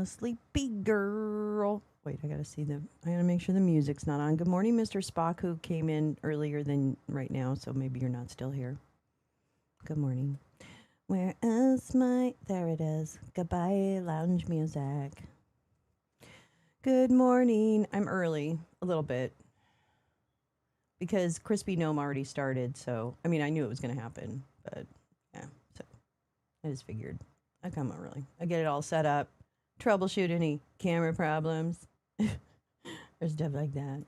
sleepy girl. Wait, I gotta make sure the music's not on. Good morning, Mr. Spock, who came in earlier than right now, so maybe you're not still here. Good morning. Where is there it is. Goodbye, lounge music. Good morning. I'm early, a little bit, because Crispy Gnome already started, so, I mean, I knew it was gonna happen, but, yeah, so, I just figured I come early. I get it all set up, troubleshoot any camera problems, or stuff like that.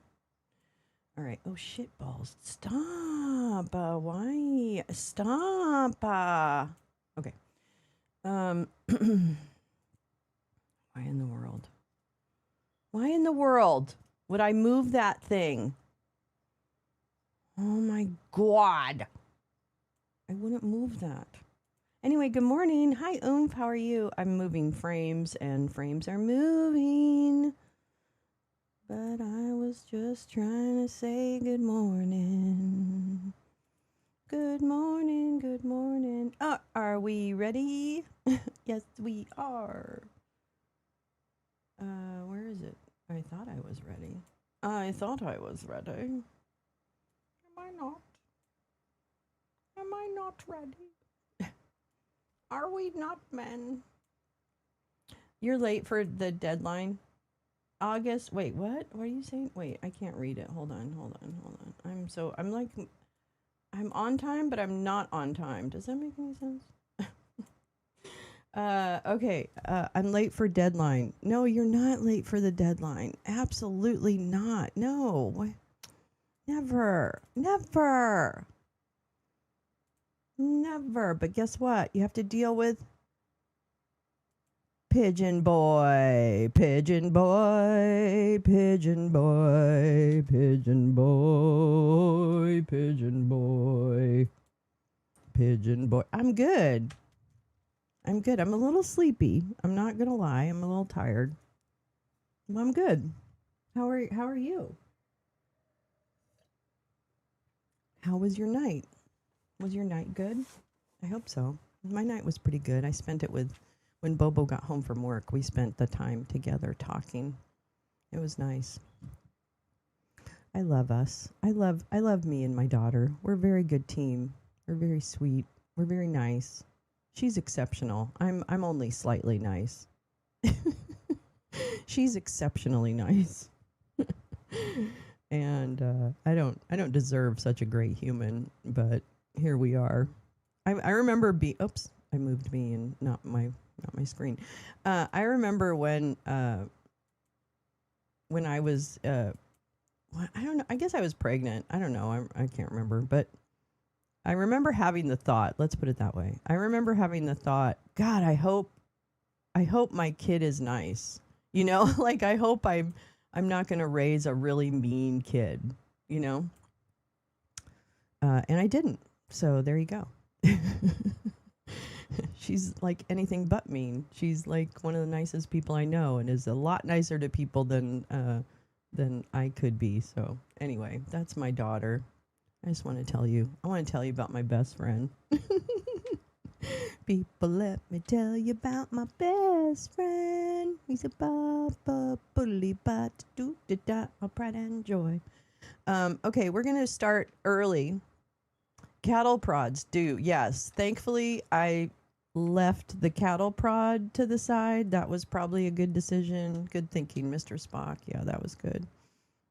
All right. Oh, shit balls. Stop. Why? Stop. Okay. Why in the world? Why in the world would I move that thing? Oh my God. I wouldn't move that. Anyway, good morning. Hi, Oomph. How are you? I'm moving frames, and frames are moving. But I was just trying to say good morning. Good morning, good morning. Are we ready? Yes, we are. Where is it? I thought I was ready. I thought I was ready. Am I not? Am I not ready? Are we not, men? You're late for the deadline. August. Wait, what? What are you saying? Wait, I can't read it. Hold on. I'm on time, but I'm not on time. Does that make any sense? Okay. I'm late for deadline. No, you're not late for the deadline. Absolutely not. No. Never. Never. Never. But guess what? You have to deal with Pigeon boy, pigeon boy, pigeon boy, pigeon boy, pigeon boy, pigeon boy. I'm good. I'm good. I'm a little sleepy. I'm not gonna lie. I'm a little tired. I'm good. How are you? How was your night? Was your night good? I hope so. My night was pretty good. I spent it with when Bobo got home from work. We spent the time together talking. It was nice. I love us. I love me and my daughter. We're a very good team. We're very sweet. We're very nice. She's exceptional. I'm only slightly nice. She's exceptionally nice. And I don't deserve such a great human, but here we are. I remember oops, I moved me and not my screen. I remember when I was I don't know. I guess I was pregnant. I don't know. I can't remember, but I remember having the thought. Let's put it that way. I remember having the thought. God, I hope my kid is nice. You know, like I hope I'm not going to raise a really mean kid. You know, and I didn't. So there you go. She's like anything but mean. She's like one of the nicest people I know, and is a lot nicer to people than I could be. So anyway, that's my daughter. I just want to tell you. I want to tell you about my best friend. People, let me tell you about my best friend. He's a baba bully bat do da da my pride and joy. Okay, we're gonna start early. Cattle prods do, yes. Thankfully, I left the cattle prod to the side. That was probably a good decision. Good thinking, Mr. Spock. Yeah, that was good.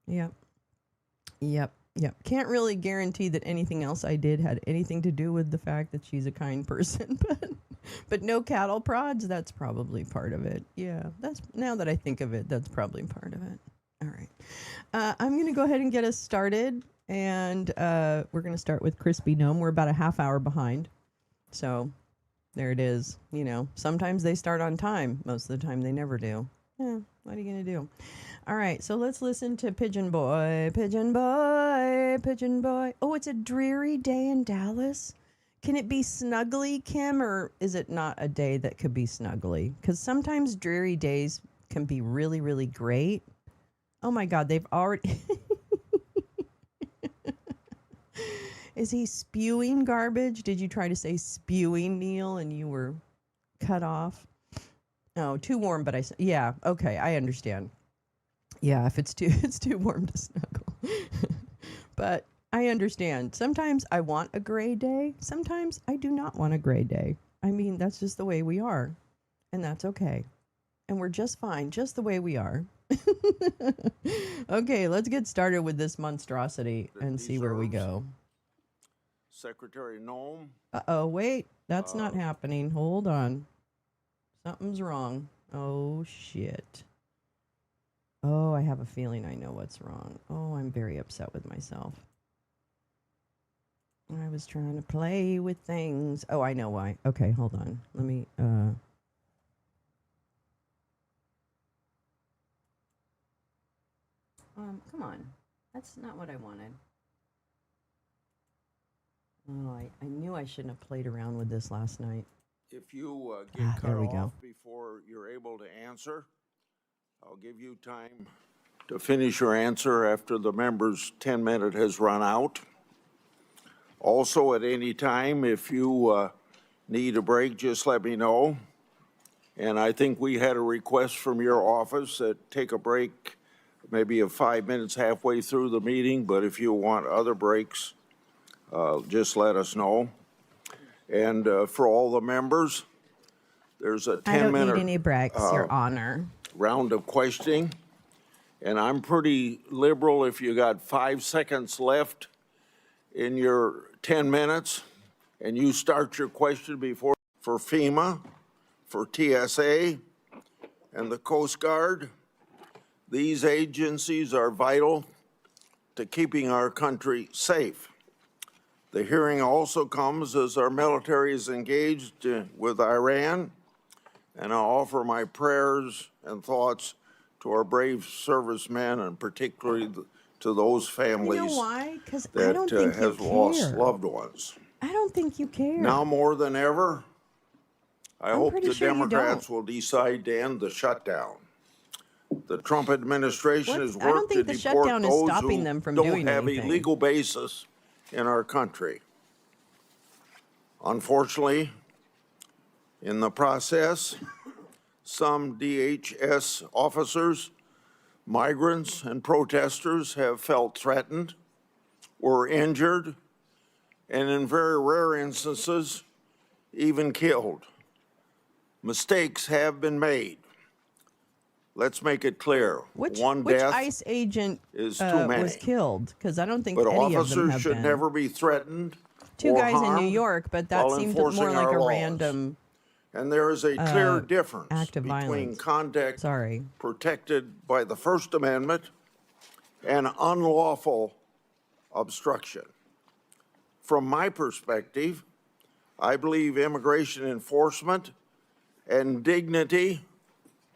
Yep. Can't really guarantee that anything else I did had anything to do with the fact that she's a kind person, but no cattle prods, that's probably part of it. Yeah, that's, now that I think of it, that's probably part of it. All right. I'm going to go ahead and get us started. And we're going to start with Crispy Gnome. We're about a half hour behind. So there it is. You know, sometimes they start on time. Most of the time they never do. Yeah, what are you going to do? All right, so let's listen to Pigeon Boy, Pigeon Boy, Pigeon Boy. Oh, it's a dreary day in Dallas. Can it be snuggly, Kim, or is it not a day that could be snuggly? Because sometimes dreary days can be really, really great. Oh my God, they've already... Is he spewing garbage? Did you try to say spewing, Neil, and you were cut off? Oh, too warm, but yeah, okay, I understand. Yeah, if it's too it's too warm to snuggle. But I understand. Sometimes I want a gray day. Sometimes I do not want a gray day. I mean, that's just the way we are, and that's okay. And we're just fine, just the way we are. Okay, let's get started with this monstrosity and see where we go. Secretary Gnome. Uh-oh, wait. That's not happening. Hold on. Something's wrong. Oh, shit. Oh, I have a feeling I know what's wrong. Oh, I'm very upset with myself. I was trying to play with things. Oh, I know why. Okay, hold on. Let me, come on. That's not what I wanted. Oh, I knew I shouldn't have played around with this last night. If you get cut there we off go. before you're able to answer, I'll give you time to finish your answer after the member's 10-minute has run out. Also, at any time, if you need a break, just let me know. And I think we had a request from your office that take a break maybe of 5 minutes halfway through the meeting, but if you want other breaks, just let us know. And for all the members, there's a 10-minute I don't need any breaks, Your Honor. round of questioning. And I'm pretty liberal if you got 5 seconds left in your 10 minutes and you start your question before for FEMA, for TSA, and the Coast Guard. These agencies are vital to keeping our country safe. The hearing also comes as our military is engaged with Iran, and I offer my prayers and thoughts to our brave servicemen, and particularly to those families You know why? Because I that don't think you has care. lost loved ones. I don't think you care. Now more than ever, I hope pretty the sure you Democrats don't. will decide to end the shutdown. The Trump administration has I don't worked to think the deport shutdown is those stopping who them from don't doing have a anything. legal basis in our country. Unfortunately, in the process, some DHS officers, migrants, and protesters have felt threatened, were injured, and in very rare instances, even killed. Mistakes have been made. Let's make it clear. One which death ICE agent is too many. was killed? Because I don't think But any of them officers have should been. never be threatened Two or guys in New harmed York, but that while seemed enforcing more like our a laws. random And there is a clear difference act of between violence. conduct Sorry. protected by the First Amendment and unlawful obstruction. From my perspective, I believe immigration enforcement and dignity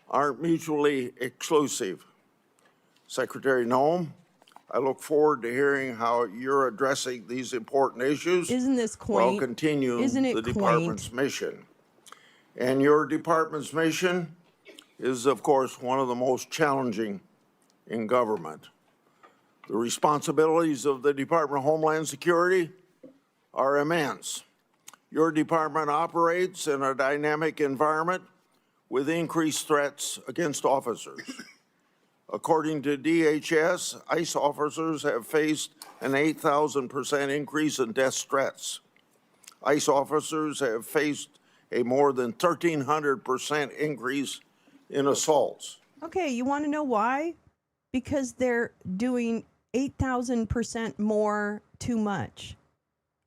aren't mutually exclusive. Secretary Gnome, I look forward to hearing how you're addressing these important issues. Isn't this while quaint? continuing Isn't it the quaint? department's mission. And your department's mission is, of course, one of the most challenging in government. The responsibilities of the Department of Homeland Security are immense. Your department operates in a dynamic environment with increased threats against officers. According to DHS, ICE officers have faced an 8,000% increase in death threats. ICE officers have faced a more than 1,300% increase in assaults. Okay, you want to know why? Because they're doing 8,000% more too much.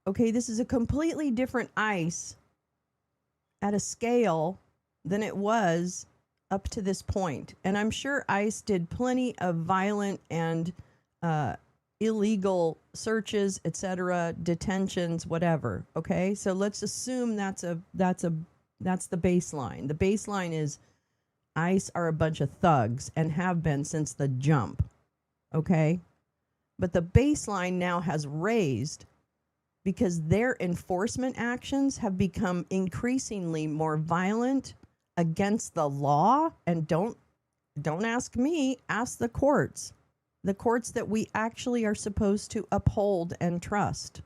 Okay, this is a completely different ICE at a scale than it was up to this point. And I'm sure ICE did plenty of violent and illegal searches, etc., detentions, whatever. Okay, so let's assume that's the baseline. The baseline is ICE are a bunch of thugs and have been since the jump. Okay, but the baseline now has raised because their enforcement actions have become increasingly more violent against the law. And don't ask me, ask the courts that we actually are supposed to uphold and trust.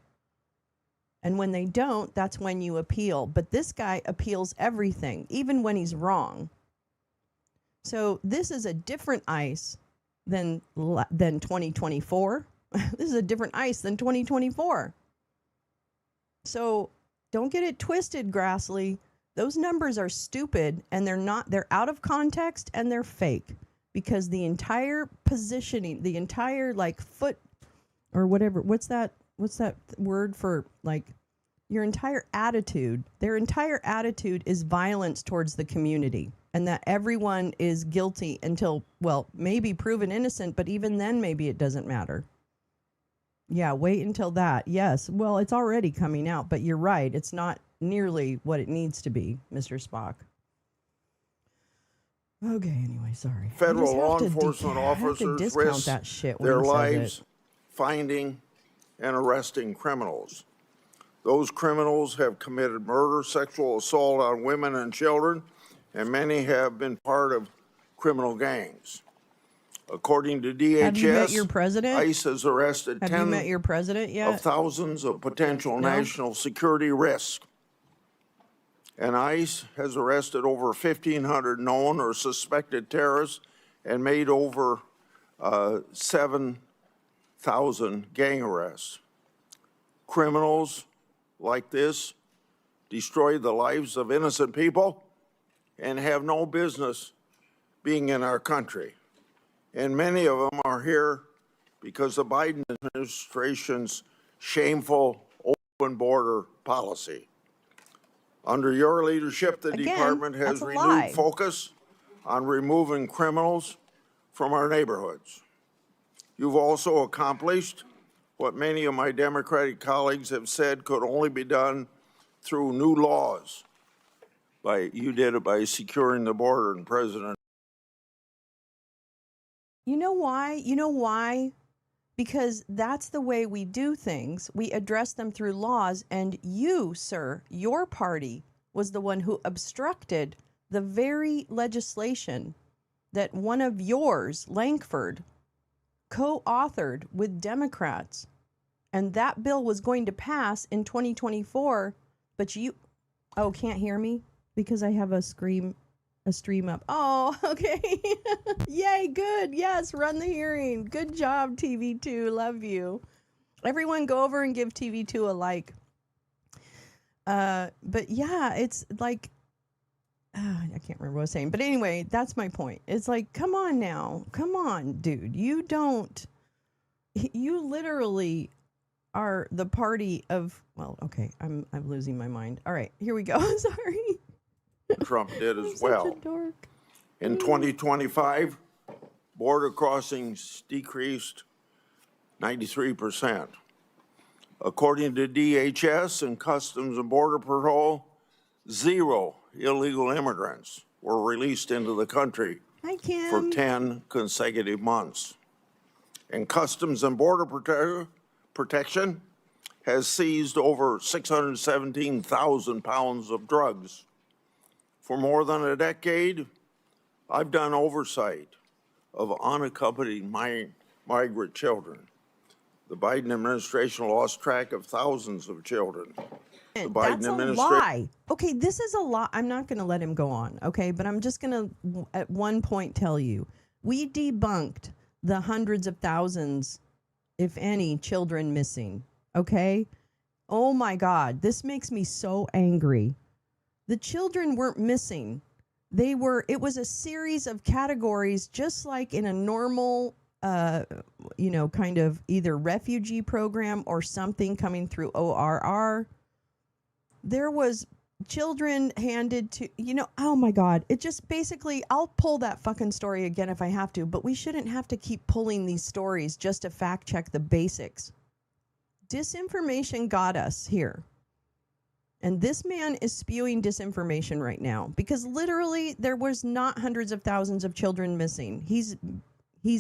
And when they don't, that's when you appeal. But this guy appeals everything, even when he's wrong. So this is a different ICE than 2024. This is a different ICE than 2024. So don't get it twisted, Grassley. Those numbers are stupid, and they're out of context, and they're fake, because the entire positioning, the entire like foot or whatever, what's that word for, like, your entire attitude, their entire attitude is violence towards the community, and that everyone is guilty until, well, maybe proven innocent, but even then maybe it doesn't matter. Yeah, wait until that. Yes. Well, it's already coming out, but you're right. It's not nearly what it needs to be, Mr. Spock. Okay, anyway, sorry. Federal law enforcement officers risk that shit when their he says lives it. finding and arresting criminals. Those criminals have committed murder, sexual assault on women and children, and many have been part of criminal gangs. According to DHS, Have you met your president? ICE has arrested Have you met your president yet? of thousands of potential No? national security risks. And ICE has arrested over 1,500 known or suspected terrorists and made over 7,000 gang arrests. Criminals like this destroy the lives of innocent people and have no business being in our country. And many of them are here because of the Biden administration's shameful open border policy. Under your leadership, the department has renewed focus on removing criminals from our neighborhoods. You've also accomplished what many of my Democratic colleagues have said could only be done through new laws. You did it by securing the border, and President. You know why? You know why? Because that's the way we do things. We address them through laws, and you, sir, your party was the one who obstructed the very legislation that one of yours, Lankford, co-authored with Democrats. And that bill was going to pass in 2024, but can't hear me because I have a stream up. Oh, okay. Yay, good. Yes, run the hearing. Good job, TV2. Love you. Everyone go over and give TV2 a like. But yeah, it's like, I can't remember what I was saying. But anyway, that's my point. It's like, come on now. Come on, dude. You literally are the party of, well, okay, I'm losing my mind. All right, here we go. Sorry. Trump did as well. In 2025, border crossings decreased 93%. According to DHS and Customs and Border Patrol, 0 illegal immigrants were released into the country for 10 consecutive months. And Customs and Border Protection has seized over 617,000 pounds of drugs. For more than a decade, I've done oversight of unaccompanied migrant children. The Biden administration lost track of thousands of children. That's a lie. Okay, this is a lie. I'm not going to let him go on, okay? But I'm just going to, at one point, tell you, we debunked the hundreds of thousands, if any, children missing, okay? Oh my God, this makes me so angry. The children weren't missing. It was a series of categories, just like in a normal, kind of either refugee program or something coming through ORR. There was children handed to, oh my God. It just basically, I'll pull that fucking story again if I have to, but we shouldn't have to keep pulling these stories just to fact check the basics. Disinformation got us here. And this man is spewing disinformation right now because literally there was not hundreds of thousands of children missing. He's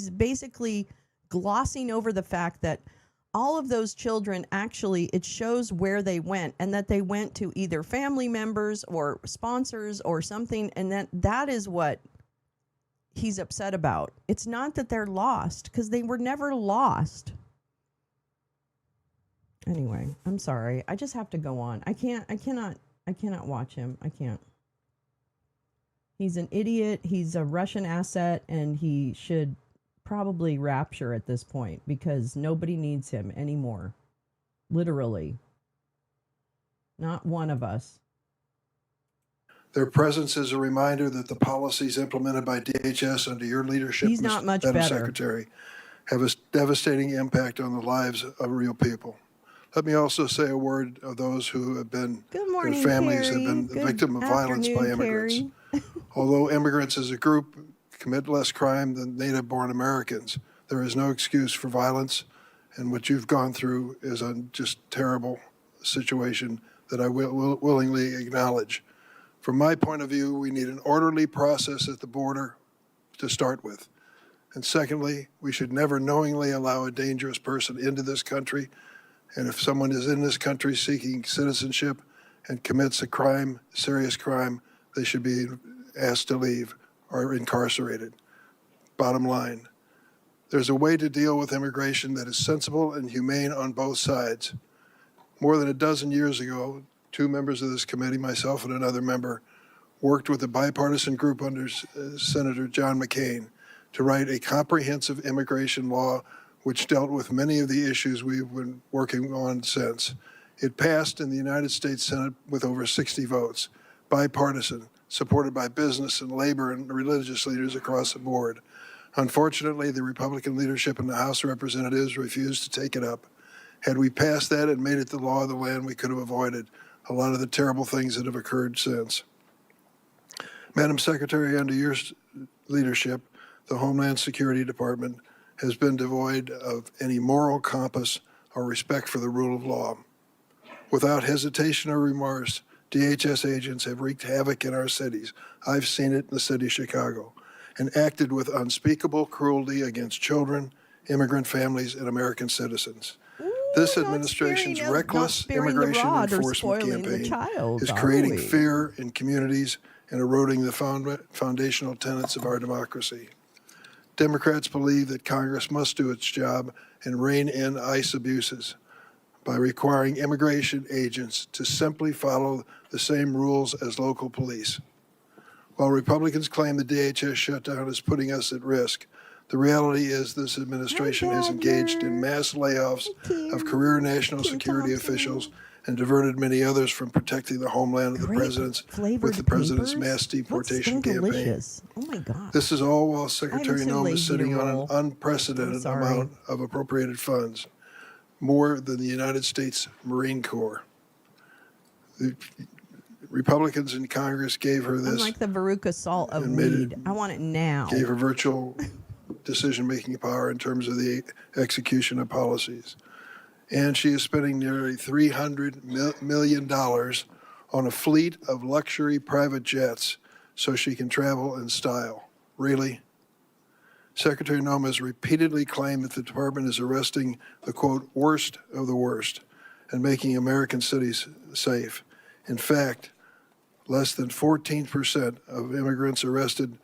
basically glossing over the fact that all of those children, actually, it shows where they went, and that they went to either family members or sponsors or something, and that is what he's upset about. It's not that they're lost, because they were never lost. Anyway, I'm sorry. I just have to go on. I cannot watch him. I can't. He's an idiot. He's a Russian asset, and he should probably rapture at this point because nobody needs him anymore. Literally. Not one of us. Their presence is a reminder that the policies implemented by DHS under your leadership, He's not much Madam better. Secretary, have a devastating impact on the lives of real people. Let me also say a word of those who have been, Good morning, their families Carrie. have been the Good victim of violence by afternoon, immigrants. Carrie. Although immigrants as a group commit less crime than native-born Americans, there is no excuse for violence, and what you've gone through is a just terrible situation that I will willingly acknowledge. From my point of view, we need an orderly process at the border to start with. And secondly, we should never knowingly allow a dangerous person into this country. And if someone is in this country seeking citizenship and commits a crime, serious crime, they should be asked to leave or incarcerated. Bottom line, there's a way to deal with immigration that is sensible and humane on both sides. More than a dozen years ago, two members of this committee, myself and another member, worked with a bipartisan group under Senator John McCain to write a comprehensive immigration law which dealt with many of the issues we've been working on since. It passed in the United States Senate with over 60 votes, bipartisan, supported by business and labor and religious leaders across the board. Unfortunately, the Republican leadership in the House of Representatives refused to take it up. Had we passed that and made it the law of the land, we could have avoided a lot of the terrible things that have occurred since. Madam Secretary, under your leadership, the Homeland Security Department has been devoid of any moral compass or respect for the rule of law. Without hesitation or remorse, DHS agents have wreaked havoc in our cities. I've seen it in the city of Chicago, and acted with unspeakable cruelty against children, immigrant families, and American citizens. This administration's reckless immigration enforcement campaign is creating fear in communities and eroding the foundational tenets of our democracy. Democrats believe that Congress must do its job and rein in ICE abuses by requiring immigration agents to simply follow the same rules as local police. While Republicans claim the DHS shutdown is putting us at risk, the reality is this administration has engaged in mass layoffs of career national security officials and diverted many others from protecting the homeland of the president's with the president's mass deportation campaign. Oh my God. This is all while Secretary Gnome is sitting on an unprecedented amount of appropriated funds, more than the United States Marine Corps. The Republicans in Congress gave her this. Unlike the Veruca Salt of weed. I want it now. Gave her virtual decision-making power in terms of the execution of policies. And she is spending nearly $300 million on a fleet of luxury private jets so she can travel in style. Really? Secretary Gnome has repeatedly claimed that the department is arresting the, quote, worst of the worst and making American cities safe. In fact, less than 14% of immigrants arrested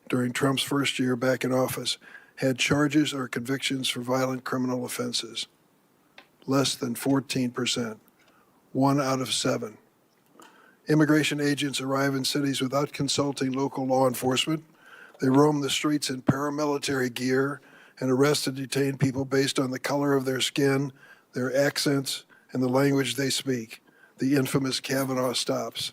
during Trump's first year back in office had charges or convictions for violent criminal offenses. Less than 14%, 1 out of 7. Immigration agents arrive in cities without consulting local law enforcement. They roam the streets in paramilitary gear and arrest and detain people based on the color of their skin, their accents, and the language they speak, the infamous Kavanaugh stops.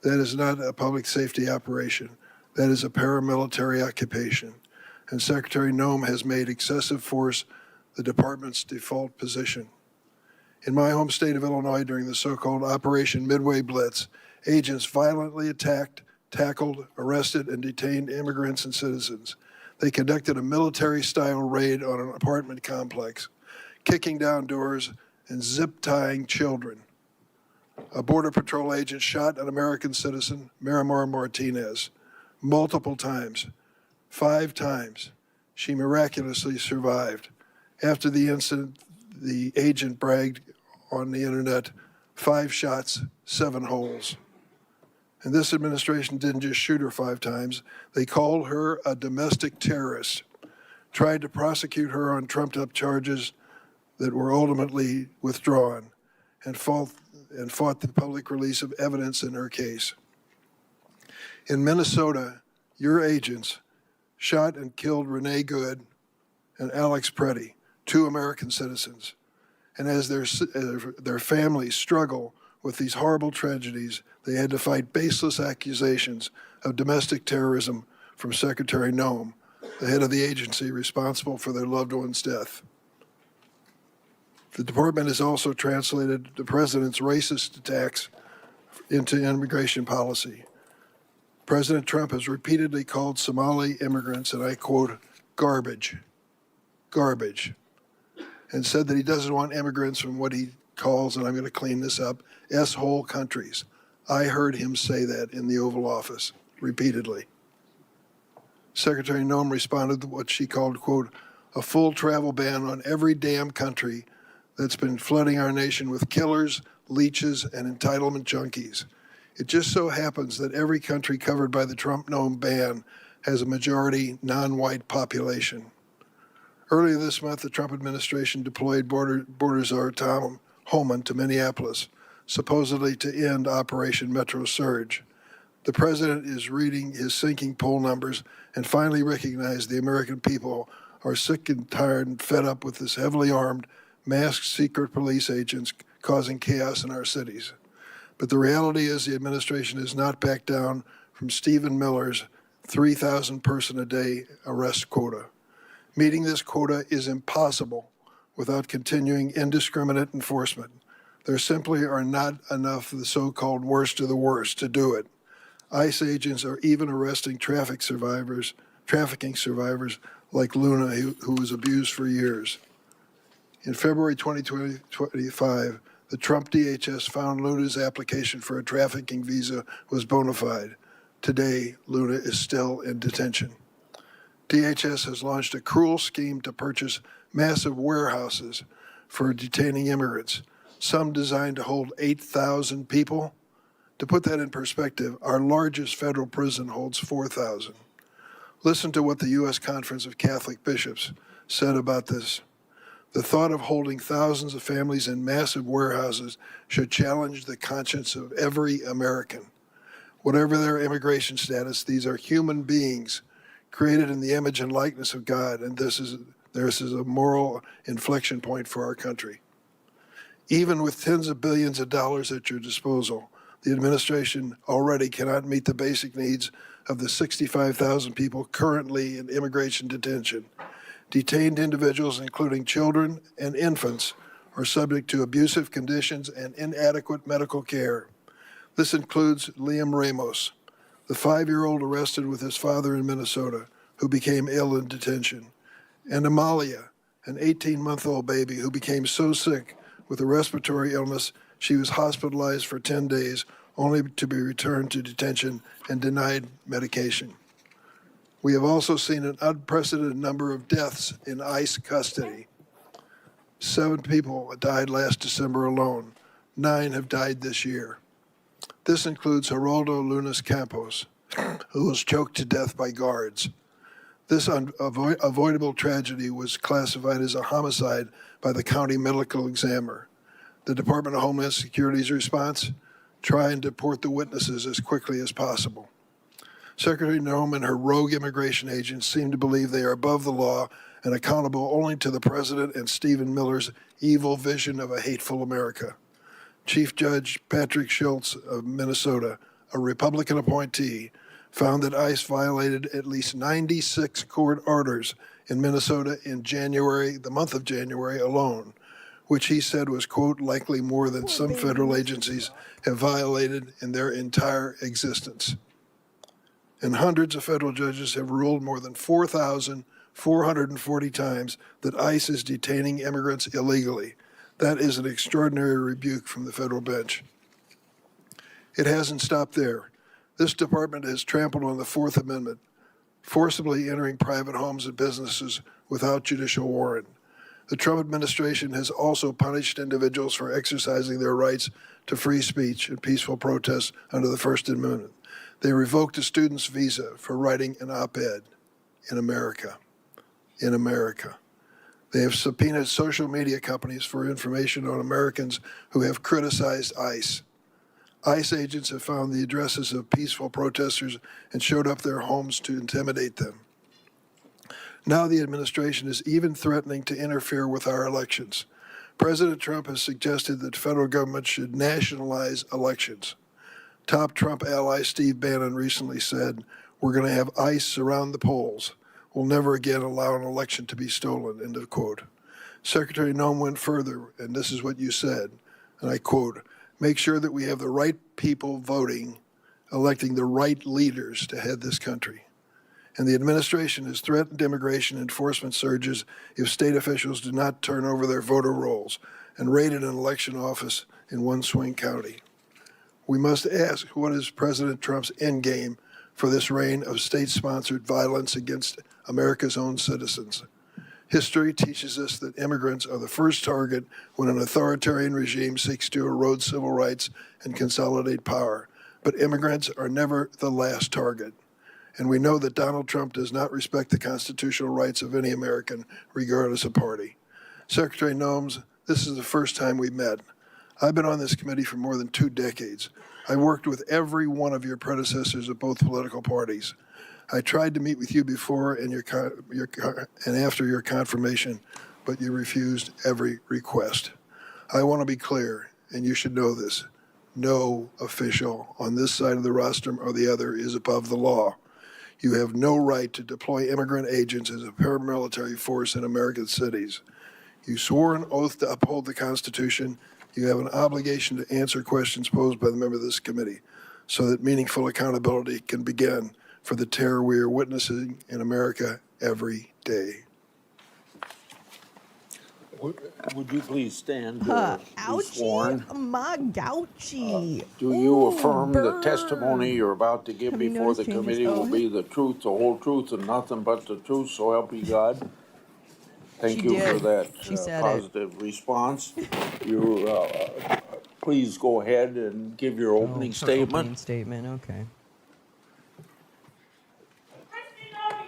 That is not a public safety operation. That is a paramilitary occupation. And Secretary Gnome has made excessive force the department's default position. In my home state of Illinois, during the so-called Operation Midway Blitz, agents violently attacked, tackled, arrested, and detained immigrants and citizens. They conducted a military-style raid on an apartment complex, kicking down doors and zip-tying children. A Border Patrol agent shot an American citizen, Miramar Martinez, multiple times, 5 times. She miraculously survived. After the incident, the agent bragged on the internet, 5 shots, 7 holes. And this administration didn't just shoot her 5 times. They called her a domestic terrorist, tried to prosecute her on trumped-up charges that were ultimately withdrawn, and fought the public release of evidence in her case. In Minnesota, your agents shot and killed Renee Good and Alex Preddy, 2 American citizens. And as their families struggle with these horrible tragedies, they had to fight baseless accusations of domestic terrorism from Secretary Gnome, the head of the agency responsible for their loved one's death. The department has also translated the president's racist attacks into immigration policy. President Trump has repeatedly called Somali immigrants, and I quote, garbage, and said that he doesn't want immigrants from what he calls, and I'm going to clean this up, S-hole countries. I heard him say that in the Oval Office repeatedly. Secretary Gnome responded to what she called, quote, a full travel ban on every damn country that's been flooding our nation with killers, leeches, and entitlement junkies. It just so happens that every country covered by the Trump-Gnome ban has a majority non-white population. Earlier this month, the Trump administration deployed Border Czar Tom Homan to Minneapolis, supposedly to end Operation Metro Surge. The president is reading his sinking poll numbers and finally recognized the American people are sick and tired and fed up with this heavily armed, masked secret police agents causing chaos in our cities. But the reality is the administration has not backed down from Stephen Miller's 3,000 person a day arrest quota. Meeting this quota is impossible without continuing indiscriminate enforcement. There simply are not enough of the so-called worst of the worst to do it. ICE agents are even arresting trafficking survivors like Luna, who was abused for years. In February 2025, the Trump DHS found Luna's application for a trafficking visa was bona fide. Today, Luna is still in detention. DHS has launched a cruel scheme to purchase massive warehouses for detaining immigrants, some designed to hold 8,000 people. To put that in perspective, our largest federal prison holds 4,000. Listen to what the U.S. Conference of Catholic Bishops said about this. The thought of holding thousands of families in massive warehouses should challenge the conscience of every American. Whatever their immigration status, these are human beings created in the image and likeness of God, and this is a moral inflection point for our country. Even with tens of billions of dollars at your disposal, the administration already cannot meet the basic needs of the 65,000 people currently in immigration detention. Detained individuals, including children and infants, are subject to abusive conditions and inadequate medical care. This includes Liam Ramos, the 5-year-old arrested with his father in Minnesota, who became ill in detention, and Amalia, an 18-month-old baby who became so sick with a respiratory illness she was hospitalized for 10 days, only to be returned to detention and denied medication. We have also seen an unprecedented number of deaths in ICE custody. 7 people died last December alone. 9 have died this year. This includes Geraldo Lunas Campos, who was choked to death by guards. This avoidable tragedy was classified as a homicide by the county medical examiner. The Department of Homeland Security's response? Try and deport the witnesses as quickly as possible. Secretary Gnome and her rogue immigration agents seem to believe they are above the law and accountable only to the president and Stephen Miller's evil vision of a hateful America. Chief Judge Patrick Schultz of Minnesota, a Republican appointee, found that ICE violated at least 96 court orders in Minnesota in January, the month of January alone, which he said was, quote, likely more than some federal agencies have violated in their entire existence. And hundreds of federal judges have ruled more than 4,440 times that ICE is detaining immigrants illegally. That is an extraordinary rebuke from the federal bench. It hasn't stopped there. This department has trampled on the Fourth Amendment, forcibly entering private homes and businesses without judicial warrant. The Trump administration has also punished individuals for exercising their rights to free speech and peaceful protest under the First Amendment. They revoked a student's visa for writing an op-ed in America. In America. They have subpoenaed social media companies for information on Americans who have criticized ICE. ICE agents have found the addresses of peaceful protesters and showed up their homes to intimidate them. Now the administration is even threatening to interfere with our elections. President Trump has suggested that federal government should nationalize elections. Top Trump ally Steve Bannon recently said, "We're going to have ICE surround the polls. We'll never again allow an election to be stolen," end of quote. Secretary Gnome went further, and this is what you said, and I quote, "Make sure that we have the right people voting, electing the right leaders to head this country." And the administration has threatened immigration enforcement surges if state officials do not turn over their voter rolls and raided an election office in one swing county. We must ask, what is President Trump's end game for this reign of state-sponsored violence against America's own citizens? History teaches us that immigrants are the first target when an authoritarian regime seeks to erode civil rights and consolidate power. But immigrants are never the last target. And we know that Donald Trump does not respect the constitutional rights of any American, regardless of party. Secretary Gnomes, this is the first time we met. I've been on this committee for more than 2 decades. I worked with every one of your predecessors of both political parties. I tried to meet with you before and after your confirmation, but you refused every request. I want to be clear, and you should know this. No official on this side of the rostrum or the other is above the law. You have no right to deploy immigrant agents as a paramilitary force in American cities. You swore an oath to uphold the Constitution. You have an obligation to answer questions posed by the member of this committee so that meaningful accountability can begin for the terror we are witnessing in America every day. Would you please stand to be sworn? Ouchie, my gouchie. Do you Ooh, affirm the burn. testimony you're about to give Have you before the noticed changes? committee Oh, will hey. be the truth, the whole truth, and nothing but the truth, so help you God? Thank She you for did. that She said it. positive response. You, please go ahead and give your opening Her statement. Opening statement, okay.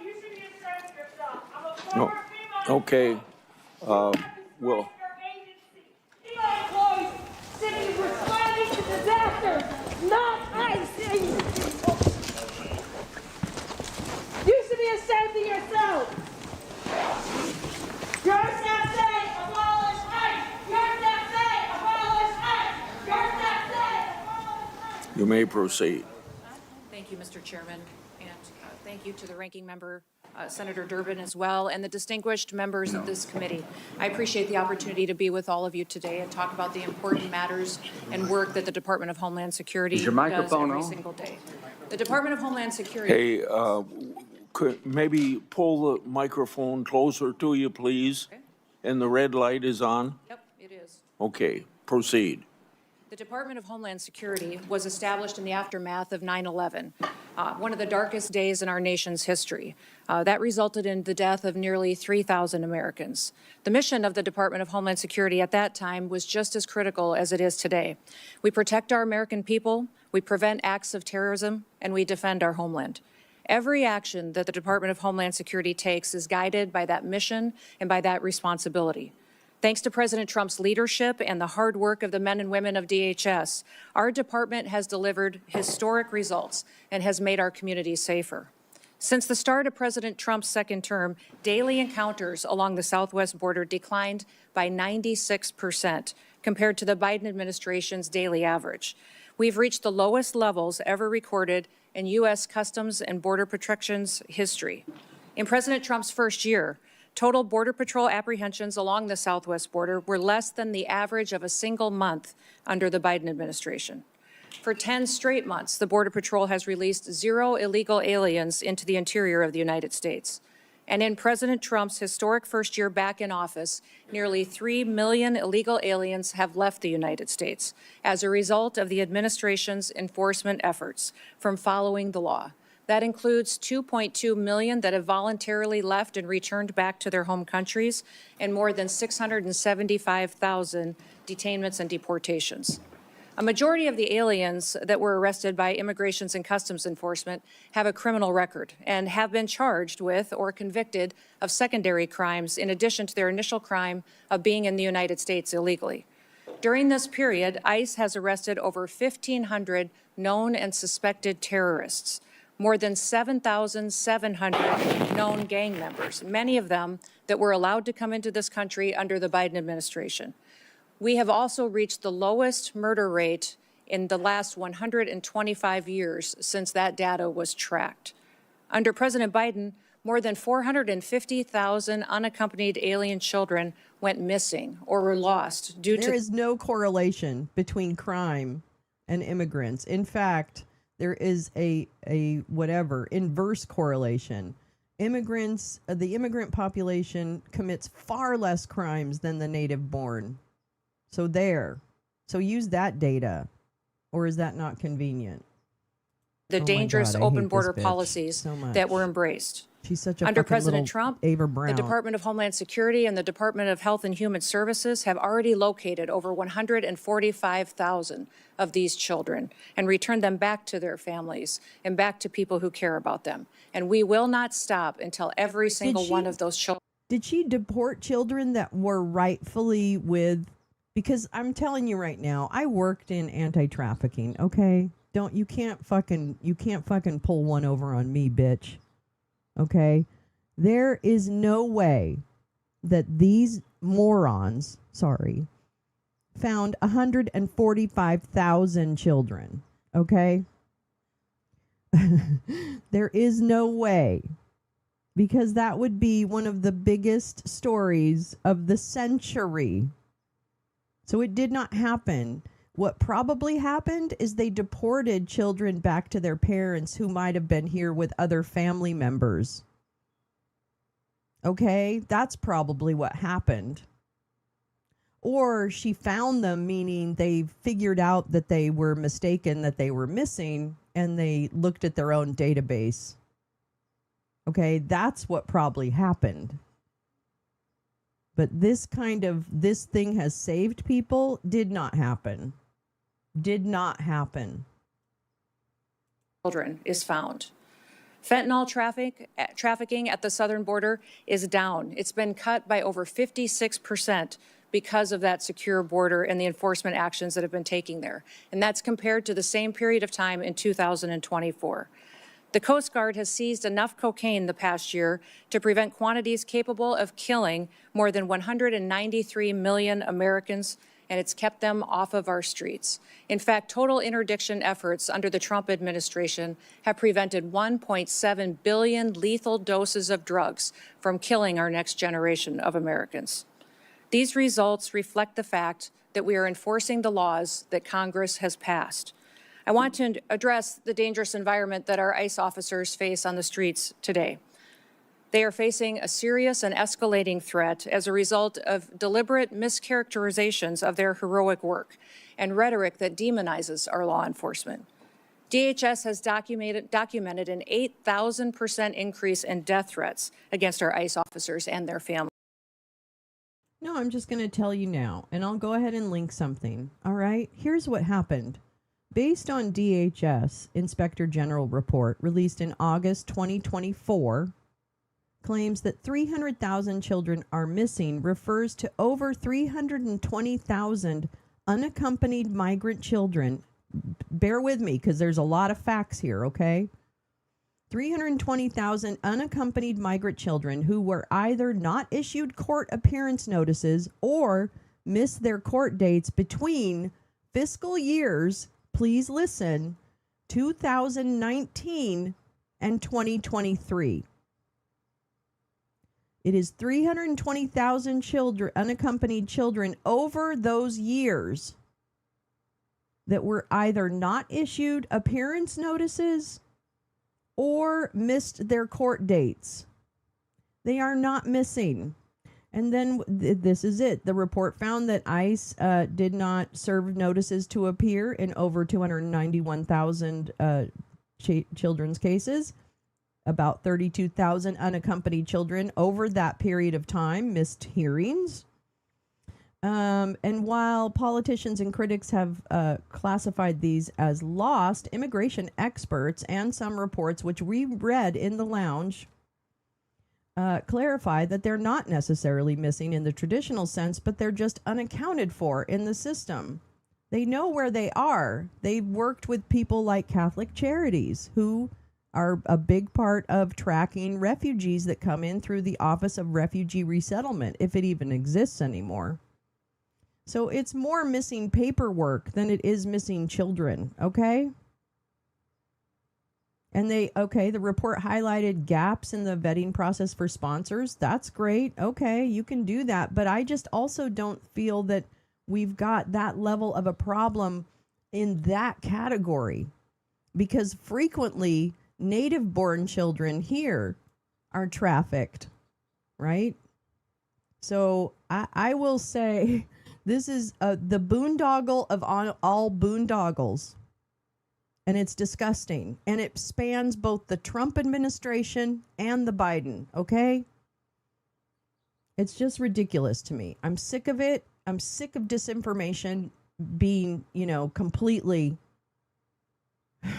You should be ashamed of yourself. I'm a No. former female. Okay, well, Employees sitting responding to disasters, not ICE people. You should be ashamed of yourself. Yours now say abolish ICE. Yours now say abolish ICE. Yours now say abolish ICE. you may proceed. Thank you, Mr. Chairman, and thank you to the ranking member, Senator Durbin, as well, and the distinguished members of this committee. I appreciate the opportunity to be with all of you today and talk about the important matters and work that the Department of Homeland Security does every single day. The Department of Homeland Security. Hey, could maybe pull the microphone closer to you, please? Okay. And the red light is on? Yep, it is. Okay, proceed. The Department of Homeland Security was established in the aftermath of 9/11, one of the darkest days in our nation's history. That resulted in the death of nearly 3,000 Americans. The mission of the Department of Homeland Security at that time was just as critical as it is today. We protect our American people, we prevent acts of terrorism, and we defend our homeland. Every action that the Department of Homeland Security takes is guided by that mission and by that responsibility. Thanks to President Trump's leadership and the hard work of the men and women of DHS, our department has delivered historic results and has made our communities safer. Since the start of President Trump's second term, daily encounters along the southwest border declined by 96% compared to the Biden administration's daily average. We've reached the lowest levels ever recorded in U.S. Customs and Border Protection's history. In President Trump's first year, total Border Patrol apprehensions along the southwest border were less than the average of a single month under the Biden administration. For 10 straight months, the Border Patrol has released 0 illegal aliens into the interior of the United States. And in President Trump's historic first year back in office, nearly 3 million illegal aliens have left the United States as a result of the administration's enforcement efforts from following the law. That includes 2.2 million that have voluntarily left and returned back to their home countries, and more than 675,000 detainments and deportations. A majority of the aliens that were arrested by Immigration and Customs Enforcement have a criminal record and have been charged with or convicted of secondary crimes in addition to their initial crime of being in the United States illegally. During this period, ICE has arrested over 1,500 known and suspected terrorists, more than 7,700 known gang members, many of them that were allowed to come into this country under the Biden administration. We have also reached the lowest murder rate in the last 125 years since that data was tracked. Under President Biden, more than 450,000 unaccompanied alien children went missing or were lost due to... There is no correlation between crime and immigrants. In fact, there is a inverse correlation. Immigrants, the immigrant population commits far less crimes than the native born. So use that data, or is that not convenient? The dangerous God, I open hate border this bitch policies so much. that were embraced. She's such a Under fucking President little Trump, Ava the Brown. Department of Homeland Security and the Department of Health and Human Services have already located over 145,000 of these children and returned them back to their families and back to people who care about them. And we will not stop until every single one of those children. Did she deport children that were rightfully with? Because I'm telling you right now, I worked in anti-trafficking. Okay, you can't fucking pull one over on me, bitch. Okay, there is no way that these morons, found 145,000 children. Okay, there is no way, because that would be one of the biggest stories of the century. So it did not happen. What probably happened is they deported children back to their parents who might have been here with other family members. Okay, that's probably what happened. Or she found them, meaning they figured out that they were mistaken, that they were missing, and they looked at their own database. Okay, that's what probably happened. But this thing has saved people did not happen. Did not happen. Children is found. Fentanyl trafficking at the southern border is down. It's been cut by over 56% because of that secure border and the enforcement actions that have been taking there. And that's compared to the same period of time in 2024. The Coast Guard has seized enough cocaine the past year to prevent quantities capable of killing more than 193 million Americans, and it's kept them off of our streets. In fact, total interdiction efforts under the Trump administration have prevented 1.7 billion lethal doses of drugs from killing our next generation of Americans. These results reflect the fact that we are enforcing the laws that Congress has passed. I want to address the dangerous environment that our ICE officers face on the streets today. They are facing a serious and escalating threat as a result of deliberate mischaracterizations of their heroic work and rhetoric that demonizes our law enforcement. DHS has documented an 8,000% increase in death threats against our ICE officers and their families. No, I'm just going to tell you now, and I'll go ahead and link something. All right? Here's what happened. Based on DHS Inspector General report released in August 2024, claims that 300,000 children are missing refers to over 320,000 unaccompanied migrant children. Bear with me because there's a lot of facts here, okay? 320,000 unaccompanied migrant children who were either not issued court appearance notices or missed their court dates between fiscal years, please listen, 2019 and 2023. It is 320,000 children, unaccompanied children over those years that were either not issued appearance notices or missed their court dates. They are not missing. And then this is it. The report found that ICE did not serve notices to appear in over 291,000 children's cases. About 32,000 unaccompanied children over that period of time missed hearings. And while politicians and critics have classified these as lost, immigration experts and some reports, which we read in the lounge, clarify that they're not necessarily missing in the traditional sense, but they're just unaccounted for in the system. They know where they are. They've worked with people like Catholic Charities, who are a big part of tracking refugees that come in through the Office of Refugee Resettlement, if it even exists anymore. So it's more missing paperwork than it is missing children, okay? And the report highlighted gaps in the vetting process for sponsors. That's great. Okay, you can do that. But I just also don't feel that we've got that level of a problem in that category, because frequently native-born children here are trafficked, right? So I will say this is the boondoggle of all boondoggles. And it's disgusting. And it spans both the Trump administration and the Biden, okay? It's just ridiculous to me. I'm sick of it. I'm sick of disinformation being, completely, I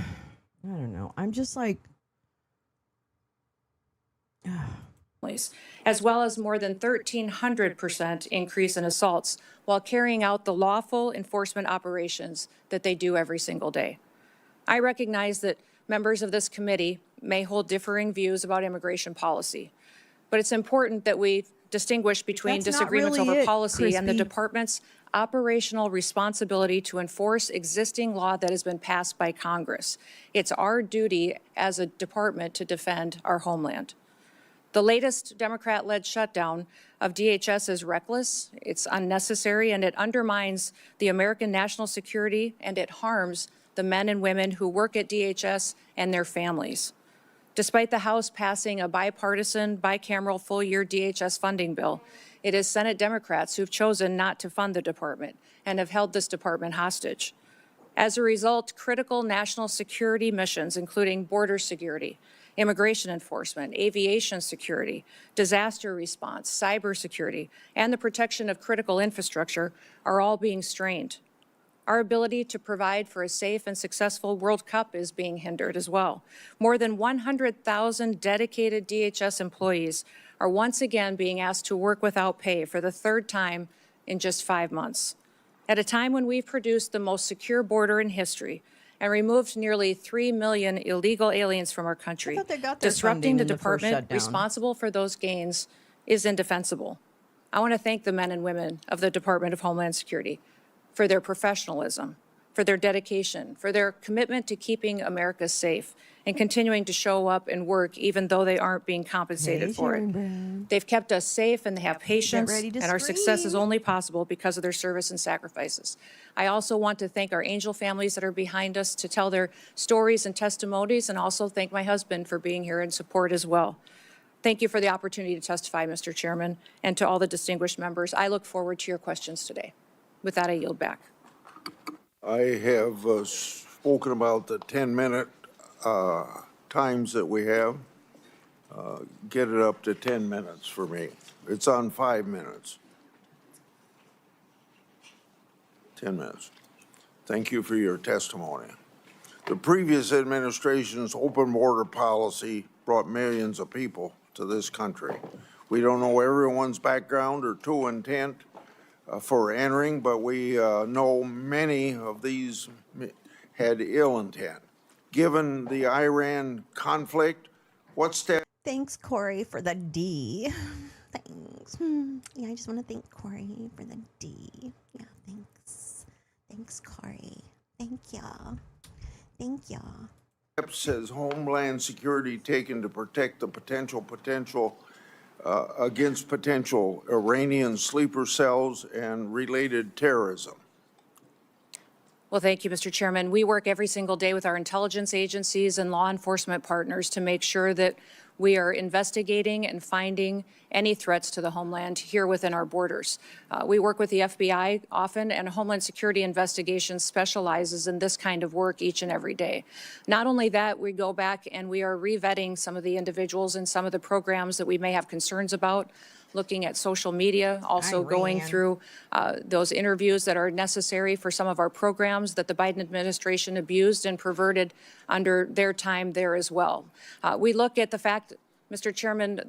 don't know. I'm just like, as well as more than 1,300% increase in assaults while carrying out the lawful enforcement operations that they do every single day. I recognize that members of this committee may hold differing views about immigration policy, but it's important that we distinguish between That's not disagreements really over it, policy and the Crispy. department's operational responsibility to enforce existing law that has been passed by Congress. It's our duty as a department to defend our homeland. The latest Democrat-led shutdown of DHS is reckless, it's unnecessary, and it undermines the American national security, and it harms the men and women who work at DHS and their families. Despite the House passing a bipartisan, bicameral full-year DHS funding bill, it is Senate Democrats who've chosen not to fund the department and have held this department hostage. As a result, critical national security missions, including border security, immigration enforcement, aviation security, disaster response, cybersecurity, and the protection of critical infrastructure are all being strained. Our ability to provide for a safe and successful World Cup is being hindered as well. More than 100,000 dedicated DHS employees are once again being asked to work without pay for the third time in just 5 months. At a time when we've produced the most secure border in history and removed nearly 3 million illegal aliens from our country, thought they got their disrupting funding the in the first department shutdown. responsible for those gains is indefensible. I want to thank the men and women of the Department of Homeland Security for their professionalism, for their dedication, for their commitment to keeping America safe and continuing to show up and work even though they aren't being compensated for it. They've kept us safe and they have patience, ready to and our success is scream. only possible because of their service and sacrifices. I also want to thank our angel families that are behind us to tell their stories and testimonies, and also thank my husband for being here in support as well. Thank you for the opportunity to testify, Mr. Chairman, and to all the distinguished members. I look forward to your questions today. With that, I yield back. I have spoken about the 10-minute times that we have. Get it up to 10 minutes for me. It's on 5 minutes. 10 minutes. Thank you for your testimony. The previous administration's open border policy brought millions of people to this country. We don't know everyone's background or true intent for entering, but we know many of these had ill intent. Given the Iran conflict, what steps? Thanks, Corey, for the D. Thanks. Yeah, I just want to thank Corey for the D. Yeah, thanks. Thanks, Corey. Thank ya. Thank ya. Steps has Homeland Security taken to protect the potential against potential Iranian sleeper cells and related terrorism? Well, thank you, Mr. Chairman. We work every single day with our intelligence agencies and law enforcement partners to make sure that we are investigating and finding any threats to the homeland here within our borders. We work with the FBI often, and Homeland Security Investigations specializes in this kind of work each and every day. Not only that, we go back and we are revetting some of the individuals and some of the programs that we may have concerns about, looking at social media, also going through those interviews that are necessary for some of our programs that the Biden administration abused and perverted under their time there as well. We look at the fact Mr. Chairman,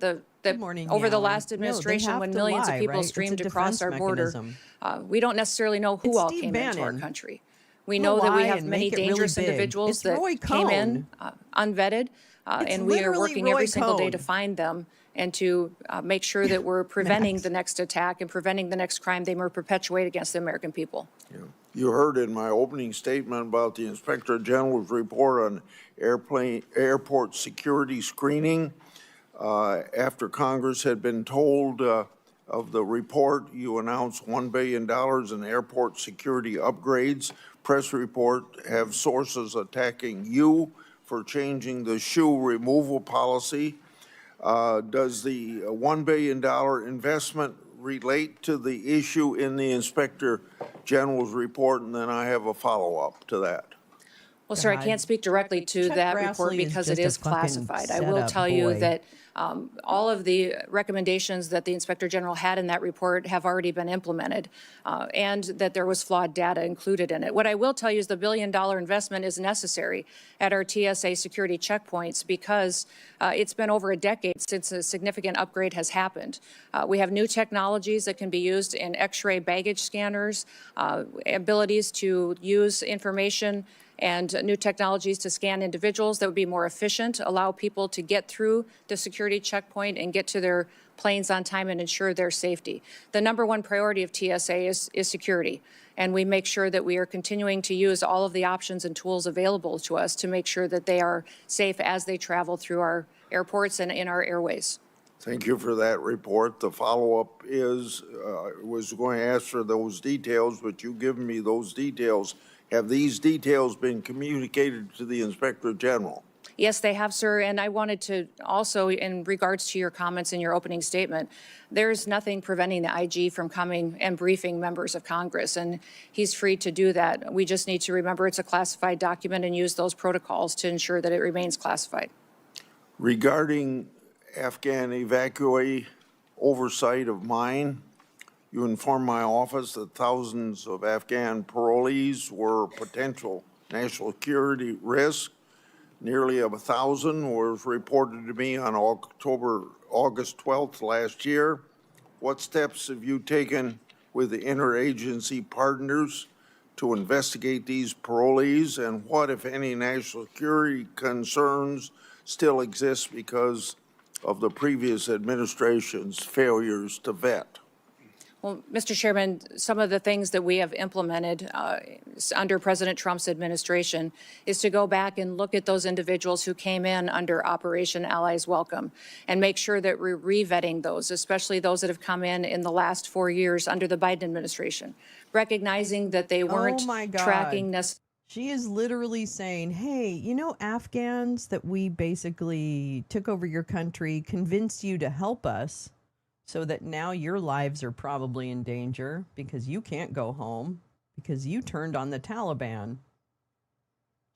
Good morning, over the Yellen. last No, they administration, have when to millions lie, of people right? It's a streamed across defense our border, mechanism. we don't necessarily know who It's all Steve came into our Bannon. country. We He'll know that we lie have and many make it really dangerous big. individuals It's that Roy came in unvetted, It's and we are literally working Roy every single day to Cohn. find them and to make sure that we're preventing Max. the next attack and preventing the next crime they may perpetuate against the American people. Yeah. You heard in my opening statement about the Inspector General's report on airport security screening. After Congress had been told of the report, you announced $1 billion in airport security upgrades. Press report have sources attacking you for changing the shoe removal policy. Does the $1 billion investment relate to the issue in the Inspector General's report? And then I have a follow-up to that. Well, sir, I God. can't speak directly to Chuck that report Grassley is because just it a is fucking classified. I will setup tell you boy. that all of the recommendations that the Inspector General had in that report have already been implemented, and that there was flawed data included in it. What I will tell you is the $1 billion investment is necessary at our TSA security checkpoints because it's been over a decade since a significant upgrade has happened. We have new technologies that can be used in X-ray baggage scanners, abilities to use information and new technologies to scan individuals that would be more efficient, allow people to get through the security checkpoint and get to their planes on time and ensure their safety. The number one priority of TSA is security, and we make sure that we are continuing to use all of the options and tools available to us to make sure that they are safe as they travel through our airports and in our airways. Thank you for that report. The follow-up is, was going to ask for those details, but you've given me those details. Have these details been communicated to the Inspector General? Yes, they have, sir. And I wanted to also, in regards to your comments in your opening statement, there's nothing preventing the IG from coming and briefing members of Congress, and he's free to do that. We just need to remember it's a classified document and use those protocols to ensure that it remains classified. Regarding Afghan evacuee oversight of mine, you informed my office that thousands of Afghan parolees were potential national security risk. Nearly 1,000 was reported to me on August 12th last year. What steps have you taken with the interagency partners to investigate these parolees, and what, if any, national security concerns still exist because of the previous administration's failures to vet? Well, Mr. Chairman, some of the things that we have implemented under President Trump's administration is to go back and look at those individuals who came in under Operation Allies Welcome and make sure that we're re-vetting those, especially those that have come in the last 4 years under the Biden administration, recognizing that they weren't tracking necessarily. She is literally saying, hey, you know, Afghans that we basically took over your country, convinced you to help us so that now your lives are probably in danger because you can't go home because you turned on the Taliban.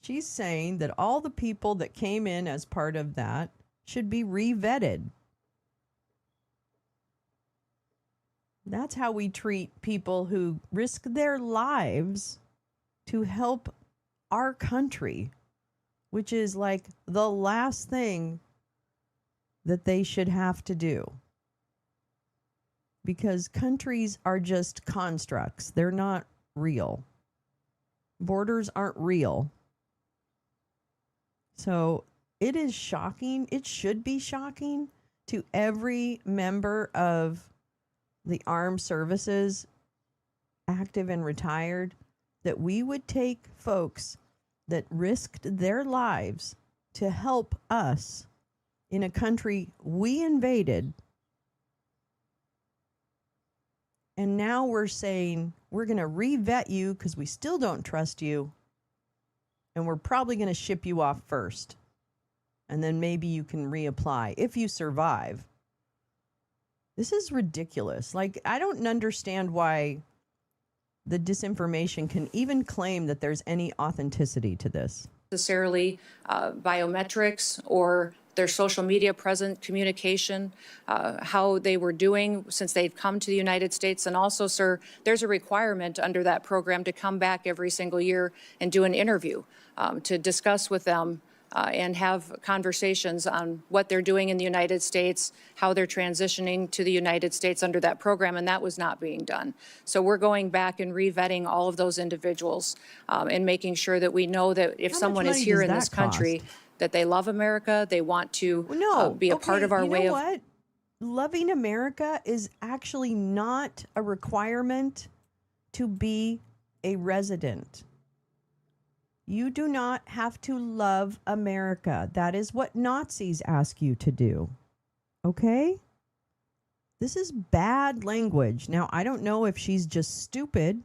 She's saying that all the people that came in as part of that should be re-vetted. That's how we treat people who risk their lives to help our country, which is like the last thing that they should have to do. Because countries are just constructs. They're not real. Borders aren't real. So it is shocking. It should be shocking to every member of the armed services, active and retired, that we would take folks that risked their lives to help us in a country we invaded. And now we're saying we're going to re-vet you because we still don't trust you. And we're probably going to ship you off first. And then maybe you can reapply if you survive. This is ridiculous. Like, I don't understand why the disinformation can even claim that there's any authenticity to this. Necessarily biometrics or their social media present communication, how they were doing since they've come to the United States. And also, sir, there's a requirement under that program to come back every single year and do an interview to discuss with them and have conversations on what they're doing in the United States, how they're transitioning to the United States under that program, and that was not being done. So we're going back and re-vetting all of those individuals and making sure that we know that if How much someone is money here does in this that country, cost? that they love America, they want to Well, no, be a part of our way of. What? Loving America is actually not a requirement to be a resident. You do not have to love America. That is what Nazis ask you to do. Okay? This is bad language. Now, I don't know if she's just stupid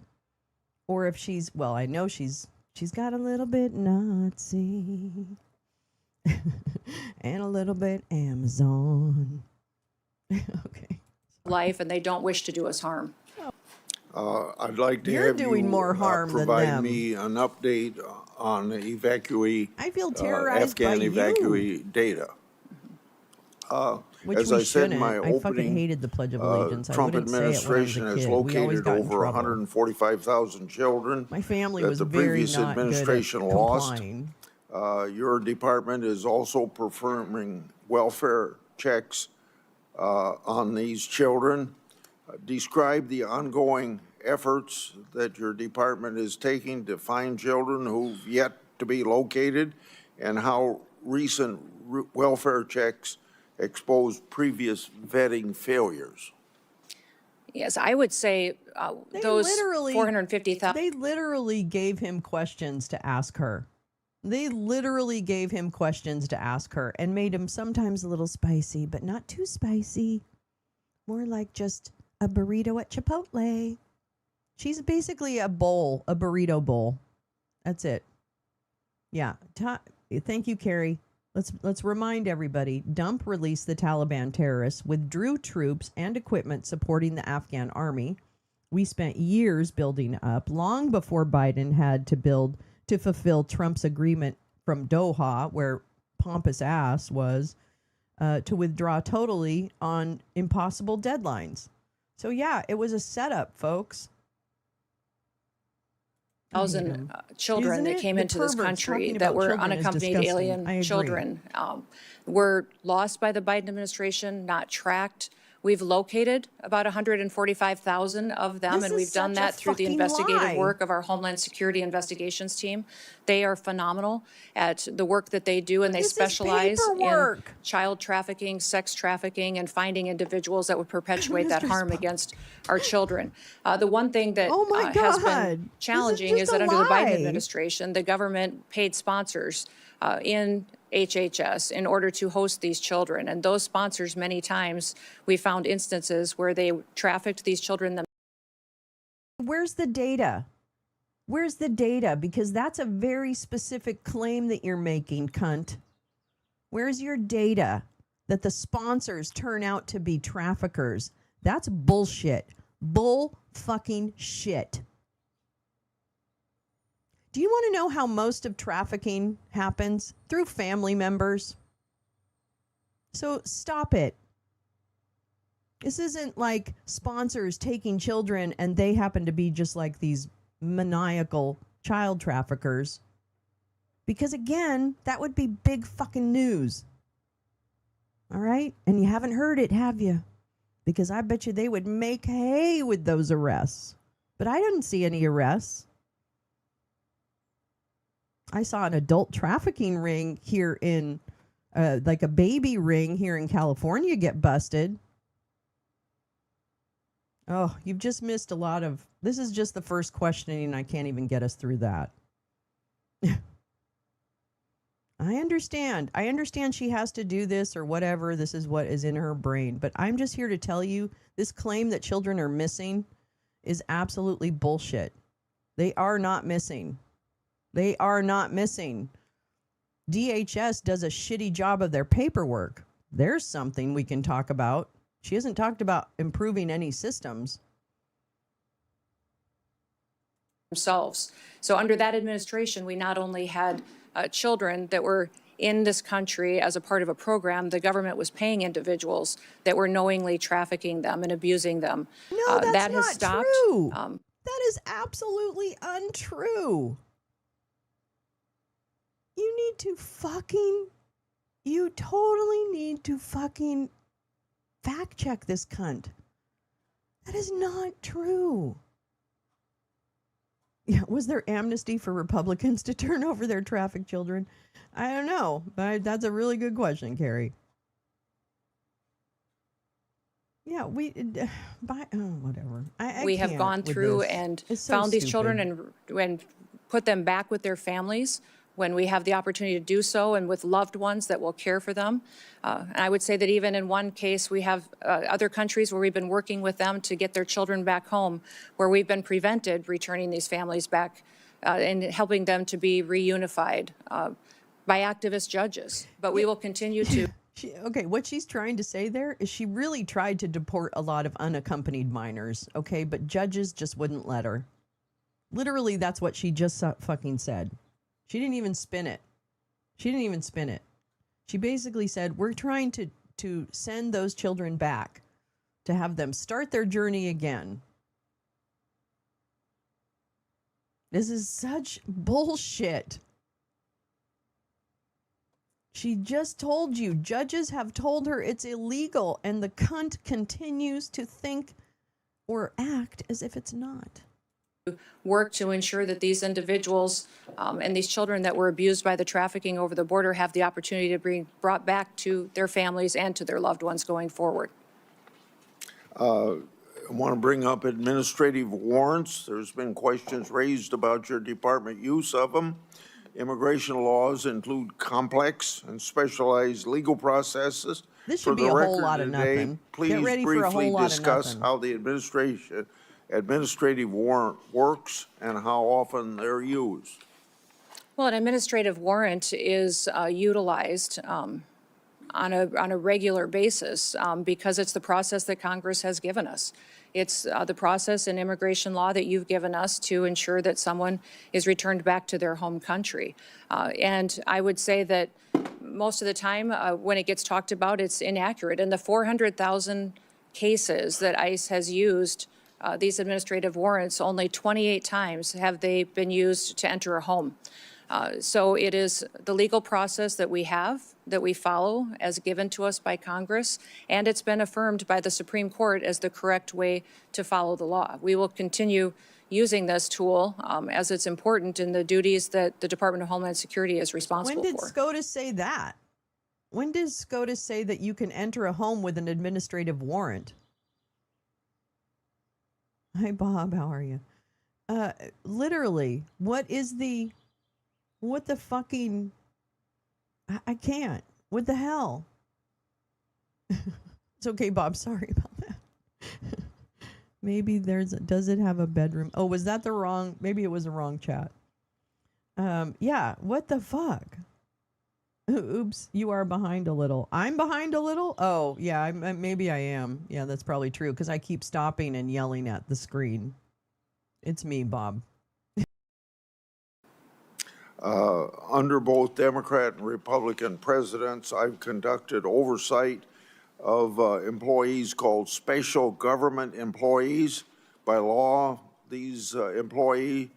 or if she's, well, I know she's got a little bit Nazi and a little bit Amazon. Okay. Life, and they don't wish to do us harm. I'd like to You're have doing you more harm than provide them. me an update on evacuee, I feel terrorized by Afghan you. evacuee data. Which As we I said in shouldn't. my I fucking opening, hated the Pledge of Allegiance. I Trump wouldn't say it when I was administration a has kid. We always located got in over trouble. 145,000 children My family that was the very previous not good at administration lost. complying. Your department is also performing welfare checks on these children. Describe the ongoing efforts that your department is taking to find children who've yet to be located and how recent welfare checks expose previous vetting failures. Yes, I would say They those literally- 450,000. They literally gave him questions to ask her. They literally gave him questions to ask her and made him sometimes a little spicy, but not too spicy. More like just a burrito at Chipotle. She's basically a bowl, a burrito bowl. That's it. Yeah. Thank you, Carrie. Let's remind everybody. Dump released the Taliban terrorists, withdrew troops and equipment supporting the Afghan army. We spent years building up, long before Biden had to build to fulfill Trump's agreement from Doha, where pompous ass was, to withdraw totally on impossible deadlines. So yeah, it was a setup, folks. Children Isn't that it? came The into this perverts country talking that about were children is unaccompanied disgusting. I alien agree. children were lost by the Biden administration, not tracked. We've located about 145,000 of them, This and is we've done such a that through the fucking investigative lie. work of our Homeland Security Investigations team. They are phenomenal at the work that they do, and they This is specialize in paperwork. child trafficking, sex trafficking, and finding individuals that would perpetuate that Mr. harm against our children. The one thing that Oh my has God. been This is challenging just is a that under the Biden lie. administration, the government paid sponsors in HHS in order to host these children. And those sponsors, many times, we found instances where they trafficked these children. Where's the data? Where's the data? Because that's a very specific claim that you're making, cunt. Where's your data that the sponsors turn out to be traffickers? That's bullshit. Bull fucking shit. Do you want to know how most of trafficking happens? Through family members. So stop it. This isn't like sponsors taking children and they happen to be just like these maniacal child traffickers. Because again, that would be big fucking news. All right? And you haven't heard it, have you? Because I bet you they would make hay with those arrests. But I didn't see any arrests. I saw an adult trafficking ring here in, like a baby ring here in California get busted. Oh, you've just missed a lot of, this is just the first questioning. I can't even get us through that. I understand. I understand she has to do this or whatever. This is what is in her brain. But I'm just here to tell you this claim that children are missing is absolutely bullshit. They are not missing. They are not missing. DHS does a shitty job of their paperwork. There's something we can talk about. She hasn't talked about improving any systems. Themselves. So under that administration, we not only had children that were in this country as a part of a program, the government was paying individuals that were knowingly trafficking them and abusing them. No, that's that not has stopped. true. That is absolutely untrue. You totally need to fucking fact check this cunt. That is not true. Yeah, was there amnesty for Republicans to turn over their trafficked children? I don't know, but that's a really good question, Carrie. Yeah, whatever. We have can't gone with through this. and It's so found these stupid. children and put them back with their families when we have the opportunity to do so, and with loved ones that will care for them. And I would say that even in one case, we have other countries where we've been working with them to get their children back home, where we've been prevented returning these families back and helping them to be reunified by activist judges. But we will continue to. Okay, what she's trying to say there is she really tried to deport a lot of unaccompanied minors, okay, but judges just wouldn't let her. Literally, that's what she just fucking said. She didn't even spin it. She basically said, we're trying to send those children back, to have them start their journey again. This is such bullshit. She just told you, judges have told her it's illegal, and the cunt continues to think or act as if it's not. Work to ensure that these individuals and these children that were abused by the trafficking over the border have the opportunity to be brought back to their families and to their loved ones going forward. I want to bring up administrative warrants. There's been questions raised about your department use of them. Immigration laws include complex and specialized legal processes. This should For be the a whole record lot of today, nothing. please Get ready for a whole briefly lot of discuss nothing. how the administrative warrant works and how often they're used. Well, an administrative warrant is utilized on a regular basis because it's the process that Congress has given us. It's the process in immigration law that you've given us to ensure that someone is returned back to their home country. And I would say that most of the time when it gets talked about, it's inaccurate. In the 400,000 cases that ICE has used these administrative warrants, only 28 times have they been used to enter a home. So it is the legal process that we have, that we follow as given to us by Congress, and it's been affirmed by the Supreme Court as the correct way to follow the law. We will continue using this tool as it's important in the duties that the Department of Homeland Security is responsible When did for. SCOTUS say that? When did SCOTUS say that you can enter a home with an administrative warrant? Hi, Bob. How are you? Literally, what the fucking, I can't. What the hell? It's okay, Bob. Sorry about that. Maybe does it have a bedroom? Oh, was that maybe it was the wrong chat. Yeah, what the fuck? Oops, you are behind a little. I'm behind a little? Oh, yeah, maybe I am. Yeah, that's probably true because I keep stopping and yelling at the screen. It's me, Bob. Under both Democrat and Republican presidents, I've conducted oversight of employees called special government employees. By law, these employee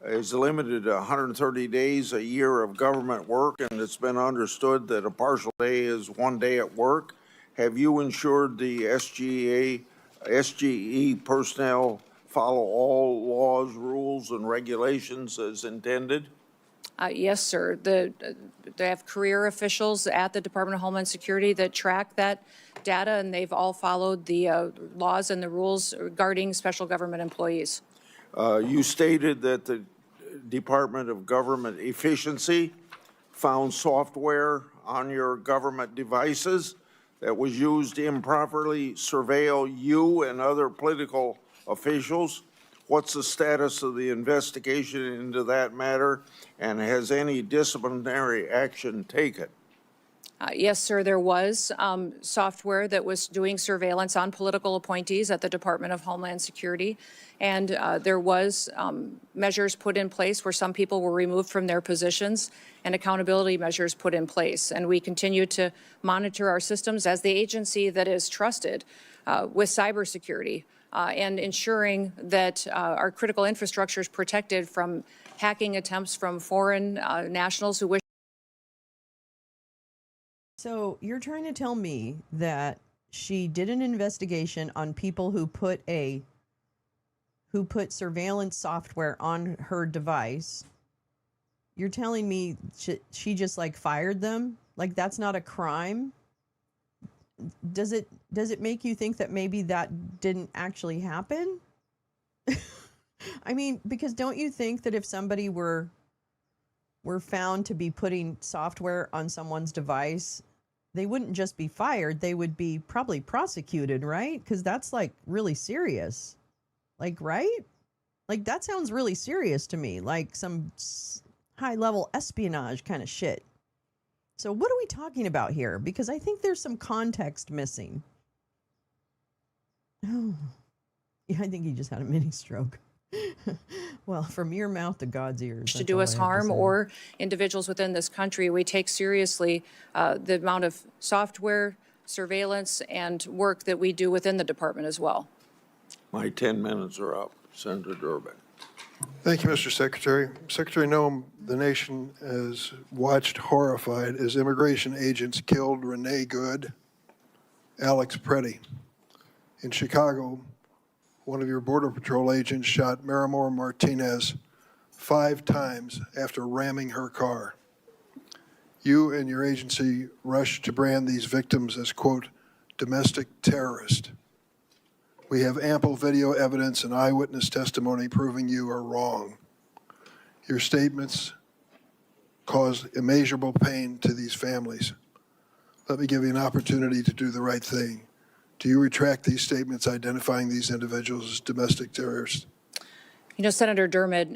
is limited to 130 days a year of government work, and it's been understood that a partial day is 1 day at work. Have you ensured the SGE personnel follow all laws, rules, and regulations as intended? Yes, sir. They have career officials at the Department of Homeland Security that track that data, and they've all followed the laws and the rules regarding special government employees. You stated that the Department of Government Efficiency found software on your government devices that was used to improperly surveil you and other political officials. What's the status of the investigation into that matter, and has any disciplinary action taken? Yes, sir, there was software that was doing surveillance on political appointees at the Department of Homeland Security, and there was measures put in place where some people were removed from their positions and accountability measures put in place. And we continue to monitor our systems as the agency that is trusted with cybersecurity and ensuring that our critical infrastructure is protected from hacking attempts from foreign nationals who wish So you're trying to tell me that she did an investigation on people who put surveillance software on her device. You're telling me she just like fired them? Like that's not a crime? Does it make you think that maybe that didn't actually happen? I mean, because don't you think that if somebody were found to be putting software on someone's device, they wouldn't just be fired, they would be probably prosecuted, right? Because that's like really serious. Like, right? Like that sounds really serious to me, like some high level espionage kind of shit. So what are we talking about here? Because I think there's some context missing. Oh, yeah, I think he just had a mini stroke. Well, from your mouth to God's ears. To do us harm or individuals within this country. We take seriously the amount of software, surveillance, and work that we do within the department as well. My 10 minutes are up. Senator Durbin. Thank you, Mr. Secretary. Secretary Gnome, the nation has watched horrified as immigration agents killed Renee Good, Alex Preddy. In Chicago, one of your Border Patrol agents shot Marimor Martinez 5 times after ramming her car. You and your agency rushed to brand these victims as, quote, domestic terrorist. We have ample video evidence and eyewitness testimony proving you are wrong. Your statements caused immeasurable pain to these families. Let me give you an opportunity to do the right thing. Do you retract these statements identifying these individuals as domestic terrorists? You know, Senator Dermott,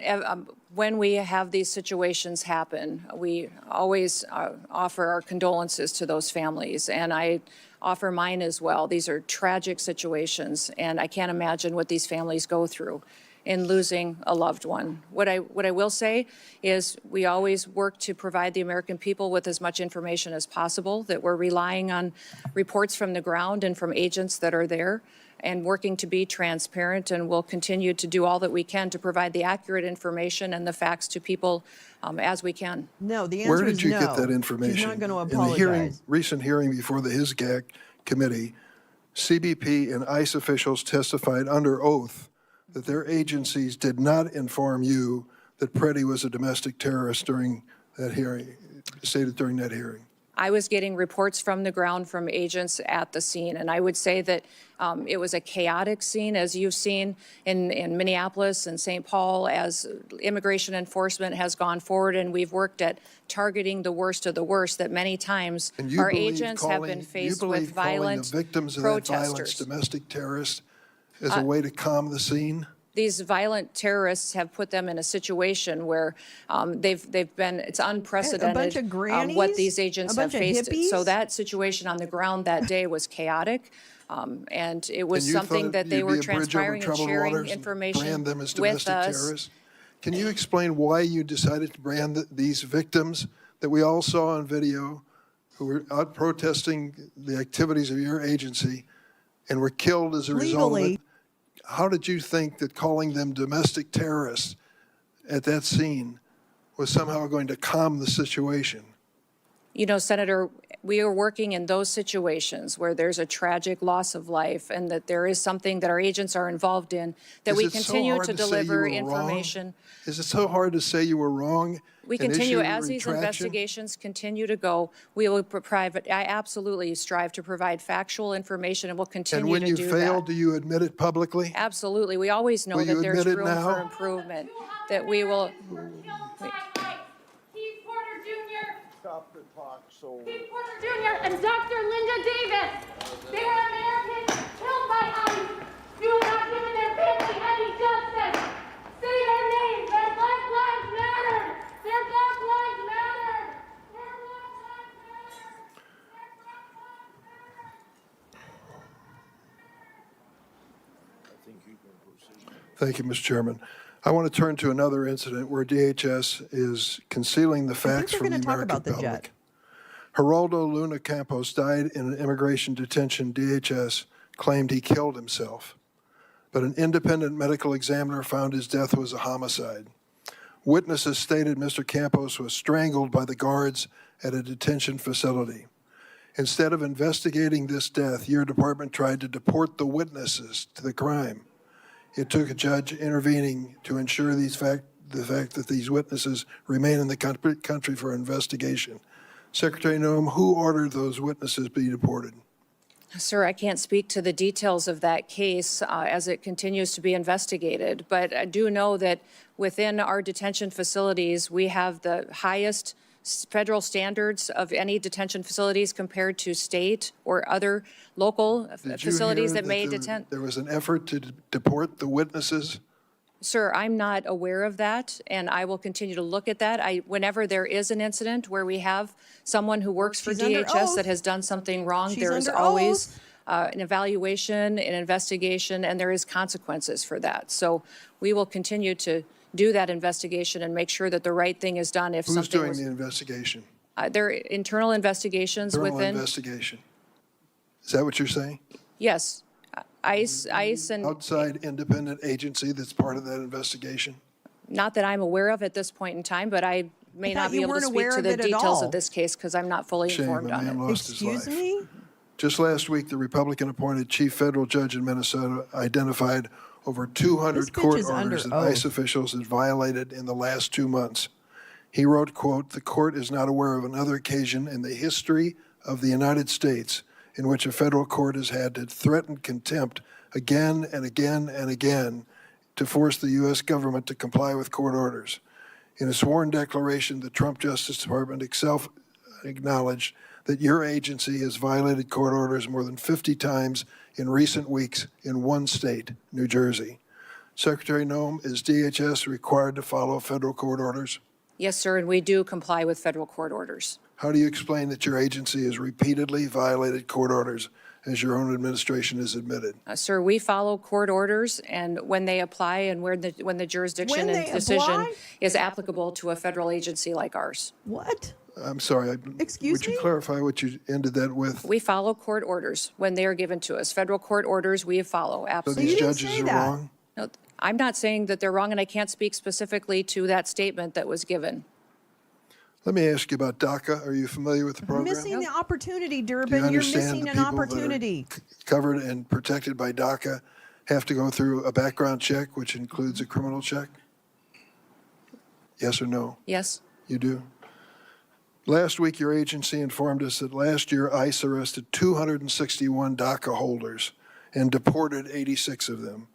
when we have these situations happen, we always offer our condolences to those families, and I offer mine as well. These are tragic situations, and I can't imagine what these families go through in losing a loved one. What I will say is we always work to provide the American people with as much information as possible, that we're relying on reports from the ground and from agents that are there, and working to be transparent, and we'll continue to do all that we can to provide the accurate information and the facts to people as we can. No, the answer Where is did you no. get that information? She's not going to In the apologize. recent hearing before the HISGAC committee, CBP and ICE officials testified under oath that their agencies did not inform you that Preddy was a domestic terrorist during that hearing, stated during that hearing. I was getting reports from the ground from agents at the scene, and I would say that it was a chaotic scene, as you've seen in Minneapolis and St. Paul, as immigration enforcement has gone forward, and we've worked at targeting the worst of the worst, that many times And you our believe agents have been faced with calling violent the victims of that violence protesters. domestic terrorists as a way to calm the scene? These violent terrorists have put them in a situation where they've been, it's unprecedented. A bunch of grannies? What these agents A have bunch of faced. hippies? So that situation on the ground that day was chaotic. And it was And you something thought that they you'd were be a bridge over transpiring and troubled sharing waters and information brand them as with domestic us. terrorists? Can you explain why you decided to brand these victims that we all saw on video, who were out protesting the activities of your agency and were killed as a result of Legally. it? How did you think that calling them domestic terrorists at that scene was somehow going to calm the situation? You know, Senator, we are working in those situations where there's a tragic loss of life and that there is something that our agents are involved in, that Is we it so continue hard to to say you deliver were wrong? information. Is it so hard to say you were wrong? We and continue, issue as these retraction? investigations continue to go, we will provide, I absolutely strive to provide factual information, and we'll And continue when to you do fail, that. do you admit it publicly? Absolutely. We always know Will you that there's admit it room now? for improvement, that we will. Steve Porter Jr. Stop the talk so. Steve Porter Jr. and Dr. Linda Davis. They were Americans killed by ICE. You have not given their family any justice. Say their names. Their Black Lives Matter. Their Black Lives Matter. Their Black Lives Matter. Their Black Lives Matter. I think you can proceed. Thank you, Mr. Chairman. I want to turn to another incident where DHS is concealing the facts they're from the gonna talk American about the public. jet. Geraldo Luna Campos died in an immigration detention. DHS claimed he killed himself, but an independent medical examiner found his death was a homicide. Witnesses stated Mr. Campos was strangled by the guards at a detention facility. Instead of investigating this death, your department tried to deport the witnesses to the crime. It took a judge intervening to ensure the fact that these witnesses remain in the country for investigation. Secretary Noem, who ordered those witnesses be deported? Sir, I can't speak to the details of that case as it continues to be investigated, but I do know that within our detention facilities, we have the highest federal standards of any detention facilities compared to state or other local facilities that may detain. There was an effort to deport the witnesses? Sir, I'm not aware of that, and I will continue to look at that. Whenever there is an incident where we have someone who works for She's under DHS that oath. has done something wrong, She's there is under always oath. an evaluation, an investigation, and there is consequences for that. So we will continue to do that investigation and make sure that the right thing is done if Who's something doing was. the investigation? There are internal investigations Internal within. investigation. Is that what you're saying? Yes. ICE and. Outside independent agency that's part of that investigation? Not that I'm aware of at this point in time, but I may thought not be you able to weren't speak aware to of the it at details all. of this case because I'm not fully Shame, informed a on man it. lost his life. Excuse me? Just last week, the Republican-appointed chief federal judge in Minnesota identified over 200 This bitch court is under orders that oath. ICE officials had violated in the last 2 months. He wrote, quote, "The court is not aware of another occasion in the history of the United States in which a federal court has had to threaten contempt again and again and again to force the U.S. government to comply with court orders." In a sworn declaration, the Trump Justice Department itself acknowledged that your agency has violated court orders more than 50 times in recent weeks in one state, New Jersey. Secretary Noem, is DHS required to follow federal court orders? Yes, sir, and we do comply with federal court orders. How do you explain that your agency has repeatedly violated court orders, as your own administration has admitted? Sir, we follow court orders, and when they apply and when the jurisdiction When and they decision apply? is applicable to a federal agency like ours. What? I'm sorry. Excuse Would you me? clarify what you ended that with? We follow court orders when they are given to us. Federal court orders, we follow, So absolutely. these You didn't judges say are that. wrong? No, I'm not saying that they're wrong, and I can't speak specifically to that statement that was given. Let me ask you about DACA. Are you familiar with the program? Missing the opportunity, Do you Durbin. You're understand missing the an people that are opportunity. covered and protected by DACA have to go through a background check, which includes a criminal check? Yes or no? Yes? You do? Last week, your agency informed us that last year ICE arrested 261 DACA holders and deported 86 of them.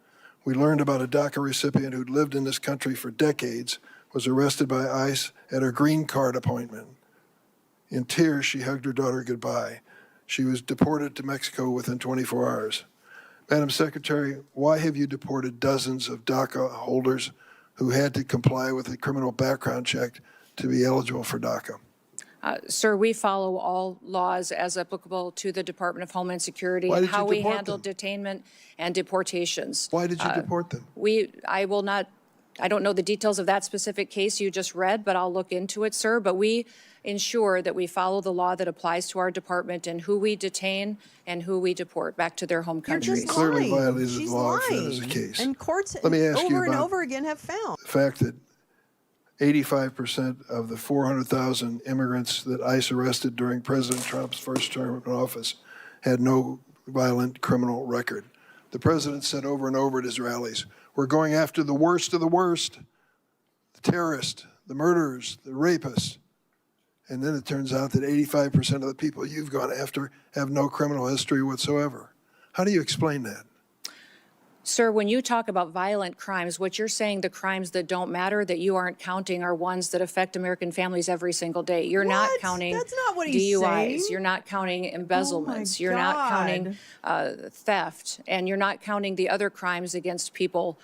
We learned about a DACA recipient who'd lived in this country for decades, was arrested by ICE at her green card appointment. In tears, she hugged her daughter goodbye. She was deported to Mexico within 24 hours. Madam Secretary, why have you deported dozens of DACA holders who had to comply with a criminal background check to be eligible for DACA? Sir, we follow all laws as applicable to the Department of Homeland Security Why and did you how we deport handle them? detainment and deportations. Why did you deport them? I don't know the details of that specific case you just read, but I'll look into it, sir. But we ensure that we follow the law that applies to our department and who we detain and who we deport back to their home You're countries. just Clearly lying. violated the She's law if that is the lying. case. And courts Let me ask you over and about- over again have found. The fact that 85% of the 400,000 immigrants that ICE arrested during President Trump's first term in office had no violent criminal record. The president said over and over at his rallies, we're going after the worst of the worst, the terrorists, the murderers, the rapists. And then it turns out that 85% of the people you've gone after have no criminal history whatsoever. How do you explain that? Sir, when you talk about violent crimes, what you're saying, the crimes that don't matter, that you aren't counting, are ones that affect American families every single day. You're not What? counting That's not what he's DUIs. saying. You're not counting embezzlements. my You're not counting God. theft. And you're not counting the other crimes against people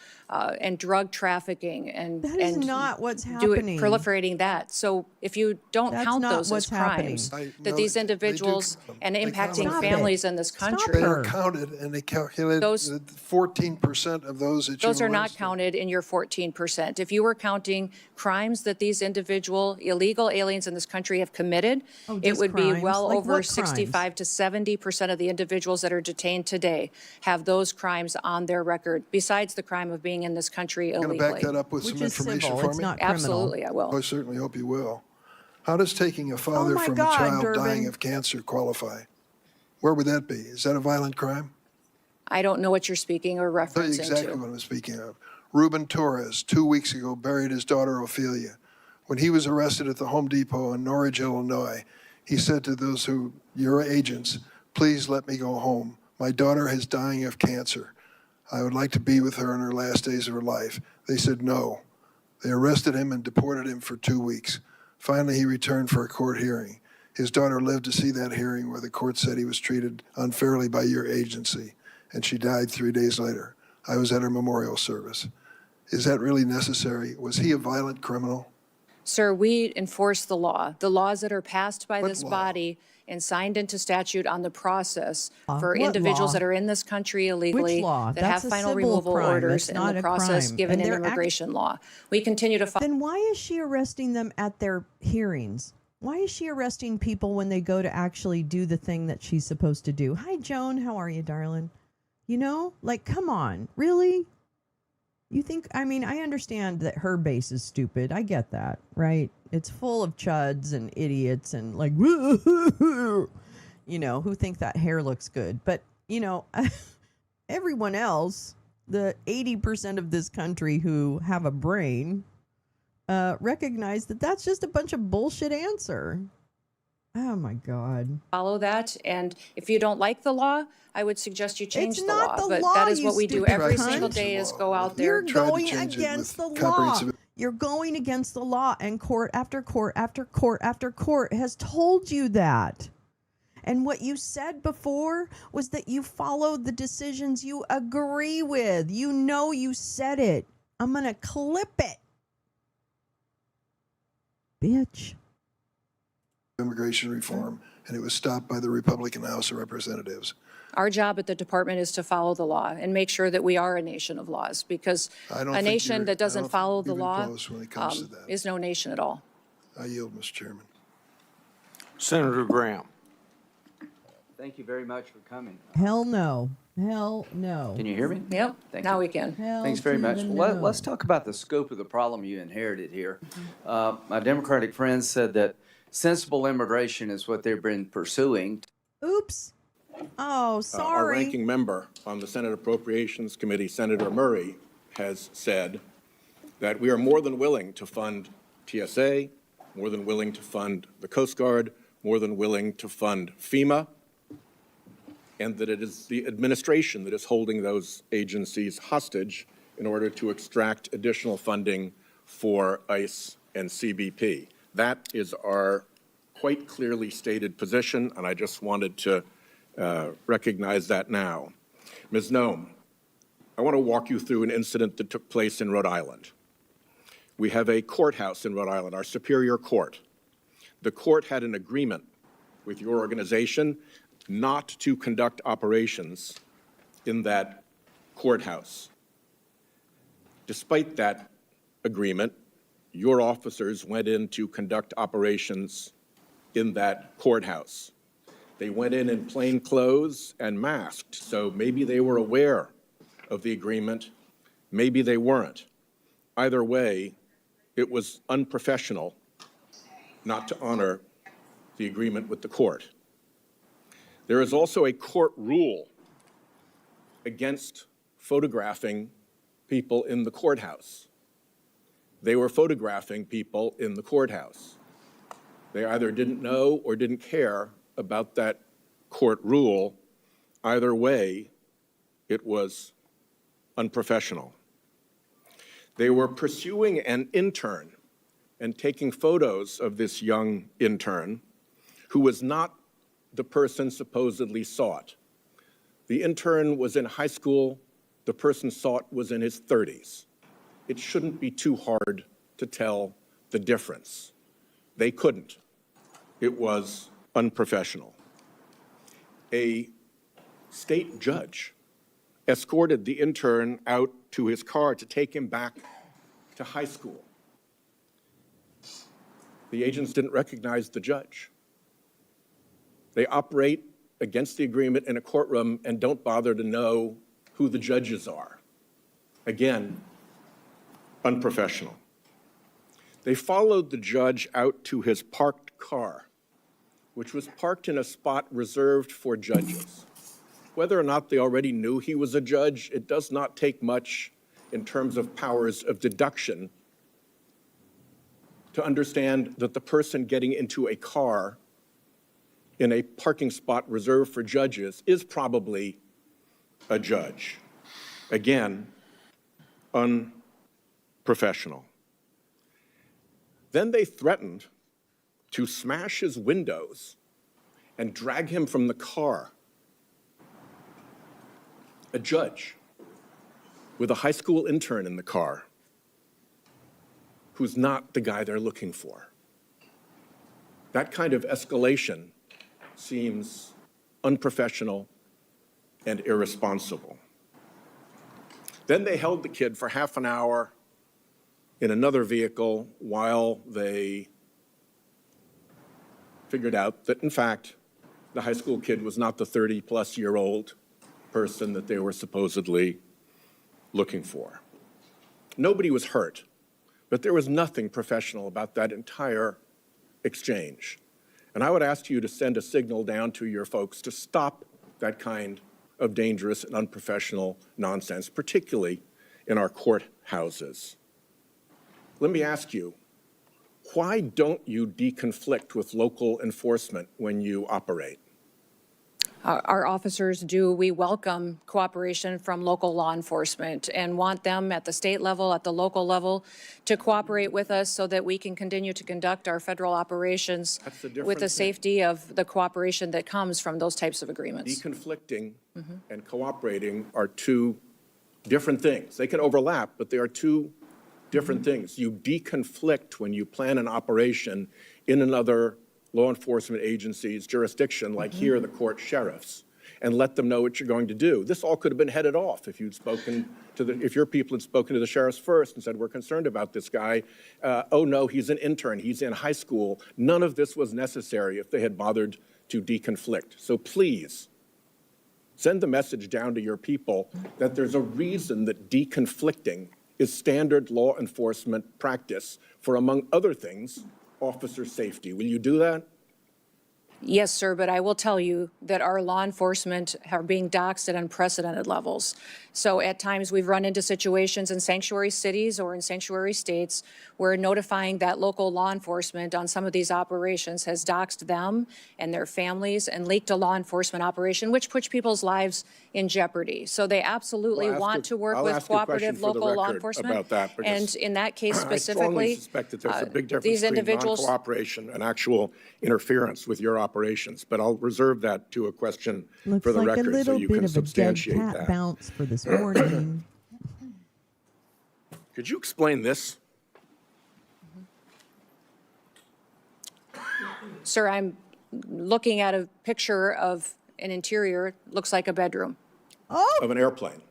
and drug trafficking and That is and not what's happening. proliferating that. So if you don't That's count not those what's as crimes, happening. that No, these they do individuals count them. and They count impacting them. families in this Stop country. They her. are counted, and they calculated Those- that 14% of those that you Those are not arrested- counted in your 14%. If you were counting crimes that these individual illegal aliens in this country have committed, Oh, it just would be crimes? well Like over what crimes? 65 to 70% of the individuals that are detained today have those crimes on their record, besides the crime of being in this country Going to illegally. back that up with Which some is information civil. for It's me? not criminal. Absolutely, I will. I certainly hope you will. How does taking a father my from God, a child Durbin. dying of cancer qualify? Where would that be? Is that a violent crime? I don't know what you're speaking or I'll tell you referencing exactly to. what I'm speaking of. Ruben Torres, 2 weeks ago, buried his daughter Ophelia. When he was arrested at the Home Depot in Norridge, Illinois, he said to those your agents, please let me go home. My daughter is dying of cancer. I would like to be with her in her last days of her life. They said no. They arrested him and deported him for 2 weeks. Finally, he returned for a court hearing. His daughter lived to see that hearing where the court said he was treated unfairly by your agency, and she died 3 days later. I was at her memorial service. Is that really necessary? Was he a violent criminal? Sir, we enforce the law. The laws that are passed by What this law? body and signed into statute on the process for What individuals law? that are in this country illegally, Which law? that That's have a final civil removal crime. orders, That's and not the a process crime. given And in they're immigration law. We continue to follow. Then why is she arresting them at their hearings? Why is she arresting people when they go to actually do the thing that she's supposed to do? Hi, Joan. How are you, darling? You know, like, come on. Really? You think, I mean, I understand that her base is stupid. I get that, right? It's full of chuds and idiots and like, you know, who think that hair looks good. But, you know, everyone else, the 80% of this country who have a brain, recognize that that's just a bunch of bullshit answer. Oh my God. Follow that, and if you don't like the law, I would suggest you change It's the not law. the But law, that is you what we do stupid every cunt. single Change the day is law. go out You're there. Tried to going change it against the with law. comprehensive- You're going against the law, and court after court after court after court has told you that. And what you said before was that you followed the decisions you agree with. You know you said it. I'm going to clip it. Bitch. Immigration reform, and it was stopped by the Republican House of Representatives. Our job at the department is to follow the law and make sure that we are a nation of laws, because I don't a think nation you're- that I doesn't don't follow think the even law close when it comes to that. is no nation at all. I yield, Mr. Chairman. Senator Graham. Thank you very much for coming. Hell no. Hell no. Can you hear me? Yep, Thank now you. we can. Hell Thanks very to much. the Well, no. let's talk about the scope of the problem you inherited here. My Democratic friends said that sensible immigration is what they've been pursuing. Oops. Oh, Our sorry. ranking member on the Senate Appropriations Committee, Senator Murray, has said that we are more than willing to fund TSA, more than willing to fund the Coast Guard, more than willing to fund FEMA, and that it is the administration that is holding those agencies hostage in order to extract additional funding for ICE and CBP. That is our quite clearly stated position, and I just wanted to recognize that now. Ms. Gnome, I want to walk you through an incident that took place in Rhode Island. We have a courthouse in Rhode Island, our Superior Court. The court had an agreement with your organization not to conduct operations in that courthouse. Despite that agreement, your officers went in to conduct operations in that courthouse. They went in plain clothes and masked, so maybe they were aware of the agreement, maybe they weren't. Either way, it was unprofessional not to honor the agreement with the court. There is also a court rule against photographing people in the courthouse. They were photographing people in the courthouse. They either didn't know or didn't care about that court rule. Either way, it was unprofessional. They were pursuing an intern and taking photos of this young intern who was not the person supposedly sought. The intern was in high school. The person sought was in his 30s. It shouldn't be too hard to tell the difference. They couldn't. It was unprofessional. A state judge escorted the intern out to his car to take him back to high school. The agents didn't recognize the judge. They operate against the agreement in a courtroom and don't bother to know who the judges are. Again, unprofessional. They followed the judge out to his parked car, which was parked in a spot reserved for judges. Whether or not they already knew he was a judge, it does not take much in terms of powers of deduction to understand that the person getting into a car in a parking spot reserved for judges is probably a judge. Again, unprofessional. Then they threatened to smash his windows and drag him from the car. A judge with a high school intern in the car who's not the guy they're looking for. That kind of escalation seems unprofessional and irresponsible. Then they held the kid for half an hour in another vehicle while they figured out that, in fact, the high school kid was not the 30-plus-year-old person that they were supposedly looking for. Nobody was hurt, but there was nothing professional about that entire exchange. And I would ask you to send a signal down to your folks to stop that kind of dangerous and unprofessional nonsense, particularly in our courthouses. Let me ask you, why don't you deconflict with local enforcement when you operate? Our officers do. We welcome cooperation from local law enforcement and want them at the state level, at the local level, to cooperate with us so that we can continue to conduct our federal operations with the safety of the cooperation that comes from those types of agreements. Deconflicting and cooperating are two different things. They can overlap, but they are two different things. You deconflict when you plan an operation in another law enforcement agency's jurisdiction, like here, the court sheriffs, and let them know what you're going to do. This all could have been headed off if you'd spoken to if your people had spoken to the sheriffs first and said, we're concerned about this guy. Oh no, he's an intern, he's in high school. None of this was necessary if they had bothered to deconflict. So please, send the message down to your people that there's a reason that deconflicting is standard law enforcement practice for, among other things, officer safety. Will you do that? Yes, sir, but I will tell you that our law enforcement are being doxxed at unprecedented levels. So at times we've run into situations in sanctuary cities or in sanctuary states where notifying that local law enforcement on some of these operations has doxxed them and their families and leaked a law enforcement operation, which puts people's lives in jeopardy. So they absolutely want to work with cooperative local law enforcement. About that, and in that case I strongly specifically, suspect that there's a big difference these between individuals non-cooperation and actual interference with your operations. But I'll reserve that to a question Looks for the like record a little so you bit can of a dead substantiate cat that. bounce for this morning. Could you explain this? Sir, I'm looking at a picture of an interior, looks like a bedroom. Of an airplane.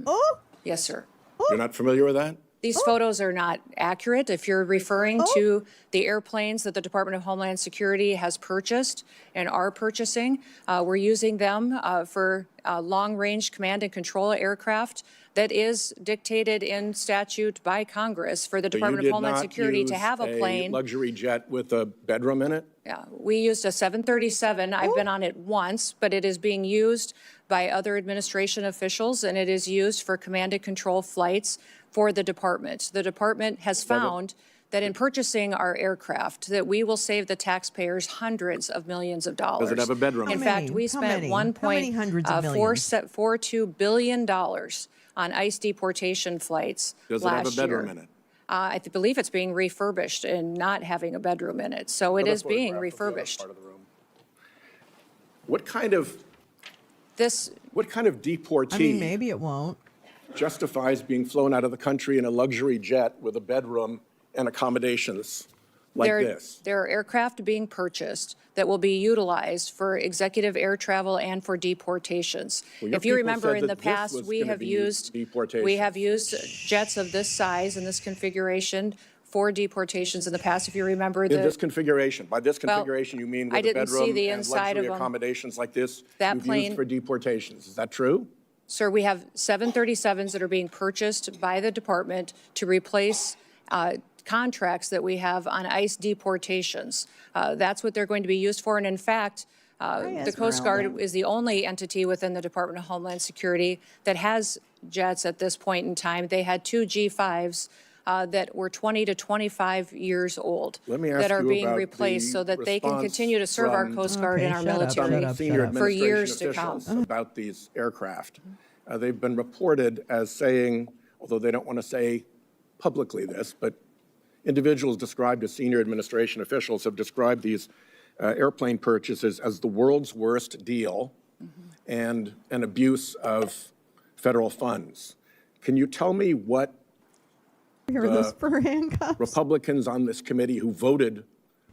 Oh, Yes, sir. You're not familiar with that? These photos are not accurate. If you're referring to the airplanes that the Department of Homeland Security has purchased and are purchasing, we're using them for long-range command and control aircraft that is dictated in statute by Congress for the Department of Homeland Security to have a plane. Luxury jet with a bedroom in it? Yeah, we used a 737. I've been on it once, but it is being used by other administration officials, and it is used for command and control flights for the department. The department has found that in purchasing our aircraft, that we will save the taxpayers hundreds of millions of dollars. Does it have a bedroom? In How fact, many? we How spent many? How many hundreds of millions? $1.42 billion on ICE deportation flights Does it have a last year. bedroom in it? I believe it's being refurbished and not having a bedroom in it. So it is being refurbished. What kind of This, deportee I mean, maybe it won't. justifies being flown out of the country in a luxury jet with a bedroom and accommodations like this? there are aircraft being purchased that will be utilized for executive air travel and for deportations. Well, your If you people remember said in the that this past, was we gonna have be used deportations. jets of this size and this configuration for deportations in the past. If you remember In this the, configuration, by this configuration, you mean I with a didn't see bedroom the and inside luxury of 'em. accommodations like this That you've plane- used for deportations. Is that true? sir, we have 737s that are being purchased by the department to replace contracts that we have on ICE deportations. That's what they're going to be used for. And in fact, the Coast Guard is the only entity within the Department of Homeland Security that has jets at this point in time. They had 2 G5s that were 20 to 25 years old that are being replaced so that they can continue to serve our Coast Guard and our military for years to come. About these aircraft. They've been reported as saying, although they don't want to say publicly this, but individuals described as senior administration officials have described these airplane purchases as the world's worst deal and an abuse of federal funds. Can you tell me what Republicans on this committee who voted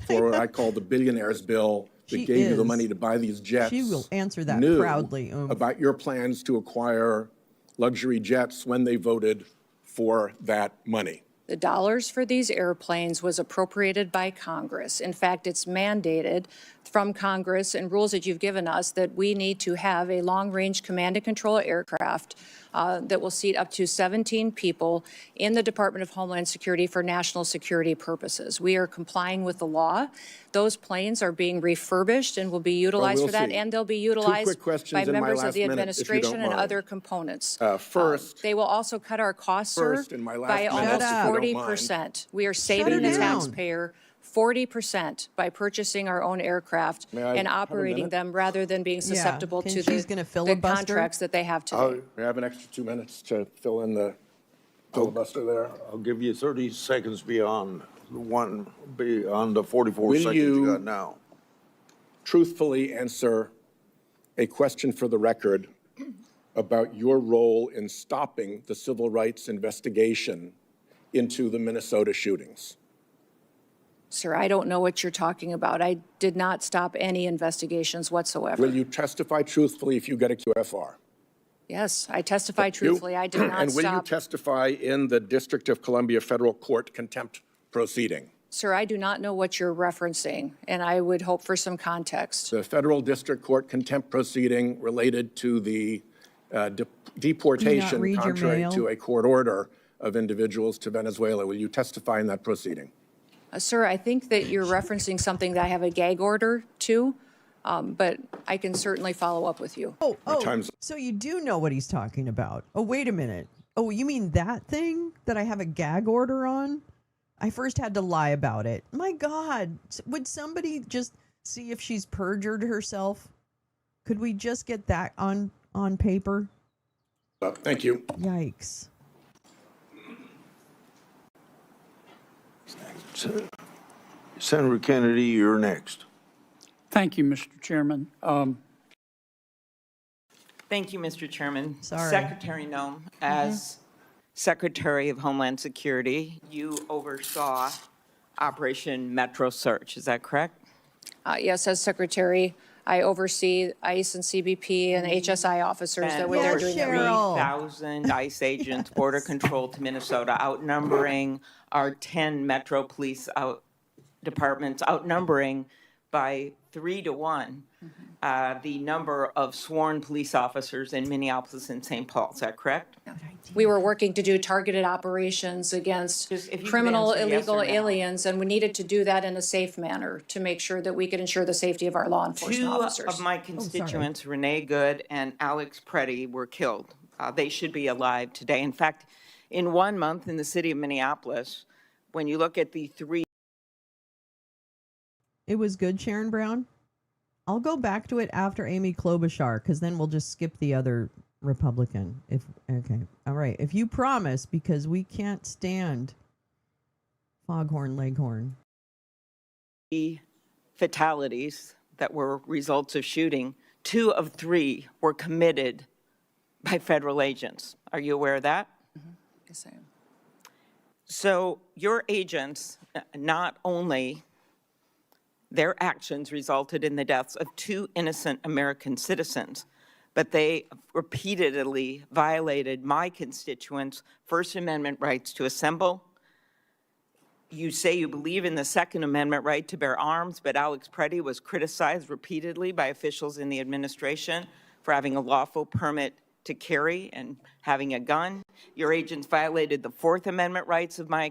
for what I call the billionaires bill that gave you the money to buy these jets She will answer that knew proudly. about your plans to acquire luxury jets when they voted for that money? The dollars for these airplanes was appropriated by Congress. In fact, it's mandated from Congress and rules that you've given us that we need to have a long-range command and control aircraft that will seat up to 17 people in the Department of Homeland Security for national security purposes. We are complying with the law. Those planes are being refurbished and will be utilized for that, and they'll be utilized by members of the administration and other components. First, they will also cut our costs, sir, by almost 40%. We are saving the taxpayer 40% by purchasing our own aircraft and operating them rather than being susceptible to the contracts that they have today. May I have an extra 2 minutes to fill in the filibuster there? I'll give you 30 seconds beyond the 44 seconds you got now. Truthfully answer a question for the record about your role in stopping the civil rights investigation into the Minnesota shootings? Sir, I don't know what you're talking about. I did not stop any investigations whatsoever. Will you testify truthfully if you get a QFR? Yes, I testify truthfully. I did not And will you stop. testify in the District of Columbia Federal Court contempt proceeding? Sir, I do not know what you're referencing, and I would hope for some context. The Federal District Court contempt proceeding related to the deportation contrary to a court order of individuals to Venezuela. Will you testify in that proceeding? Sir, I think that you're referencing something that I have a gag order to, but I can certainly follow up with you. So you do know what he's talking about. Oh, wait a minute. Oh, you mean that thing that I have a gag order on? I first had to lie about it. My God, would somebody just see if she's perjured herself? Could we just get that on paper? Thank you. Yikes. Senator Kennedy, you're next. Thank you, Mr. Chairman. Thank you, Mr. Chairman. Sorry. Secretary Gnome, as Secretary of Homeland Security, you oversaw Operation Metro Search, is that correct? Yes, as Secretary, I oversee ICE and CBP and HSI officers that were there doing their work. 3,000 ICE agents, Border Control to Minnesota, outnumbering our 10 Metro Police departments, outnumbering by 3 to 1 the number of sworn police officers in Minneapolis and St. Paul. Is that correct? We were working to do targeted operations against Just if you could criminal, answer yes or illegal no. aliens, and we needed to do that in a safe manner to make sure that we could ensure the safety of our law enforcement Two officers. of my constituents, Renee Good and Alex Preddy, were killed. They should be alive today. In fact, in 1 month in the city of Minneapolis, when you look at the 3 It was good, Sharon Brown. I'll go back to it after Amy Klobuchar, because then we'll just skip the other Republican. Okay, all right. If you promise, because we can't stand Foghorn Leghorn. fatalities that were results of shooting, 2 of 3 were committed by federal agents. Are you aware of that? Yes, I am. So your agents, not only their actions resulted in the deaths of 2 innocent American citizens, but they repeatedly violated my constituents' First Amendment rights to assemble. You say you believe in the Second Amendment right to bear arms, but Alex Preddy was criticized repeatedly by officials in the administration for having a lawful permit to carry and having a gun. Your agents violated the Fourth Amendment rights of my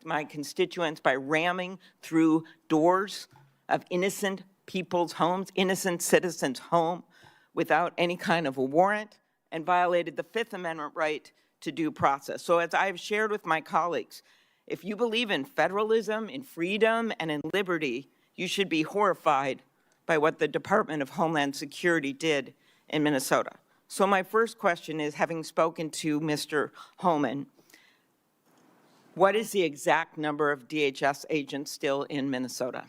my constituents by ramming through doors of innocent people's homes, innocent citizens' home, without any kind of a warrant, and violated the Fifth Amendment right to due process. So as I've shared with my colleagues, if you believe in federalism, in freedom, and in liberty, you should be horrified by what the Department of Homeland Security did in Minnesota. So my first question is, having spoken to Mr. Homan, what is the exact number of DHS agents still in Minnesota?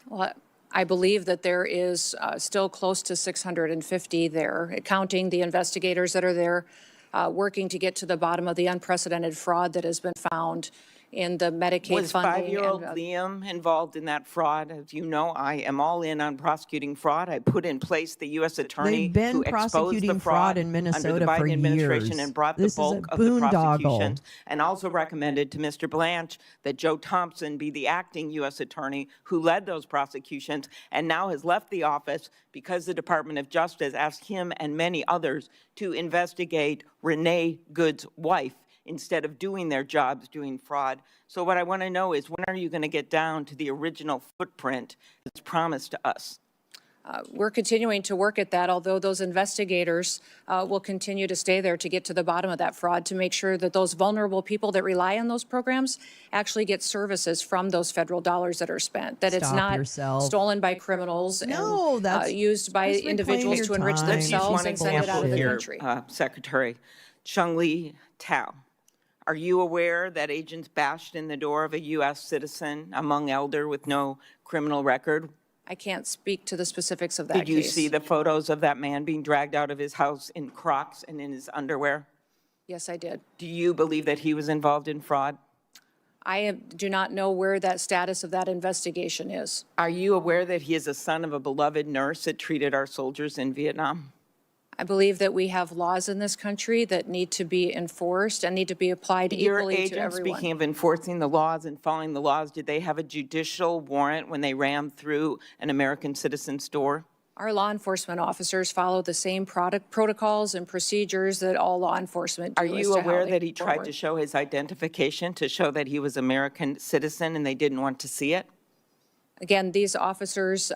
Well, I believe that there is still close to 650 there, counting the investigators that are there, working to get to the bottom of the unprecedented fraud that has been found in the Medicaid Was funding. five-year-old Liam involved in that fraud? As you know, I am all in on prosecuting fraud. I put in place the U.S. attorney They've been who exposed prosecuting the fraud in Minnesota under the Biden for administration years. and brought This the is a bulk of the boondoggle. prosecutions, and also recommended to Mr. Blanche that Joe Thompson be the acting U.S. attorney who led those prosecutions and now has left the office because the Department of Justice asked him and many others to investigate Renee Good's wife instead of doing their jobs doing fraud. So what I want to know is, when are you going to get down to the original footprint that's promised to us? We're continuing to work at that, although those investigators will continue to stay there to get to the bottom of that fraud, to make sure that those vulnerable people that rely on those programs actually get services from those federal dollars that are spent, that it's Stop not yourself. stolen by criminals No, and that's used by just reclaim individuals your to enrich time. Let's use themselves one and send it out example of the here, country. Secretary. Chung-Li Tao, are you aware that agents bashed in the door of a U.S. citizen, a Hmong elder with no criminal record? I can't speak to the specifics of that Did you case. see the photos of that man being dragged out of his house in Crocs and in his underwear? Yes, I did. Do you believe that he was involved in fraud? Do not know where that status of that investigation is. Are you aware that he is a son of a beloved nurse that treated our soldiers in Vietnam? I believe that we have laws in this country that need to be enforced and need to be applied equally to Your agents, everyone. speaking of enforcing the laws and following the laws, did they have a judicial warrant when they rammed through an American citizen's door? Our law enforcement officers follow the same protocols and procedures that all law enforcement do. Are as you to how aware they that he move tried forward. to show his identification to show that he was American citizen and they didn't want to see it? Again, these officers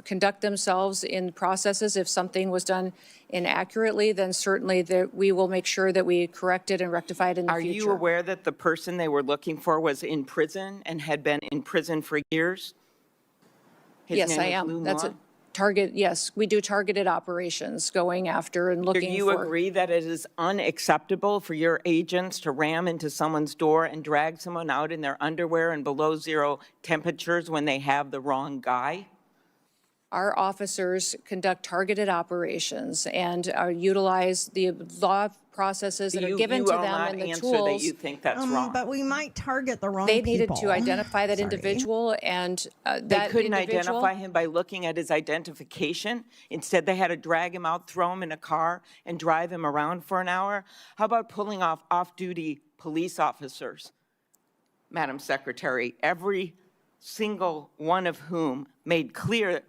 conduct themselves in processes. If something was done inaccurately, then certainly we will make sure that we correct it and rectify it in the Are future. you aware that the person they were looking for was in prison and had been in prison for years? His Yes, name I is am. Lou That's Ma? a target. Yes, we do targeted operations going after and Do looking you for. agree that it is unacceptable for your agents to ram into someone's door and drag someone out in their underwear and below zero temperatures when they have the wrong guy? Our officers conduct targeted operations and utilize the law processes that are given to them and the You will not answer tools. that you think that's wrong. But we might target the wrong They people. needed to identify that Sorry. individual, and They that couldn't individual. identify him by looking at his identification. Instead, they had to drag him out, throw him in a car, and drive him around for an hour. How about pulling off off-duty police officers, Madam Secretary, every single one of whom made clear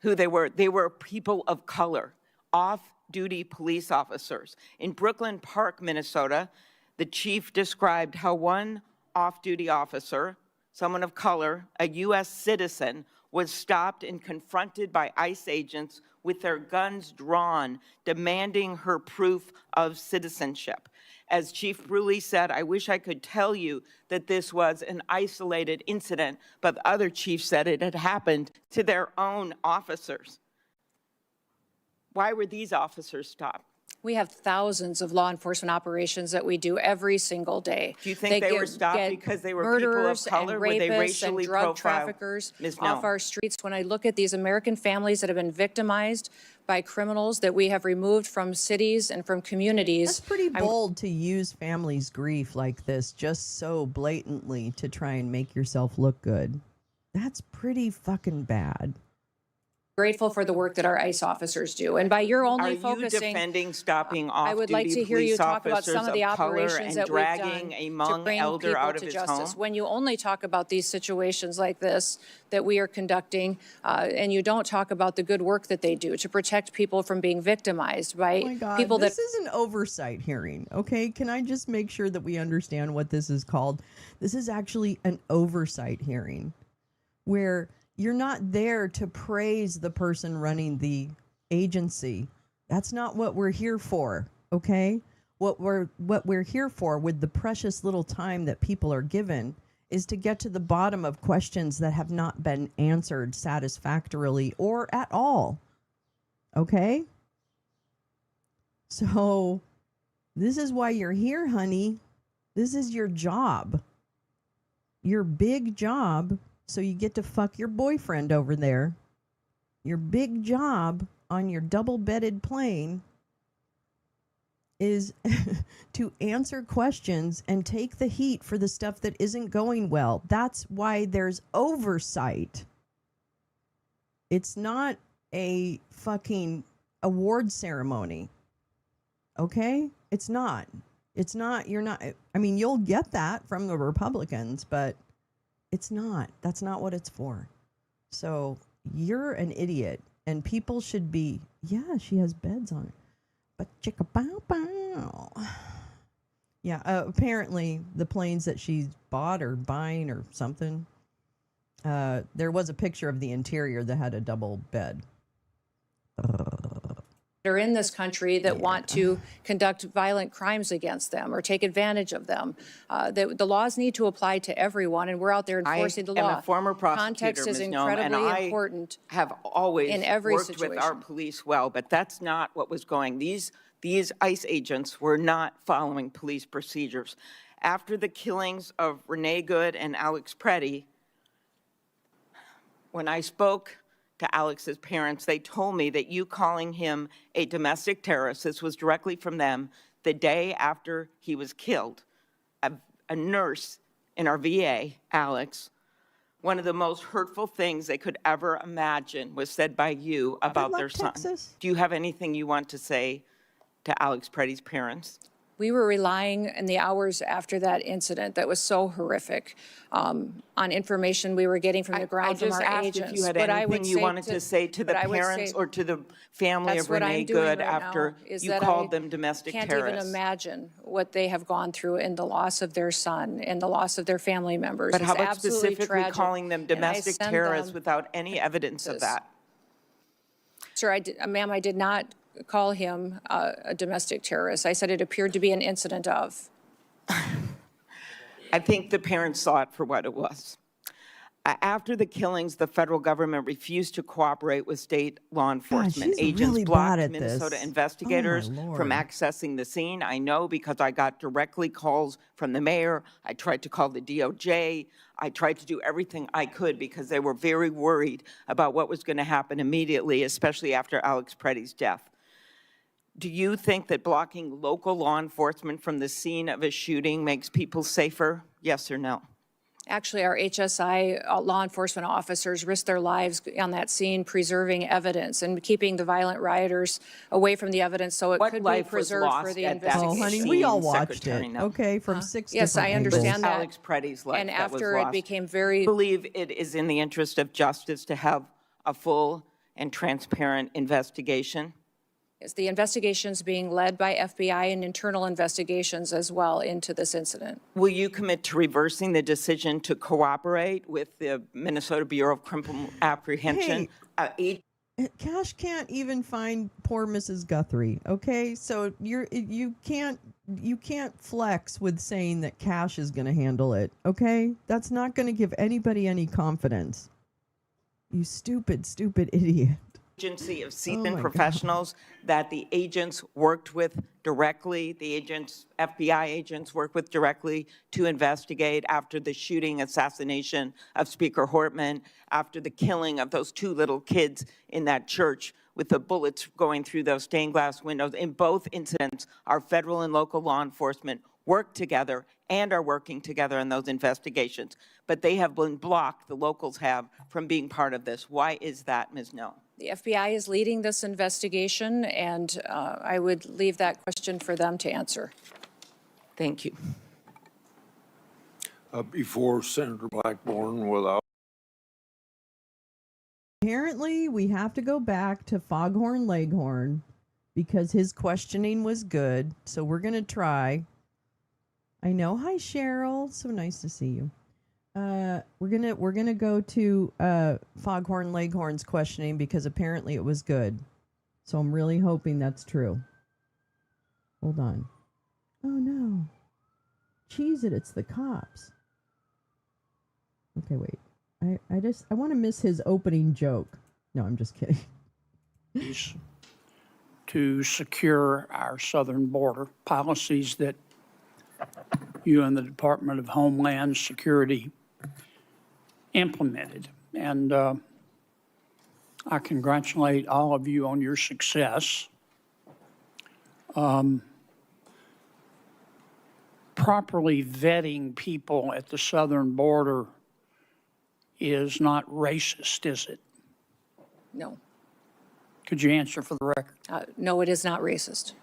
who they were? They were people of color, off-duty police officers. In Brooklyn Park, Minnesota, the chief described how one off-duty officer, someone of color, a U.S. citizen, was stopped and confronted by ICE agents with their guns drawn, demanding her proof of citizenship. As Chief Bruley said, I wish I could tell you that this was an isolated incident, but the other chief said it had happened to their own officers. Why were these officers stopped? We have thousands of law enforcement operations that we do every single day. Do you think they were stopped get because they were people of murderers color? and Were they rapists racially and drug profiled? traffickers Ms. off No. our streets? When I look at these American families that have been victimized by criminals that we have removed from cities and from communities. That's pretty bold to use family's grief like this just so blatantly to try and make yourself look good. That's pretty fucking bad. Grateful for the work that our ICE officers do. And by your only Are you focusing, defending stopping I would like off-duty to hear you police talk about some officers of the of color operations and that we've done dragging a to Hmong bring elder people out of to his justice. home? When you only talk about these situations like this that we are conducting, and you don't talk about the good work that they do to protect people from being victimized by Oh my God, people this that is an oversight hearing, okay? Can I just make sure that we understand what this is called? This is actually an oversight hearing where you're not there to praise the person running the agency. That's not what we're here for, okay? What we're here for with the precious little time that people are given is to get to the bottom of questions that have not been answered satisfactorily or at all. Okay? So, this is why you're here, honey. This is your job. Your big job, so you get to fuck your boyfriend over there. Your big job on your double-bedded plane is to answer questions and take the heat for the stuff that isn't going well. That's why there's oversight. It's not a fucking award ceremony. Okay? It's not. It's not. You're not. I mean, you'll get that from the Republicans, but it's not. That's not what it's for. So you're an idiot, and people should be, yeah, she has beds on it. But chicka bow bow. Yeah, apparently the planes that she's bought or buying or something, there was a picture of the interior that had a double bed. are in this country that want to conduct violent crimes against them or take advantage of them. The laws need to apply to everyone, and we're out there enforcing the law. I am a former prosecutor, Context is Ms. Gnome, and incredibly important. I have always in every worked with our situation. police well, but that's not what was going. These ICE agents were not following police procedures. After the killings of Renee Good and Alex Preddy, when I spoke to Alex's parents, they told me that you calling him a domestic terrorist, this was directly from them, the day after he was killed. A nurse in our VA, Alex, one of the most hurtful things they could ever imagine was said by you about their son. Texas. Do you have anything you want to say to Alex Preddy's parents? We were relying in the hours after that incident that was so horrific on information we were getting from the ground from our agents. I just asked if you had But I would anything you wanted to say to the but I would parents say or to the family that's of what Renee I'm doing Good right after now, is you that called I them domestic can't terrorists. even imagine what they have gone through in the loss of their son and the loss of their family members. But how It's about absolutely specifically tragic. calling them And I domestic send terrorists them- without any evidence of that? Sir, ma'am, I did not call him a domestic terrorist. I said it appeared to be an incident of. I think the parents saw it for what it was. After the killings, the federal government refused to cooperate with state law enforcement. she's Agents really blocked bad at Minnesota this. investigators Oh, my from Lord. accessing the scene. I know because I got directly calls from the mayor. I tried to call the DOJ. I tried to do everything I could because they were very worried about what was going to happen immediately, especially after Alex Preddy's death. Do you think that blocking local law enforcement from the scene of a shooting makes people safer? Yes or no? Actually, our HSI law enforcement officers risked their lives on that scene, preserving evidence and keeping the violent rioters away from the evidence so it What could be life was preserved for lost the at that Oh, investigation. honey, we all scene, watched Secretary it. Gnome? Okay, from 6 Yes, different I angles. understand that. Alex Preddy's life And that was after it lost. became very I believe it is in the interest of justice to have a full and transparent investigation. the investigations being led by FBI and internal investigations as well into this incident. Will you commit to reversing the decision to cooperate with the Minnesota Bureau of Criminal Apprehension? Cash can't even find poor Mrs. Guthrie. Okay, so you can't flex with saying that Cash is going to handle it. Okay, that's not going to give anybody any confidence. You stupid idiot. Agency of Oh seasoned my professionals that the agents worked with directly, FBI agents worked with directly to investigate after the shooting assassination of Speaker Hortman, after the killing of those two little kids in that church with the bullets going through those stained glass windows. In both incidents, our federal and local law enforcement worked together and are working together in those investigations. But they have been blocked, the locals have, from being part of this. Why is that, Ms. Gnome? The FBI is leading this investigation, and I would leave that question for them to answer. Thank you. Before Senator Blackburn, without. Apparently, we have to go back to Foghorn Leghorn because his questioning was good. So we're going to try. I know. Hi, Cheryl. So nice to see you. We're gonna go to Foghorn Leghorn's questioning because apparently it was good. So I'm really hoping that's true. Hold on. Oh no. Cheese it, it's the cops. Okay, wait. I want to miss his opening joke. No, I'm just kidding. To secure our southern border, policies that you and the Department of Homeland Security implemented. And I congratulate all of you on your success. Properly vetting people at the southern border is not racist, is it? No. Could you answer for the record? No, it is not racist.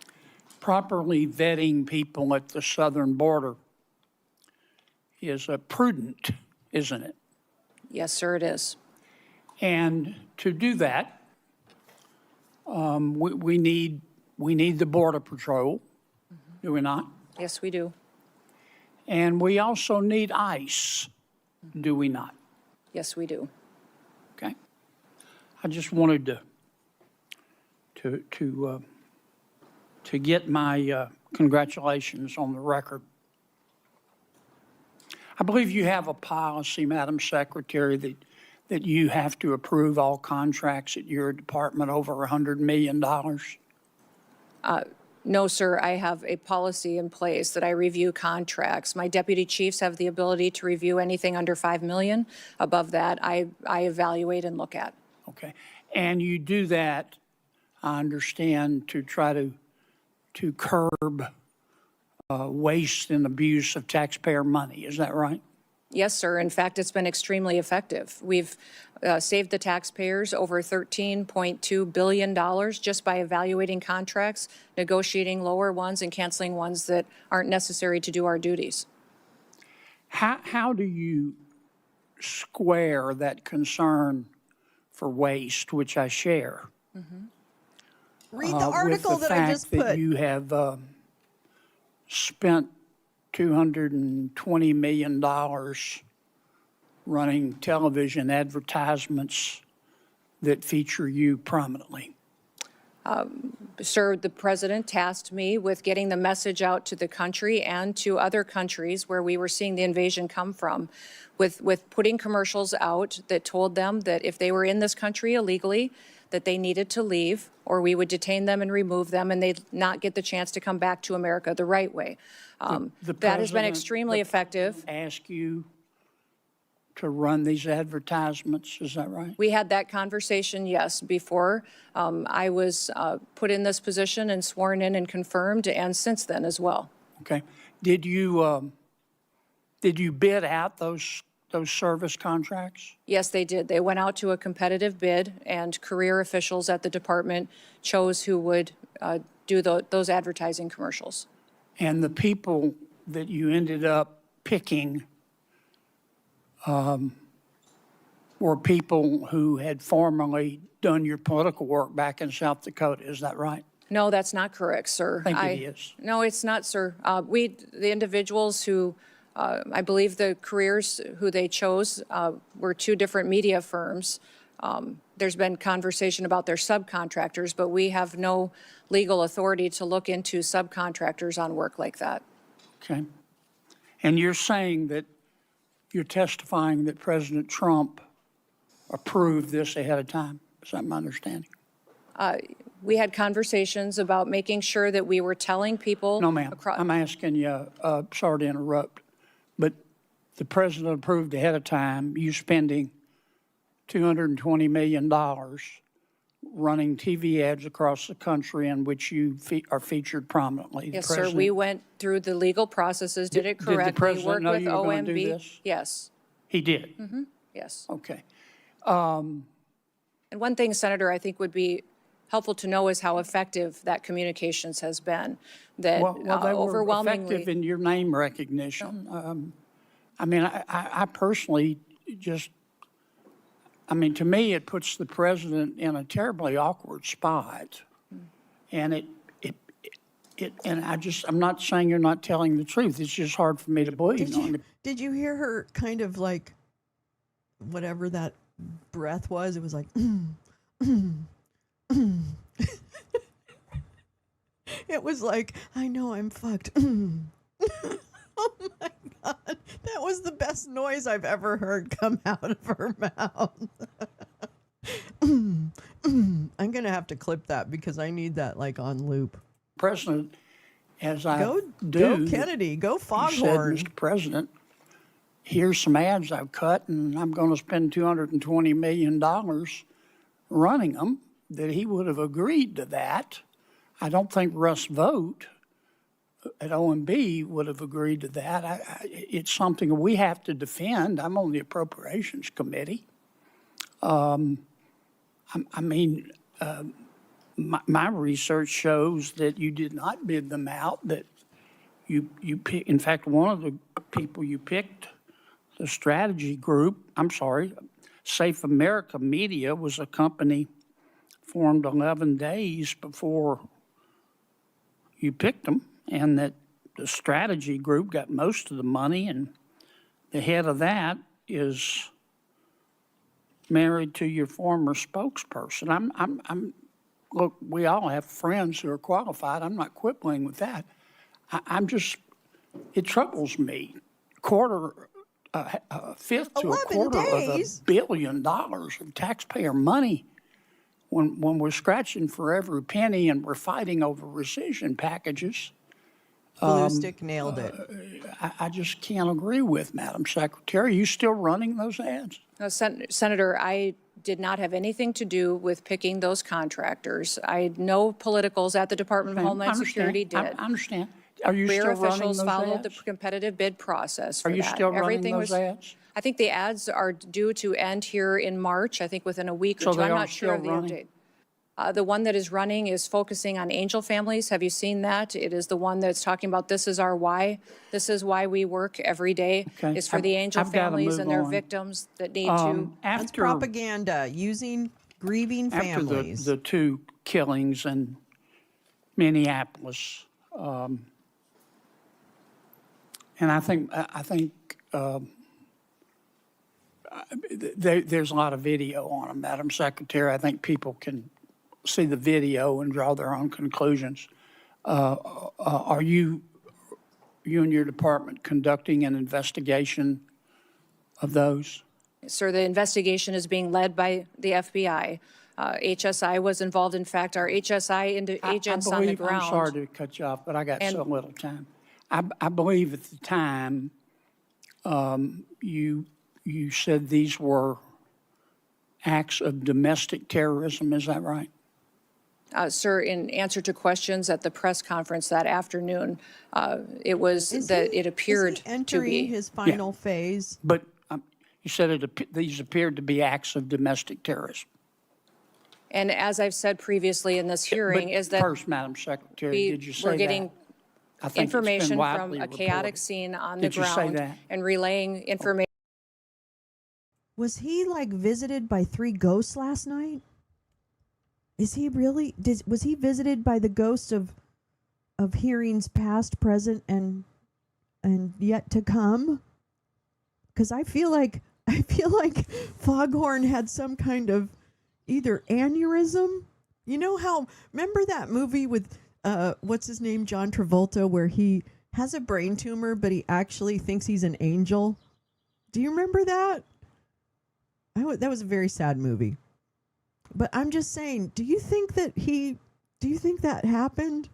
Properly vetting people at the southern border is prudent, isn't it? Yes, sir, it is. And to do that, we need the Border Patrol, do we not? Yes, we do. And we also need ICE, do we not? Yes, we do. Okay. I just wanted to get my congratulations on the record. I believe you have a policy, Madam Secretary, that you have to approve all contracts at your department over $100 million. No, sir, I have a policy in place that I review contracts. My deputy chiefs have the ability to review anything under 5 million. Above that, I evaluate and look at. Okay. And you do that, I understand, to try to curb waste and abuse of taxpayer money. Is that right? Yes, sir. In fact, it's been extremely effective. We've saved the taxpayers over $13.2 billion just by evaluating contracts, negotiating lower ones, and canceling ones that aren't necessary to do our duties. How do you square that concern for waste, which I share? Read the article with the that I fact just that put. you have spent $220 million running television advertisements that feature you prominently? Sir, the president tasked me with getting the message out to the country and to other countries where we were seeing the invasion come from, with putting commercials out that told them that if they were in this country illegally, that they needed to leave, or we would detain them and remove them, and they'd not get the chance to come back to America the right way. That has been extremely effective. Ask you to run these advertisements, is that right? We had that conversation, yes, before I was put in this position and sworn in and confirmed, and since then as well. Okay. Did you bid out those service contracts? Yes, they did. They went out to a competitive bid, and career officials at the department chose who would do those advertising commercials. And the people that you ended up picking were people who had formerly done your political work back in South Dakota, is that right? No, that's not correct, sir. I think it is. No, it's not, sir. The individuals who, I believe the careers who they chose were two different media firms. There's been conversation about their subcontractors, but we have no legal authority to look into subcontractors on work like that. Okay. And you're saying that you're testifying that President Trump approved this ahead of time? Is that my understanding? We had conversations about making sure that we were telling people. No, ma'am. I'm asking you, sorry to interrupt, but the president approved ahead of time you spending $220 million running TV ads across the country in which you are featured prominently. The Yes, sir, president- we went through the legal processes, did it Did the correctly, president worked know with you were gonna do OMB. this? Yes, He did? yes. Okay. And one thing, Senator, I think would be helpful to know is how effective that communications has been. That Well, they were overwhelmingly. effective in your name recognition. I mean, I personally just, I mean, to me, it puts the president in a terribly awkward spot. And I'm not saying you're not telling the truth. It's just hard for me to believe. Did you hear her kind of like, whatever that breath was? It was like, It was like, I know I'm fucked. Oh my God. That was the best noise I've ever heard come out of her mouth. I'm going to have to clip that because I need that like on loop. President, as I Go do, Kennedy, go you said, Foghorn. Mr. President, here's some ads I've cut, and I'm going to spend $220 million running them, that he would have agreed to that. I don't think Russ Vogt at OMB would have agreed to that. It's something we have to defend. I'm on the Appropriations Committee. My research shows that you did not bid them out, that you pick, in fact, one of the people you picked, the strategy group, Safe America Media was a company formed 11 days before you picked them, and that the strategy group got most of the money, and the head of that is married to your former spokesperson. Look, we all have friends who are qualified. I'm not quibbling with that. It troubles me. A fifth to a 11 quarter days? of $1 billion of taxpayer money when we're scratching for every penny and we're fighting over rescission packages. Blue Stick nailed it. I just can't agree with, Madam Secretary. Are you still running those ads? No, Senator, I did not have anything to do with picking those contractors. No politicals at the Department of Homeland Security did. I understand. Are you Rear still running officials those followed the ads? competitive bid process for Are you that. still running Everything those was. ads? I think the ads are due to end here in March, I think within a week or So two. they I'm are not sure of the still running? update. The one that is running is focusing on angel families. Have you seen that? It is the one that's talking about this is our why. This is why we work every day. Okay. Is for the angel I've gotta families move and their on. victims that need to. That's After propaganda using grieving families. the two killings in Minneapolis, and I think there's a lot of video on them, Madam Secretary. I think people can see the video and draw their own conclusions. Are you and your department conducting an investigation of those? Sir, the investigation is being led by the FBI. HSI was involved. In fact, our HSI agents on the ground. I'm sorry to cut you off, but I got And- so little time. I believe at the time, you said these were acts of domestic terrorism, is that right? Sir, in answer to questions at the press conference that afternoon, it was it appeared is he to entering be. his final phase? But you said these appeared to be acts of domestic terrorism. And as I've said previously in this hearing, But is that first, Madam Secretary, did you say that? we're getting I think it's been information from widely a chaotic reported. scene on the Did you say ground that? and relaying information. Was he like visited by 3 ghosts last night? Is he really? Was he visited by the ghosts of hearings past, present, and yet to come? Because I feel like Foghorn had some kind of either aneurysm. You know how? Remember that movie with what's his name, John Travolta, where he has a brain tumor, but he actually thinks he's an angel. Do you remember that? That was a very sad movie. But I'm just saying, do you think that happened?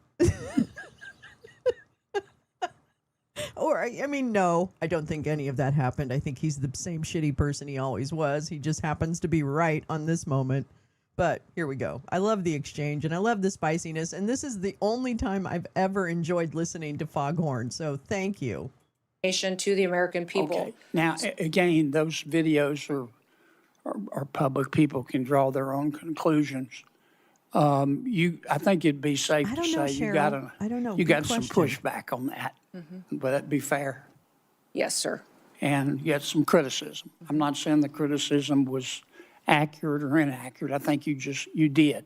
Or, I mean, no, I don't think any of that happened. I think he's the same shitty person he always was. He just happens to be right on this moment. But here we go. I love the exchange and I love the spiciness. And this is the only time I've ever enjoyed listening to Foghorn. So thank you. To the American people. Okay. Now, again, those videos are public. People can draw their own conclusions. I think it'd be safe I to don't know, say you Cheryl. got I don't know. you Good got some question. pushback on that. Would that be fair? Yes, sir. And you had some criticism. I'm not saying the criticism was accurate or inaccurate. I think you did.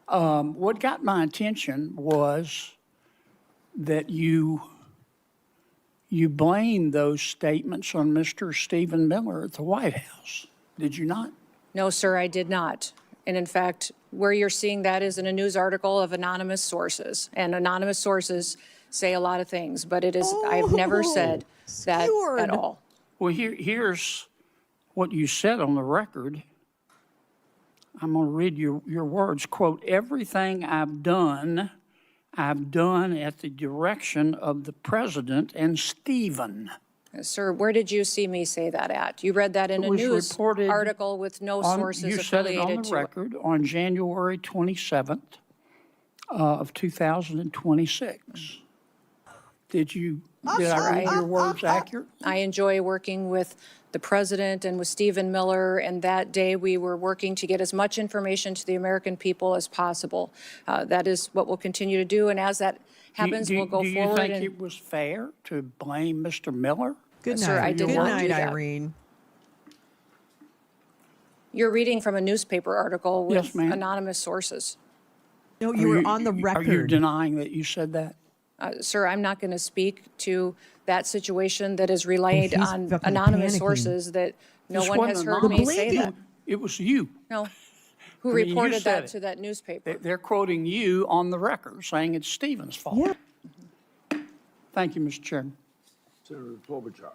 What got my attention was that you blamed those statements on Mr. Stephen Miller at the White House. Did you not? No, sir, I did not. And in fact, where you're seeing that is in a news article of anonymous sources. And anonymous sources say a lot of things, but I've never said that skewered. at all. Well, here's what you said on the record. I'm going to read your words. Quote, everything I've done at the direction of the president and Stephen. Sir, where did you see me say that at? You read that in It a was news reported article with no sources You said it affiliated on the to it. record on January 27th of 2026. Did I read your words accurate? I enjoy working with the president and with Stephen Miller, and that day we were working to get as much information to the American people as possible. That is what we'll continue to do, and as that happens, we'll go Do you forward. think and it was fair to blame Mr. Miller? Good night. Sir, I did Good not night, do that. Irene. You're reading from a newspaper article with Yes, ma'am. anonymous sources. No, you were on the record. Are you denying that you said that? Sir, I'm not going to speak to that situation that is relayed he's on fucking anonymous panicking. sources that no This one wasn't has heard anonymous. me say that. It was you. No. Who I mean, you reported said that it. to that newspaper? They're quoting you on the record, saying it's Stephen's fault. Yeah. Thank you, Mr. Chairman. Senator Klobuchar.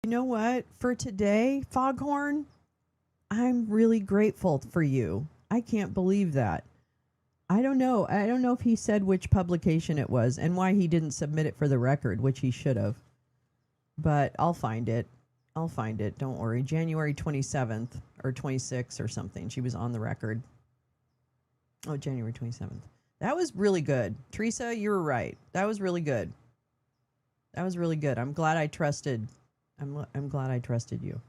You know what? For today, Foghorn, I'm really grateful for you. I can't believe that. I don't know. I don't know if he said which publication it was and why he didn't submit it for the record, which he should have. But I'll find it. I'll find it. Don't worry. January 27th or 26th or something. She was on the record. Oh, January 27th. That was really good. Teresa, you were right. That was really good. That was really good. I'm glad I trusted. I'm glad I trusted you.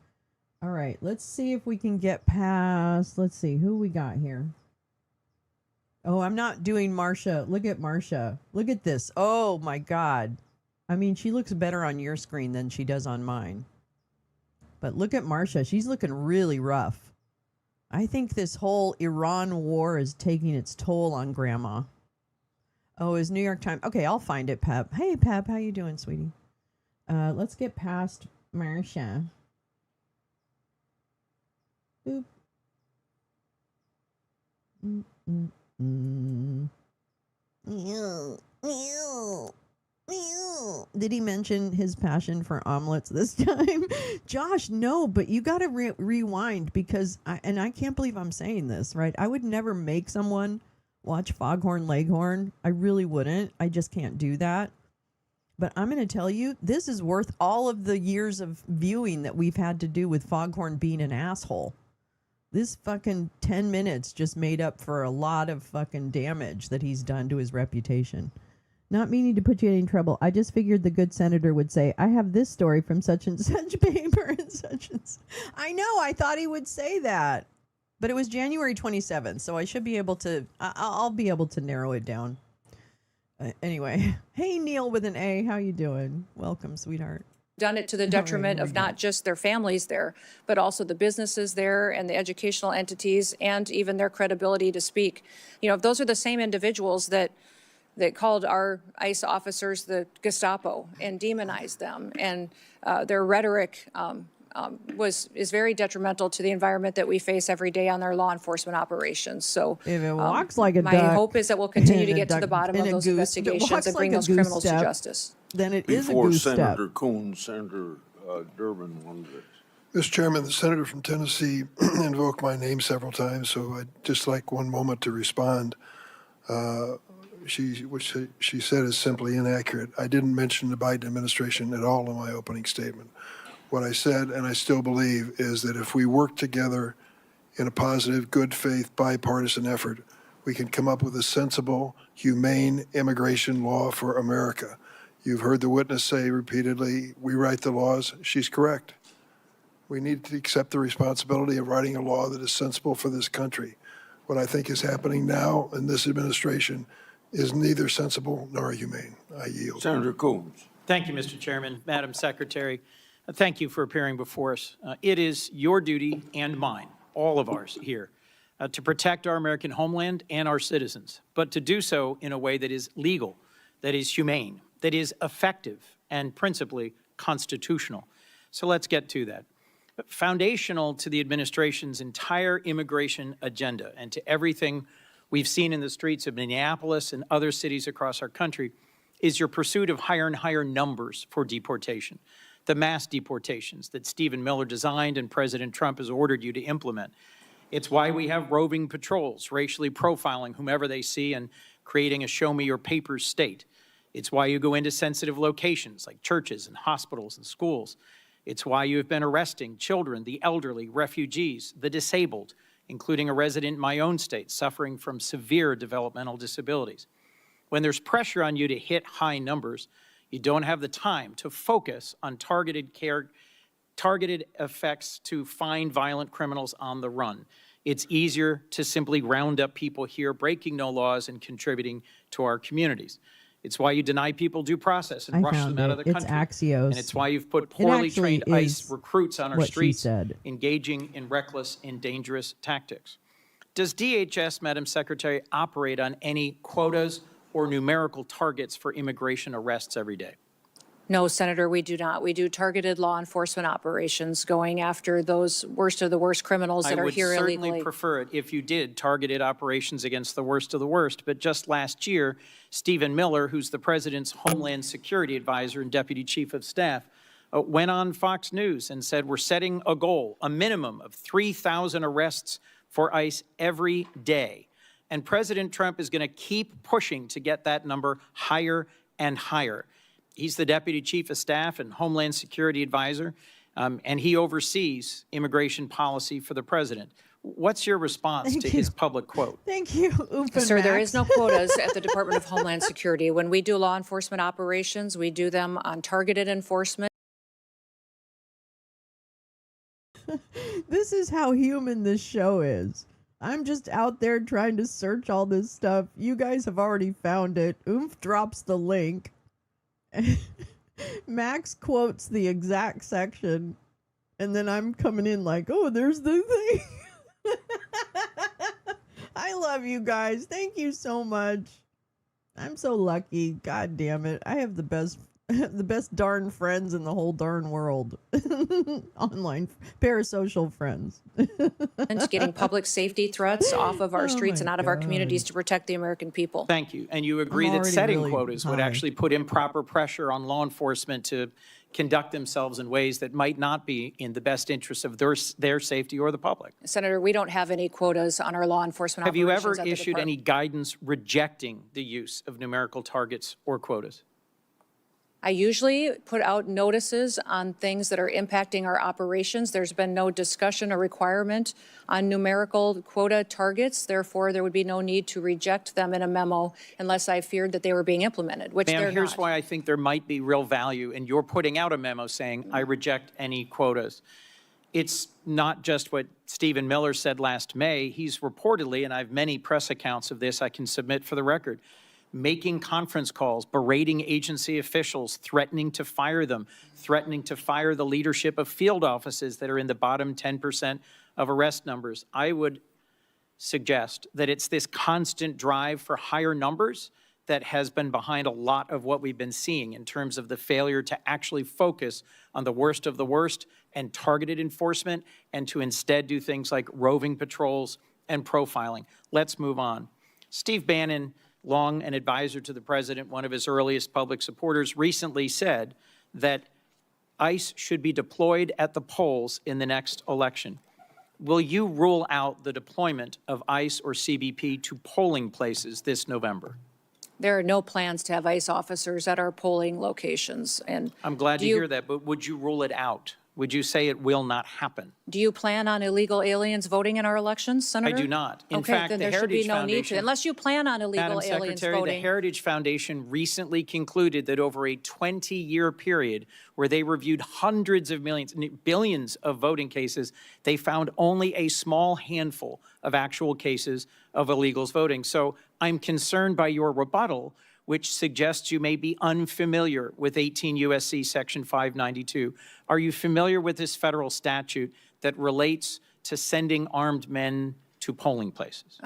All right. Let's see if we can get past. Let's see who we got here. Oh, I'm not doing Marsha. Look at Marsha. Look at this. Oh my God. I mean, she looks better on your screen than she does on mine. But look at Marsha. She's looking really rough. I think this whole Iran war is taking its toll on Grandma. Oh, is New York Times. Okay, I'll find it, Pep. Hey, Pep, how you doing, sweetie? Let's get past Marsha. Boop. Did he mention his passion for omelets this time? Josh, no, but you got to rewind because, I can't believe I'm saying this, right? I would never make someone watch Foghorn Leghorn. I really wouldn't. I just can't do that. But I'm going to tell you, this is worth all of the years of viewing that we've had to do with Foghorn being an asshole. This fucking 10 minutes just made up for a lot of fucking damage that he's done to his reputation. Not meaning to put you in trouble. I just figured the good senator would say, I have this story from such and such paper and such and such. I know, I thought he would say that. But it was January 27th, so I should be able to, I'll be able to narrow it down. Anyway, hey, Neil with an A, how you doing? Welcome, sweetheart. Done it to the detriment of not just their families there, but also the businesses there and the educational entities and even their credibility to speak. You know, those are the same individuals that called our ICE officers the Gestapo and demonized them. And their rhetoric is very detrimental to the environment that we face every day on our law enforcement operations. So If it walks like a my duck, hope is that we'll continue to and a get to the duck, bottom and of a those goose, if it investigations walks and bring like a those goose criminals to step, justice. then it is a Before goose step. Senator Coons, Senator Durbin wanted it. Mr. Chairman, the senator from Tennessee invoked my name several times, so I'd just like one moment to respond. What she said is simply inaccurate. I didn't mention the Biden administration at all in my opening statement. What I said, and I still believe, is that if we work together in a positive, good faith, bipartisan effort, we can come up with a sensible, humane immigration law for America. You've heard the witness say repeatedly, we write the laws. She's correct. We need to accept the responsibility of writing a law that is sensible for this country. What I think is happening now in this administration is neither sensible nor humane. I yield. Senator Coons. Thank you, Mr. Chairman. Madam Secretary, thank you for appearing before us. It is your duty and mine, all of ours here, to protect our American homeland and our citizens, but to do so in a way that is legal, that is humane, that is effective, and principally constitutional. So let's get to that. Foundational to the administration's entire immigration agenda and to everything we've seen in the streets of Minneapolis and other cities across our country is your pursuit of higher and higher numbers for deportation, the mass deportations that Stephen Miller designed and President Trump has ordered you to implement. It's why we have roving patrols, racially profiling whomever they see and creating a show me your papers state. It's why you go into sensitive locations like churches and hospitals and schools. It's why you have been arresting children, the elderly, refugees, the disabled, including a resident in my own state suffering from severe developmental disabilities. When there's pressure on you to hit high numbers, you don't have the time to focus on targeted effects to find violent criminals on the run. It's easier to simply round up people here breaking no laws and contributing to our communities. It's why you deny people due process and rush them out of the country. It's Axios. And it's why you've put poorly trained ICE recruits on our streets said. engaging in reckless and dangerous tactics. Does DHS, Madam Secretary, operate on any quotas or numerical targets for immigration arrests every day? No, Senator, we do not. We do targeted law enforcement operations going after those worst of the worst criminals that are here illegally. I would certainly prefer it if you did targeted operations against the worst of the worst. But just last year, Stephen Miller, who's the president's Homeland Security Advisor and Deputy Chief of Staff, went on Fox News and said, we're setting a goal, a minimum of 3,000 arrests for ICE every day. And President Trump is going to keep pushing to get that number higher and higher. He's the Deputy Chief of Staff and Homeland Security Advisor, and he oversees immigration policy for the president. What's your response to his public quote? Thank you, Sir, there is no quotas at the Department of Homeland Security. When we do law enforcement operations, we do them on targeted enforcement. This is how human this show is. I'm just out there trying to search all this stuff. You guys have already found it. Oomph drops the link. Max quotes the exact section, and then I'm coming in like, oh, there's the thing. I love you guys. Thank you so much. I'm so lucky. God damn it. I have the best darn friends in the whole darn world. Online parasocial friends. And getting public safety threats off of our streets and out of our God. communities to protect the American people. Thank you. And you agree that already setting really quotas would high. actually put improper pressure on law enforcement to conduct themselves in ways that might not be in the best interest of their safety or the public. Senator, we don't have any quotas on our law enforcement Have you operations ever at the issued department. any guidance rejecting the use of numerical targets or quotas? I usually put out notices on things that are impacting our operations. There's been no discussion or requirement on numerical quota targets. Therefore, there would be no need to reject them in a memo unless I feared that they were being implemented, which they're Ma'am, here's not. why I think there might be real value in your putting out a memo saying, I reject any quotas. It's not just what Stephen Miller said last May. He's reportedly, and I have many press accounts of this I can submit for the record, making conference calls, berating agency officials, threatening to fire them, threatening to fire the leadership of field offices that are in the bottom 10% of arrest numbers. I would suggest that it's this constant drive for higher numbers that has been behind a lot of what we've been seeing in terms of the failure to actually focus on the worst of the worst and targeted enforcement, and to instead do things like roving patrols and profiling. Let's move on. Steve Bannon, long an advisor to the president, one of his earliest public supporters, recently said that ICE should be deployed at the polls in the next election. Will you rule out the deployment of ICE or CBP to polling places this November? There are no plans to have ICE officers at our polling locations. And I'm glad to hear that, but would you rule it out? Would you say it will not happen? Do you plan on illegal aliens voting in our elections, I Senator? do not. In Okay, fact, then the there should be Heritage no need to, Foundation, unless you plan on illegal Madam aliens Secretary, the voting. Heritage Foundation recently concluded that over a 20-year period where they reviewed hundreds of millions, billions of voting cases, they found only a small handful of actual cases of illegals voting. So I'm concerned by your rebuttal, which suggests you may be unfamiliar with 18 U.S.C. Section 592. Are you familiar with this federal statute that relates to sending armed men to polling places?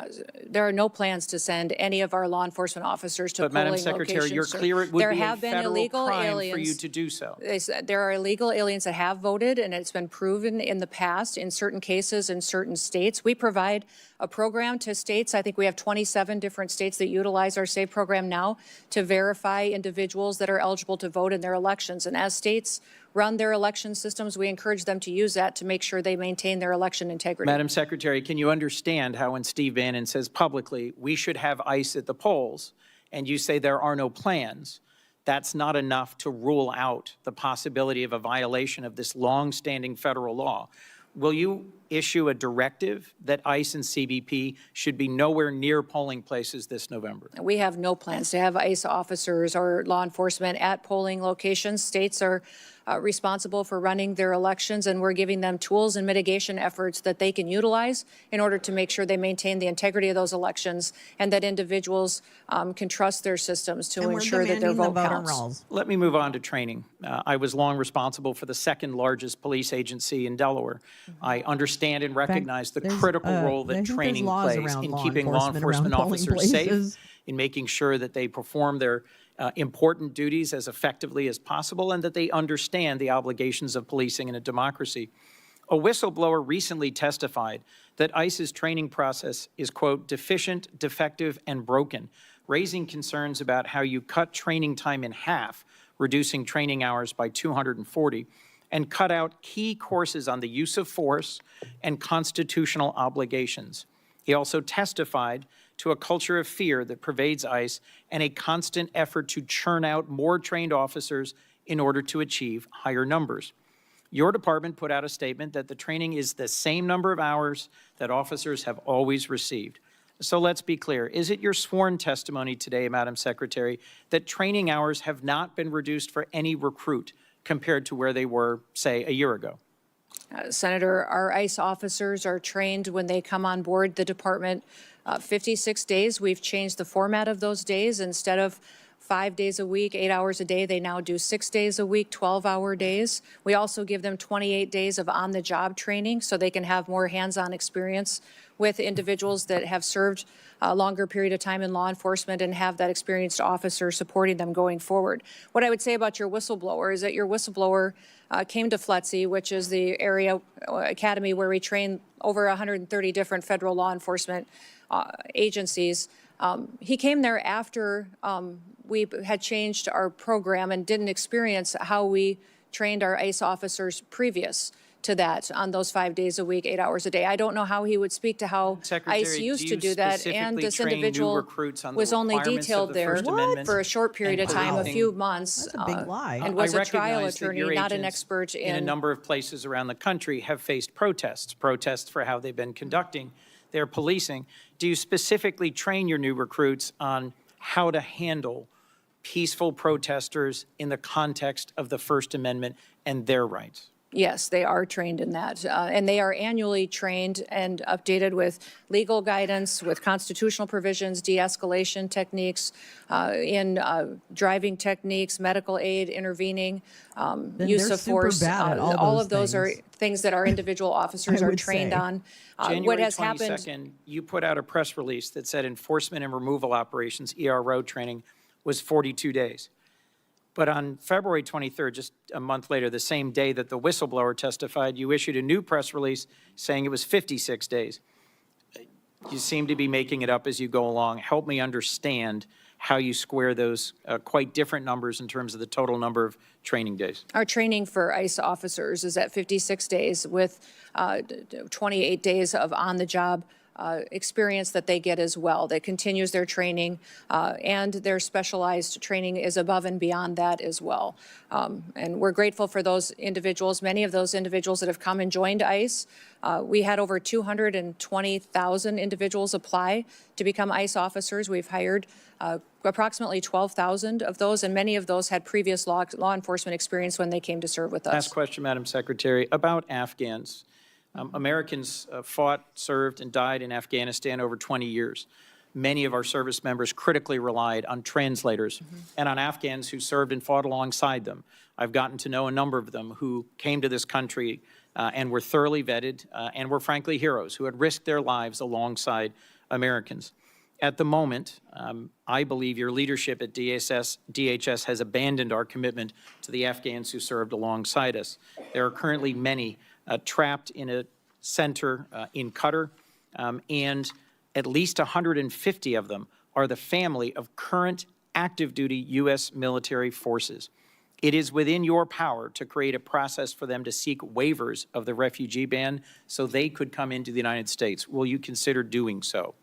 There are no plans to send any of our law enforcement officers to But polling Madam Secretary, locations. you're sir. clear it would There be a have been federal illegal crime aliens. for you to do so. There are illegal aliens that have voted, and it's been proven in the past in certain cases in certain states. We provide a program to states. I think we have 27 different states that utilize our SAVE program now to verify individuals that are eligible to vote in their elections. And as states run their election systems, we encourage them to use that to make sure they maintain their election integrity. Madam Secretary, can you understand how when Steve Bannon says publicly, we should have ICE at the polls, and you say there are no plans, that's not enough to rule out the possibility of a violation of this long-standing federal law? Will you issue a directive that ICE and CBP should be nowhere near polling places this November? We have no plans to have ICE officers or law enforcement at polling locations. States are responsible for running their elections, and we're giving them tools and mitigation efforts that they can utilize in order to make sure they maintain the integrity of those elections and that individuals can trust their systems to And we're ensure that their demanding the vote voter counts. rolls. Let me move on to training. I was long responsible for the second largest police agency in Delaware. I understand and recognize the there's, critical role I that think there's training laws plays around in law keeping law enforcement around polling officers safe, places. in making sure that they perform their important duties as effectively as possible, and that they understand the obligations of policing in a democracy. A whistleblower recently testified that ICE's training process is, quote, deficient, defective, and broken, raising concerns about how you cut training time in half, reducing training hours by 240, and cut out key courses on the use of force and constitutional obligations. He also testified to a culture of fear that pervades ICE and a constant effort to churn out more trained officers in order to achieve higher numbers. Your department put out a statement that the training is the same number of hours that officers have always received. So let's be clear. Is it your sworn testimony today, Madam Secretary, that training hours have not been reduced for any recruit compared to where they were, say, a year ago? Senator, our ICE officers are trained when they come on board the department 56 days. We've changed the format of those days. Instead of 5 days a week, 8 hours a day, they now do 6 days a week, 12-hour days. We also give them 28 days of on-the-job training so they can have more hands-on experience with individuals that have served a longer period of time in law enforcement and have that experienced officer supporting them going forward. What I would say about your whistleblower is that your whistleblower came to FLETC, which is the area academy where we train over 130 different federal law enforcement agencies. He came there after we had changed our program and didn't experience how we trained our ICE officers previous to that on those 5 days a week, 8 hours a day. I don't know how he would speak to how Secretary, ICE used do to you do that, and specifically this train new individual recruits on the was only requirements of detailed the there First Amendment for a short period of time, a policing? few months. That's a big lie. And was I a trial recognize that attorney, your not an agents expert in a number of places around the country have faced protests for how they've been conducting their policing. Do you specifically train your new recruits on how to handle peaceful protesters in the context of the First Amendment and their rights? Yes, they are trained in that, and they are annually trained and updated with legal guidance, with constitutional provisions, de-escalation techniques, in driving techniques, medical aid, intervening, use they're of super force. bad at all All those of those are things. things that our individual officers I are would trained say. on. What January has happened? 22nd, you put out a press release that said enforcement and removal operations, ERO training, was 42 days. But on February 23rd, just a month later, the same day that the whistleblower testified, you issued a new press release saying it was 56 days. You seem to be making it up as you go along. Help me understand how you square those quite different numbers in terms of the total number of training days. Our training for ICE officers is at 56 days with 28 days of on-the-job experience that they get as well, that continues their training, and their specialized training is above and beyond that as well. And we're grateful for those individuals, many of those individuals that have come and joined ICE. We had over 220,000 individuals apply to become ICE officers. We've hired approximately 12,000 of those, and many of those had previous law enforcement experience when they came to serve with us. Last question, Madam Secretary, about Afghans. Americans fought, served, and died in Afghanistan over 20 years. Many of our service members critically relied on translators and on Afghans who served and fought alongside them. I've gotten to know a number of them who came to this country and were thoroughly vetted and were frankly heroes who had risked their lives alongside Americans. At the moment, I believe your leadership at DHS has abandoned our commitment to the Afghans who served alongside us. There are currently many trapped in a center in Qatar, and at least 150 of them are the family of current active duty U.S. military forces. It is within your power to create a process for them to seek waivers of the refugee ban so they could come into the United States. Will you consider doing so?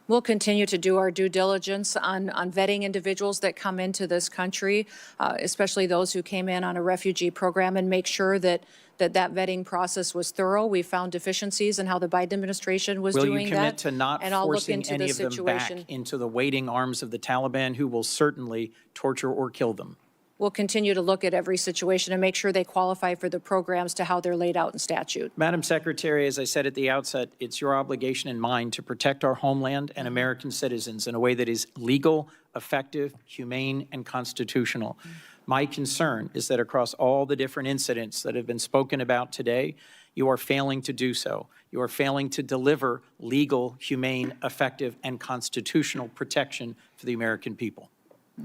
We'll continue to do our due diligence on vetting individuals that come into this country, especially those who came in on a refugee program, and make sure that that vetting process was thorough. We found deficiencies in how the Biden administration was doing that. Will you commit to not and I'll look forcing into any the of them situation. back into the waiting arms of the Taliban, who will certainly torture or kill them? We'll continue to look at every situation and make sure they qualify for the programs to how they're laid out in statute. Madam Secretary, as I said at the outset, it's your obligation and mine to protect our homeland and American citizens in a way that is legal, effective, humane, and constitutional. My concern is that across all the different incidents that have been spoken about today, you are failing to do so. You are failing to deliver legal, humane, effective, and constitutional protection for the American people.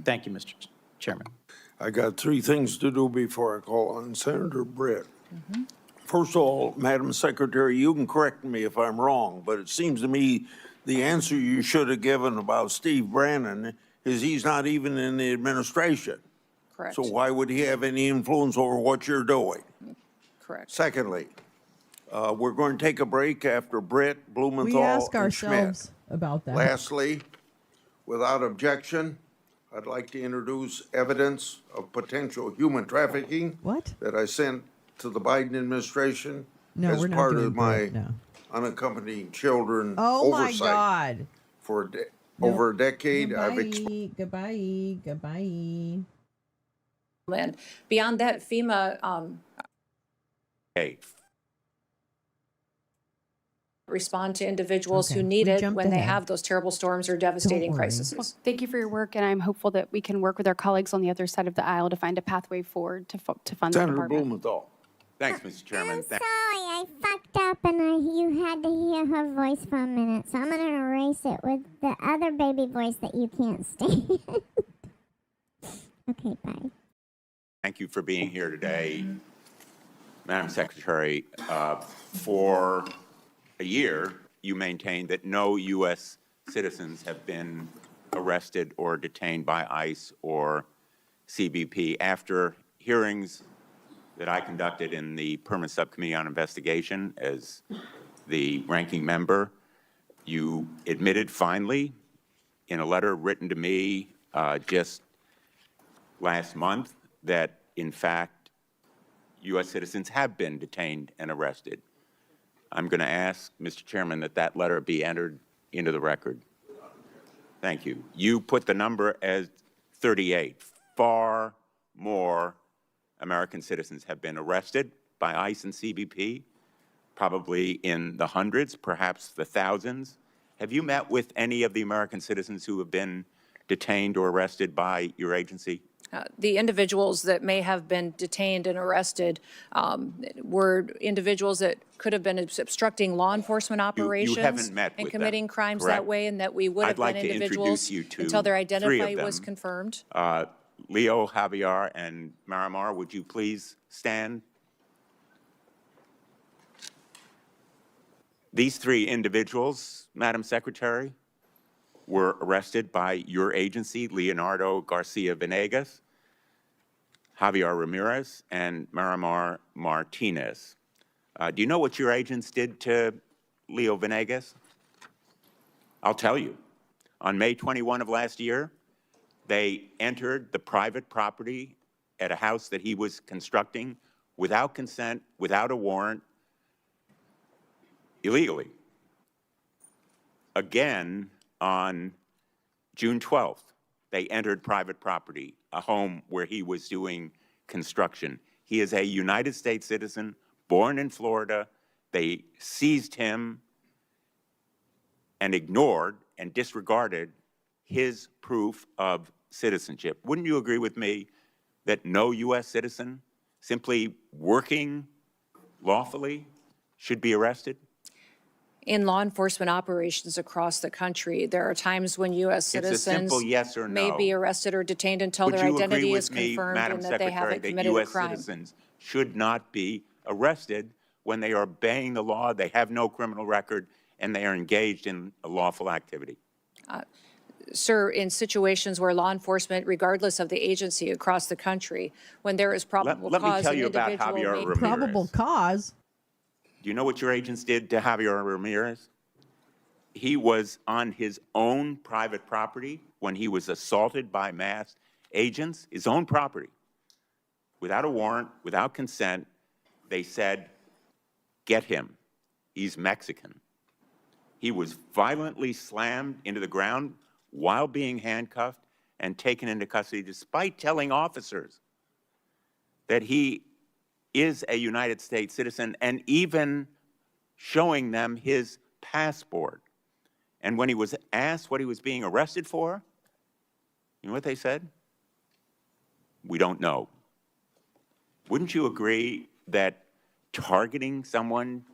Thank you, Mr. Chairman. I got three things to do before I call on Senator Britt. First of all, Madam Secretary, you can correct me if I'm wrong, but it seems to me the answer you should have given about Steve Bannon is he's not even in the administration. Correct. So why would he have any influence over what you're doing? Correct. Secondly, we're going to take a break after Britt, Blumenthal, We ask and ourselves Schmidt. about that. Lastly, without objection, I'd like to introduce evidence of potential human trafficking What? that I sent to the Biden administration No, as we're not part doing of my Britt, no. unaccompanied children Oh my oversight. God. For No. over a decade, I've Goodbye. And beyond that, FEMA respond to individuals Okay, who we need it jumped when they ahead. have those terrible storms or devastating worry. crises. Thank you for your work, and I'm hopeful that we can work with our colleagues on the other side of the aisle to find a pathway forward to fund the Senator department. Blumenthal. Thanks, Mr. Chairman. I'm sorry, I fucked up and you had to hear her voice for a minute, so I'm going to erase it with the other baby voice that you can't stand. Okay, bye. Thank you for being here today, Madam Secretary. For a year, you maintained that no U.S. citizens have been arrested or detained by ICE or CBP. After hearings that I conducted in the Permanent Subcommittee on Investigation as the ranking member, you admitted finally in a letter written to me just last month that, in fact, U.S. citizens have been detained and arrested. I'm going to ask, Mr. Chairman, that that letter be entered into the record. Thank you. You put the number as 38. Far more American citizens have been arrested by ICE and CBP, probably in the hundreds, perhaps the thousands. Have you met with any of the American citizens who have been detained or arrested by your agency? The individuals that may have been detained and arrested were individuals that could have been obstructing law enforcement operations haven't met and with committing them, crimes correct? that way, and that we would have I'd like been to individuals introduce you to until their three of identity was them. confirmed. Leo, Javier, and Marimar, would you please stand? These three individuals, Madam Secretary, were arrested by your agency, Leonardo Garcia Venegas, Javier Ramirez, and Marimar Martinez. Do you know what your agents did to Leo Venegas? I'll tell you. On May 21 of last year, they entered the private property at a house that he was constructing without consent, without a warrant, illegally. Again, on June 12th, they entered private property, a home where he was doing construction. He is a United States citizen, born in Florida. They seized him and ignored and disregarded his proof of citizenship. Wouldn't you agree with me that no U.S. citizen simply working lawfully should be arrested? In law enforcement operations across the country, there are times when U.S. It's a citizens simple yes or may no. be arrested or detained until Would their you identity agree is with me, confirmed Madam and that they Secretary, haven't that committed a U.S. crime. citizens should not be arrested when they are obeying the law, they have no criminal record, and they are engaged in a lawful activity? Sir, in situations where law enforcement, regardless of the agency across the country, when there is probable Let me cause, tell an you about individual Javier may Ramirez. Probable cause. Do you know what your agents did to Javier Ramirez? He was on his own private property when he was assaulted by masked agents, his own property, without a warrant, without consent. They said, get him. He's Mexican. He was violently slammed into the ground while being handcuffed and taken into custody, despite telling officers that he is a United States citizen and even showing them his passport. And when he was asked what he was being arrested for, you know what they said? We don't know. Wouldn't you agree that targeting someone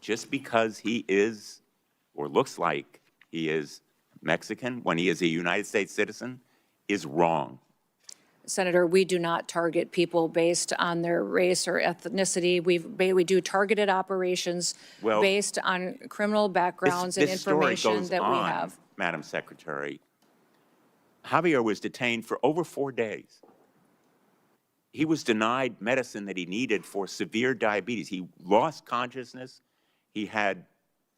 just because he is or looks like he is Mexican when he is a United States citizen is wrong? Senator, we do not target people based on their race or ethnicity. We do targeted operations Well, based on criminal backgrounds and this story information goes that on, we have. Madam Secretary. Javier was detained for over 4 days. He was denied medicine that he needed for severe diabetes. He lost consciousness. He had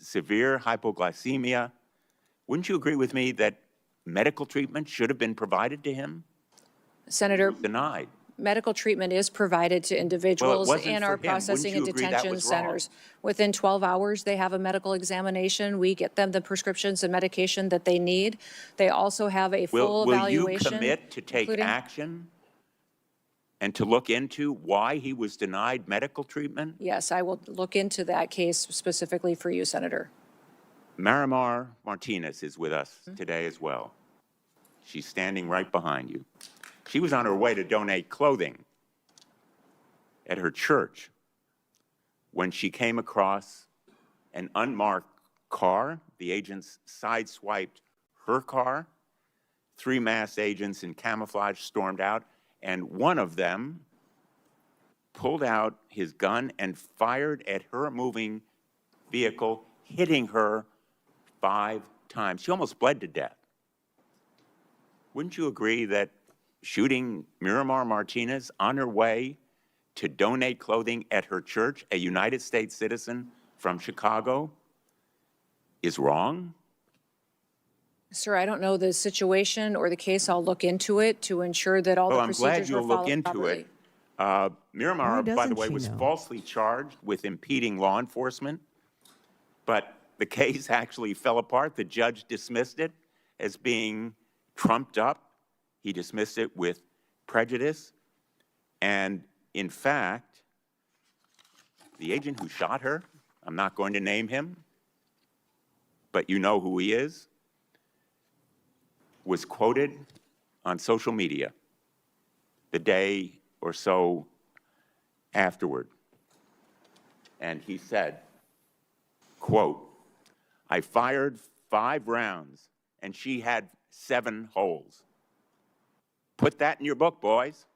severe hypoglycemia. Wouldn't you agree with me that medical treatment should have been provided to him? Senator, Denied. medical treatment is provided to individuals wasn't in for our him. processing and Wouldn't you agree that detention was wrong? centers. Within 12 hours, they have a medical examination. We get them the prescriptions and medication that they need. They also have a full Will you evaluation. commit to take including- action and to look into why he was denied medical treatment? Yes, I will look into that case specifically for you, Senator. Miramar Martinez is with us today as well. She's standing right behind you. She was on her way to donate clothing at her church when she came across an unmarked car. The agents sideswiped her car. 3 masked agents in camouflage stormed out, and one of them pulled out his gun and fired at her moving vehicle, hitting her 5 times. She almost bled to death. Wouldn't you agree that shooting Miramar Martinez on her way to donate clothing at her church, a United States citizen from Chicago, is wrong? Sir, I don't know the situation or the case. I'll look into it to ensure that all the I'm glad procedures were you'll look followed into properly. it. Miramar, Why by the doesn't way, she was know? falsely charged with impeding law enforcement, but the case actually fell apart. The judge dismissed it as being trumped up. He dismissed it with prejudice. And in fact, the agent who shot her, I'm not going to name him, but you know who he is, was quoted on social media the day or so afterward. And he said, quote, I fired 5 rounds and she had 7 holes. Put that in your book, boys.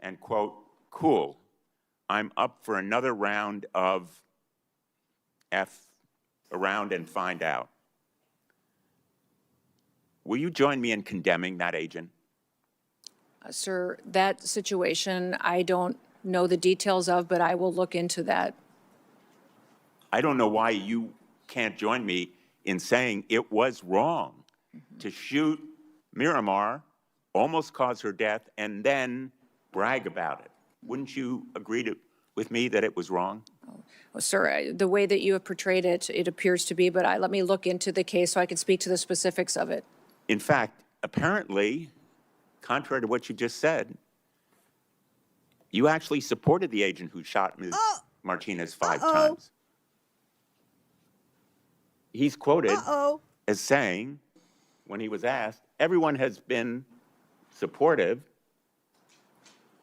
And quote, cool, I'm up for another round of F around and find out. Will you join me in condemning that agent? Sir, that situation, I don't know the details of, but I will look into that. I don't know why you can't join me in saying it was wrong to shoot Miramar, almost cause her death, and then brag about it. Wouldn't you agree with me that it was wrong? Well, sir, the way that you have portrayed it, it appears to be, but let me look into the case so I can speak to the specifics of it. In fact, apparently, contrary to what you just said, you actually supported the agent who shot Ms. Martinez 5 times. He's quoted as saying, when he was asked, everyone has been supportive,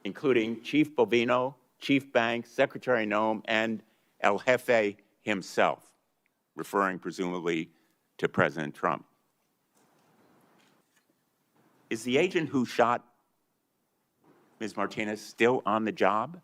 including Chief Bovino, Chief Banks, Secretary Gnome, and El Jefe himself, referring presumably to President Trump. Is the agent who shot Ms. Martinez still on the job?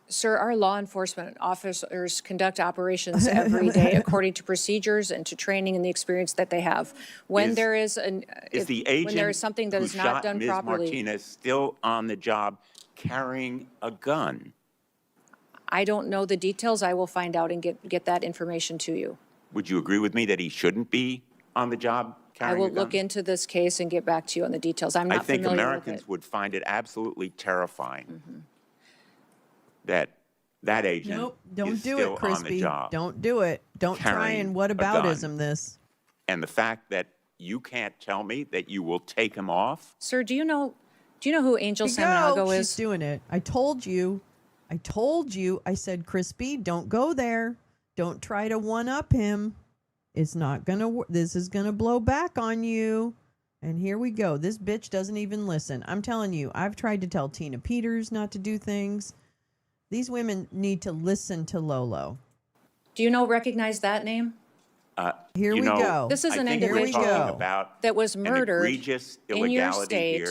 Sir, our law enforcement officers conduct operations every day according to procedures and to training and the experience that they have. When there is something that is not done Ms. properly, Martinez still on the job carrying a gun? I don't know the details. I will find out and get that information to you. Would you agree with me that he shouldn't be on the job carrying a gun? I will look into this case and get back to you on the details. I'm not familiar with it. I think Americans would find it absolutely terrifying that agent don't is do still it, on the Crispy. job. Don't do it. Don't try carrying and a gun. whataboutism this. And the fact that you can't tell me that you will take him off? Sir, do you know who Angel There you Samanago go. is? She's doing it. I told you. I said, Crispy, don't go there. Don't try to one-up him. It's not going to this is going to blow back on you. And here we go. This bitch doesn't even listen. I'm telling you, I've tried to tell Tina Peters not to do things. These women need to listen to Lolo. Do you recognize that name? Here we go. This is an individual that was murdered in your state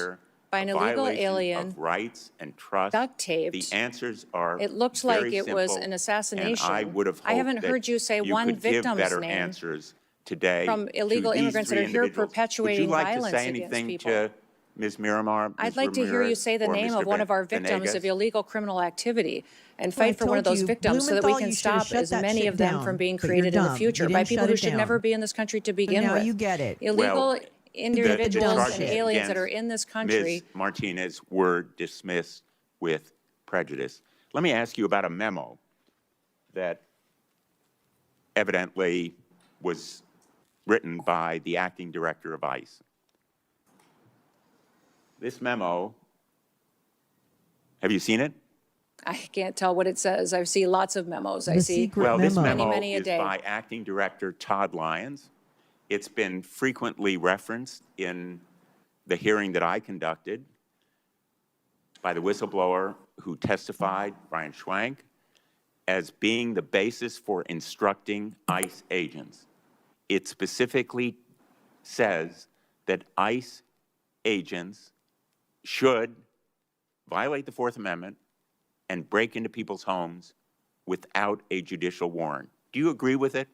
by an illegal alien, of rights and trust. duct taped. The answers are It looks very like it was simple, an assassination. And I would have hoped I haven't heard you say you one could give victim's better name answers today from illegal to these immigrants that three are here individuals. perpetuating Would you like violence to say against anything people? to Ms. Miramar, I'd Ms. like to hear you Ramirez, say the or name Mr. of one of our victims Venegas? of illegal criminal activity and Well, I fight for one of told those you, victims so that we Blumenthal, can you should have stop shut as that many shit of them down, from being but you're created in the dumb. future You by didn't people shut who it should down. never be in this country to begin now with. you get it. Illegal individuals charges and aliens that are against in this country. Ms. Martinez were dismissed with prejudice. Let me ask you about a memo that evidently was written by the acting director of ICE. This memo, have you seen it? I can't tell what it says. I see lots of memos. I The see secret Well, this memo. memo many a is day. by acting director Todd Lyons. It's been frequently referenced in the hearing that I conducted by the whistleblower who testified, Brian Schwank, as being the basis for instructing ICE agents. It specifically says that ICE agents should violate the Fourth Amendment and break into people's homes without a judicial warrant. Do you agree with it?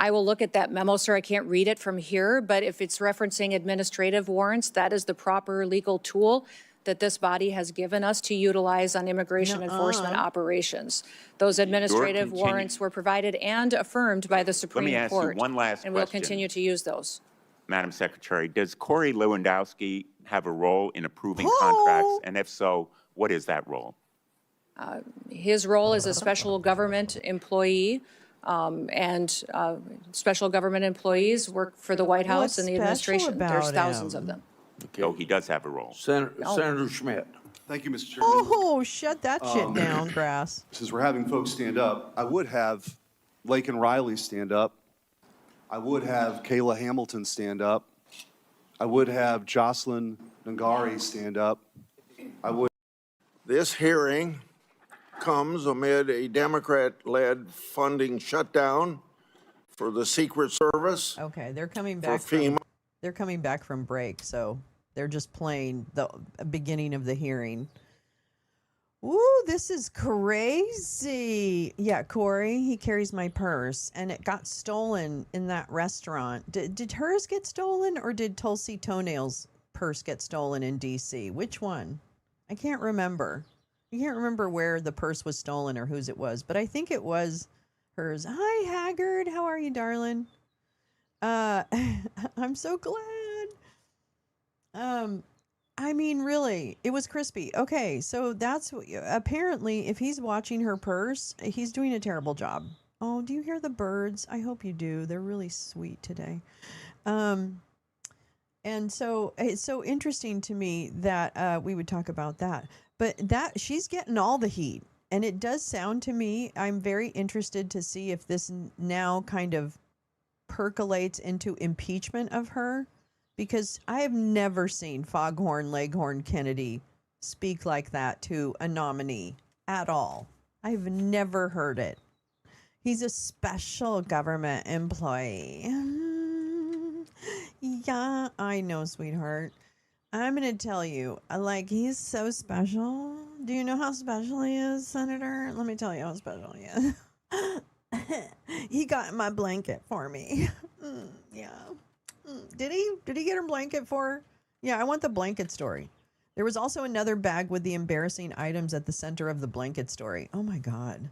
I will look at that memo, sir. I can't read it from here, but if it's referencing administrative warrants, that is the proper legal tool that this body has given us to utilize on immigration enforcement operations. Those administrative warrants were provided and affirmed by the Supreme Court. Let me ask you one last and we'll question. continue to use those. Madam Secretary, does Corey Lewandowski have a role in approving contracts? And if so, what is that role? His role as a special government employee, and special government employees work for the White House What's and the special administration. There's about thousands him? of them. So he does have a role. Senator Schmidt. Thank you, Mr. Chairman. Oh, shut that shit down, Grass. Since we're having folks stand up, I would have Lake and Riley stand up. I would have Kayla Hamilton stand up. I would have Jocelyn Nangari stand up. I would. This hearing comes amid a Democrat-led funding shutdown for the Secret Service. Okay, they're coming For back. FEMA. They're coming back from break, so they're just playing the beginning of the hearing. Ooh, this is crazy. Yeah, Corey, he carries my purse, and it got stolen in that restaurant. Did hers get stolen, or did Tulsi Toenail's purse get stolen in D.C.? Which one? I can't remember. I can't remember where the purse was stolen or whose it was, but I think it was hers. Hi, Haggard. How are you, darling? I'm so glad. I mean, really, it was crispy. Okay, so that's apparently, if he's watching her purse, he's doing a terrible job. Oh, do you hear the birds? I hope you do. They're really sweet today. And so it's so interesting to me that we would talk about that. But that she's getting all the heat. And it does sound to me, I'm very interested to see if this now kind of percolates into impeachment of her, because I have never seen Foghorn Leghorn Kennedy speak like that to a nominee at all. I've never heard it. He's a special government employee. Yeah, I know, sweetheart. I'm going to tell you, like, he's so special. Do you know how special he is, Senator? Let me tell you how special he is. He got my blanket for me. Yeah. Did he? Did he get her blanket for her? Yeah, I want the blanket story. There was also another bag with the embarrassing items at the center of the blanket story. Oh my God.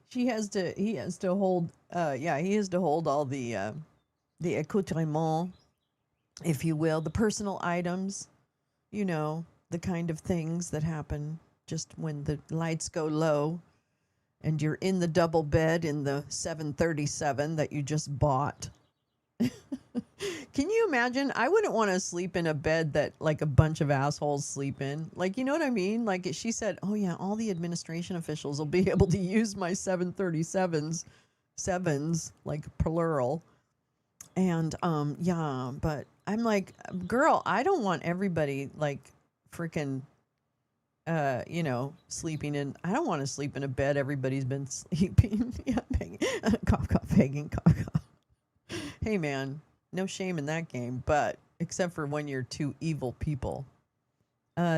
He has to hold all the accoutrements, if you will, the personal items, you know, the kind of things that happen just when the lights go low and you're in the double bed in the 737 that you just bought. Can you imagine? I wouldn't want to sleep in a bed that like a bunch of assholes sleep in. Like, you know what I mean? Like she said, oh yeah, all the administration officials will be able to use my 737s, sevens, like plural. And yeah, but I'm like, girl, I don't want everybody like freaking sleeping in. I don't want to sleep in a bed everybody's been sleeping. Yeah, cough, cough, begging, cough, cough. Hey, man, no shame in that game, but except for when you're two evil people.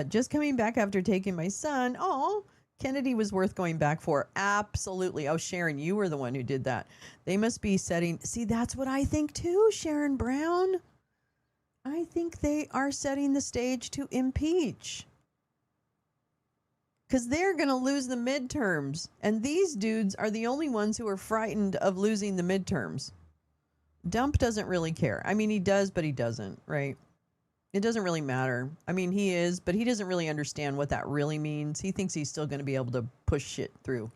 Just coming back after taking my son. Oh, Kennedy was worth going back for. Absolutely. Oh, Sharon, you were the one who did that. They must be setting. See, that's what I think too, Sharon Brown. I think they are setting the stage to impeach. Because they're going to lose the midterms. And these dudes are the only ones who are frightened of losing the midterms. Dump doesn't really care. I mean, he does, but he doesn't, right? It doesn't really matter. I mean, he is, but he doesn't really understand what that really means. He thinks he's still going to be able to push shit through.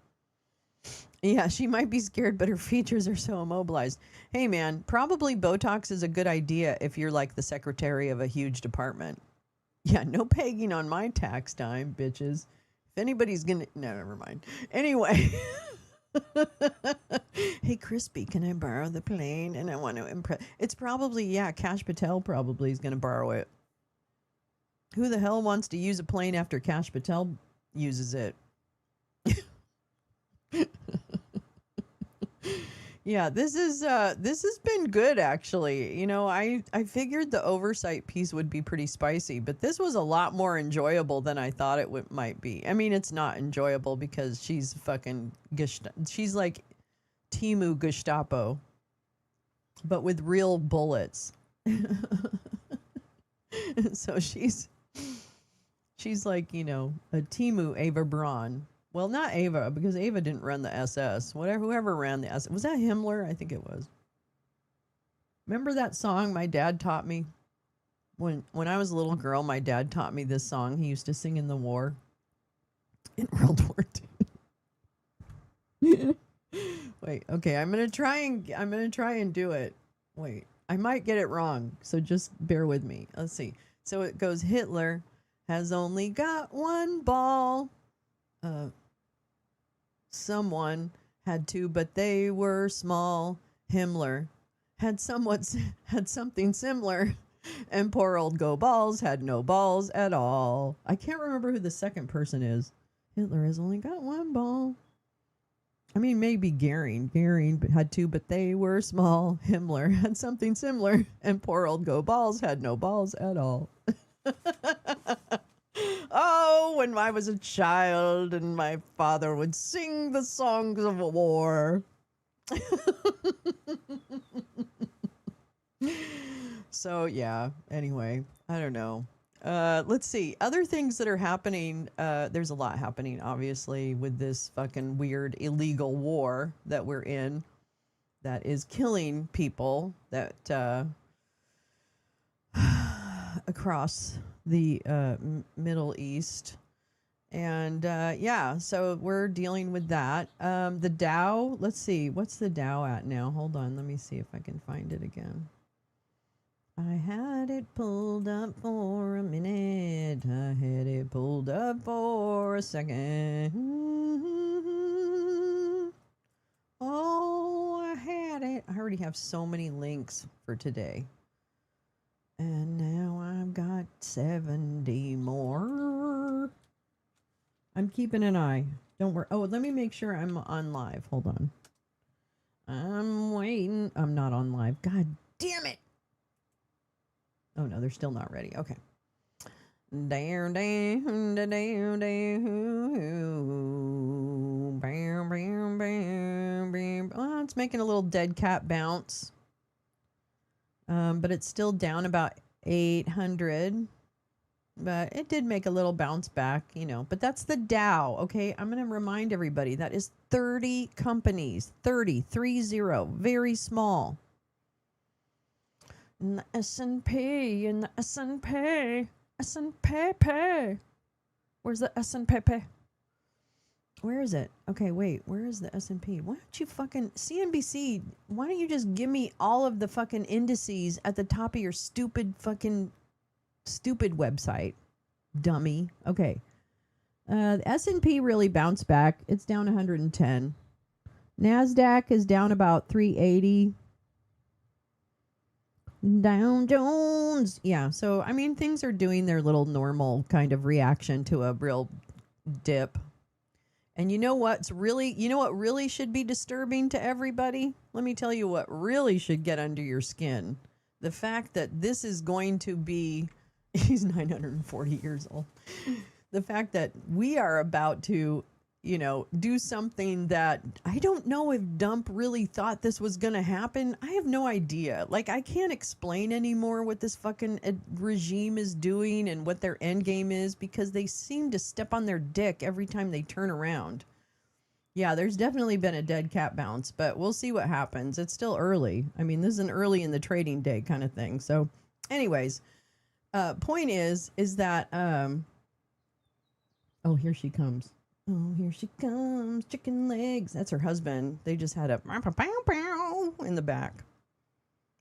Yeah, she might be scared, but her features are so immobilized. Hey, man, probably Botox is a good idea if you're like the secretary of a huge department. Yeah, no pegging on my tax time, bitches. If anybody's going to... No, never mind. Anyway... Hey, Crispy, can I borrow the plane? And I want to impress. It's probably, yeah, Kash Patel probably is going to borrow it. Who the hell wants to use a plane after Kash Patel uses it? Yeah, this has been good, actually. You know, I figured the oversight piece would be pretty spicy, but this was a lot more enjoyable than I thought it might be. I mean, it's not enjoyable because she's fucking she's like Timu Gestapo, but with real bullets. So she's like, you know, a Timu Ava Braun. Well, not Ava, because Ava didn't run the SS. Whoever ran the SS. Was that Himmler? I think it was. Remember that song my dad taught me? When I was a little girl, my dad taught me this song he used to sing in the war. In World War II. Wait, okay, I'm gonna try and do it. Wait, I might get it wrong, so just bear with me. Let's see. So it goes, Hitler has only got one ball. Someone had two, but they were small. Himmler had something similar, and poor old Go Balls had no balls at all. I can't remember who the second person is. Hitler has only got one ball. I mean, maybe Goering. Goering had two, but they were small. Himmler had something similar, and poor old Go Balls had no balls at all. Oh, when I was a child and my father would sing the songs of war. So, yeah, anyway, I don't know. Let's see. Other things that are happening. There's a lot happening, obviously, with this fucking weird illegal war that we're in that is killing people that across the Middle East. And yeah, so we're dealing with that. The Dow, let's see. What's the Dow at now? Hold on. Let me see if I can find it again. I had it pulled up for a minute. I had it pulled up for a second. Oh, I had it. I already have so many links for today. And now I've got 70 more. I'm keeping an eye. Don't worry. Oh, let me make sure I'm on live. Hold on. I'm waiting. I'm not on live. God damn it. Oh, no, they're still not ready. Okay. Down, down, down, down, bam, bam, bam, bam. Oh, it's making a little dead cat bounce. But it's still down about 800. But it did make a little bounce back, you know. But that's the Dow, okay? I'm going to remind everybody that is 30 companies. 30, very small. And the S&P, and the S&P, S&P. Where's the S&P? Where is it? Okay, wait. Where is the S&P? Why don't you fucking... CNBC, why don't you just give me all of the fucking indices at the top of your stupid website, dummy. Okay. The S&P really bounced back. It's down 110. NASDAQ is down about 380. Dow Jones. Yeah, so, I mean, things are doing their little normal kind of reaction to a real dip. And you know what really should be disturbing to everybody? Let me tell you what really should get under your skin. The fact that this is going to be... He's 940 years old. The fact that we are about to, you know, do something that I don't know if Dump really thought this was going to happen. I have no idea. Like, I can't explain anymore what this fucking regime is doing and what their end game is because they seem to step on their dick every time they turn around. Yeah, there's definitely been a dead cat bounce, but we'll see what happens. It's still early. I mean, this is an early in the trading day kind of thing. So anyways, point is that, oh, here she comes. Oh, here she comes. Chicken legs. That's her husband. They just had a in the back.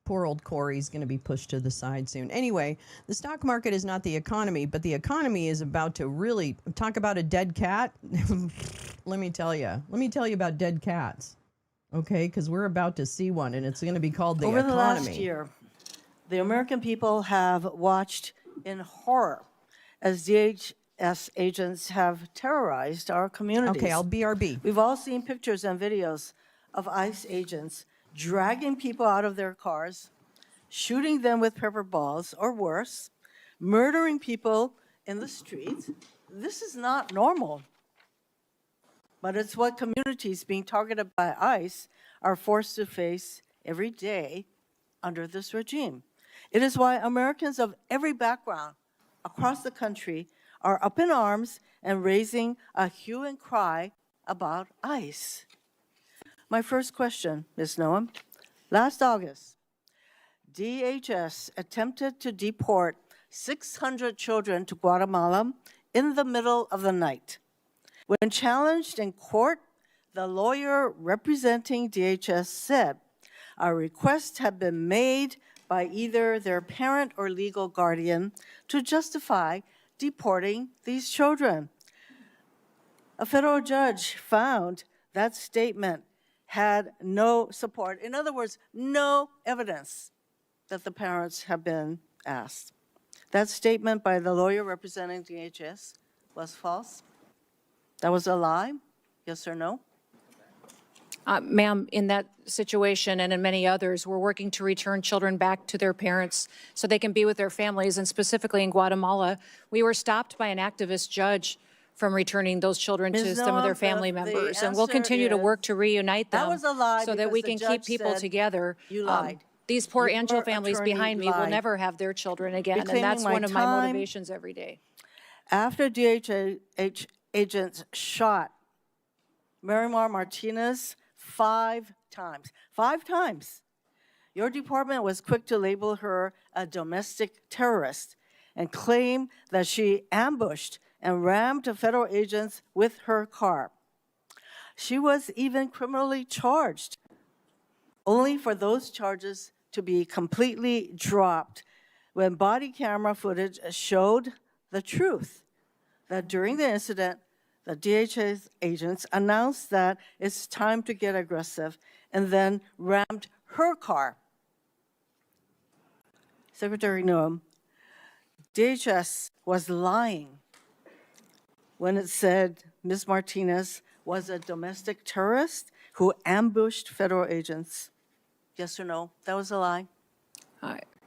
Poor old Corey's going to be pushed to the side soon. Anyway, the stock market is not the economy, but the economy is about to really talk about a dead cat. Let me tell you about dead cats. Okay, because we're about to see one, and it's going to be called the economy. Over the last year, the American people have watched in horror as DHS agents have terrorized our communities. Okay, I'll BRB. We've all seen pictures and videos of ICE agents dragging people out of their cars, shooting them with pepper balls or worse, murdering people in the streets. This is not normal. But it's what communities being targeted by ICE are forced to face every day under this regime. It is why Americans of every background across the country are up in arms and raising a hue and cry about ICE. My first question, Ms. Noam. Last August, DHS attempted to deport 600 children to Guatemala in the middle of the night. When challenged in court, the lawyer representing DHS said a request had been made by either their parent or legal guardian to justify deporting these children. A federal judge found that statement had no support. In other words, no evidence that the parents have been asked. That statement by the lawyer representing DHS was false. That was a lie, yes or no? Ma'am, in that situation and in many others, we're working to return children back to their parents so they can be with their families. And specifically in Guatemala, we were stopped by an activist judge from returning those children to some of their family members. And we'll continue to work to reunite them that was a lie so that we can keep people together. You lied. These poor Your Angel families attorney behind me will lied. never have their children again, and Reclaiming that's my one of my time. motivations every day. After DHS agents shot Marimar Martinez 5 times, 5 times, your department was quick to label her a domestic terrorist and claim that she ambushed and rammed federal agents with her car. She was even criminally charged, only for those charges to be completely dropped when body camera footage showed the truth, that during the incident, the DHS agents announced that it's time to get aggressive and then rammed her car. Secretary Noem, DHS was lying when it said Ms. Martinez was a domestic terrorist who ambushed federal agents. Yes or no? That was a lie.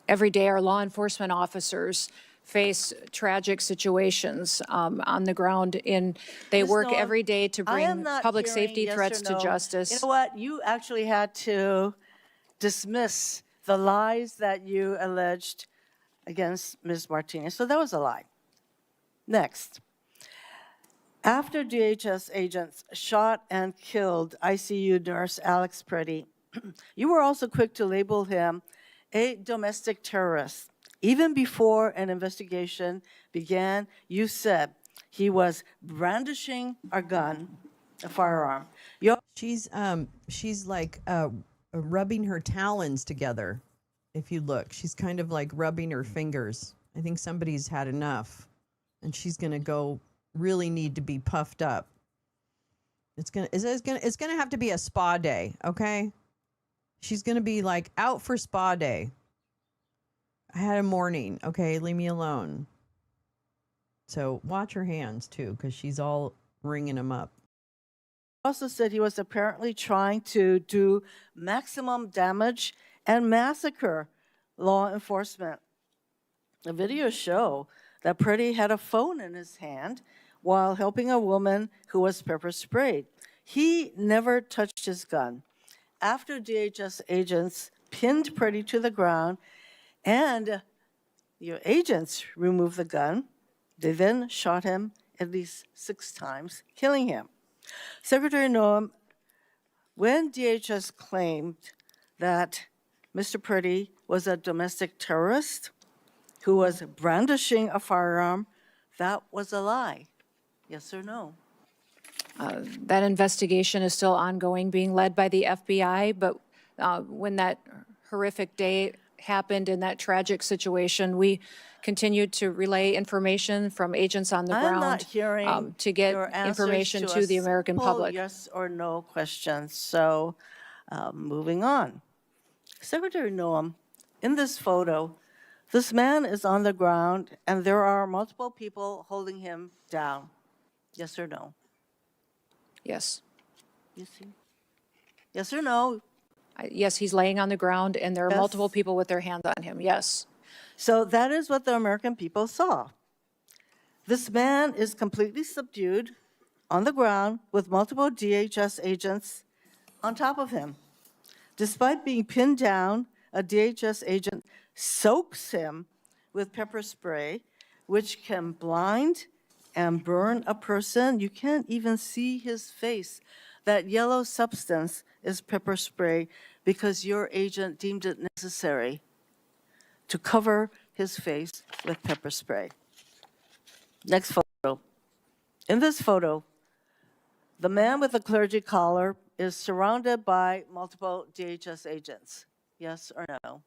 Every day, our law enforcement officers face tragic situations on the ground. They Ms. work Noem, every day to I am bring not public hearing safety yes threats or to no. justice. You know what? You actually had to dismiss the lies that you alleged against Ms. Martinez. So that was a lie. Next. After DHS agents shot and killed ICU nurse Alex Preddy, you were also quick to label him a domestic terrorist. Even before an investigation began, you said he was brandishing a gun, a firearm. She's like rubbing her talons together. If you look, she's kind of like rubbing her fingers. I think somebody's had enough, and she's gonna go really need to be puffed up. It's gonna have to be a spa day, okay? She's gonna be like out for spa day. I had a morning, okay? Leave me alone. So watch her hands too, because she's all wringing them up. Also said he was apparently trying to do maximum damage and massacre law enforcement. The videos show that Preddy had a phone in his hand while helping a woman who was pepper sprayed. He never touched his gun. After DHS agents pinned Preddy to the ground and your agents removed the gun, they then shot him at least 6 times, killing him. Secretary Noem, when DHS claimed that Mr. Preddy was a domestic terrorist who was brandishing a firearm, that was a lie. Yes or no? That investigation is still ongoing, being led by the FBI, but when that horrific day happened in that tragic situation, we continued to relay information from agents on the I'm ground not hearing to get your answers information to a the American simple public. yes or no questions. So, moving on. Secretary Noem, in this photo, this man is on the ground and there are multiple people holding him down. Yes or no? Yes. You see? Yes or no? Yes, he's laying on the ground, and there are Yes. multiple people with their hands on him. Yes. So that is what the American people saw. This man is completely subdued on the ground with multiple DHS agents on top of him. Despite being pinned down, a DHS agent soaks him with pepper spray, which can blind and burn a person. You can't even see his face. That yellow substance is pepper spray because your agent deemed it necessary to cover his face with pepper spray. Next photo. In this photo, the man with the clergy collar is surrounded by multiple DHS agents. Yes or no?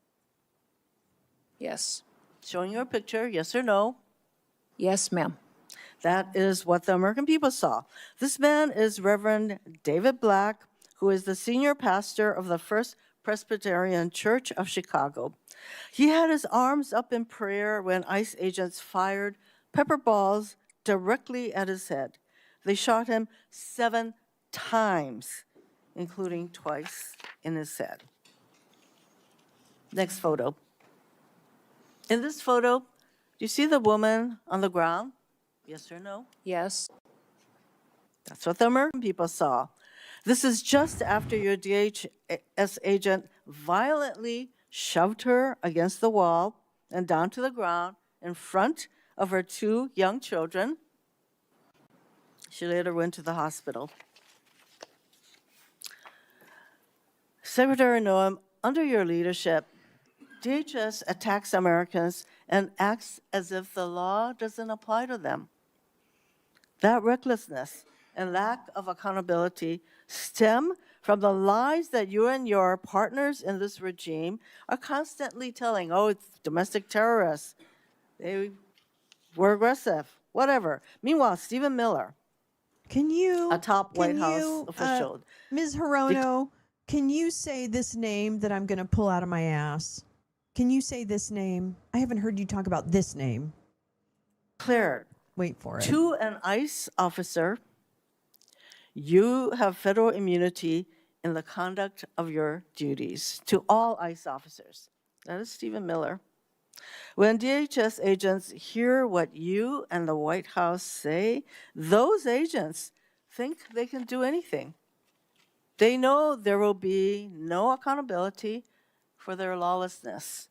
Yes. Showing you a picture, yes or no? Yes, ma'am. That is what the American people saw. This man is Reverend David Black, who is the senior pastor of the First Presbyterian Church of Chicago. He had his arms up in prayer when ICE agents fired pepper balls directly at his head. They shot him 7 times, including twice in his head. Next photo. In this photo, do you see the woman on the ground? Yes or no? Yes. That's what the American people saw. This is just after your DHS agent violently shoved her against the wall and down to the ground in front of her 2 young children. She later went to the hospital. Secretary Noem, under your leadership, DHS attacks Americans and acts as if the law doesn't apply to them. That recklessness and lack of accountability stem from the lies that you and your partners in this regime are constantly telling. Oh, it's domestic terrorists. They were aggressive, whatever. Meanwhile, Stephen Miller, a top White House official, Ms. Hirono, can you say this name that I'm going to pull out of my ass? Can you say this name? I haven't heard you talk about this name. declared Wait for it. to an ICE officer, you have federal immunity in the conduct of your duties. To all ICE officers. That is Stephen Miller. When DHS agents hear what you and the White House say, those agents think they can do anything. They know there will be no accountability for their lawlessness.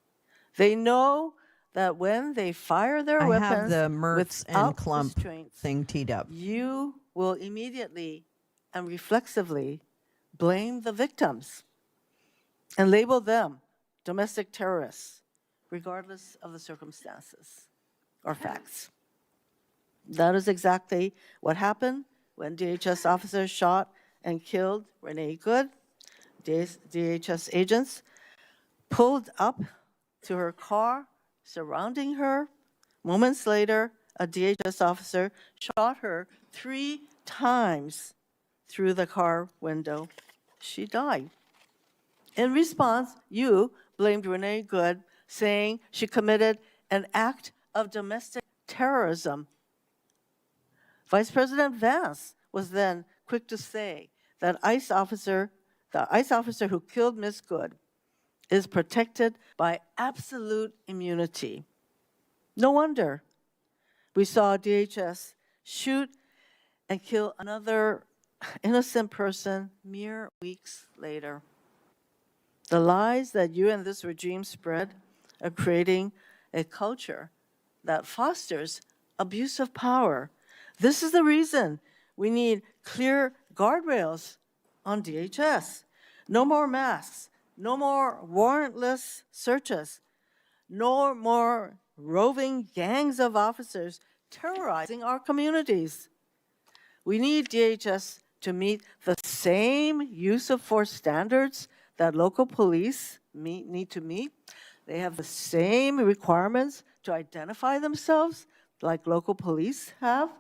They know that when they fire their I weapons have the Mertz and without Klump restraints, thing teed up. you will immediately and reflexively blame the victims and label them domestic terrorists, regardless of the circumstances or facts. That is exactly what happened when DHS officers shot and killed Renee Good. DHS agents pulled up to her car, surrounding her. Moments later, a DHS officer shot her 3 times through the car window. She died. In response, you blamed Renee Good, saying she committed an act of domestic terrorism. Vice President Vance was then quick to say that the ICE officer who killed Ms. Good is protected by absolute immunity. No wonder we saw DHS shoot and kill another innocent person mere weeks later. The lies that you and this regime spread are creating a culture that fosters abuse of power. This is the reason we need clear guardrails on DHS. No more masks, no more warrantless searches, no more roving gangs of officers terrorizing our communities. We need DHS to meet the same use of force standards that local police need to meet. They have the same requirements to identify themselves like local police have,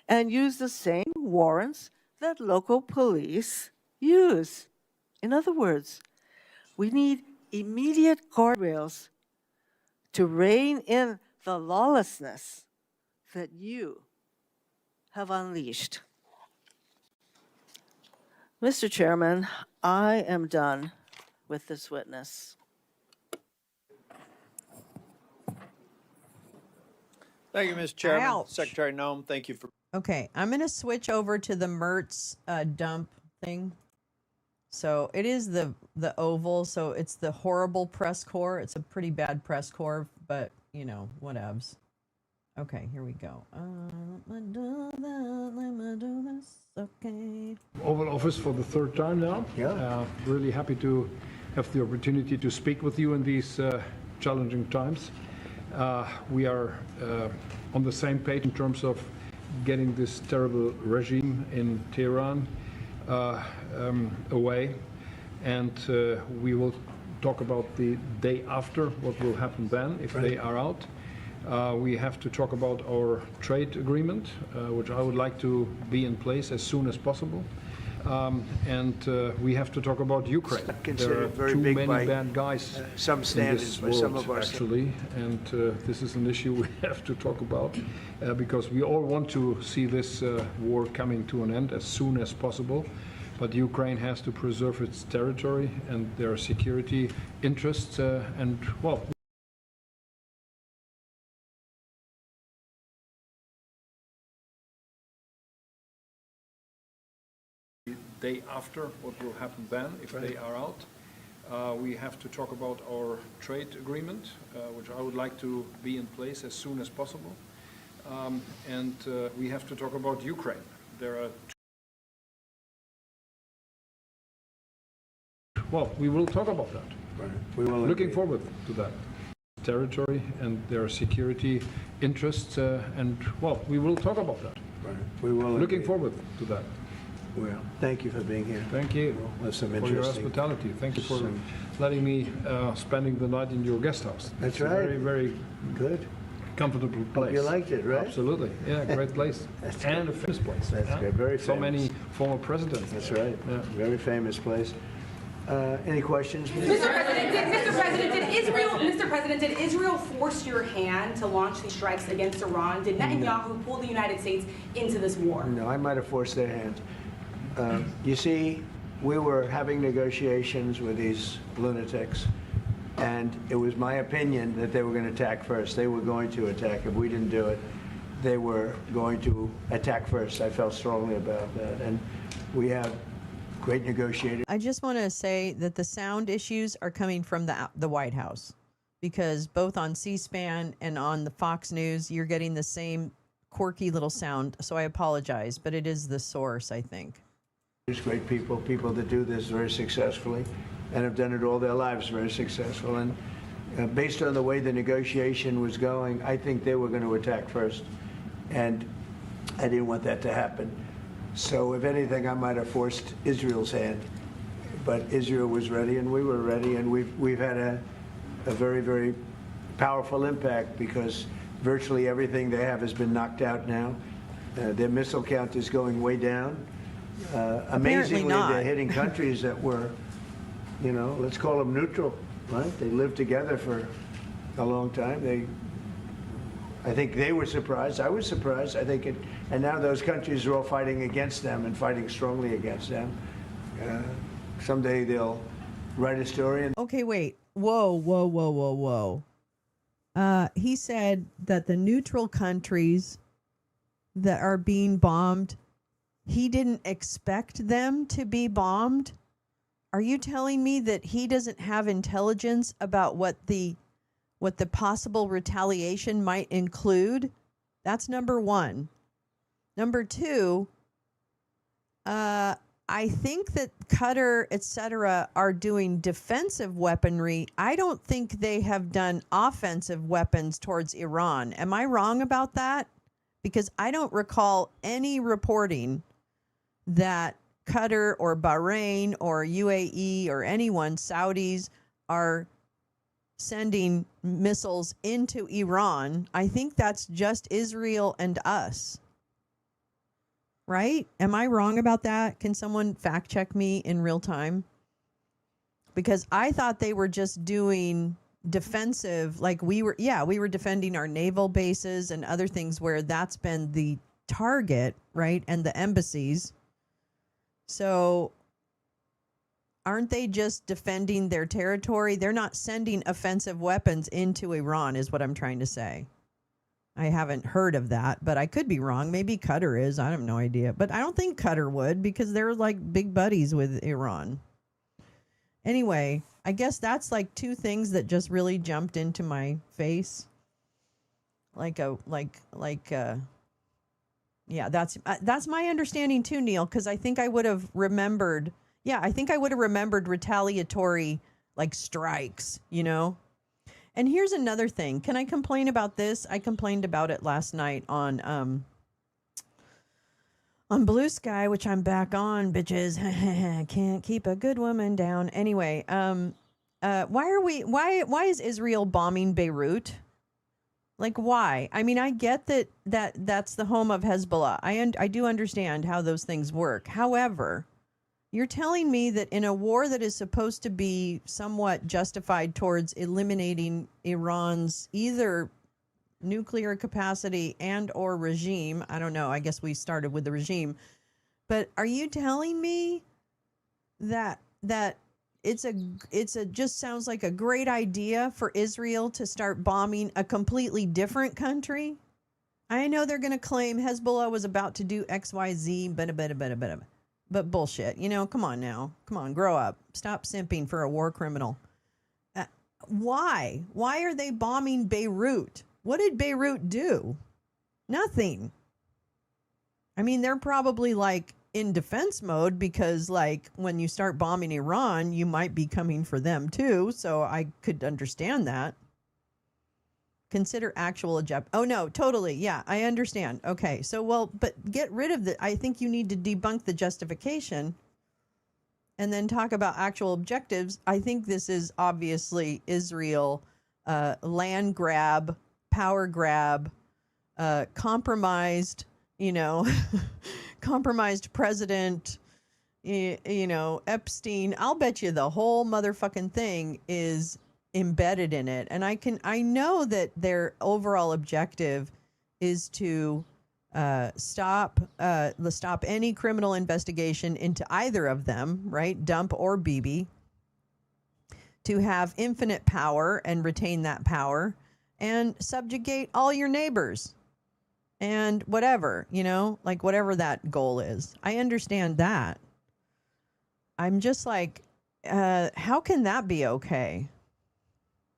and use the same warrants that local police use. In other words, we need immediate guardrails to rein in the lawlessness that you have unleashed. Mr. Chairman, I am done with this witness. Thank you, Mr. Chairman. Ouch. Secretary Noem, thank you for. Okay, I'm going to switch over to the Mertz dump thing. So it is the oval, so it's the horrible press corps. It's a pretty bad press corps, but, you know, whatevs. Okay, here we go. Let me do this. Okay. Oval Office for the 3rd time now. Yeah. Really happy to have the opportunity to speak with you in these challenging times. We are on the same page in terms of getting this terrible regime in Tehran away, and we will talk about the day after, what will happen then if they are out. We have to talk about our trade agreement, which I would like to be in place as soon as possible. And we have to talk about Ukraine. There are too many bad guys some standards in this world, actually, and this is an issue we have to talk about because we all want to see this war coming to an end as soon as possible. But Ukraine has to preserve its territory and their security interests, and well. Day after, what will happen then if they are out. We have to talk about our trade agreement, which I would like to be in place as soon as possible. And we have to talk about Ukraine. There are well, we will talk about that. Right. We will Looking forward to that. Territory and their security interests, and well, we will talk about that. Right. We will Looking agree. forward to that. Well, thank you for being here. Thank you That's some for your interesting. hospitality. Thank you for some- letting me spending the night in your guest house. That's It's a right. very, very Good. comfortable place. You liked it, right? Absolutely. Yeah, great place. That's And a famous place. That's yeah? good. Very So famous. many former presidents. That's right. Yeah. Very famous place. Any questions? Mr. President, did Israel force your hand to launch these strikes against Iran? Did Netanyahu pull the United States into this war? No, I might have forced their hand. You see, we were having negotiations with these lunatics, and it was my opinion that they were going to attack first. They were going to attack. If we didn't do it, they were going to attack first. I felt strongly about that. And we have great negotiators. I just want to say that the sound issues are coming from the White House, because both on C-SPAN and on the Fox News, you're getting the same quirky little sound. So I apologize, but it is the source, I think. There's great people that do this very successfully and have done it all their lives very successful. And based on the way the negotiation was going, I think they were going to attack first. And I didn't want that to happen. So if anything, I might have forced Israel's hand. But Israel was ready and we were ready, and we've had a very, very powerful impact, because virtually everything they have has been knocked out now. Their missile count is going way down. Amazingly, not. they're hitting countries that were, let's call them neutral, right? They lived together for a long time. I think they were surprised. I was surprised. I think and now those countries are all fighting against them and fighting strongly against them. Someday they'll write a story. And Okay, wait. Whoa. He said that the neutral countries that are being bombed, he didn't expect them to be bombed. Are you telling me that he doesn't have intelligence about what the possible retaliation might include? That's number one. Number two, I think that Qatar, etc., are doing defensive weaponry. I don't think they have done offensive weapons towards Iran. Am I wrong about that? Because I don't recall any reporting that Qatar or Bahrain or UAE or anyone, Saudis, are sending missiles into Iran. I think that's just Israel and us. Right? Am I wrong about that? Can someone fact check me in real time? Because I thought they were just doing defensive, like we were defending our naval bases and other things where that's been the target, right? And the embassies. So aren't they just defending their territory? They're not sending offensive weapons into Iran, is what I'm trying to say. I haven't heard of that, but I could be wrong. Maybe Qatar is. I have no idea. But I don't think Qatar would, because they're like big buddies with Iran. Anyway, I guess that's like two things that just really jumped into my face. Yeah, that's my understanding too, Neil, because I think I would have remembered. Yeah, I think I would have remembered retaliatory like strikes, And here's another thing. Can I complain about this? I complained about it last night on Blue Sky, which I'm back on, bitches. Can't keep a good woman down. Anyway, why is Israel bombing Beirut? Like, why? I mean, I get that's the home of Hezbollah. I do understand how those things work. However, you're telling me that in a war that is supposed to be somewhat justified towards eliminating Iran's either nuclear capacity and or regime, I don't know, I guess we started with the regime, but are you telling me that it just sounds like a great idea for Israel to start bombing a completely different country? I know they're going to claim Hezbollah was about to do XYZ, But bullshit. You know, come on now. Come on, grow up. Stop simping for a war criminal. Why? Why are they bombing Beirut? What did Beirut do? Nothing. I mean, they're probably like in defense mode because like when you start bombing Iran, you might be coming for them too. So I could understand that. Consider actual object. Oh no, totally. Yeah, I understand. Okay. So, well, but get rid of I think you need to debunk the justification and then talk about actual objectives. I think this is obviously Israel, land grab, power grab, compromised, compromised president, Epstein. I'll bet you the whole motherfucking thing is embedded in it. And I know that their overall objective is to stop any criminal investigation into either of them, right? Dump or Bibi, to have infinite power and retain that power and subjugate all your neighbors and whatever, like whatever that goal is. I understand that. I'm just like, how can that be okay?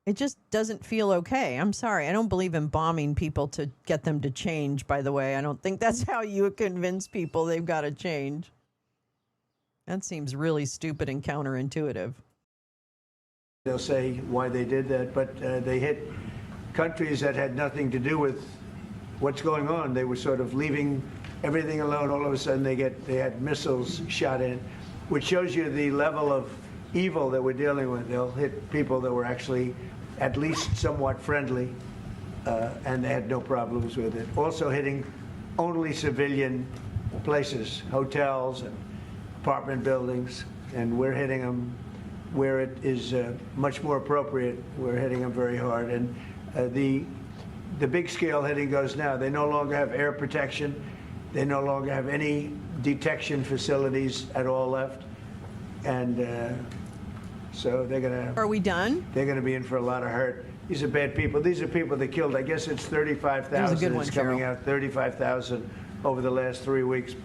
It just doesn't feel okay. I'm sorry. I don't believe in bombing people to get them to change, by the way. I don't think that's how you convince people they've got to change. That seems really stupid and counterintuitive. They'll say why they did that, but they hit countries that had nothing to do with what's going on. They were sort of leaving everything alone. All of a sudden, they had missiles shot in, which shows you the level of evil that we're dealing with. They'll hit people that were actually at least somewhat friendly, and they had no problems with it. Also hitting only civilian places, hotels and apartment buildings, and we're hitting them where it is much more appropriate. We're hitting them very hard. And the big scale hitting goes now. They no longer have air protection. They no longer have any detection facilities at all left. And so they're going to... Are we done? They're going to be in for a lot of hurt. These are bad people. These are people that killed. I guess it's 35,000. It's coming out, 35,000 over the last 3 weeks.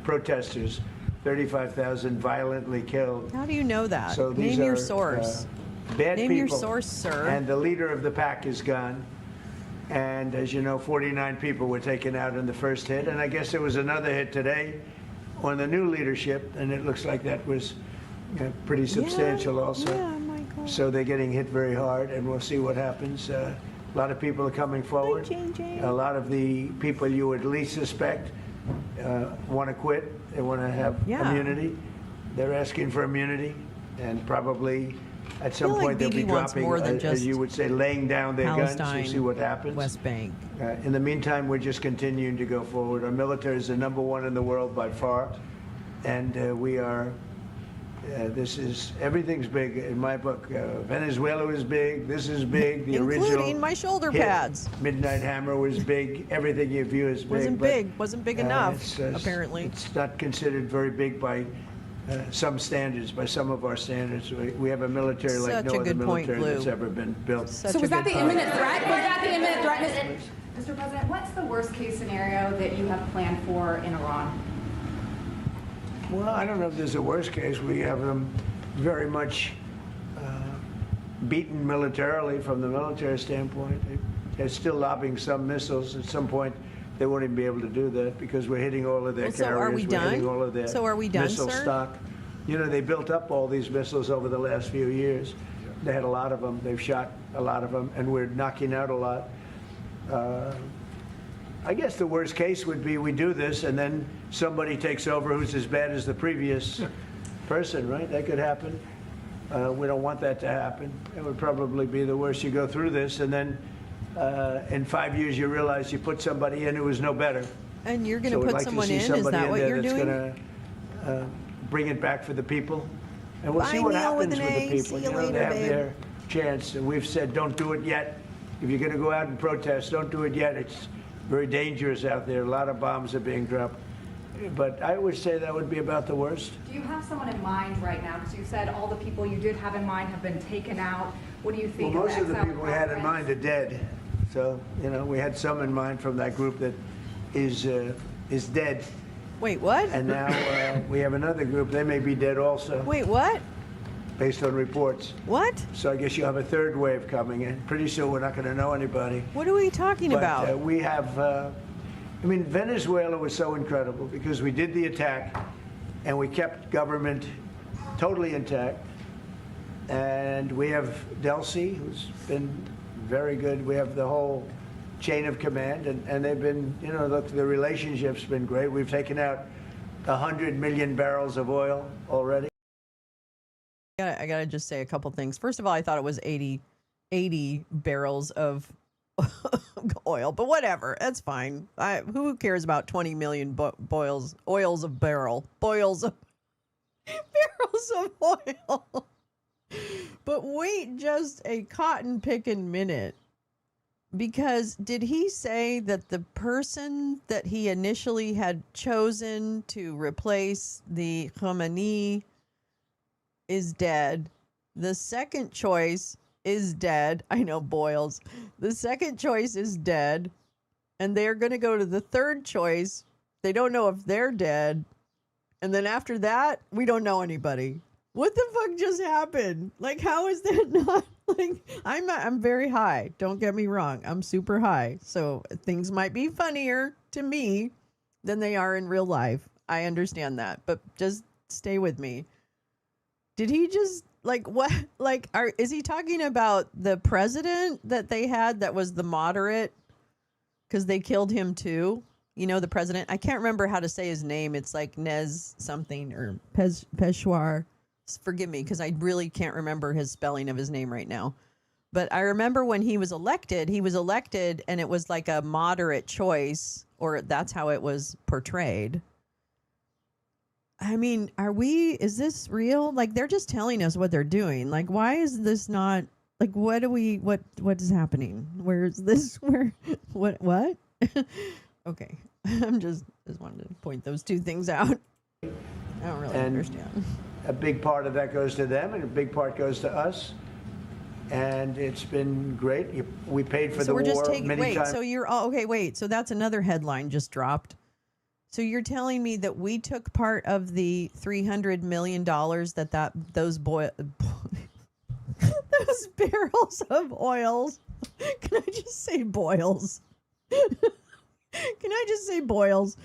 Protesters, 35,000 violently killed. How do you know that? So these Name your are, source. Bad Name people. your source, sir. And the leader of the pack is gone. And as you know, 49 people were taken out in the first hit. And I guess there was another hit today on the new leadership. And it looks like that was pretty substantial also. Yeah, my God. So they're getting hit very hard, and we'll see what happens. A lot of people are coming forward. A lot of the people you would least suspect want to quit. They want to have immunity. They're asking for immunity, and probably at some point they'll be dropping, as you would say, laying down their guns. We'll see what happens. West Bank. In the meantime, we're just continuing to go forward. Our military is the #1 in the world by far, and we are. Everything's big in my book. Venezuela was big. This is big. The Including original my shoulder pads. Midnight Hammer was big. Everything you view is big. Wasn't big enough, apparently. It's not considered very big by some standards, by some of our standards. We have a military like no other military that's ever been built. So was that the imminent threat? Was that the imminent threat? Mr. President, what's the worst case scenario that you have planned for in Iran? Well, I don't know if there's a worst case. We have them very much beaten militarily from the military standpoint. They're still lobbing some missiles. At some point, they won't even be able to do that because we're hitting all of their carriers. So are we done? We're hitting all of their missile sir? stock. They built up all these missiles over the last few years. They had a lot of them. They've shot a lot of them, and we're knocking out a lot. I guess the worst case would be we do this and then somebody takes over who's as bad as the previous person, right? That could happen. We don't want that to happen. It would probably be the worst. You go through this and then in 5 years you realize you put somebody in who was no better. And you're going to put someone in? Is that what you're doing? Going to bring it back for the people. And we'll see what happens with the people. See you later, they have babe. their chance. And we've said don't do it yet. If you're going to go out and protest, don't do it yet. It's very dangerous out there. A lot of bombs are being dropped. But I would say that would be about the worst. Do you have someone in mind right now? Because you said all the people you did have in mind have been taken out. What do you think? Well, most of the people we had in mind are dead. So, we had some in mind from that group that is dead. Wait, what? And now we have another group. They may be dead also, Wait, what? based on reports. What? So I guess you have a third wave coming in. Pretty soon we're not going to know anybody. What are we talking But about? we have, I mean, Venezuela was so incredible because we did the attack and we kept government totally intact. And we have Delcy, who's been very good. We have the whole chain of command, and they've been, you know, look, the relationship's been great. We've taken out 100 million barrels of oil already. I gotta just say a couple things. First of all, I thought it was 80 barrels of oil, but whatever, that's fine. Who cares about 20 million boils of barrels of oil? But wait just a cotton picking minute. Because did he say that the person that he initially had chosen to replace the Khomeini is dead? The second choice is dead. I know, Boyles. The second choice is dead. And they're going to go to the third choice. They don't know if they're dead. And then after that, we don't know anybody. What the fuck just happened? Like, how is that not, like, I'm very high. Don't get me wrong. I'm super high. So things might be funnier to me than they are in real life. I understand that. But just stay with me. Did he just, like, what? Like, is he talking about the president that they had that was the moderate? Because they killed him too. You know, the president. I can't remember how to say his name. It's like Nez something or Peshawar. Forgive me, because I really can't remember his spelling of his name right now. But I remember when he was elected and it was like a moderate choice, or that's how it was portrayed. I mean, is this real? Like, they're just telling us what they're doing. Like, why is this not, like, what is happening? Where is this? What? Okay. I'm just wanted to point those two things out. I don't really understand. A big part of that goes to them, and a big part goes to us. And it's been great. We paid for the war many times. So you're all okay. Wait, so that's another headline just dropped. So you're telling me that we took part of the $300 million those barrels of oils. Can I just say boils? Can I just say boils?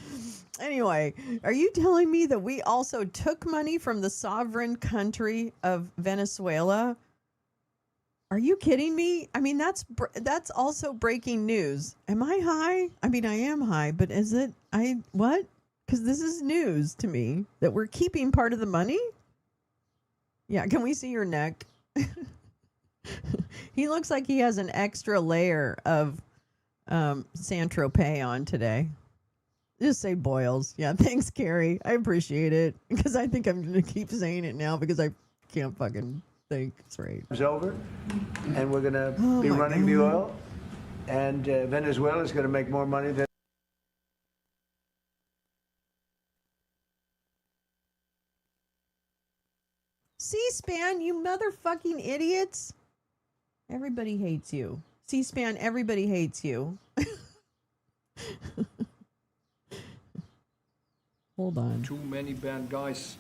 Anyway, are you telling me that we also took money from the sovereign country of Venezuela? Are you kidding me? I mean, that's also breaking news. Am I high? I mean, I am high, but is it? What? Because this is news to me that we're keeping part of the money. Yeah, can we see your neck? He looks like he has an extra layer of Saint-Tropez on today. Just say boils. Yeah, thanks, Carrie. I appreciate it, because I think I'm going to keep saying it now because I can't fucking think straight. It's over, and we're going to be running the oil, and Venezuela is going to make more money than. C-SPAN, you motherfucking idiots. Everybody hates you. C-SPAN, everybody hates you. Hold on. Too many bad guys.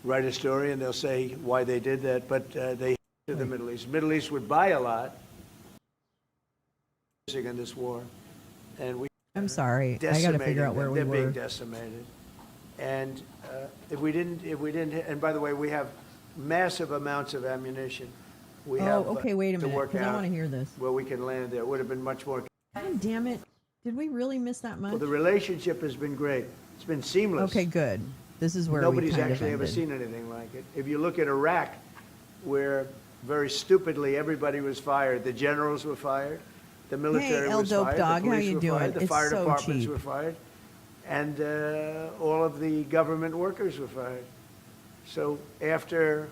Write a story and they'll say why they did that, but they to the Middle East. Middle East would buy a lot in this war, and I'm sorry. I got to figure out where we they're were. being decimated, and if we didn't, and by the way, we have massive amounts of ammunition. We have okay. Wait a to minute, work because I out want to hear this. where we can land there. It would have been much more. God damn it! Did we really miss that much? Well, the relationship has been great. It's been seamless. Okay, good. This is where Nobody's we kind actually of ever seen anything like it. If you look at Iraq, where very stupidly everybody was fired, the generals were fired, the military El was Dope fired, Dog, the how police you were doing? fired, the It's fire so departments cheap. were fired, and all of the government workers were fired. So after,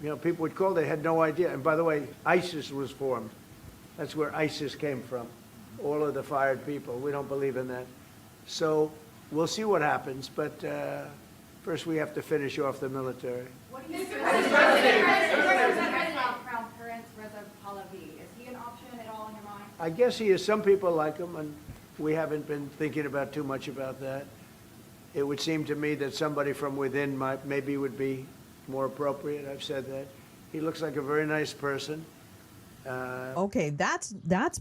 people would call, they had no idea. And by the way, ISIS was formed. That's where ISIS came from. All of the fired people. We don't believe in that. So we'll see what happens, but first we have to finish off the military. What do you think? Crown Prince Reza Pahlavi, is he an option at all in your mind? I guess he is. Some people like him, and we haven't been thinking about too much about that. It would seem to me that somebody from within maybe would be more appropriate. I've said that. He looks like a very nice person. Okay, that's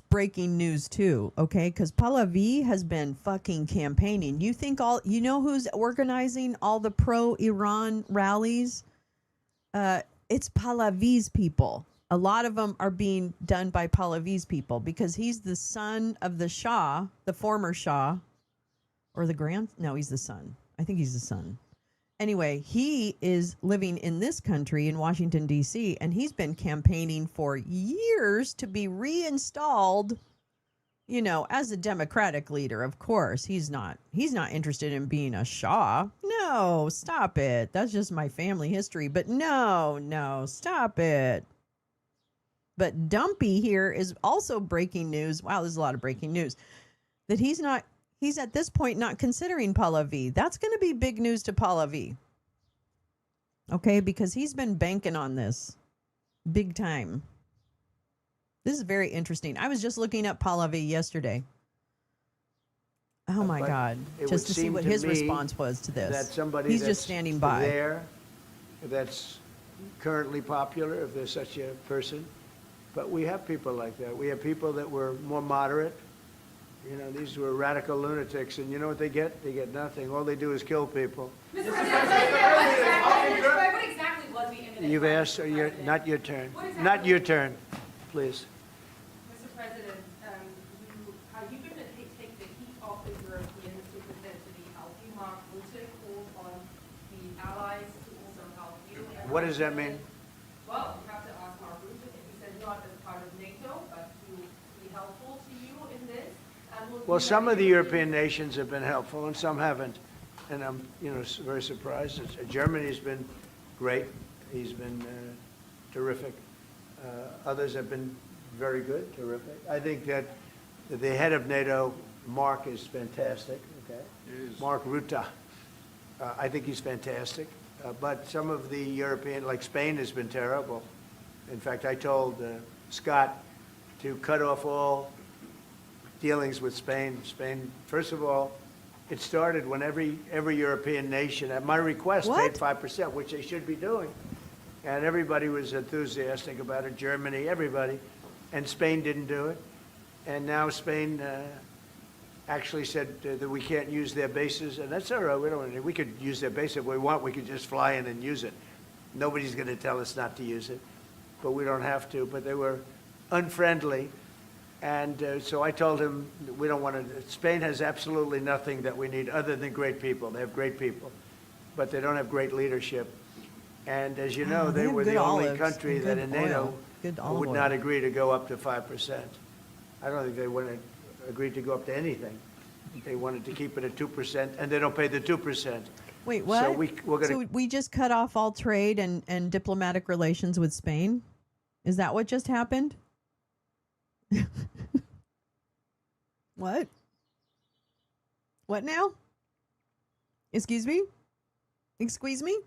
breaking news too. Okay, because Pahlavi has been fucking campaigning. You know who's organizing all the pro-Iran rallies? It's Pahlavi's people. A lot of them are being done by Pahlavi's people because he's the son of the Shah, the former Shah, or no, he's the son. I think he's the son. Anyway, he is living in this country in Washington, D.C., and he's been campaigning for years to be reinstalled, as a Democratic leader. Of course, he's not interested in being a Shah. No, stop it. That's just my family history. But no, stop it. But Dumpy here is also breaking news. Wow, there's a lot of breaking news. That he's at this point not considering Pahlavi. That's going to be big news to Pahlavi. Okay, because he's been banking on this big time. This is very interesting. I was just looking up Pahlavi yesterday. Oh my God. Just to see what his response was to this. That somebody he's just standing by. There, that's currently popular, if there's such a person. But we have people like that. We have people that were more moderate. These were radical lunatics, and you know what they get? They get nothing. All they do is kill people. Mr. President, what exactly was the imminent? You've asked, not your turn. Not your turn, please. Mr. President, you've been to take the heat off the Europeans to present to the healthy Mark Rutte called on the allies to also help you. What does that mean? Well, you have to ask Mark Rutte if he said not as part of NATO, but to be helpful to you in this. Well, some of the European nations have been helpful and some haven't. And I'm, very surprised. Germany's been great. He's been terrific. Others have been very good, terrific. I think that the head of NATO, Mark, is fantastic. Okay, Mark Rutte. I think he's fantastic. But some of the European, like Spain, has been terrible. In fact, I told Scott to cut off all dealings with Spain. Spain, first of all, it started when every European nation, at my request, paid 5%, which they should be doing. And everybody was enthusiastic about it, Germany, everybody. And Spain didn't do it. And now Spain actually said that we can't use their bases. And that's all right, we could use their base if we want. We could just fly in and use it. Nobody's going to tell us not to use it. But we don't have to. But they were unfriendly. And so I told him, we don't want to, Spain has absolutely nothing that we need other than great people. They have great people, but they don't have great leadership. And as you know, they were the only country that in NATO would not agree to go up to 5%. I don't think they would have agreed to go up to anything. They wanted to keep it at 2%, and they don't pay the 2%. Wait, what? So we just cut off all trade and diplomatic relations with Spain? Is that what just happened? What? What now? Excuse me? Excuse me?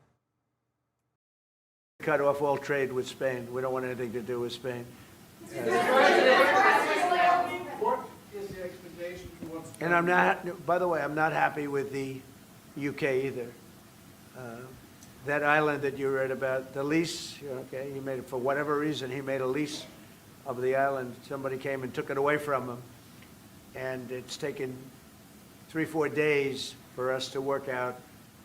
cut off all trade with Spain. We don't want anything to do with Spain. What is the expectation towards... And I'm not, by the way, I'm not happy with the UK either. That island that you read about, the lease, okay, he made it for whatever reason, he made a lease of the island. Somebody came and took it away from him. And it's taken 3-4 days for us to work out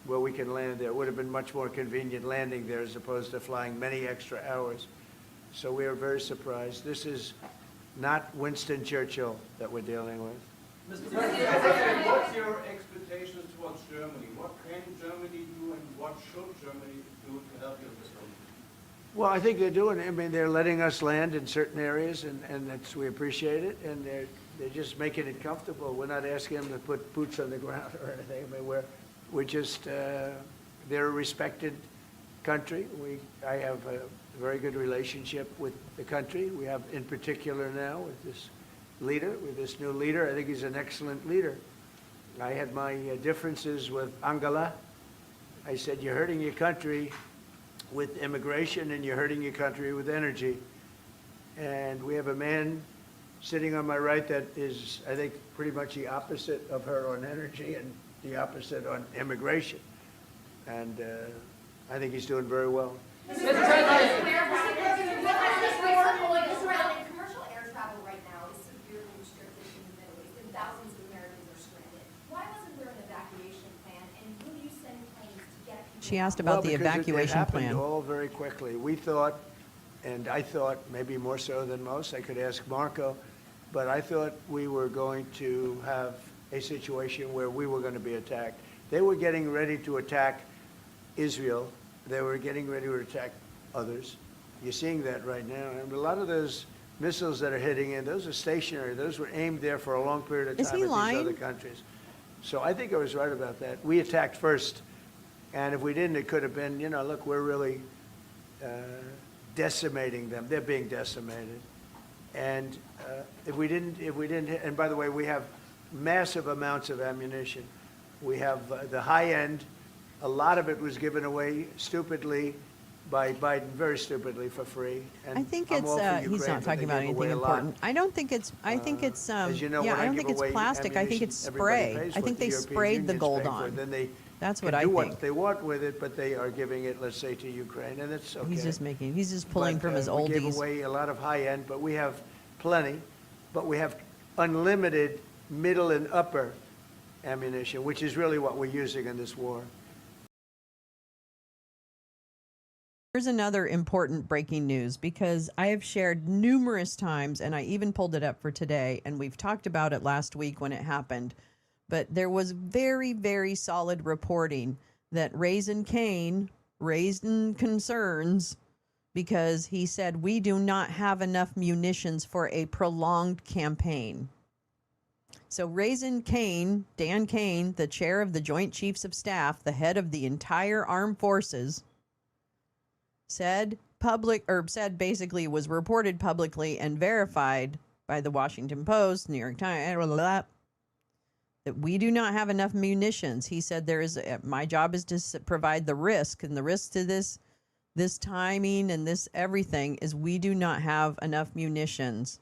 where we can land there. It would have been much more convenient landing there as opposed to flying many extra hours. So we are very surprised. This is not Winston Churchill that we're dealing with. Mr. President, what's your expectations towards Germany? What can Germany do and what should Germany do to help you in this problem? Well, I think they're doing it. I mean, they're letting us land in certain areas, and that's, we appreciate it, and they're just making it comfortable. We're not asking them to put boots on the ground or anything. I mean, we're just, they're a respected country. I have a very good relationship with the country. We have, in particular now, with this leader, with this new leader. I think he's an excellent leader. I had my differences with Angela. I said, you're hurting your country with immigration and you're hurting your country with energy. And we have a man sitting on my right that is, I think, pretty much the opposite of her on energy and the opposite on immigration. And I think he's doing very well. Mr. President, commercial air travel right now is severely restricted in the Middle East, and thousands of Americans are stranded. Why wasn't there an evacuation plan, and will you send planes to get people? She asked about the evacuation it plan. happened all very quickly. We thought, and I thought maybe more so than most, I could ask Marco, but I thought we were going to have a situation where we were going to be attacked. They were getting ready to attack Israel. They were getting ready to attack others. You're seeing that right now. And a lot of those missiles that are hitting in, those are stationary. Those were aimed there for a long period of time Is he at lying? these other countries. So I think I was right about that. We attacked first. And if we didn't, it could have been, you know, look, we're really decimating them. They're being decimated. And if we didn't, and by the way, we have massive amounts of ammunition. We have the high end. A lot of it was given away stupidly by Biden, very stupidly, for free. And I think I'm it's all for he's Ukraine, not but talking they about gave anything away a lot. important. I don't think it's As you know, yeah, when I don't give think it's away plastic. I think it's ammunition, everybody spray. pays I what think the they European sprayed the Union's gold paying for it. on. Then they That's can what I do think. what they want with it, but they are giving it, let's say, to Ukraine, and it's okay. He's just pulling But, from his We gave oldies. away a lot of high end, but we have plenty, but we have unlimited middle and upper ammunition, which is really what we're using in this war. Here's another important breaking news, because I have shared numerous times, and I even pulled it up for today, and we've talked about it last week when it happened, but there was very, very solid reporting that Raisin Kane raised in concerns because he said we do not have enough munitions for a prolonged campaign. So Raisin Kane, Dan Kane, the chair of the Joint Chiefs of Staff, the head of the entire armed forces, said basically was reported publicly and verified by the Washington Post, New York Times, that we do not have enough munitions. He said my job is to provide the risk, and the risk to this timing and this everything is we do not have enough munitions.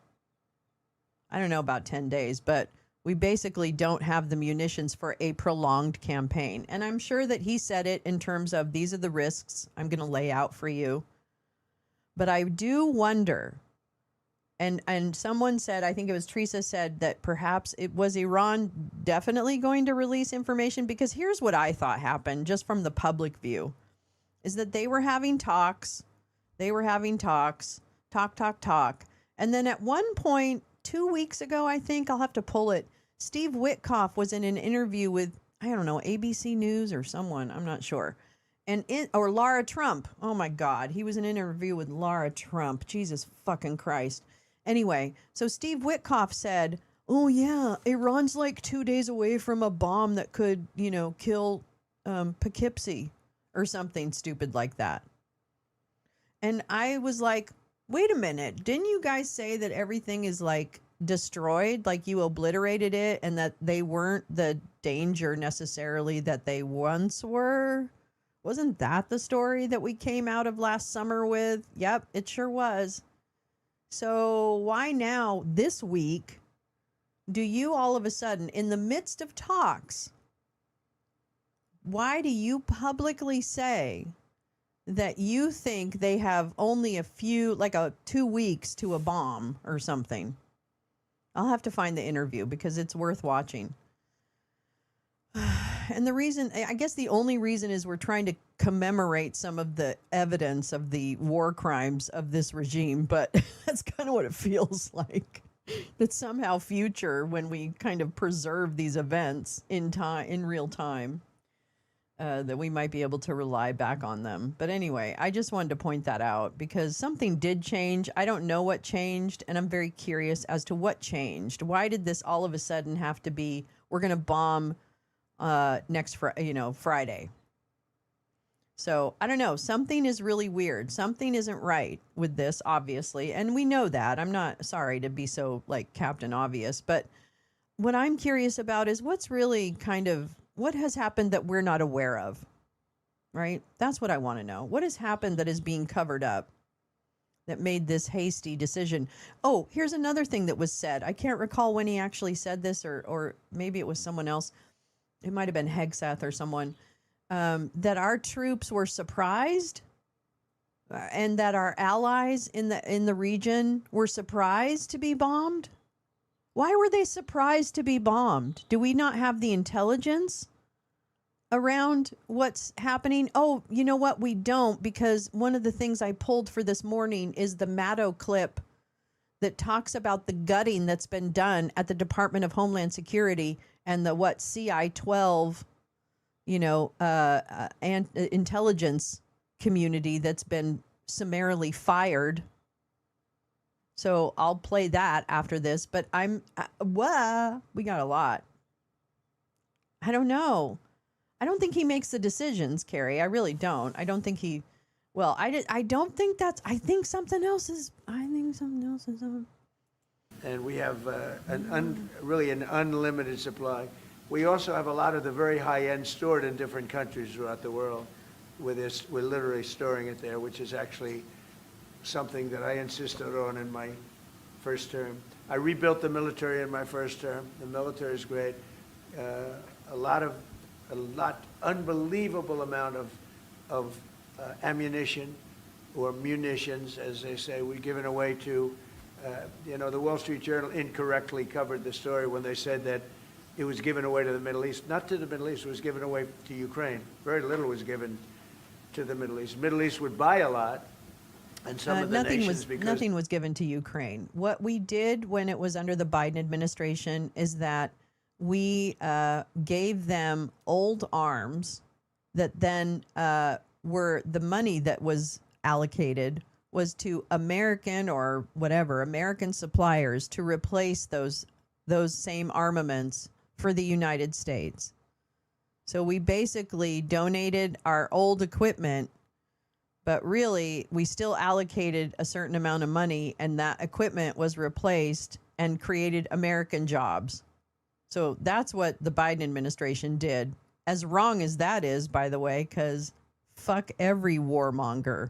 I don't know about 10 days, but we basically don't have the munitions for a prolonged campaign. And I'm sure that he said it in terms of these are the risks I'm going to lay out for you. But I do wonder, and someone said, I think it was Teresa said, that perhaps it was Iran definitely going to release information, because here's what I thought happened just from the public view, is that they were having talks. Talk. And then at one point, 2 weeks ago, I think, I'll have to pull it, Steve Witkoff was in an interview with, I don't know, ABC News or someone, I'm not sure. Or Lara Trump. Oh my God. He was in an interview with Lara Trump. Jesus fucking Christ. Anyway, so Steve Witkoff said, oh yeah, Iran's like 2 days away from a bomb that could, kill Poughkeepsie or something stupid like that. And I was like, wait a minute. Didn't you guys say that everything is like destroyed, like you obliterated it, and that they weren't the danger necessarily that they once were? Wasn't that the story that we came out of last summer with? Yep, it sure was. So why now, this week, do you all of a sudden, in the midst of talks, why do you publicly say that you think they have only 2 weeks to a bomb or something? I'll have to find the interview because it's worth watching. And the reason, I guess the only reason, is we're trying to commemorate some of the evidence of the war crimes of this regime, but that's kind of what it feels like. That somehow future, when we kind of preserve these events in real time, that we might be able to rely back on them. But anyway, I just wanted to point that out because something did change. I don't know what changed, and I'm very curious as to what changed. Why did this all of a sudden have to be, we're going to bomb next Friday? So I don't know. Something is really weird. Something isn't right with this, obviously. And we know that. I'm not sorry to be so like Captain Obvious, but what I'm curious about is what's really what has happened that we're not aware of, right? That's what I want to know. What has happened that is being covered up that made this hasty decision. Oh, here's another thing that was said. I can't recall when he actually said this, or maybe it was someone else. It might have been Hegseth or someone, that our troops were surprised, and that our allies in the region were surprised to be bombed. Why were they surprised to be bombed? Do we not have the intelligence around what's happening? Oh, you know what? We don't, because one of the things I pulled for this morning is the Maddow clip that talks about the gutting that's been done at the Department of Homeland Security and the CI-12, and intelligence community that's been summarily fired. So I'll play that after this, but we got a lot. I don't know. I don't think he makes the decisions, Carrie. I really don't. I don't think he, I don't think I think something else is on. And we have really an unlimited supply. We also have a lot of the very high end stored in different countries throughout the world. We're literally storing it there, which is actually something that I insisted on in my first term. I rebuilt the military in my first term. The military is great. Unbelievable amount of ammunition, or munitions, as they say, we're giving away to, the Wall Street Journal incorrectly covered the story when they said that it was given away to the Middle East. Not to the Middle East, it was given away to Ukraine. Very little was given to the Middle East. Middle East would buy a lot, and some of the nations, nothing was given to Ukraine. What we did when it was under the Biden administration is that we gave them old arms that then were the money that was allocated was to American suppliers to replace those same armaments for the United States. So we basically donated our old equipment, but really we still allocated a certain amount of money, and that equipment was replaced and created American jobs. So that's what the Biden administration did. As wrong as that is, by the way, because fuck every warmonger.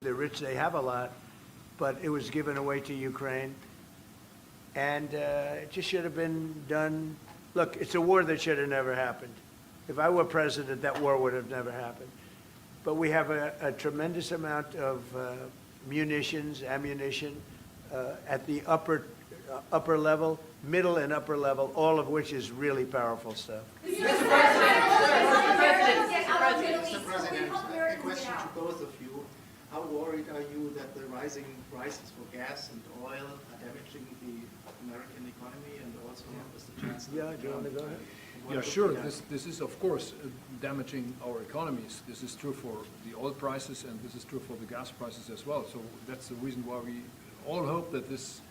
They're rich, they have a lot, but it was given away to Ukraine. And it just should have been done. Look, it's a war that should have never happened. If I were president, that war would have never happened. But we have a tremendous amount of ammunition at the upper level, middle and upper level, all of which is really powerful stuff. Mr. President, a question to both of you. How worried are you that the rising prices for gas and oil are damaging the American economy, and also Mr. Chancellor? Yeah, do you want to go ahead? Yeah, sure. This is, of course, damaging our economies. This is true for the oil prices, and this is true for the gas prices as well. So that's the reason why we all hope that this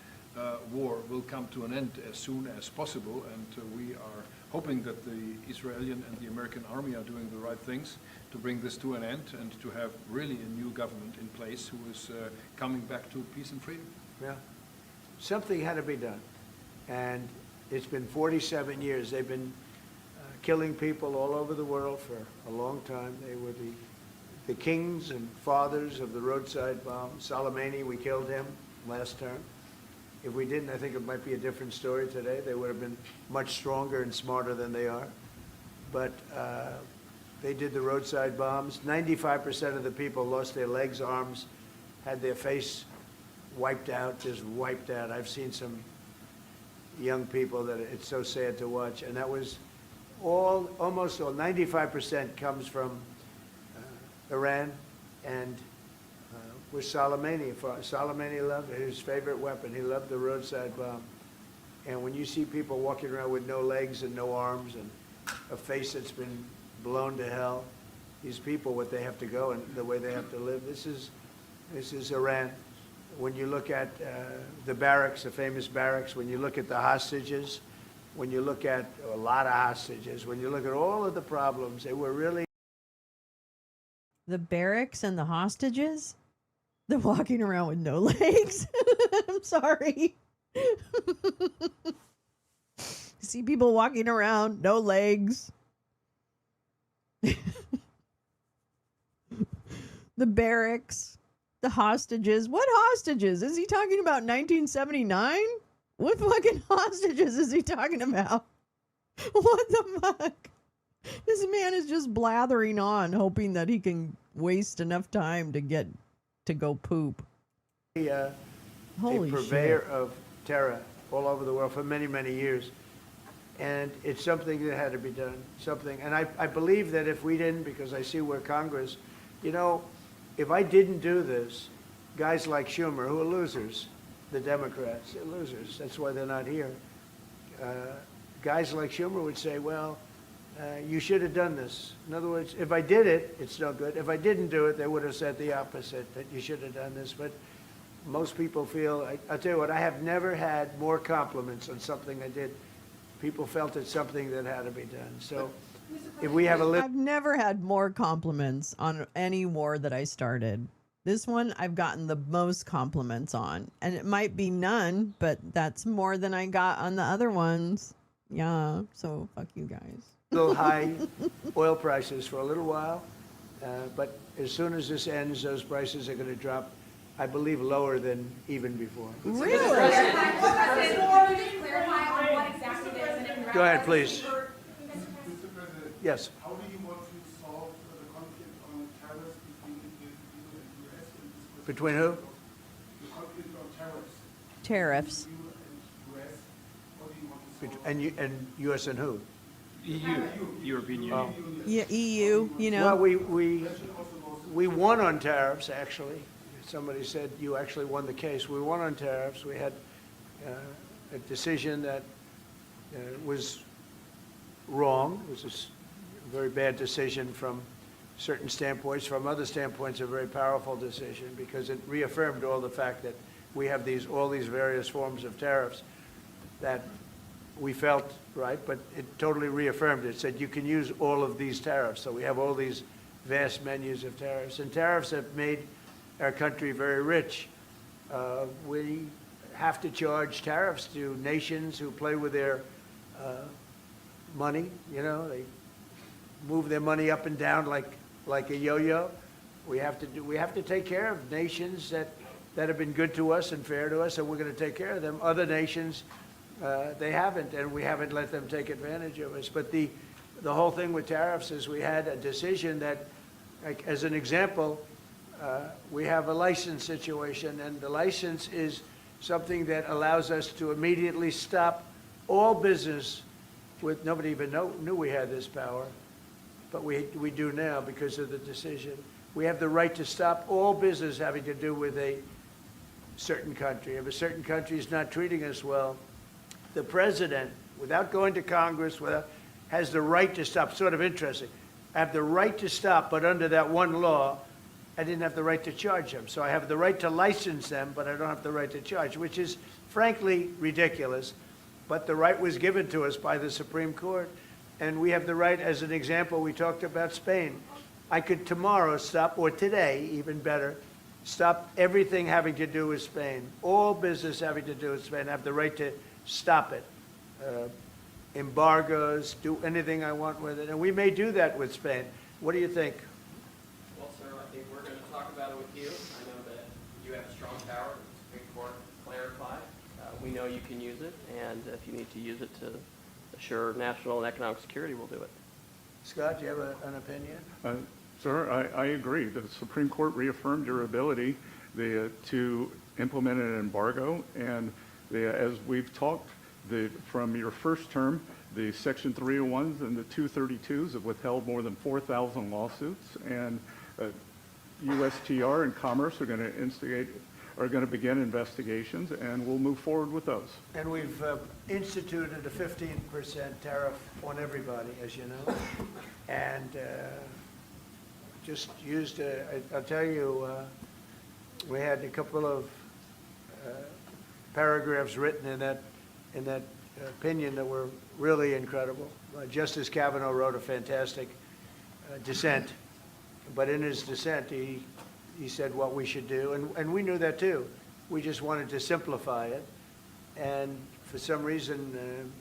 war will come to an end as soon as possible, and we are hoping that the Israeli and the American army are doing the right things to bring this to an end and to have really a new government in place who is coming back to peace and freedom. Yeah. Something had to be done. And it's been 47 years. They've been killing people all over the world for a long time. They were the kings and fathers of the roadside bomb. Soleimani, we killed him last term. If we didn't, I think it might be a different story today. They would have been much stronger and smarter than they are. But they did the roadside bombs. 95% of the people lost their legs, arms, had their face wiped out, just wiped out. I've seen some young people that it's so sad to watch. And that was almost all, 95% comes from Iran and with Soleimani. Soleimani loved his favorite weapon. He loved the roadside bomb. And when you see people walking around with no legs and no arms and a face that's been blown to hell, these people, what they have to go and the way they have to live, this is Iran. When you look at the barracks, the famous barracks, when you look at the hostages, when you look at a lot of hostages, when you look at all of the problems, they were really... The barracks and the hostages? They're walking around with no legs. I'm sorry. See people walking around, no legs. The barracks. The hostages. What hostages? Is he talking about 1979? What fucking hostages is he talking about? What the fuck? This man is just blathering on, hoping that he can waste enough time to get to go poop. Holy purveyor of terror all over the world for many, many years. And it's something that had to be done, something. And I believe that if we didn't, because I see where Congress, you know, if I didn't do this, guys like Schumer, who are losers, the Democrats, they're losers. That's why they're not here. Guys like Schumer would say, well, you should have done this. In other words, if I did it, it's no good. If I didn't do it, they would have said the opposite, that you should have done this. But most people feel, I'll tell you what, I have never had more compliments on something I did. People felt it's something that had to be done. So if we have a list. I've never had more compliments on any war that I started. This one I've gotten the most compliments on. And it might be none, but that's more than I got on the other ones. Yeah, so fuck you guys. Little high oil prices for a little while, but as soon as this ends, those prices are going to drop, I believe, lower than even before. Really? Go ahead, please. Mr. President, Yes. how do you want to solve the conflict on tariffs between the EU and the US? Between who? The conflict on tariffs. Tariffs. EU and US. How do you want to solve And U.S. and who? EU, European Union. Yeah, EU, you know. Well, we won on tariffs, actually. Somebody said you actually won the case. We won on tariffs. We had a decision that was wrong. It was a very bad decision from certain standpoints. From other standpoints, a very powerful decision because it reaffirmed all the fact that we have all these various forms of tariffs that we felt right, but it totally reaffirmed it. It said you can use all of these tariffs. So we have all these vast menus of tariffs. And tariffs have made our country very rich. We have to charge tariffs to nations who play with their money. You know, they move their money up and down like a yo-yo. We have to take care of nations that have been good to us and fair to us, and we're going to take care of them. Other nations, they haven't, and we haven't let them take advantage of us. But the whole thing with tariffs is we had a decision that, like, as an example, we have a license situation, and the license is something that allows us to immediately stop all business with, nobody even knew we had this power, but we do now because of the decision. We have the right to stop all business having to do with a certain country. If a certain country is not treating us well, the president, without going to Congress, has the right to stop. Sort of interesting. I have the right to stop, but under that one law, I didn't have the right to charge them. So I have the right to license them, but I don't have the right to charge, which is frankly ridiculous. But the right was given to us by the Supreme Court. And we have the right, as an example, we talked about Spain. I could tomorrow stop, or today, even better, stop everything having to do with Spain. All business having to do with Spain. I have the right to stop it. Embargoes, do anything I want with it. And we may do that with Spain. What do you think? Well, sir, I think we're going to talk about it with you. I know that you have strong power. The Supreme Court clarified. We know you can use it, and if you need to use it to assure national and economic security, we'll do it. Scott, do you have an opinion? Sir, I agree. The Supreme Court reaffirmed your ability to implement an embargo, and as we've talked, from your first term, the Section 301s and the 232s have withheld more than 4,000 lawsuits, and USTR and Commerce are going to begin investigations, and we'll move forward with those. And we've instituted a 15% tariff on everybody, as you know, and just used, I'll tell you, we had a couple of paragraphs written in that opinion that were really incredible. Justice Kavanaugh wrote a fantastic dissent, but in his dissent, he said what we should do, and we knew that too. We just wanted to simplify it, and for some reason,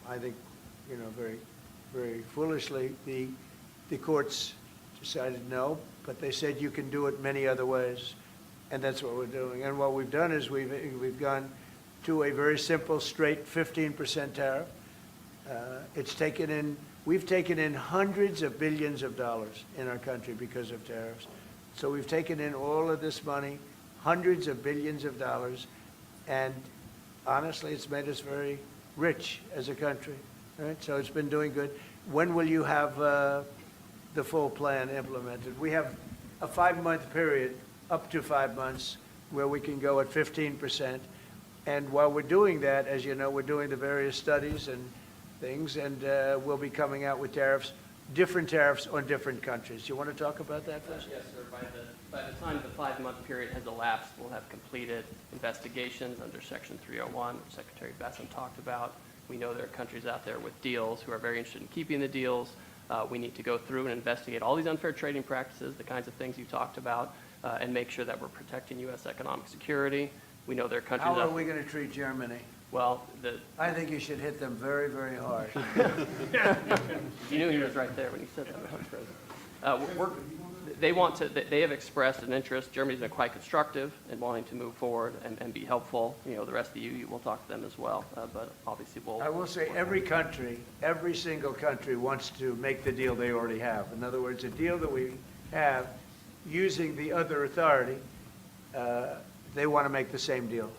I think, very, very foolishly, the courts decided no, but they said you can do it many other ways. And that's what we're doing. And what we've done is we've gone to a very simple, straight 15% tariff. We've taken in hundreds of billions of dollars in our country because of tariffs. So we've taken in all of this money, hundreds of billions of dollars, and honestly, it's made us very rich as a country. Right? So it's been doing good. When will you have the full plan implemented? We have a 5-month period, up to 5 months, where we can go at 15%. And while we're doing that, as you know, we're doing the various studies and things, and we'll be coming out with different tariffs on different countries. You want to talk about that first? Yes, sir. By the time the 5-month period has elapsed, we'll have completed investigations under Section 301, which Secretary Bessent talked about. We know there are countries out there with deals who are very interested in keeping the deals. We need to go through and investigate all these unfair trading practices, the kinds of things you talked about, and make sure that we're protecting U.S. economic security. We know there are countries How are we going to treat Germany? Well, I think you should hit them very, very hard. You knew he was right there when he said that, Madam President. They have expressed an interest. Germany's been quite constructive in wanting to move forward and be helpful. You know, the rest of the EU will talk to them as well, but obviously we'll... I will say every single country wants to make the deal they already have. In other words, a deal that we have using the other authority, they want to make the same deal.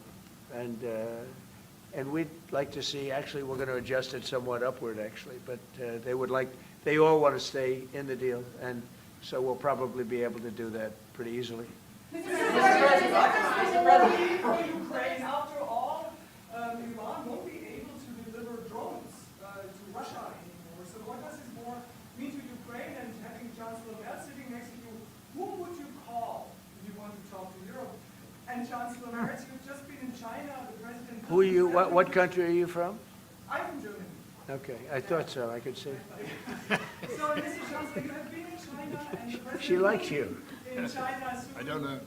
And we'd like to see, actually, we're going to adjust it somewhat upward, actually, but they all want to stay in the deal, and so we'll probably be able to do that pretty easily. Mr. President, for Ukraine, after all, Iran won't be able to deliver drones to Russia anymore. So what does this more mean to Ukraine? And having Chancellor Merkel sitting next to you, whom would you call if you want to talk to Europe? And Chancellor Merkel, you've just been in China, the president... Who are you, what country are you from? I'm from Germany. Okay, I thought so, I could see. So, Mr. Chancellor, you have been in China, and the president... She likes you. In China soon. I don't know.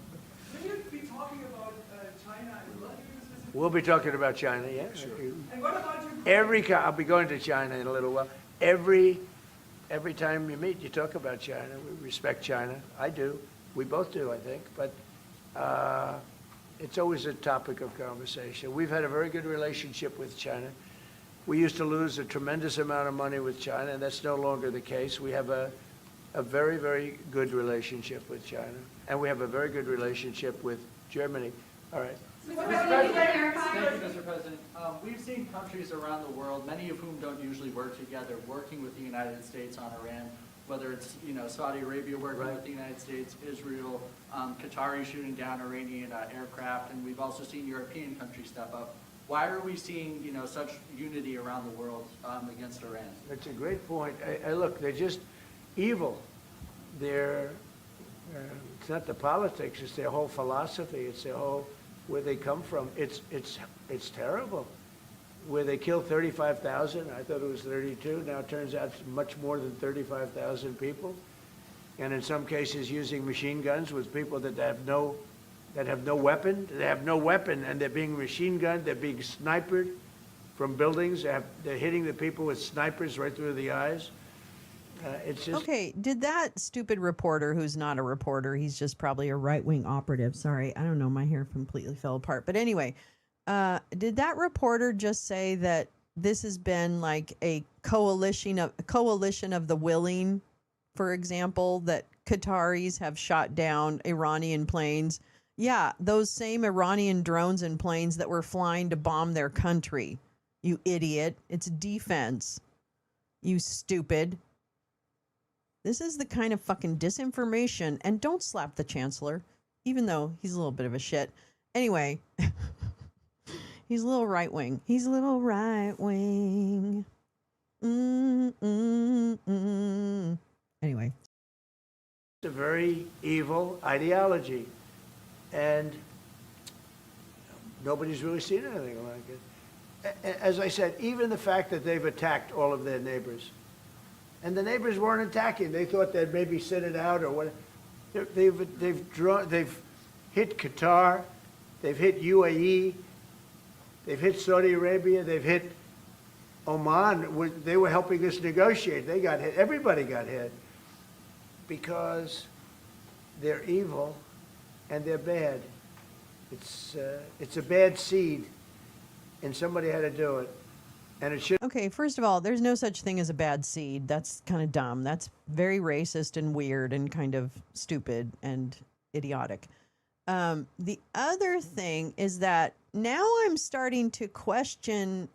Will you be talking about China as well? We'll be talking about China, yeah. Sure. And what about Ukraine? I'll be going to China in a little while. Every time you meet, you talk about China. We respect China. I do. We both do, I think. But it's always a topic of conversation. We've had a very good relationship with China. We used to lose a tremendous amount of money with China, and that's no longer the case. We have a very, very good relationship with China, and we have a very good relationship with Germany. All right. Thank you, Mr. President. We've seen countries around the world, many of whom don't usually work together, working with the United States on Iran, whether it's Saudi Arabia working with the United States, Israel, Qatari shooting down Iranian aircraft, and we've also seen European countries step up. Why are we seeing such unity around the world against Iran? That's a great point. Look, they're just evil. They're it's not the politics; it's their whole philosophy. It's their whole where they come from. It's terrible. Where they killed 35,000, I thought it was 32. Now it turns out it's much more than 35,000 people, and in some cases using machine guns with people that have no weapon. They have no weapon, and they're being machine gunned. They're being sniped from buildings. They're hitting the people with snipers right through the eyes. It's just Okay, did that stupid reporter, who's not a reporter, he's just probably a right-wing operative. Sorry, I don't know, my hair completely fell apart. But anyway, did that reporter just say that this has been like a coalition of the willing, for example, that Qataris have shot down Iranian planes? Yeah, those same Iranian drones and planes that were flying to bomb their country. You idiot. It's defense. You stupid. This is the kind of fucking disinformation. And don't slap the chancellor, even though he's a little bit of a shit. Anyway, he's a little right-wing. He's a little right-wing. Anyway. It's a very evil ideology. And nobody's really seen anything like it. As I said, even the fact that they've attacked all of their neighbors, and the neighbors weren't attacking. They thought they'd maybe sit it out or what. They've hit Qatar, they've hit UAE, they've hit Saudi Arabia, they've hit Oman. They were helping us negotiate. They got hit. Everybody got hit because they're evil and they're bad. It's a bad seed, and somebody had to do it. And it should. Okay, first of all, there's no such thing as a bad seed. That's kind of dumb. That's very racist and weird and kind of stupid and idiotic. The other thing is that now I'm starting to question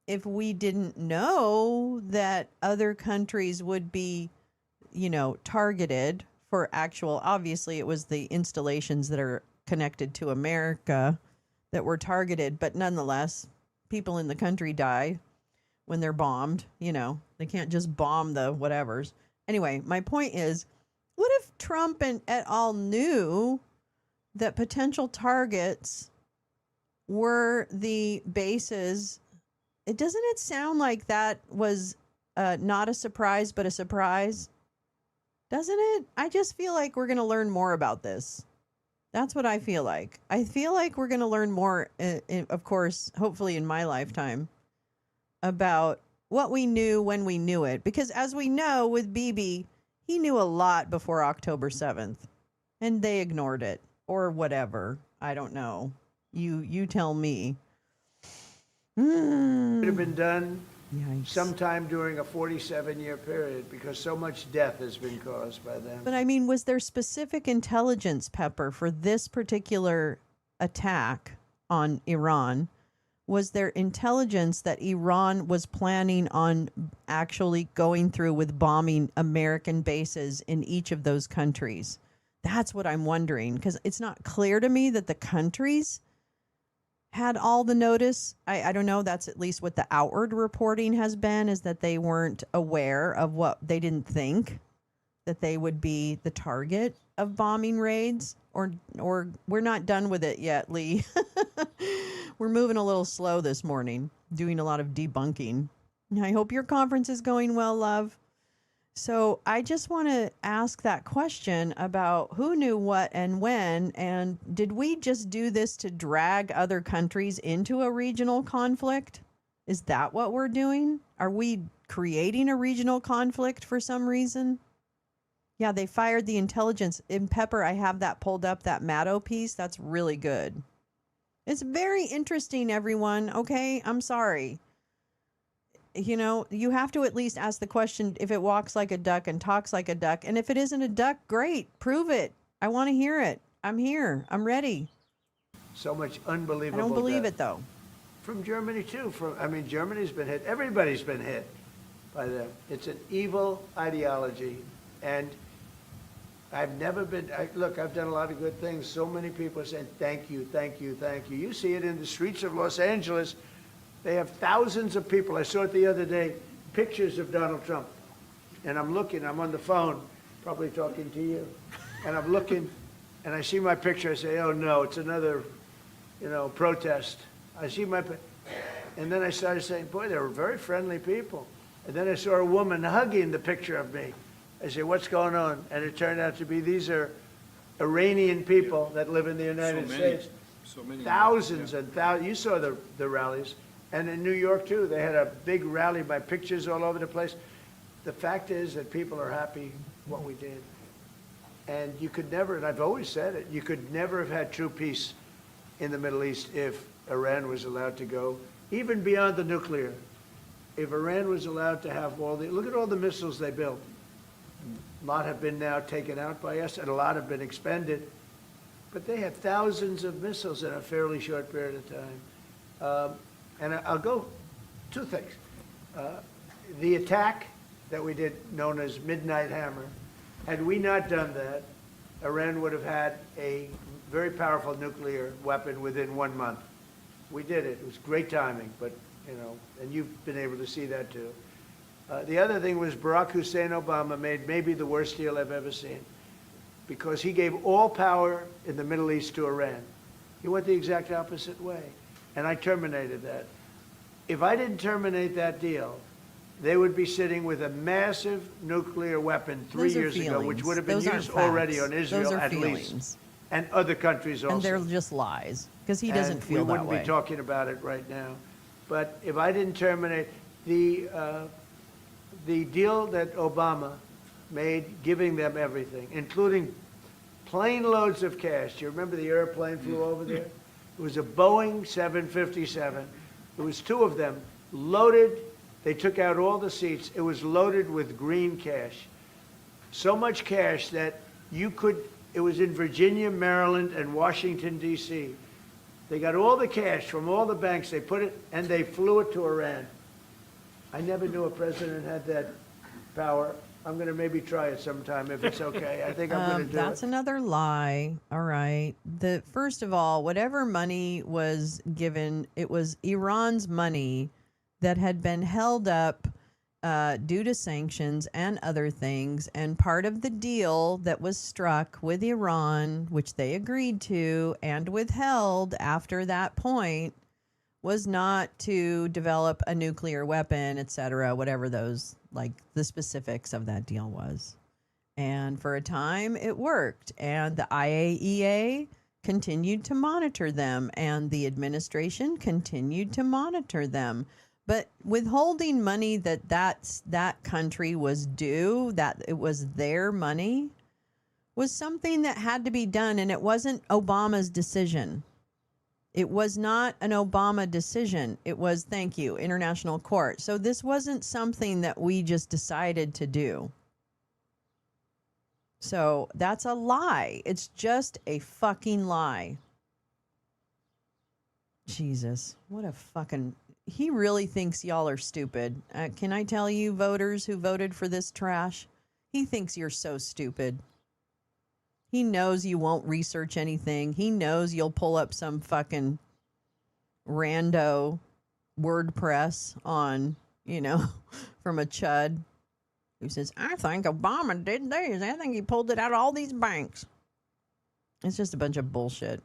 if we didn't know that other countries would be, targeted for actual, obviously it was the installations that are connected to America that were targeted, but nonetheless, people in the country die when they're bombed. They can't just bomb the whatevers. Anyway, my point is, what if Trump and et al. Knew that potential targets were the bases? Doesn't it sound like that was not a surprise, but a surprise? Doesn't it? I just feel like we're going to learn more about this. That's what I feel like. I feel like we're going to learn more, of course, hopefully in my lifetime, about what we knew when we knew it. Because as we know with Bibi, he knew a lot before October 7th. And they ignored it. Or whatever. I don't know. You tell me. Could have been done sometime during a 47-year period because so much death has been caused by them. But I mean, was there specific intelligence, Pepper, for this particular attack on Iran? Was there intelligence that Iran was planning on actually going through with bombing American bases in each of those countries? That's what I'm wondering, because it's not clear to me that the countries had all the notice. I don't know. That's at least what the outward reporting has been, is that they weren't aware of what, they didn't think that they would be the target of bombing raids, or we're not done with it yet, Lee. We're moving a little slow this morning, doing a lot of debunking. I hope your conference is going well, love. So I just want to ask that question about who knew what and when, and did we just do this to drag other countries into a regional conflict? Is that what we're doing? Are we creating a regional conflict for some reason? Yeah, they fired the intelligence. In Pepper, I have that pulled up, that Maddow piece. That's really good. It's very interesting, everyone. Okay, I'm sorry. You have to at least ask the question, if it walks like a duck and talks like a duck. And if it isn't a duck, great. Prove it. I want to hear it. I'm here. I'm ready. So much unbelievable I don't believe death. it, though. From Germany, too. Germany's been hit. Everybody's been hit by them. It's an evil ideology. And I've never been, look, I've done a lot of good things. So many people are saying, thank you, thank you, thank you. You see it in the streets of Los Angeles. They have thousands of people. I saw it the other day, pictures of Donald Trump. And I'm looking, I'm on the phone, probably talking to you. And I'm looking, and I see my picture. I say, oh, no, it's another, protest. I see my, and then I started saying, boy, they were very friendly people. And then I saw a woman hugging the picture of me. I said, what's going on? And it turned out to be these are Iranian people that live in the United States. So many. Thousands and thousands. You saw the rallies. And in New York, too, they had a big rally, my pictures all over the place. The fact is that people are happy what we did. And you could never, and I've always said it, you could never have had true peace in the Middle East if Iran was allowed to go, even beyond the nuclear. If Iran was allowed to have look at all the missiles they built. A lot have been now taken out by us, and a lot have been expended. But they had thousands of missiles in a fairly short period of time. And I'll go two things. The attack that we did, known as Midnight Hammer, had we not done that, Iran would have had a very powerful nuclear weapon within 1 month. We did it. It was great timing, but, and you've been able to see that too. The other thing was Barack Hussein Obama made maybe the worst deal I've ever seen, because he gave all power in the Middle East to Iran. He went the exact opposite way. And I terminated that. If I didn't terminate that deal, they would be sitting with a massive nuclear weapon 3 years ago, which would have been used already on Israel at least, and other countries also. And they're just lies, because he doesn't feel that way. We wouldn't be talking about it right now. But if I didn't terminate the deal that Obama made, giving them everything, including plane loads of cash. Do you remember the airplane flew over there? It was a Boeing 757. It was two of them, loaded. They took out all the seats. It was loaded with green cash. So much cash that it was in Virginia, Maryland, and Washington, D.C. They got all the cash from all the banks. They put it, and they flew it to Iran. I never knew a president had that power. I'm going to maybe try it sometime if it's okay. I think I'm going to do That's it. another lie. All right. First of all, whatever money was given, it was Iran's money that had been held up due to sanctions and other things. And part of the deal that was struck with Iran, which they agreed to and withheld after that point, was not to develop a nuclear weapon, et cetera, whatever those, like the specifics of that deal was. And for a time it worked. And the IAEA continued to monitor them, and the administration continued to monitor them. But withholding money that country was due, that it was their money, was something that had to be done, and it wasn't Obama's decision. It was not an Obama decision. It was, thank you, International Court. So this wasn't something that we just decided to do. So that's a lie. It's just a fucking lie. Jesus, what a fucking... He really thinks y'all are stupid. Can I tell you, voters who voted for this trash? He thinks you're so stupid. He knows you won't research anything. He knows you'll pull up some fucking rando WordPress on, from a chud who says, I think Obama did this. I think he pulled it out of all these banks. It's just a bunch of bullshit.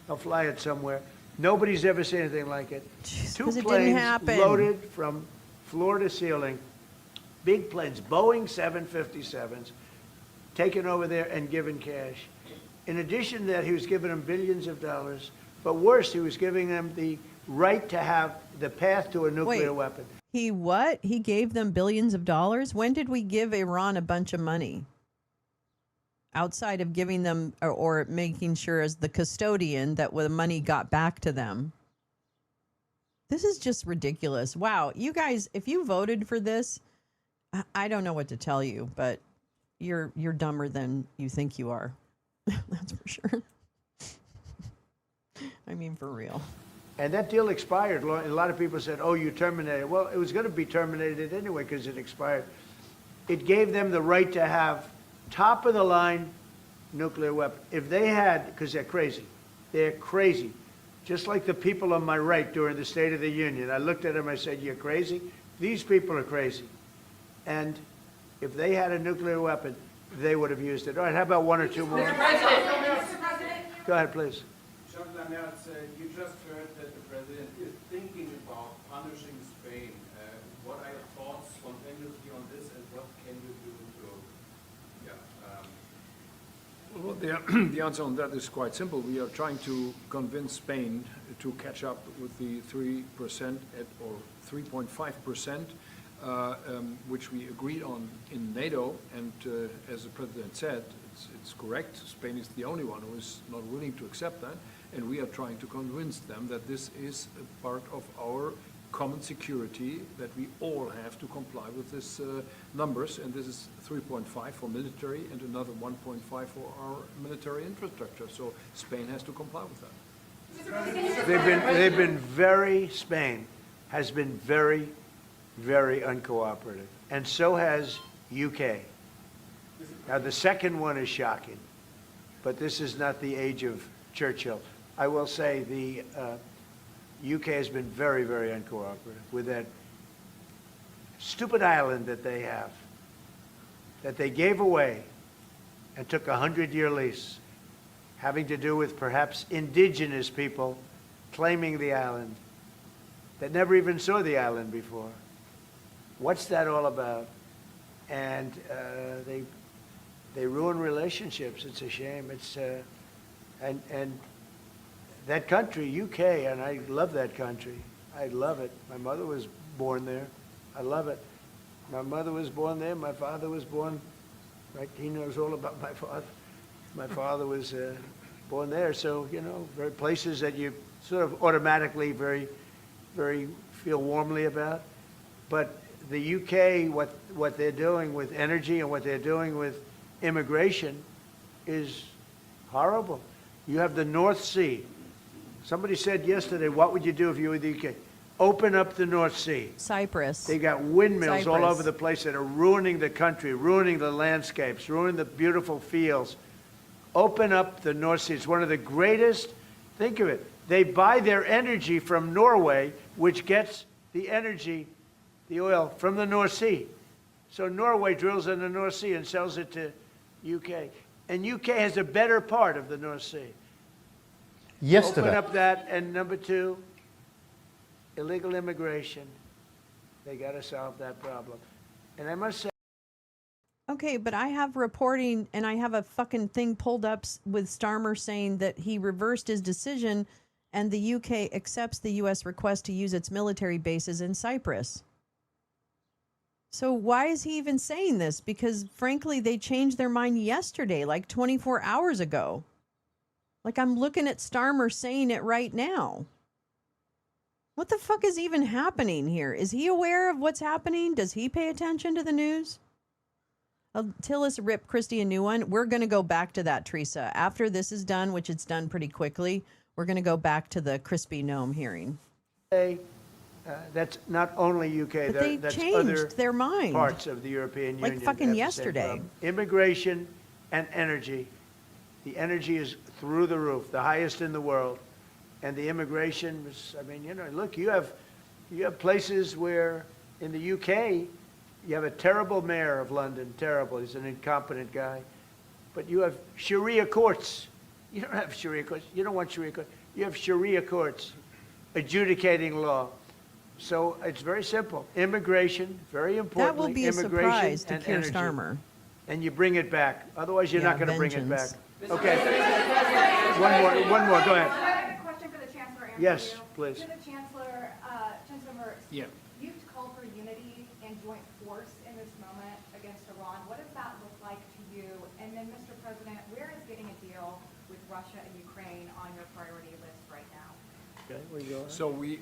I'll fly it somewhere. Nobody's ever seen anything like it. Two 'cause it didn't planes happen. loaded from floor to ceiling. Big planes, Boeing 757s, taken over there and given cash. In addition to that, he was giving them billions of dollars. But worse, he was giving them the right to have the path to a nuclear weapon. He what? He gave them billions of dollars? When did we give Iran a bunch of money? Outside of giving them or making sure as the custodian that the money got back to them. This is just ridiculous. Wow. You guys, if you voted for this, I don't know what to tell you, but you're dumber than you think you are. That's for sure. I mean, for real. And that deal expired. A lot of people said, oh, you terminated it. Well, it was going to be terminated anyway because it expired. It gave them the right to have top-of-the-line nuclear weapon. If they had, because they're crazy. They're crazy. Just like the people on my right during the State of the Union. I looked at them, I said, you're crazy? These people are crazy. And if they had a nuclear weapon, they would have used it. All right, how about one or two more? Mr. President. Go ahead, please. Chancellor Merz, you just heard that the president is thinking about punishing Spain. What are your thoughts spontaneously on this, and what can you do to, Well, the answer on that is quite simple. We are trying to convince Spain to catch up with the 3% or 3.5%, which we agreed on in NATO. And as the president said, it's correct. Spain is the only one who is not willing to accept that. And we are trying to convince them that this is a part of our common security, that we all have to comply with these numbers. And this is 3.5 for military and another 1.5 for our military infrastructure. So Spain has to comply with that. Spain has been very, very uncooperative. And so has UK. Now, the second one is shocking, but this is not the age of Churchill. I will say the UK has been very, very uncooperative with that stupid island that they have, that they gave away and took a 100-year lease, having to do with perhaps indigenous people claiming the island that never even saw the island before. What's that all about? And they ruin relationships. It's a shame. It's and that country, UK, and I love that country. I love it. My mother was born there. I love it. My mother was born there. My father was born. Right? He knows all about my father. My father was born there, so, you know, very places that you sort of automatically very feel warmly about. But the UK, what they're doing with energy and what they're doing with immigration is horrible. You have the North Sea. Somebody said yesterday, what would you do if you were the UK? Open up the North Sea. Cyprus. They got windmills all Cyprus. over the place that are ruining the country, ruining the landscapes, ruining the beautiful fields. Open up the North Sea. It's one of the greatest, think of it, they buy their energy from Norway, which gets the energy, the oil, from the North Sea. So Norway drills in the North Sea and sells it to UK. And UK has a better part of the North Sea. Yesterday. Open up that, and number two, illegal immigration. They got to solve that problem. And I must say, Okay, but I have reporting and I have a fucking thing pulled up with Starmer saying that he reversed his decision and the UK accepts the US request to use its military bases in Cyprus. So why is he even saying this? Because frankly, they changed their mind yesterday, like 24 hours ago. Like I'm looking at Starmer saying it right now. What the fuck is even happening here? Is he aware of what's happening? Does he pay attention to the news? Tillis rip Christy a new one. We're going to go back to that, Teresa. After this is done, which it's done pretty quickly, we're going to go back to the crispy gnome hearing. that's not only UK, But they that's changed other their mind. parts of the European Like Union. fucking have the same yesterday. problem. Immigration and energy. The energy is through the roof, the highest in the world. And the immigration is, I mean, you know, look, you have places where in the UK, you have a terrible mayor of London, terrible, he's an incompetent guy. But you have Sharia courts. You don't have Sharia courts. You don't want Sharia courts. You have Sharia courts adjudicating law. So it's very simple. Immigration, very important. That will be a surprise to Keir Starmer. And you bring it back. Otherwise, you're Yeah, not going to bring it back. vengeance. Okay. One more. Go ahead. I have a question for the Chancellor and Yes, for you. please. To the Chancellor, Chancellor Mertz. Yeah. You've called for unity and joint force in this moment against Iran. What does that look like to you? And then, Mr. President, where is getting a deal with Russia and Ukraine on your priority list right now? Okay, where you going? So we,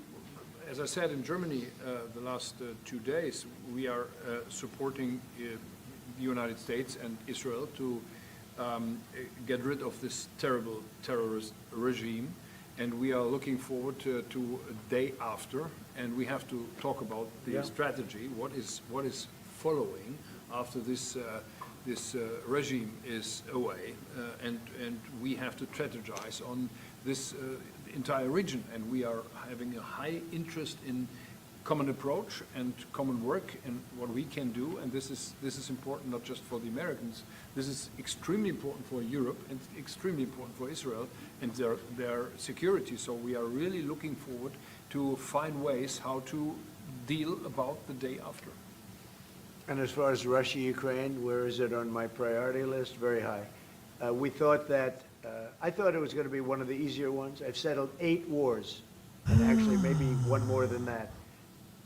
as I said in Germany the last 2 days, we are supporting the United States and Israel to get rid of this terrible terrorist regime. And we are looking forward to a day after, and we have to talk about the strategy, what is following after this regime is away, and we have to strategize on this entire region, and we are having a high interest in common approach and common work and what we can do, and this is important not just for the Americans. This is extremely important for Europe and extremely important for Israel and their security. So we are really looking forward to find ways how to deal about the day after. And as far as Russia, Ukraine, where is it on my priority list? Very high. We thought that, I thought it was going to be one of the easier ones. I've settled 8 wars, and actually maybe one more than that.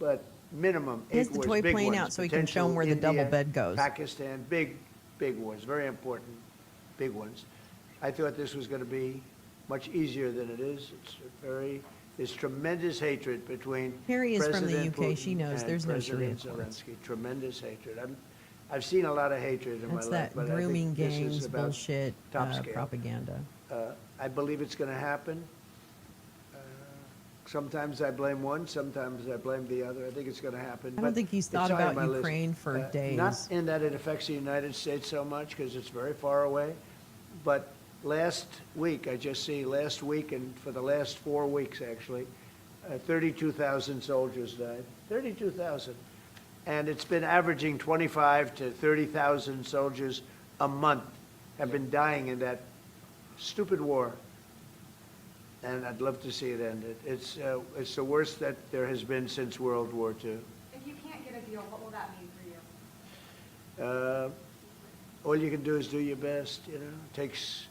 But minimum 8 He has the wars, toy big plane ones, out so he can show him where the potential double India, bed goes. Pakistan, big wars, very important, big ones. I thought this was going to be much easier than it is. There's tremendous hatred between Harry is from the President UK. She Putin knows and there's no President Sharia courts. Zelensky. Tremendous hatred. I've seen a lot of hatred in That's my life, that but I grooming think this gangs is about bullshit top scale. propaganda. I believe it's going to happen. Sometimes I blame one, sometimes I blame the other. I think it's going to happen. I don't but think he's it's thought high on about my list. Ukraine for days. Not in that it affects the United States so much, because it's very far away, but last week and for the last 4 weeks, actually, 32,000 soldiers died. 32,000. And it's been averaging 25 to 30,000 soldiers a month have been dying in that stupid war. And I'd love to see it ended. It's the worst that there has been since World War II. If you can't get a deal, what will that mean for you? All you can do is do your best, you know. It takes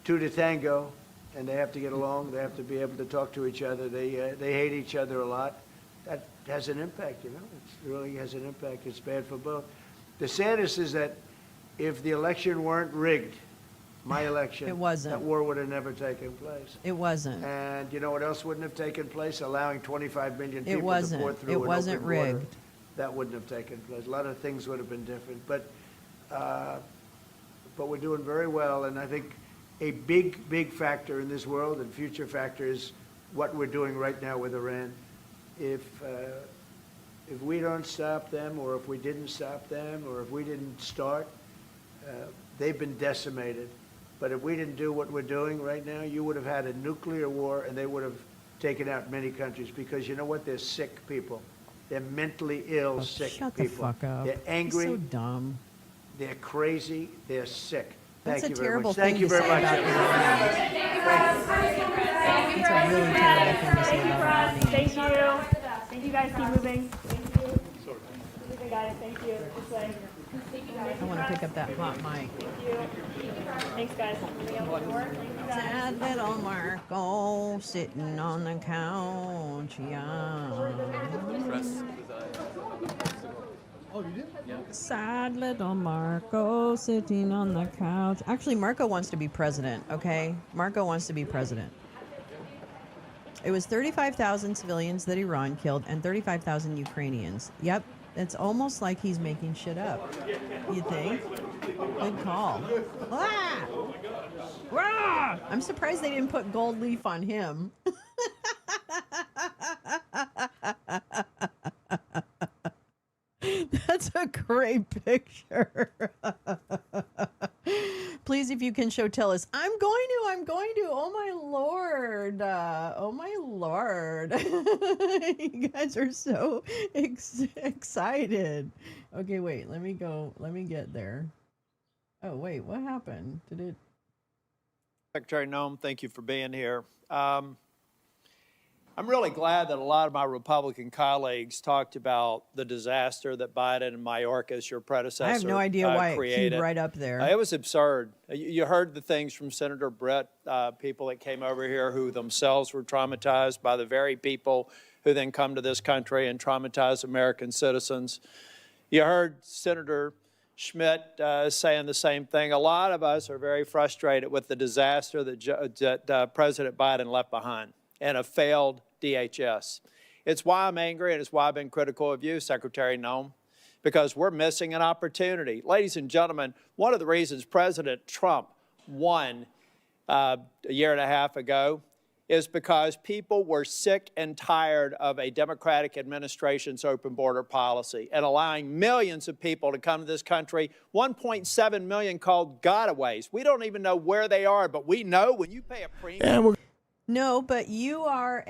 2 to tango, and they have to get along. They have to be able to talk to each other. They hate each other a lot. That has an impact, you know. It really has an impact. It's bad for both. The saddest is that if the election weren't rigged, my election, It wasn't. that war would have never taken place. It wasn't. And you know what else wouldn't have taken place? Allowing 25 million people wasn't. to pour through It an wasn't open border. rigged. That wouldn't have taken place. A lot of things would have been different. But we're doing very well. And I think a big factor in this world and future factor is what we're doing right now with Iran. If we don't stop them, or if we didn't stop them, or if we didn't start, they've been decimated. But if we didn't do what we're doing right now, you would have had a nuclear war, and they would have taken out many countries. Because you know what? They're sick people. They're mentally ill, sick Shut people. the fuck up. They're angry. He's so dumb. They're crazy. They're sick. That's Thank a you very terrible much. thing Thank you to very say much. about Iranians. It's a really terrible thing to say about Iranians. Thank you. Thank you guys. Keep moving. Thank you. Moving, guys. Thank you. This way. I want to pick up that hot mic. Thank you. Thanks, guys. Moving out the door. Thank you, guys. Sad little Marco sitting on the couch, yeah. Oh, you did? Yeah. Sad little Marco sitting on the couch. Actually, Marco wants to be president, okay? Marco wants to be president. It was 35,000 civilians that Iran killed and 35,000 Ukrainians. Yep, it's almost like he's making shit up. You think? Good call. Ah! Ah! I'm surprised they didn't put gold leaf on him. That's a great picture. Please, if you can tell us. I'm going to. Oh, my Lord. Oh, my Lord. You guys are so excited. Okay, wait. Let me get there. Oh, wait. What happened? Did it? Secretary Gnome, thank you for being here. I'm really glad that a lot of my Republican colleagues talked about the disaster that Biden and Mayorkas, your predecessor, I have no idea why it created. queued right up there. It was absurd. You heard the things from Senator Brett, people that came over here who themselves were traumatized by the very people who then come to this country and traumatize American citizens. You heard Senator Schmidt saying the same thing. A lot of us are very frustrated with the disaster that President Biden left behind and a failed DHS. It's why I'm angry, and it's why I've been critical of you, Secretary Gnome, because we're missing an opportunity. Ladies and gentlemen, one of the reasons President Trump won a year and a half ago is because people were sick and tired of a Democratic administration's open border policy and allowing millions of people to come to this country, 1.7 million called gotaways. We don't even know where they are, but we know when you pay a premium. No, but you are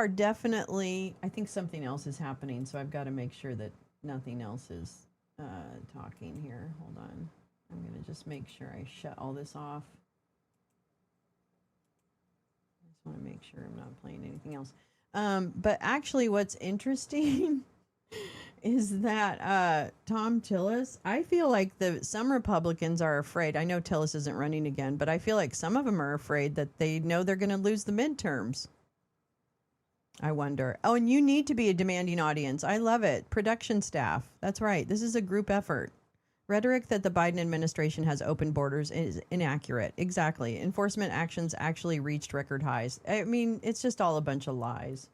definitely, I think something else is happening, so I've got to make sure that nothing else is talking here. Hold on. I'm going to just make sure I shut all this off. I just want to make sure I'm not playing anything else. But actually what's interesting is that Tom Tillis, I feel like some Republicans are afraid. I know Tillis isn't running again, but I feel like some of them are afraid that they know they're going to lose the midterms. I wonder. Oh, and you need to be a demanding audience. I love it. Production staff. That's right. This is a group effort. Rhetoric that the Biden administration has open borders is inaccurate. Exactly. Enforcement actions actually reached record highs. I mean, it's just all a bunch of lies.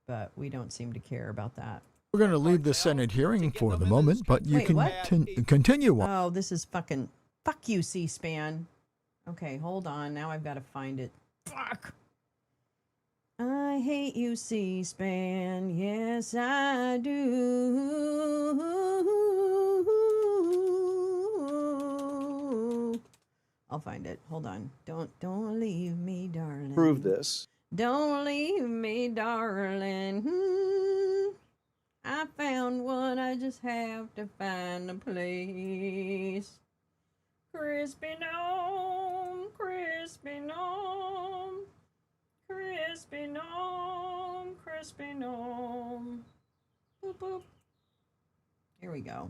But we don't seem to care about that. We're going to leave the Senate hearing for the moment, but you Wait, can what? continue on. Oh, this is fucking... Fuck you, C-SPAN. Okay, hold on. Now I've got to find it. Fuck! I hate you, C-SPAN. Yes, I do. I'll find it. Hold on. Don't leave me, darling. Prove this. Don't leave me, darling. I found one. I just have to find a place. Crispy gnome, crispy gnome, crispy gnome, crispy gnome. Boop, boop. Here we go.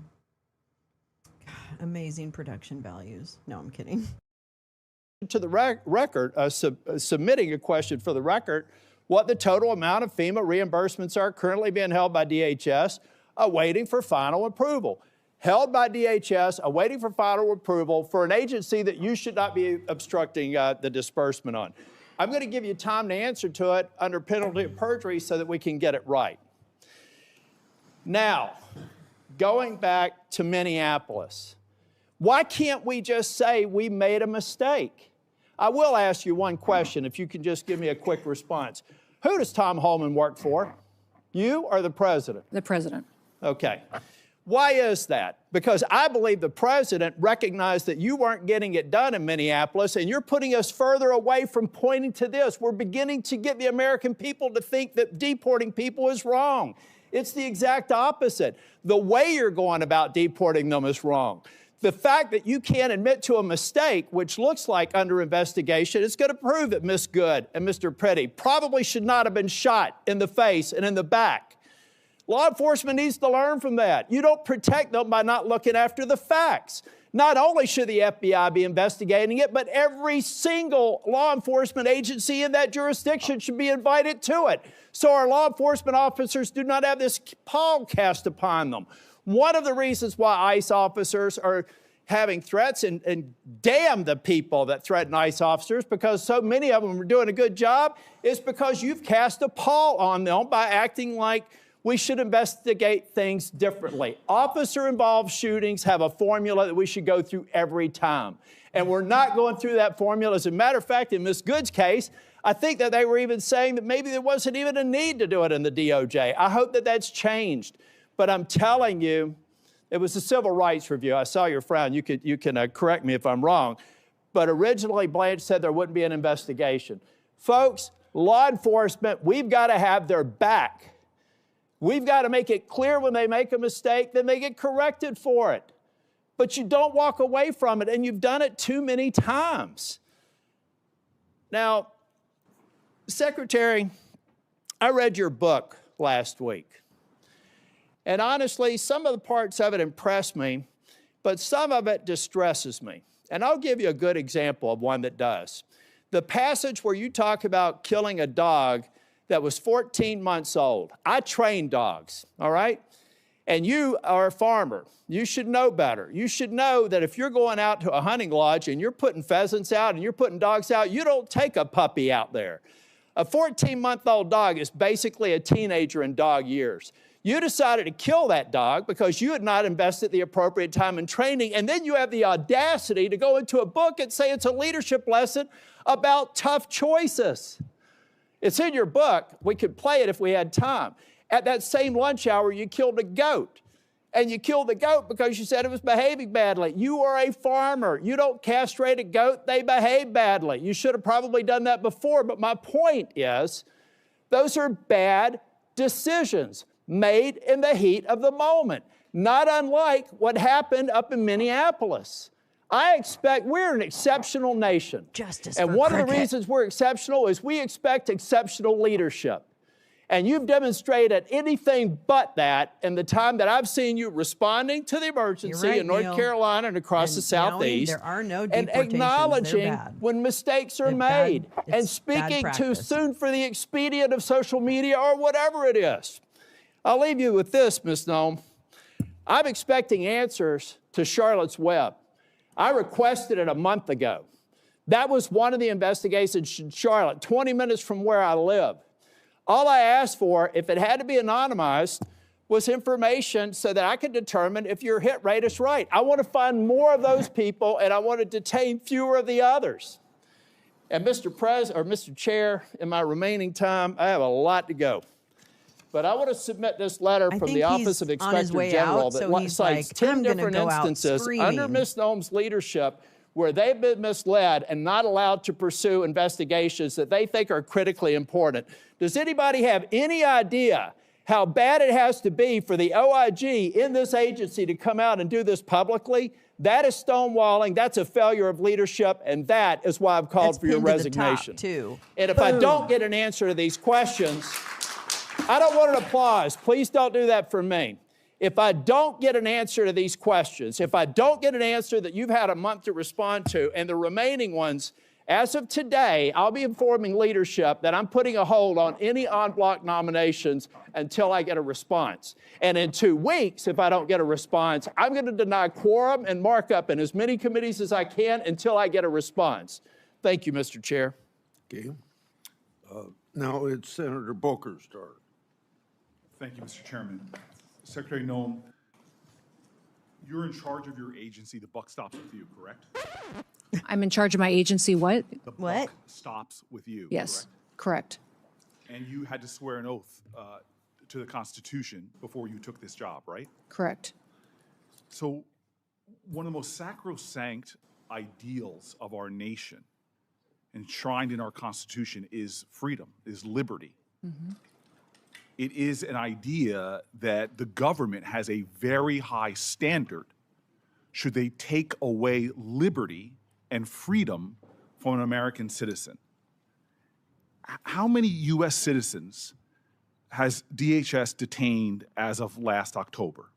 God, amazing production values. No, I'm kidding. To the record, submitting a question for the record, what the total amount of FEMA reimbursements are currently being held by DHS, awaiting for final approval. held by DHS, awaiting for final approval for an agency that you should not be obstructing the disbursement on. I'm going to give you time to answer to it under penalty of perjury so that we can get it right. Now, going back to Minneapolis, why can't we just say we made a mistake? I will ask you one question, if you can just give me a quick response. Who does Tom Homan work for? You or the president? The president. Okay. Why is that? Because I believe the president recognized that you weren't getting it done in Minneapolis, and you're putting us further away from pointing to this. We're beginning to get the American people to think that deporting people is wrong. It's the exact opposite. The way you're going about deporting them is wrong. The fact that you can't admit to a mistake, which looks like under investigation, is going to prove that Ms. Good and Mr. Petty probably should not have been shot in the face and in the back. Law enforcement needs to learn from that. You don't protect them by not looking after the facts. Not only should the FBI be investigating it, but every single law enforcement agency in that jurisdiction should be invited to it, so our law enforcement officers do not have this pall cast upon them. One of the reasons why ICE officers are having threats, and damn the people that threaten ICE officers, because so many of them are doing a good job, is because you've cast a pall on them by acting like we should investigate things differently. Officer-involved shootings have a formula that we should go through every time. And we're not going through that formula. As a matter of fact, in Ms. Good's case, I think that they were even saying that maybe there wasn't even a need to do it in the DOJ. I hope that that's changed. But I'm telling you, it was a civil rights review. I saw your frown. You can correct me if I'm wrong. But originally, Blanche said there wouldn't be an investigation. Folks, law enforcement, we've got to have their back. We've got to make it clear when they make a mistake, then they get corrected for it. But you don't walk away from it, and you've done it too many times. Now, Secretary, I read your book last week. And honestly, some of the parts of it impressed me, but some of it distresses me. And I'll give you a good example of one that does. The passage where you talk about killing a dog that was 14 months old. I train dogs, all right? And you are a farmer. You should know better. You should know that if you're going out to a hunting lodge and you're putting pheasants out and you're putting dogs out, you don't take a puppy out there. A 14-month-old dog is basically a teenager in dog years. You decided to kill that dog because you had not invested the appropriate time in training, and then you have the audacity to go into a book and say it's a leadership lesson about tough choices. It's in your book. We could play it if we had time. At that same lunch hour, you killed a goat. And you killed the goat because you said it was behaving badly. You are a farmer. You don't castrate a goat. They behave badly. You should have probably done that before. But my point is, those are bad decisions made in the heat of the moment, not unlike what happened up in Minneapolis. I expect we're an exceptional nation. And one of the reasons we're exceptional is we expect exceptional leadership. And you've demonstrated anything but that in the time that I've seen you responding to the emergency in North Carolina and across the Southeast. There are no and acknowledging when mistakes are made and speaking too soon for the expedient of social media or whatever it is. I'll leave you with this, Ms. Gnome. I'm expecting answers to Charlotte's Web. I requested it a month ago. That was one of the investigations in Charlotte, 20 minutes from where I live. All I asked for, if it had to be anonymized, was information so that I could determine if your hit rate is right. I want to find more of those people, and I want to detain fewer of the others. And Mr. Chair, in my remaining time, I have a lot to go. But I want to submit this letter from the Office of Inspector General that cites 10 different instances under Ms. Gnome's leadership where they've been misled and not allowed to pursue investigations that they think are critically important. Does anybody have any idea how bad it has to be for the OIG in this agency to come out and do this publicly? That is stonewalling. That's a failure of leadership, and that is why I've called for your resignation. And if I don't get an answer to these questions, I don't want an applause. Please don't do that for me. If I don't get an answer to these questions, if I don't get an answer that you've had a month to respond to, and the remaining ones As of today, I'll be informing leadership that I'm putting a hold on any en bloc nominations until I get a response. And in 2 weeks, if I don't get a response, I'm going to deny quorum and markup in as many committees as I can until I get a response. Thank you, Mr. Chair. Okay. Now it's Senator Booker's turn. Thank you, Mr. Chairman. Secretary Gnome, you're in charge of your agency. The buck stops with you, correct? I'm in charge of my agency, what? The buck stops with you, Yes, correct. And you had to swear an oath to the Constitution before you took this job, right? Correct. So one of the most sacrosanct ideals of our nation, enshrined in our Constitution, is freedom, is liberty. It is an idea that the government has a very high standard should they take away liberty and freedom from an American citizen. How many U.S. citizens has DHS detained as of last October?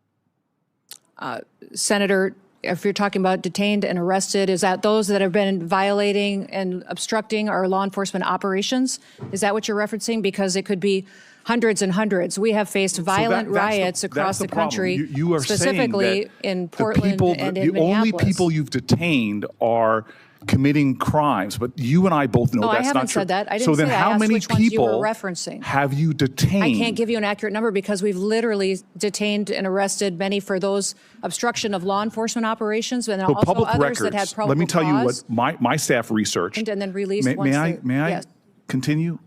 Senator, if you're talking about detained and arrested, is that those that have been violating and obstructing our law enforcement operations? Is that what you're referencing? Because it could be hundreds and hundreds. We have faced violent riots across the country, You are specifically in Portland and in the only Minneapolis. people you've detained are committing crimes, but you and I both know Oh, I that's haven't not true. said that. I didn't so say then that. I how asked many which ones you were people referencing. have you detained? I can't give you an accurate number because we've literally detained and arrested many for those obstruction of law enforcement operations, and So also public others records, that had probable let me tell you cause, what my staff researched. and then released once May I yes. continue?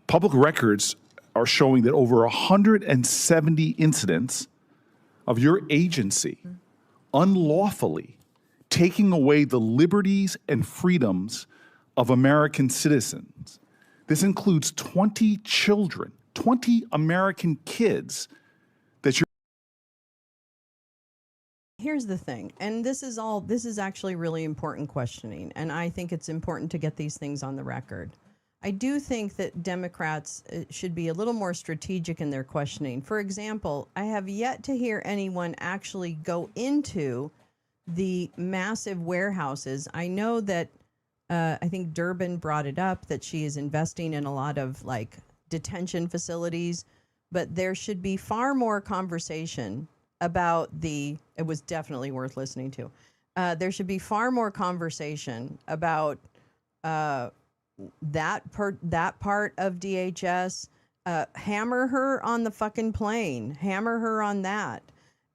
Public records are showing that over 170 incidents of your agency unlawfully taking away the liberties and freedoms of American citizens. This includes 20 children, 20 American kids that you're. Here's the thing, and this is actually really important questioning, and I think it's important to get these things on the record. I do think that Democrats should be a little more strategic in their questioning. For example, I have yet to hear anyone actually go into the massive warehouses. I know that I think Durbin brought it up that she is investing in a lot of like detention facilities, but there should be far more conversation about it was definitely worth listening to. There should be far more conversation about that part of DHS. Hammer her on the fucking plane. Hammer her on that.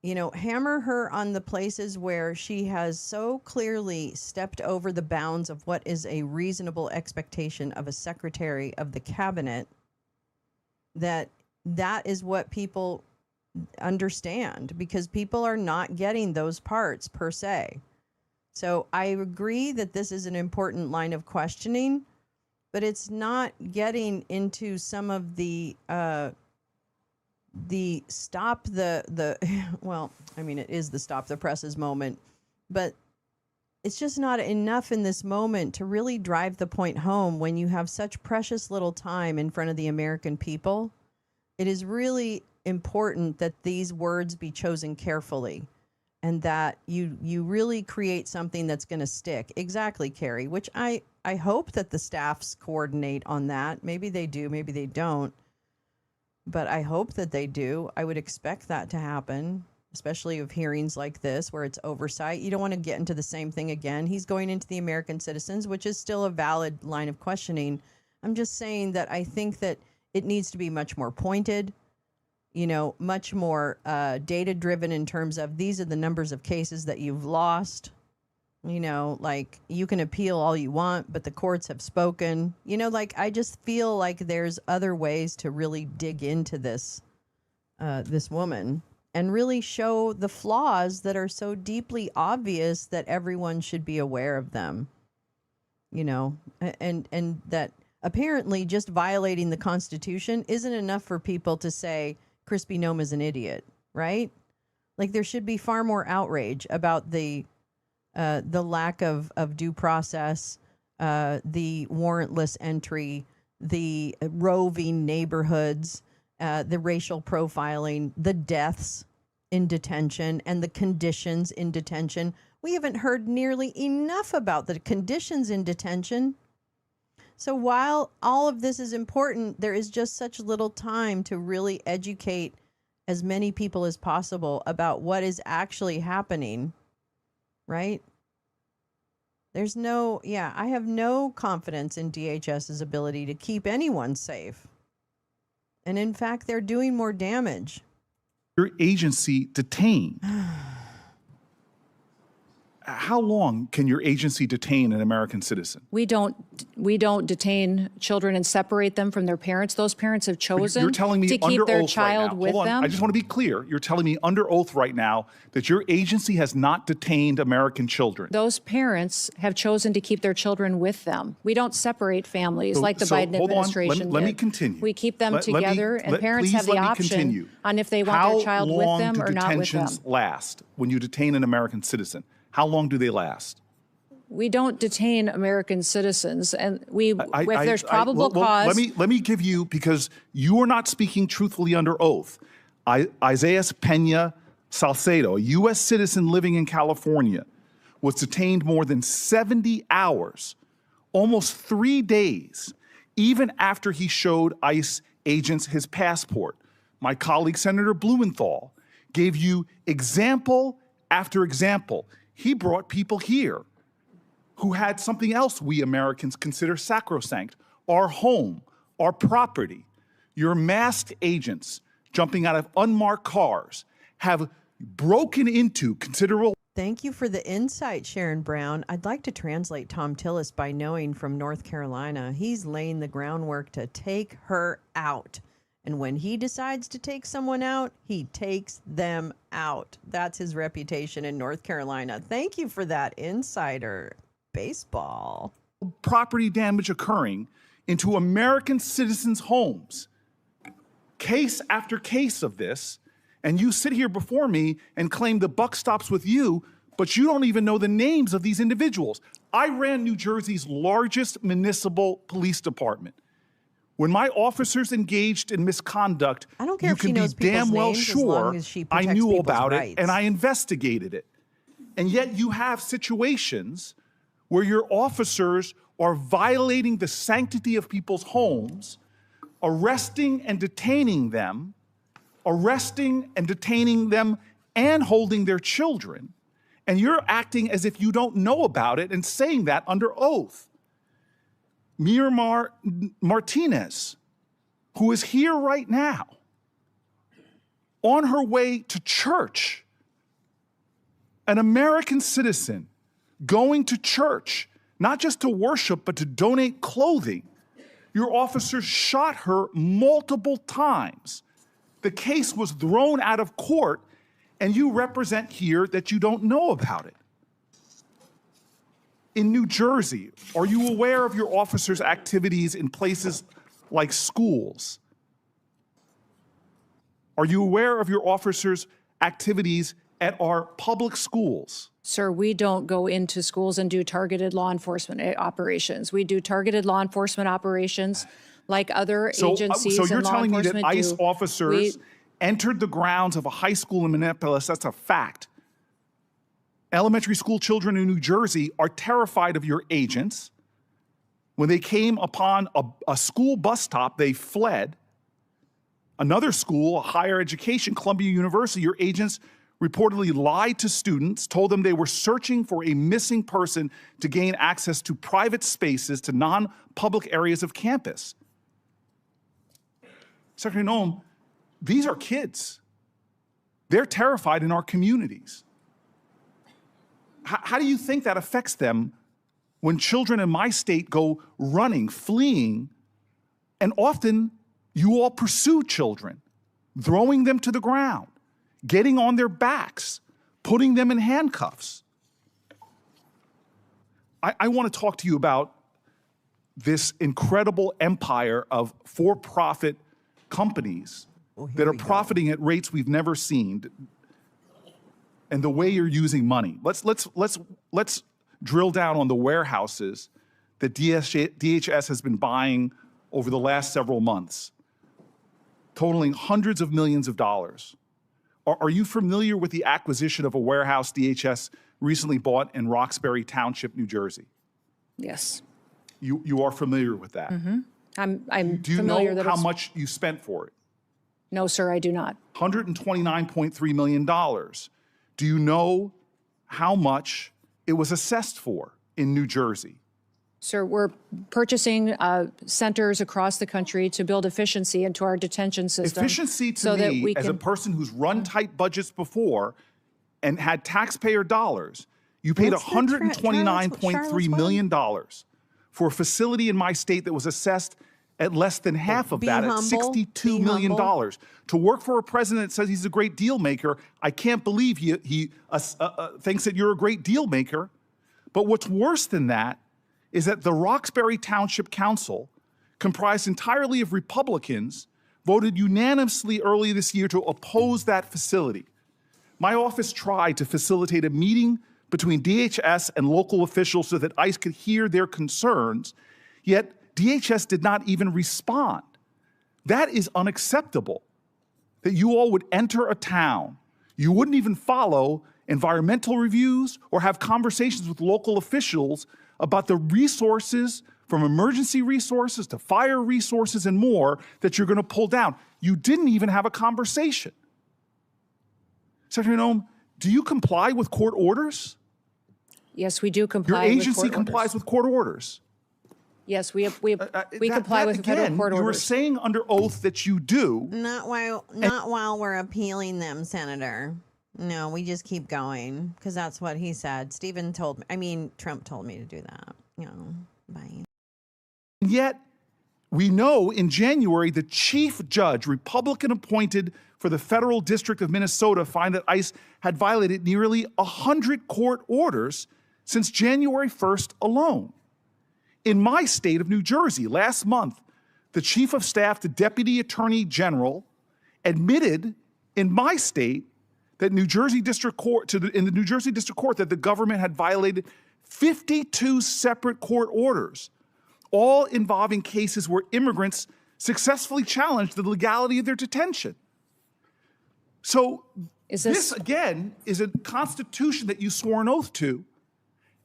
You know, hammer her on the places where she has so clearly stepped over the bounds of what is a reasonable expectation of a secretary of the cabinet, that is what people understand, because people are not getting those parts per se. So I agree that this is an important line of questioning, but it's not getting into some of the stop the well, I mean, it is the stop the presses moment, but it's just not enough in this moment to really drive the point home when you have such precious little time in front of the American people. It is really important that these words be chosen carefully and that you really create something that's going to stick. Exactly, Carrie, which I hope that the staffs coordinate on that. Maybe they do, maybe they don't. But I hope that they do. I would expect that to happen, especially of hearings like this where it's oversight. You don't want to get into the same thing again. He's going into the American citizens, which is still a valid line of questioning. I'm just saying that I think that it needs to be much more pointed, you know, much more data driven in terms of these are the numbers of cases that you've lost. You know, like, you can appeal all you want, but the courts have spoken. You know, like, I just feel like there's other ways to really dig into this woman and really show the flaws that are so deeply obvious that everyone should be aware of them. You know, and that apparently just violating the Constitution isn't enough for people to say Krispy Gnome is an idiot, right? Like, there should be far more outrage about the lack of due process, the warrantless entry, the roving neighborhoods, the racial profiling, the deaths in detention, and the conditions in detention. We haven't heard nearly enough about the conditions in detention. So while all of this is important, there is just such little time to really educate as many people as possible about what is actually happening, right? I have no confidence in DHS's ability to keep anyone safe. And in fact, they're doing more damage. Your agency detained. How long can your agency detain an American citizen? We don't detain children and separate them from their parents. Those parents have chosen You're telling me to under keep their oath child right now. with Hold on. them. I just want to be clear. You're telling me under oath right now that your agency has not detained American children. Those parents have chosen to keep their children with them. We don't separate families like the Biden hold on. administration Let me did. continue. We keep them together, and parents please have the let me option continue. on if they want How their child with them or not with them. long do detentions last when you detain an American citizen? How long do they last? We don't detain American citizens, and if there's probable cause. Let me give you, because you are not speaking truthfully under oath. Isaiah Pena Salcedo, a U.S. citizen living in California, was detained more than 70 hours, almost 3 days, even after he showed ICE agents his passport. My colleague, Senator Blumenthal, gave you example after example. He brought people here who had something else we Americans consider sacrosanct, our home, our property. Your masked agents jumping out of unmarked cars have broken into considerable. Thank you for the insight, Sharon Brown. I'd like to translate Tom Tillis by knowing from North Carolina, he's laying the groundwork to take her out. And when he decides to take someone out, he takes them out. That's his reputation in North Carolina. Thank you for that insider. Baseball. Property damage occurring into American citizens' homes. Case after case of this, and you sit here before me and claim the buck stops with you, but you don't even know the names of these individuals. I ran New Jersey's largest municipal police department. When my officers engaged in misconduct, I don't care you if she can be knows people's damn well names as sure long as she I protects knew people's about rights. it and I investigated it. And yet you have situations where your officers are violating the sanctity of people's homes, arresting and detaining them and holding their children, and you're acting as if you don't know about it and saying that under oath. Miramar Martinez, who is here right now, on her way to church, an American citizen going to church, not just to worship, but to donate clothing. Your officers shot her multiple times. The case was thrown out of court, and you represent here that you don't know about it. In New Jersey, are you aware of your officers' activities in places like schools? Are you aware of your officers' activities at our public schools? Sir, we don't go into schools and do targeted law enforcement operations. We do targeted law enforcement operations like other agencies So you're and law telling me that enforcement ICE do. officers entered the grounds of a high school in Minneapolis? That's a fact. Elementary school children in New Jersey are terrified of your agents. When they came upon a school bus stop, they fled. Another school, a higher education, Columbia University, your agents reportedly lied to students, told them they were searching for a missing person to gain access to private spaces, to non-public areas of campus. Secretary Noem, these are kids. They're terrified in our communities. How do you think that affects them when children in my state go running, fleeing, and often you all pursue children, throwing them to the ground, getting on their backs, putting them in handcuffs? I want to talk to you about this incredible empire of for-profit companies that are profiting at rates we've never seen, and the way you're using money. Let's drill down on the warehouses that DHS has been buying over the last several months, totaling hundreds of millions of dollars. Are you familiar with the acquisition of a warehouse DHS recently bought in Roxbury Township, New Jersey? Yes. You are familiar with that? I'm Do you familiar know that how it's... much you spent for it? No, sir, I do not. $129.3 million. Do you know how much it was assessed for in New Jersey? Sir, we're purchasing centers across the country to build efficiency into our detention system. Efficiency to so that me, we as a can... person who's run tight budgets before and had taxpayer dollars, you paid $129.3 million for a facility in my state that was assessed at less than half of that, at $62 million. To work for a president that says he's a great deal maker, I can't believe he thinks that you're a great deal maker. But what's worse than that is that the Roxbury Township Council, comprised entirely of Republicans, voted unanimously early this year to oppose that facility. My office tried to facilitate a meeting between DHS and local officials so that ICE could hear their concerns, yet DHS did not even respond. That is unacceptable, that you all would enter a town, you wouldn't even follow environmental reviews or have conversations with local officials about the resources, from emergency resources to fire resources and more, that you're going to pull down. You didn't even have a conversation. Secretary Gnome, do you comply with court orders? Yes, we do comply Your with agency court complies orders. with court orders. Yes, we comply with again, federal court you were orders. saying under oath that you do. Not while we're appealing them, Senator. No, we just keep going because that's what he said. Trump told me to do that. Bye. Yet, we know in January, the chief judge, Republican appointed for the Federal District of Minnesota, found that ICE had violated nearly 100 court orders since January 1st alone. In my state of New Jersey, last month, the chief of staff to Deputy Attorney General admitted in my state that in the New Jersey District Court that the government had violated 52 separate court orders, all involving cases where immigrants successfully challenged the legality of their detention. So this again is a constitution that you swore an oath to,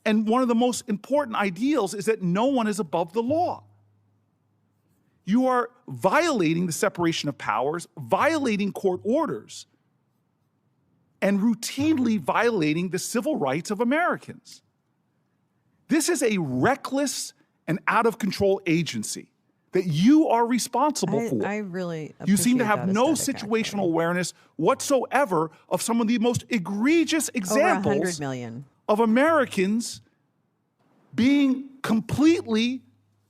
and one of the most important ideals is that no one is above the law. You are violating the separation of powers, violating court orders, and routinely violating the civil rights of Americans. This is a reckless and out-of-control agency that you are responsible for. I really appreciate You seem to have that no aesthetic, situational awareness whatsoever of some of the most egregious examples 100 million. of Americans being completely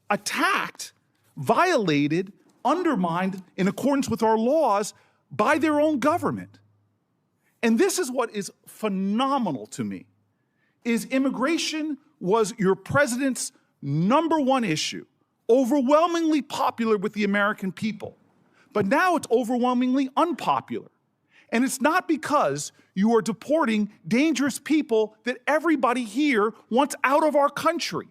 attacked, violated, undermined in accordance with our laws by their own government. And this is what is phenomenal to me, is immigration was your president's #1 issue, overwhelmingly popular with the American people. But now it's overwhelmingly unpopular. And it's not because you are deporting dangerous people that everybody here wants out of our country.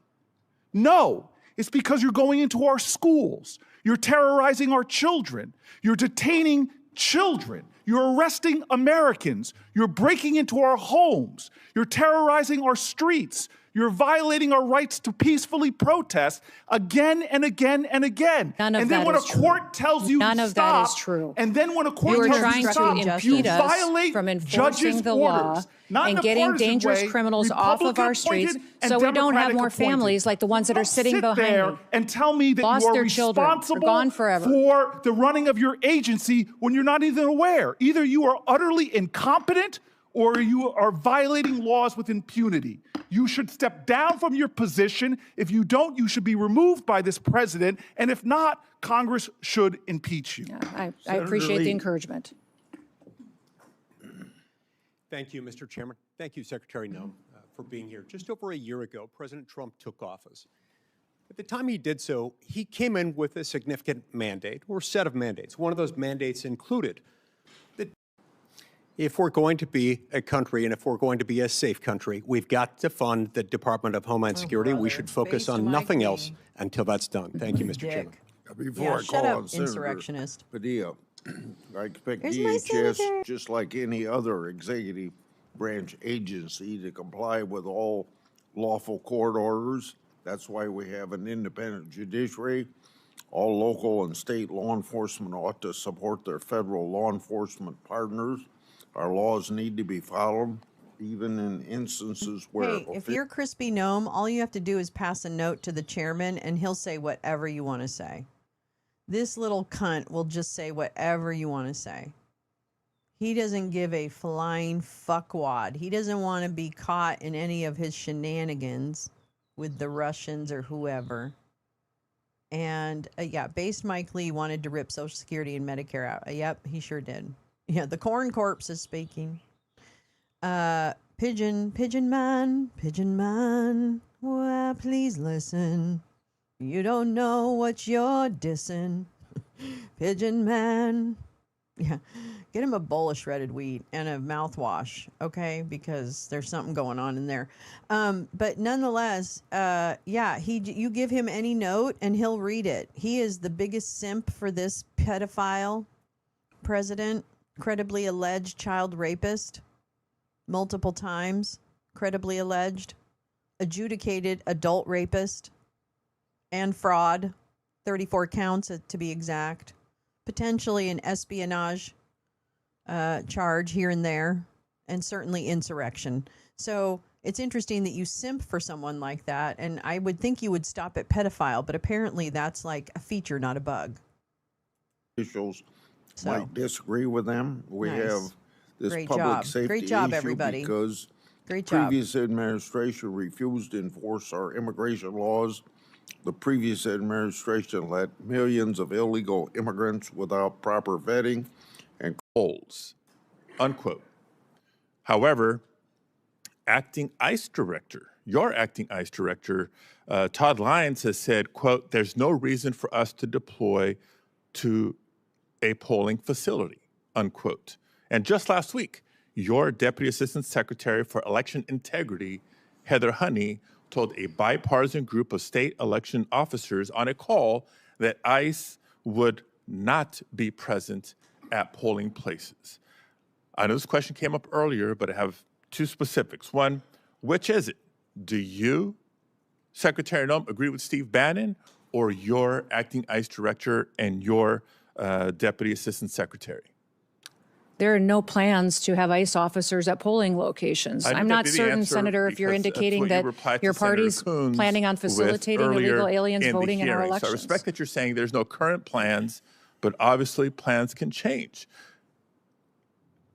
No, it's because you're going into our schools. You're terrorizing our children. You're detaining children. You're arresting Americans. You're breaking into our homes. You're terrorizing our streets. You're violating our rights to peacefully protest again and again and again. None of and then that when is a court tells you None to of stop, that is true. and then when a court You are tells trying you to to stop, you impede us violate from enforcing judges' the orders. law Not in and a getting partisan dangerous way, criminals off of our streets Republican-appointed and so we don't have more Democratic-appointed. families like the ones that are Don't sitting sit behind there me. and tell me that Lost you are their children. They're responsible gone forever. for the running of your agency when you're not even aware. Either you are utterly incompetent or you are violating laws with impunity. You should step down from your position. If you don't, you should be removed by this president. And if not, Congress should impeach you. I appreciate the encouragement. Thank you, Mr. Chairman. Thank you, Secretary Gnome, for being here. Just over a year ago, President Trump took office. At the time he did so, he came in with a significant mandate, or set of mandates. One of those mandates included that if we're going to be a country and if we're going to be a safe country, we've got to fund the Department of Homeland Security. We should focus on nothing else until that's done. Thank you, Mr. Chairman. Before I shut call up, on Senator insurrectionist. Padilla, I expect Here's my senator. DHS, just like any other executive branch agency, to comply with all lawful court orders. That's why we have an independent judiciary. All local and state law enforcement ought to support their federal law enforcement partners. Our laws need to be followed, even in instances where... Hey, if you're Crispy Gnome, all you have to do is pass a note to the chairman and he'll say whatever you want to say. This little cunt will just say whatever you want to say. He doesn't give a flying fuckwad. He doesn't want to be caught in any of his shenanigans with the Russians or whoever. And yeah, based Mike Lee wanted to rip Social Security and Medicare out. Yep, he sure did. Yeah, the corn corpse is speaking. Pigeon man, well, please listen. You don't know what you're dissing. Pigeon man. Yeah, get him a bowl of shredded wheat and a mouthwash, okay? Because there's something going on in there. But nonetheless, yeah, you give him any note and he'll read it. He is the biggest simp for this pedophile president, credibly alleged child rapist, multiple times, credibly alleged, adjudicated adult rapist, and fraud, 34 counts to be exact. Potentially an espionage charge here and there, and certainly insurrection. So it's interesting that you simp for someone like that, and I would think you would stop at pedophile, but apparently that's like a feature, not a bug. Officials might disagree with them. We have this Great public job. safety Great job, issue everybody. because Great the job. previous administration refused to enforce our immigration laws. The previous administration let millions of illegal immigrants without proper vetting and polls, unquote. However, your acting ICE director, Todd Lyons, has said, quote, there's no reason for us to deploy to a polling facility, unquote. And just last week, your Deputy Assistant Secretary for Election Integrity, Heather Honey, told a bipartisan group of state election officers on a call that ICE would not be present at polling places. I know this question came up earlier, but I have two specifics. One, which is it? Do you, Secretary Gnome, agree with Steve Bannon, or your acting ICE director and your Deputy Assistant Secretary? There are no plans to have ICE officers at polling locations. I'm not certain, Senator, if you're indicating that your party's planning on facilitating illegal aliens voting in our elections. So I respect that you're saying there's no current plans, but obviously plans can change.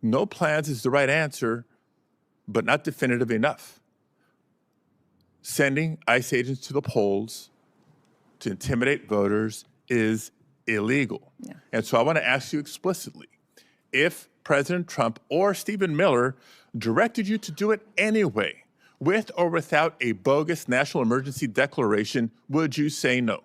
No plans is the right answer, but not definitive enough. Sending ICE agents to the polls to intimidate voters is illegal. Yeah. And so I want to ask you explicitly, if President Trump or Stephen Miller directed you to do it anyway, with or without a bogus national emergency declaration, would you say no?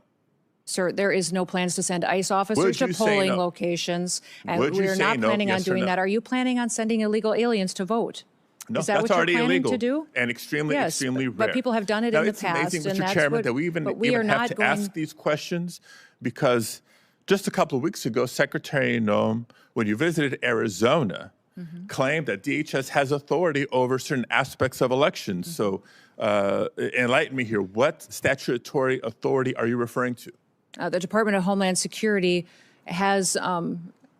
Sir, there is no plans to send ICE officers to polling locations, and we're not planning on doing that. Are you planning on sending illegal aliens to vote? No, is that that's what already you're planning illegal to do? And extremely rare. But people have done it in the past, amazing, and Mr. that's Chairman, what, that we even have to ask these questions, because just a couple of weeks ago, Secretary Gnome, when you visited Arizona, claimed that DHS has authority over certain aspects of elections. So enlighten me here. What statutory authority are you referring to? The Department of Homeland Security has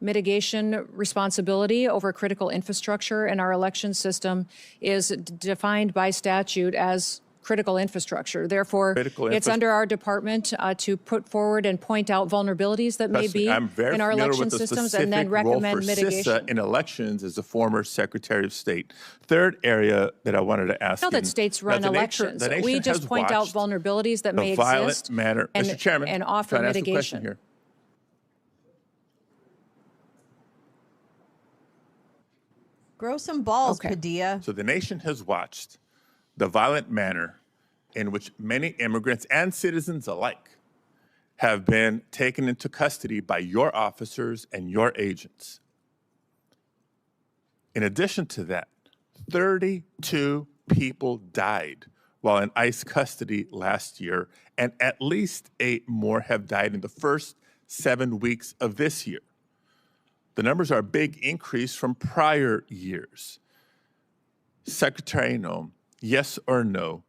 mitigation responsibility over critical infrastructure, and our election system is defined by statute as critical infrastructure. Therefore, it's under our department to put forward and point out vulnerabilities that may be in our election systems, and then recommend mitigation. CISA in elections as a former Secretary of State. Third area that I wanted to ask you. I know that states run elections. We just point out vulnerabilities that may exist Mr. Chairman, and offer mitigation. Here. Grow some balls, Padilla. So the nation has watched the violent manner in which many immigrants and citizens alike have been taken into custody by your officers and your agents. In addition to that, 32 people died while in ICE custody last year, and at least 8 more have died in the first 7 weeks of this year. The numbers are a big increase from prior years. Secretary Gnome, yes or no,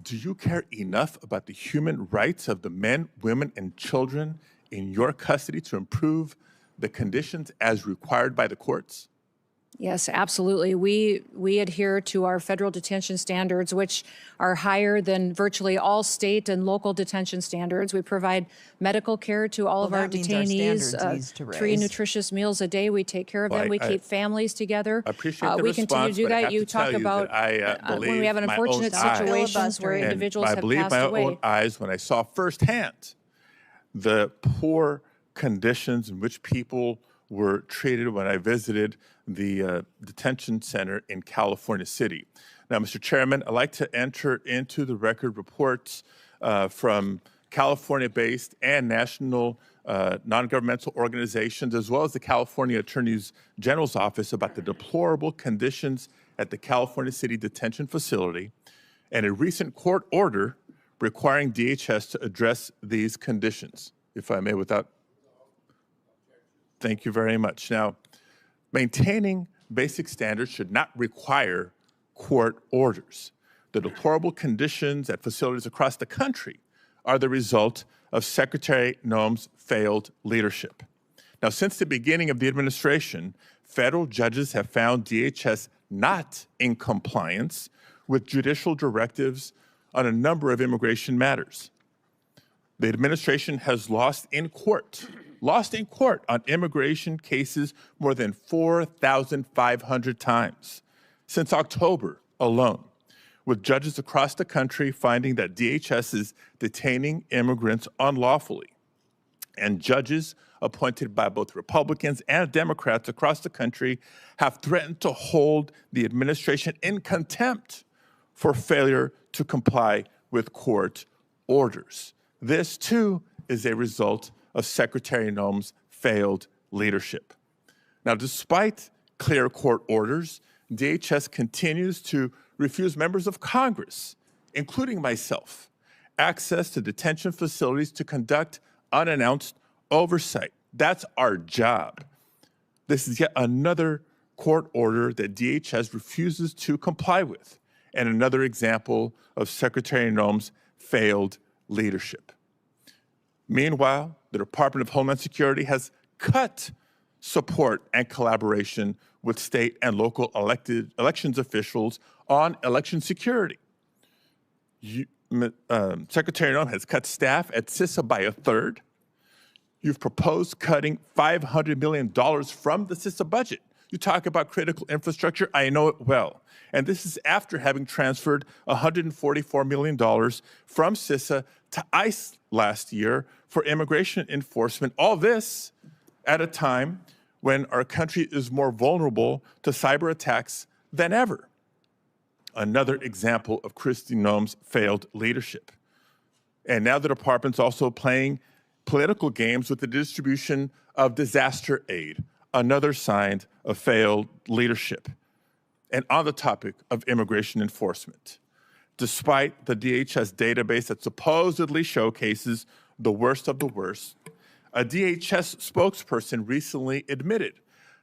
do you care enough about the human rights of the men, women, and children in your custody to improve the conditions as required by the courts? Yes, absolutely. We adhere to our federal detention standards, which are higher than virtually all state and local detention standards. We provide medical care to all of our that means our detainees, standards needs to 3 raise. nutritious meals a day. We take care of them. We keep families together. I appreciate the we response, continue to do but I that. have You to tell talk you about that I when we have believe my own unfortunate eyes. situations where And individuals I have believe passed my away. own eyes when I saw firsthand the poor conditions in which people were treated when I visited the detention center in California City. Now, Mr. Chairman, I'd like to enter into the record reports from California-based and national non-governmental organizations, as well as the California Attorney General's Office, about the deplorable conditions at the California City Detention Facility and a recent court order requiring DHS to address these conditions. If I may, without... Thank you very much. Now, maintaining basic standards should not require court orders. The deplorable conditions at facilities across the country are the result of Secretary Gnome's failed leadership. Now, since the beginning of the administration, federal judges have found DHS not in compliance with judicial directives on a number of immigration matters. The administration has lost in court on immigration cases more than 4,500 times since October alone, with judges across the country finding that DHS is detaining immigrants unlawfully. And judges appointed by both Republicans and Democrats across the country have threatened to hold the administration in contempt for failure to comply with court orders. This, too, is a result of Secretary Gnome's failed leadership. Now, despite clear court orders, DHS continues to refuse members of Congress, including myself, access to detention facilities to conduct unannounced oversight. That's our job. This is yet another court order that DHS refuses to comply with, and another example of Secretary Gnome's failed leadership. Meanwhile, the Department of Homeland Security has cut support and collaboration with state and local elections officials on election security. Secretary Gnome has cut staff at CISA by a third. You've proposed cutting $500 million from the CISA budget. You talk about critical infrastructure, I know it well. And this is after having transferred $144 million from CISA to ICE last year for immigration enforcement. All this at a time when our country is more vulnerable to cyber attacks than ever. Another example of Kristi Noem's failed leadership. And now the department's also playing political games with the distribution of disaster aid, another sign of failed leadership. And on the topic of immigration enforcement, despite the DHS database that supposedly showcases the worst of the worst, a DHS spokesperson recently admitted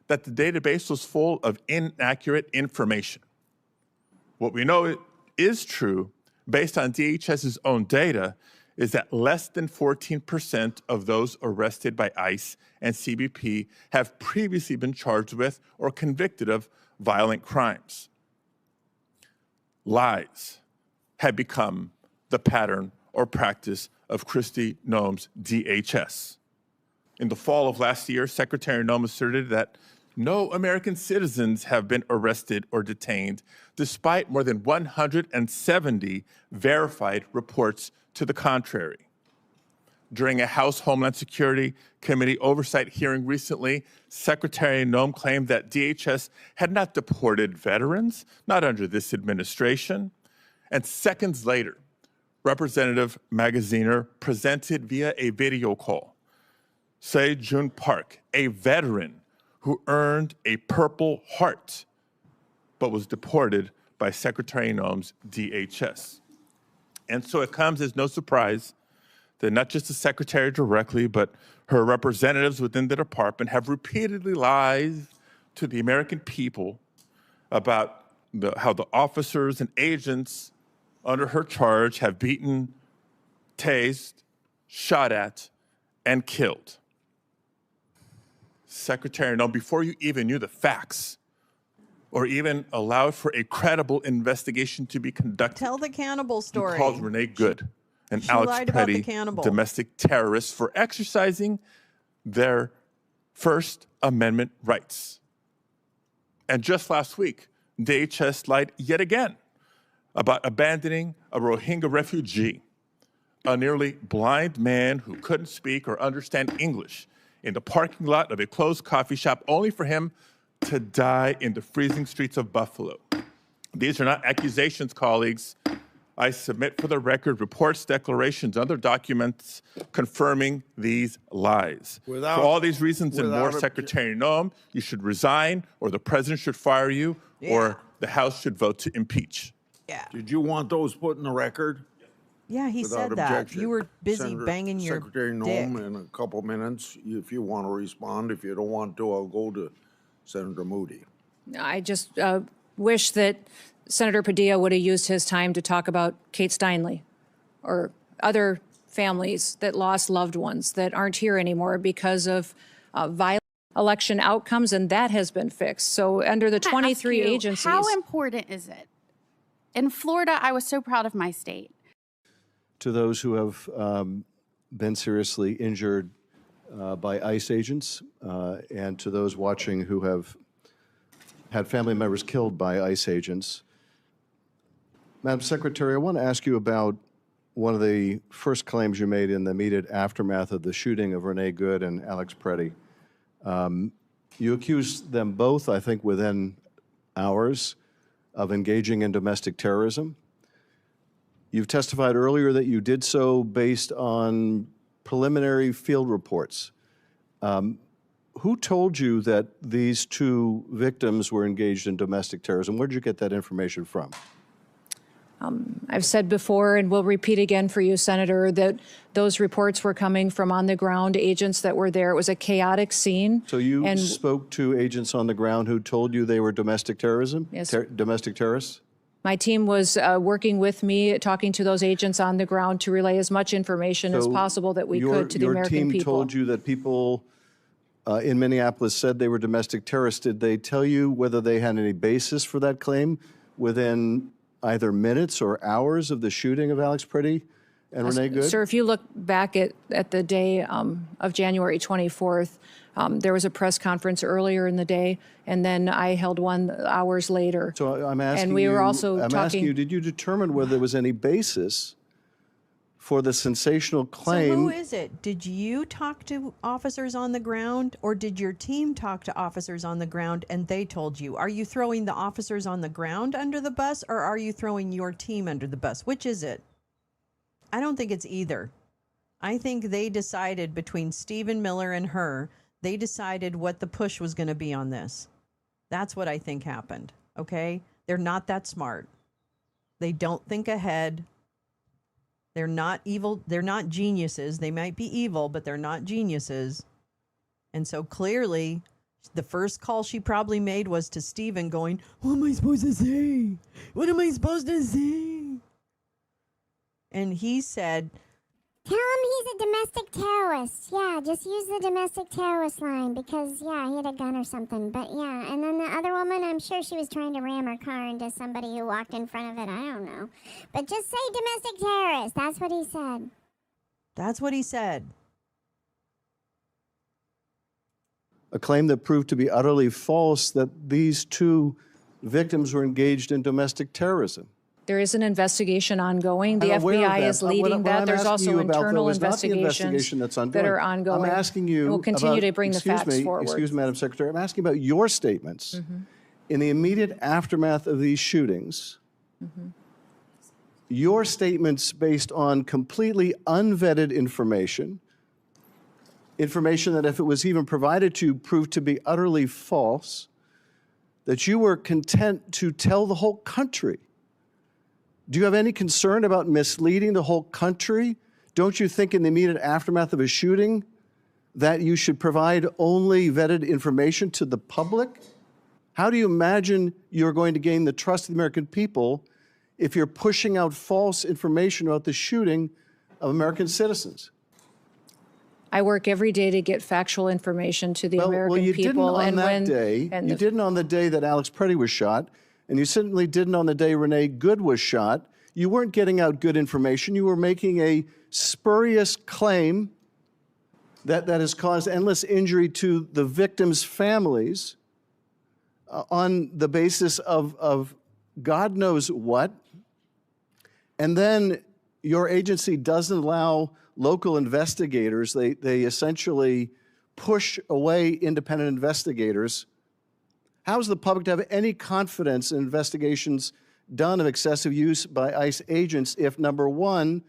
that the database was full of inaccurate information. What we know is true, based on DHS's own data, is that less than 14% of those arrested by ICE and CBP have previously been charged with or convicted of violent crimes. Lies have become the pattern or practice of Kristi Noem's DHS. In the fall of last year, Secretary Gnome asserted that no American citizens have been arrested or detained, despite more than 170 verified reports to the contrary. During a House Homeland Security Committee oversight hearing recently, Secretary Gnome claimed that DHS had not deported veterans, not under this administration. And seconds later, Representative Magaziner presented via a video call Se-Jun Park, a veteran who earned a Purple Heart, but was deported by Secretary Gnome's DHS. And so it comes as no surprise that not just the secretary directly, but her representatives within the department have repeatedly lied to the American people about how the officers and agents under her charge have beaten, tased, shot at, and killed. Secretary, no, before you even knew the facts or even allowed for a credible investigation to be conducted, Tell the cannibal story. you called Renee Good and she Alex lied about the Petty cannibal. domestic terrorists for exercising their First Amendment rights. And just last week, DHS lied yet again about abandoning a Rohingya refugee, a nearly blind man who couldn't speak or understand English, in the parking lot of a closed coffee shop, only for him to die in the freezing streets of Buffalo. These are not accusations, colleagues. I submit for the record reports, declarations, other documents confirming these lies. For all these reasons and more, Secretary Noem, you should resign, or the president should fire you, or the House should vote to impeach. Yeah. Did you want those put in the record? Yeah, he Without said that. objection? You were busy Senator- banging your Secretary dick. Noem, in a couple minutes, if you want to respond. If you don't want to, I'll go to Senator Moody. I just wish that Senator Padilla would have used his time to talk about Kate Steinle or other families that lost loved ones that aren't here anymore because of violent election outcomes, and that has been fixed. So under the 23 agencies. How important is it? In Florida, I was so proud of my state. To those who have been seriously injured by ICE agents, and to those watching who have had family members killed by ICE agents. Madam Secretary, I want to ask you about one of the first claims you made in the immediate aftermath of the shooting of Renee Good and Alex Petty. You accused them both, I think, within hours of engaging in domestic terrorism. You've testified earlier that you did so based on preliminary field reports. Who told you that these two victims were engaged in domestic terrorism? Where did you get that information from? I've said before and will repeat again for you, Senator, that those reports were coming from on-the-ground agents that were there. It was a chaotic scene. So you spoke to agents on the ground who told you they were domestic terrorism? Yes. Domestic terrorists? My team was working with me, talking to those agents on the ground to relay as much information as possible that we could to the American people. Your team told you that people in Minneapolis said they were domestic terrorists. Did they tell you whether they had any basis for that claim within either minutes or hours of the shooting of Alex Petty and Renee Good? Sir, if you look back at the day of January 24th, there was a press conference earlier in the day, and then I held one hours later. So I'm asking and we were you, also I'm talking. asking you, did you determine whether there was any basis for the sensational claim? So who is it? Did you talk to officers on the ground, or did your team talk to officers on the ground and they told you? Are you throwing the officers on the ground under the bus, or are you throwing your team under the bus? Which is it? I don't think it's either. I think they decided between Stephen Miller and her, they decided what the push was going to be on this. That's what I think happened, okay? They're not that smart. They don't think ahead. They're not evil. They're not geniuses. They might be evil, but they're not geniuses. And so clearly, the first call she probably made was to Stephen going, what am I supposed to say? What am I supposed to say? And he said, tell him he's a domestic terrorist. Yeah, just use the domestic terrorist line because, yeah, he had a gun or something. But, yeah, and then the other woman, I'm sure she was trying to ram her car into somebody who walked in front of it. I don't know. But just say domestic terrorist. That's what he said. That's what he said. A claim that proved to be utterly false, that these two victims were engaged in domestic terrorism. There is an investigation ongoing. The I'm aware of FBI that. is leading What that. I'm There's asking also you about, internal though, is not the investigations investigation that's that ongoing. are ongoing. I'm asking you and we'll continue about, to bring the facts forward. Excuse me, Madam Secretary. I'm asking about your statements. In the immediate aftermath of these shootings, your statements based on completely unvetted information that if it was even provided to you proved to be utterly false, that you were content to tell the whole country. Do you have any concern about misleading the whole country Don't you think in the immediate aftermath of a shooting that you should provide only vetted information to the public? How do you imagine you're going to gain the trust of the American people if you're pushing out false information about the shooting of American citizens? I work every day to get factual information to the American well, you people. Didn't on that day. You didn't on the day that Alex Preddy was shot, and you certainly didn't on the day Renee Good was shot. You weren't getting out good information. You were making a spurious claim that has caused endless injury to the victims' families on the basis of God knows what. And then your agency doesn't allow local investigators. They essentially push away independent investigators. How is the public to have any confidence in investigations done of excessive use by ICE agents if, number one,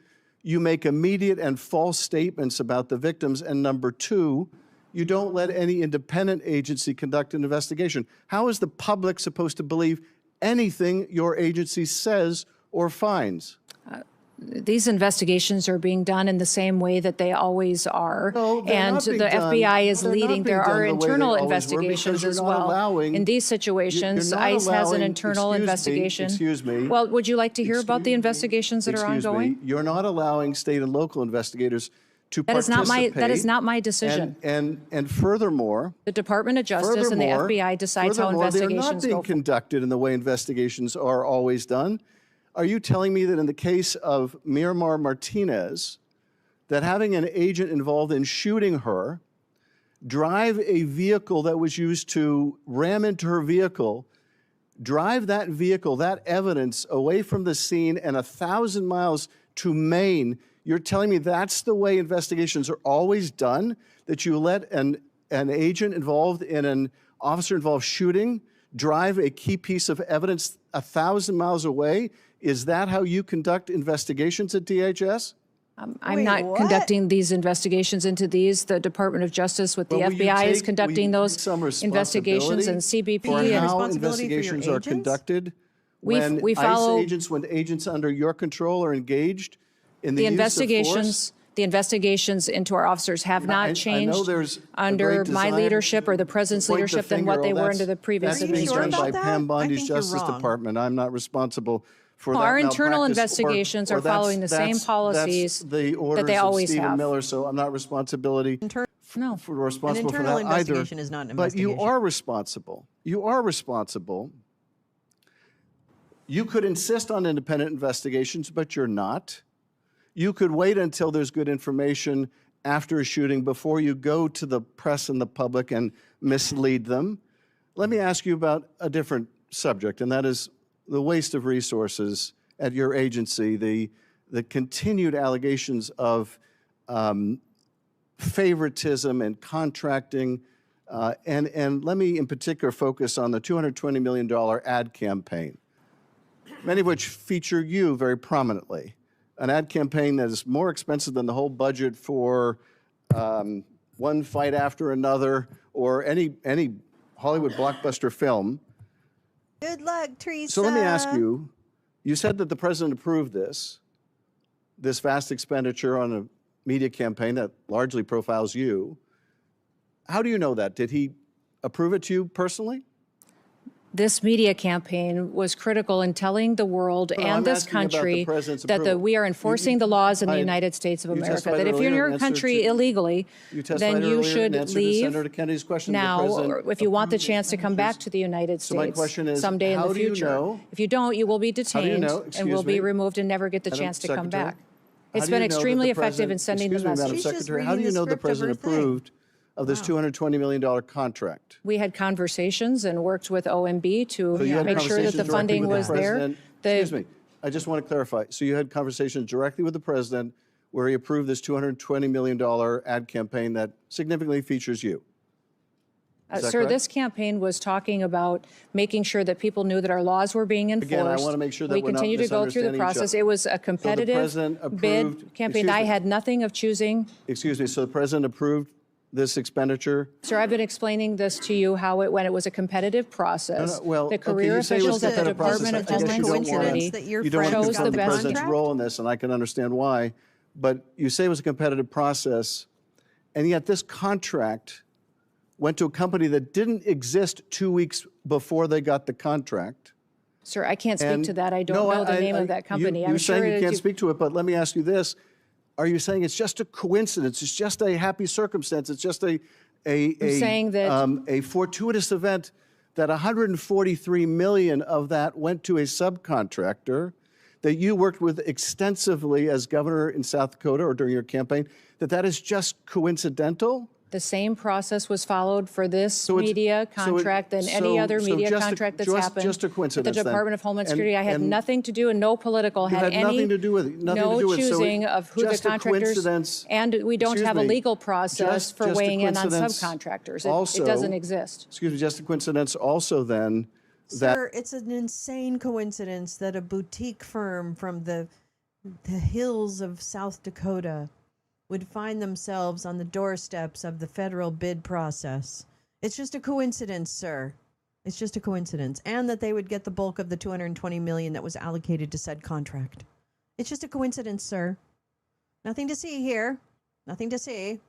you make immediate and false statements about the victims, and number two, you don't let any independent agency conduct an investigation? How is the public supposed to believe anything your agency says or finds? These investigations are being done in the same way that they always are. And the FBI is leading. There are internal investigations as well. In these situations, ICE has an internal investigation. Excuse me. Well, would you like to hear about the investigations that are ongoing? You're not allowing state and local investigators to participate. That is not my decision. And furthermore, the Department of Justice and the FBI decides how investigations go. They're not being conducted in the way investigations are always done. Are you telling me that in the case of Miramar Martinez, that having an agent involved in shooting her, drive a vehicle that was used to ram into her vehicle, drive that vehicle, that evidence away from the scene and 1,000 miles to Maine, you're telling me that's the way investigations are always done? That you let an agent involved in an officer-involved shooting drive a key piece of evidence 1,000 miles away? Is that how you conduct investigations at DHS? I'm not conducting these investigations into these. The Department of Justice with the FBI is conducting those investigations, and CBP. For how investigations are conducted when agents under your control are engaged in the use of force? The investigations into our officers have not changed under my leadership or the president's leadership than what they were under the previous administration. That's being done by Pam Bondi's Justice Department. I'm not responsible for that. Our internal investigations are following the same policies that they always have. Miller, so I'm not responsible for that either. Is not an but you are responsible. You are responsible. You could insist on independent investigations, but you're not. You could wait until there's good information after a shooting before you go to the press and the public and mislead them. Let me ask you about a different subject, and that is the waste of resources at your agency, the continued allegations of favoritism and contracting, and let me in particular focus on the $220 million ad campaign, many of which feature you very prominently. An ad campaign that is more expensive than the whole budget for One Fight After Another or any Hollywood blockbuster film. Good luck, Teresa. So let me ask you, you said that the president approved this vast expenditure on a media campaign that largely profiles you. How do you know that? Did he approve it to you personally? This media campaign was critical in telling the world and this country that we are enforcing the laws in the United States of America. That if you're in your country illegally, then you should leave now, or if you want the chance to come back to the United States someday in the future. If you don't, you will be detained and will be removed and never get the chance to come back. It's been extremely effective in sending the message. How do you know the president approved of this $220 million contract? We had conversations and worked with OMB to make sure that the funding was there. Excuse me, I just want to clarify. So you had conversations directly with the president where he approved this $220 million ad campaign that significantly features you? Sir, this campaign was talking about making sure that people knew that our laws were being enforced. Again, I want to make sure that we continue to go through the process. It was a competitive bid campaign. I had nothing of choosing. Excuse me, so the president approved this expenditure? Sir, I've been explaining this to you how when it was a competitive process. Well, the career officials at the Department of Homeland Security you don't want to chose the best president's role in this, and I can understand why. but you say it was a competitive process, and yet this contract went to a company that didn't exist 2 weeks before they got the contract. Sir, I can't speak And- to that. I don't No, know the name of that company. You're I'm sure saying you that can't speak to it, but let me ask you this. Are you saying it's just a coincidence? It's just a happy circumstance? It's just a saying that- a fortuitous event that 143 million of that went to a subcontractor that you worked with extensively as governor in South Dakota or during your campaign, that is just coincidental? The same process was followed for this So it's- media so it- contract than any other so media just a- contract that's just- happened. just a coincidence With the then. Department of Homeland And- Security, I had and- nothing to do and no political You had had any, nothing to do with it. Nothing no to do with it. So choosing of who the just a contractors, coincidence- and we don't Excuse have a me. legal process for Just a weighing in on coincidence subcontractors. also- It doesn't exist. Excuse me, just a coincidence also then that Sir, it's an insane coincidence that a boutique firm from the hills of South Dakota would find themselves on the doorsteps of the federal bid process. It's just a coincidence, sir. It's just a coincidence. And that they would get the bulk of the $220 million that was allocated to said contract. It's just a coincidence, sir. Nothing to see here. Nothing to see.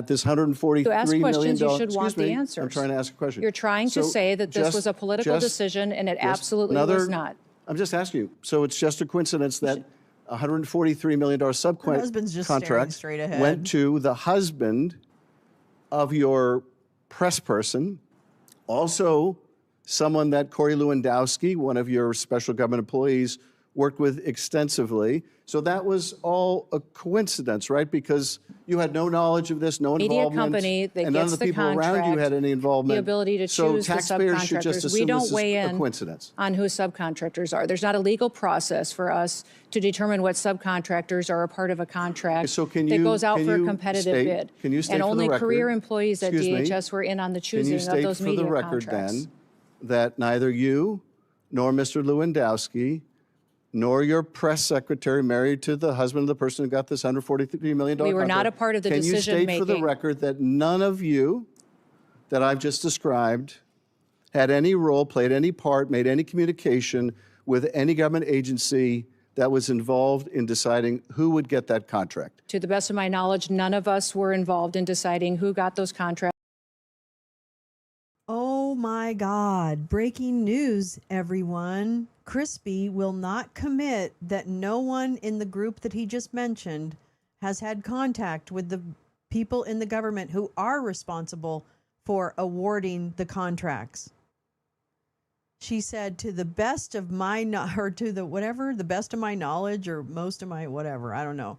at this $143 To ask million questions, you should want Excuse me, the answers. I'm trying to ask a question. You're trying to So say that this just- was a political just- decision, and it just absolutely another- was not. I'm just asking you. So it's just a coincidence that a $143 million husband's just staring contract straight ahead. went to the husband of your press person, also someone that Corey Lewandowski, one of your special government employees, worked with extensively. So that was all a coincidence, right? Because you had no knowledge of this, no Media involvement. company that and none gets of the the people around you contract, had any involvement. the ability to So choose the taxpayers should just subcontractors. assume We don't this is weigh a in coincidence. on who subcontractors are. There's not a legal process for us to determine what subcontractors are a part of a contract So can that you- goes out can for a you competitive state- bid. can you state And for the only record- career employees at excuse me, DHS were in on the Can you choosing of state those for media the record contracts. then that neither you nor Mr. Lewandowski nor your press secretary married to the husband of the person who got this $143 million We were not contract, a part of the Can you state for the decision-making. record that none of you that I've just described had any role, played any part, made any communication with any government agency that was involved in deciding who would get that contract? To the best of my knowledge, none of us were involved in deciding who got those contracts. Oh my God. Breaking news, everyone. Crispy will not commit that no one in the group that he just mentioned has had contact with the people in the government who are responsible for awarding the contracts. She said, to the best of my, or to the whatever, the best of my knowledge or most of my whatever, I don't know.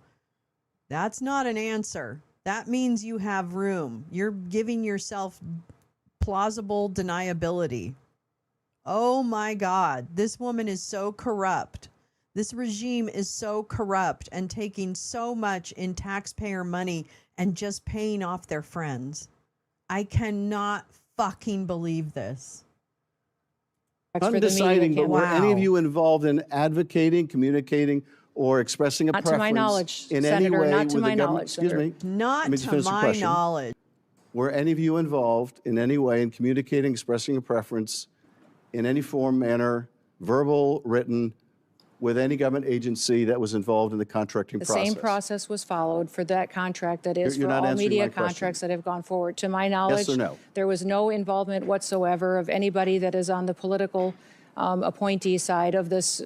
That's not an answer. That means you have room. You're giving yourself plausible deniability. Oh my God, this woman is so corrupt. This regime is so corrupt and taking so much in taxpayer money and just paying off their friends. I cannot fucking believe this. Undeciding, but were any of Wow. you involved in advocating, communicating, or expressing a Not to preference my knowledge, in any Senator, way not to with my the government? knowledge, Excuse Senator. me. Not Let me just to finish the my question. knowledge. Were any of you involved in any way in communicating, expressing a preference in any form, manner, verbal, written, with any government agency that was involved in the contracting The process? same process was followed for that contract that is You're for not all answering media my question. contracts that have gone forward. To my knowledge, or no? there was no involvement whatsoever of anybody that is on the political appointee side of this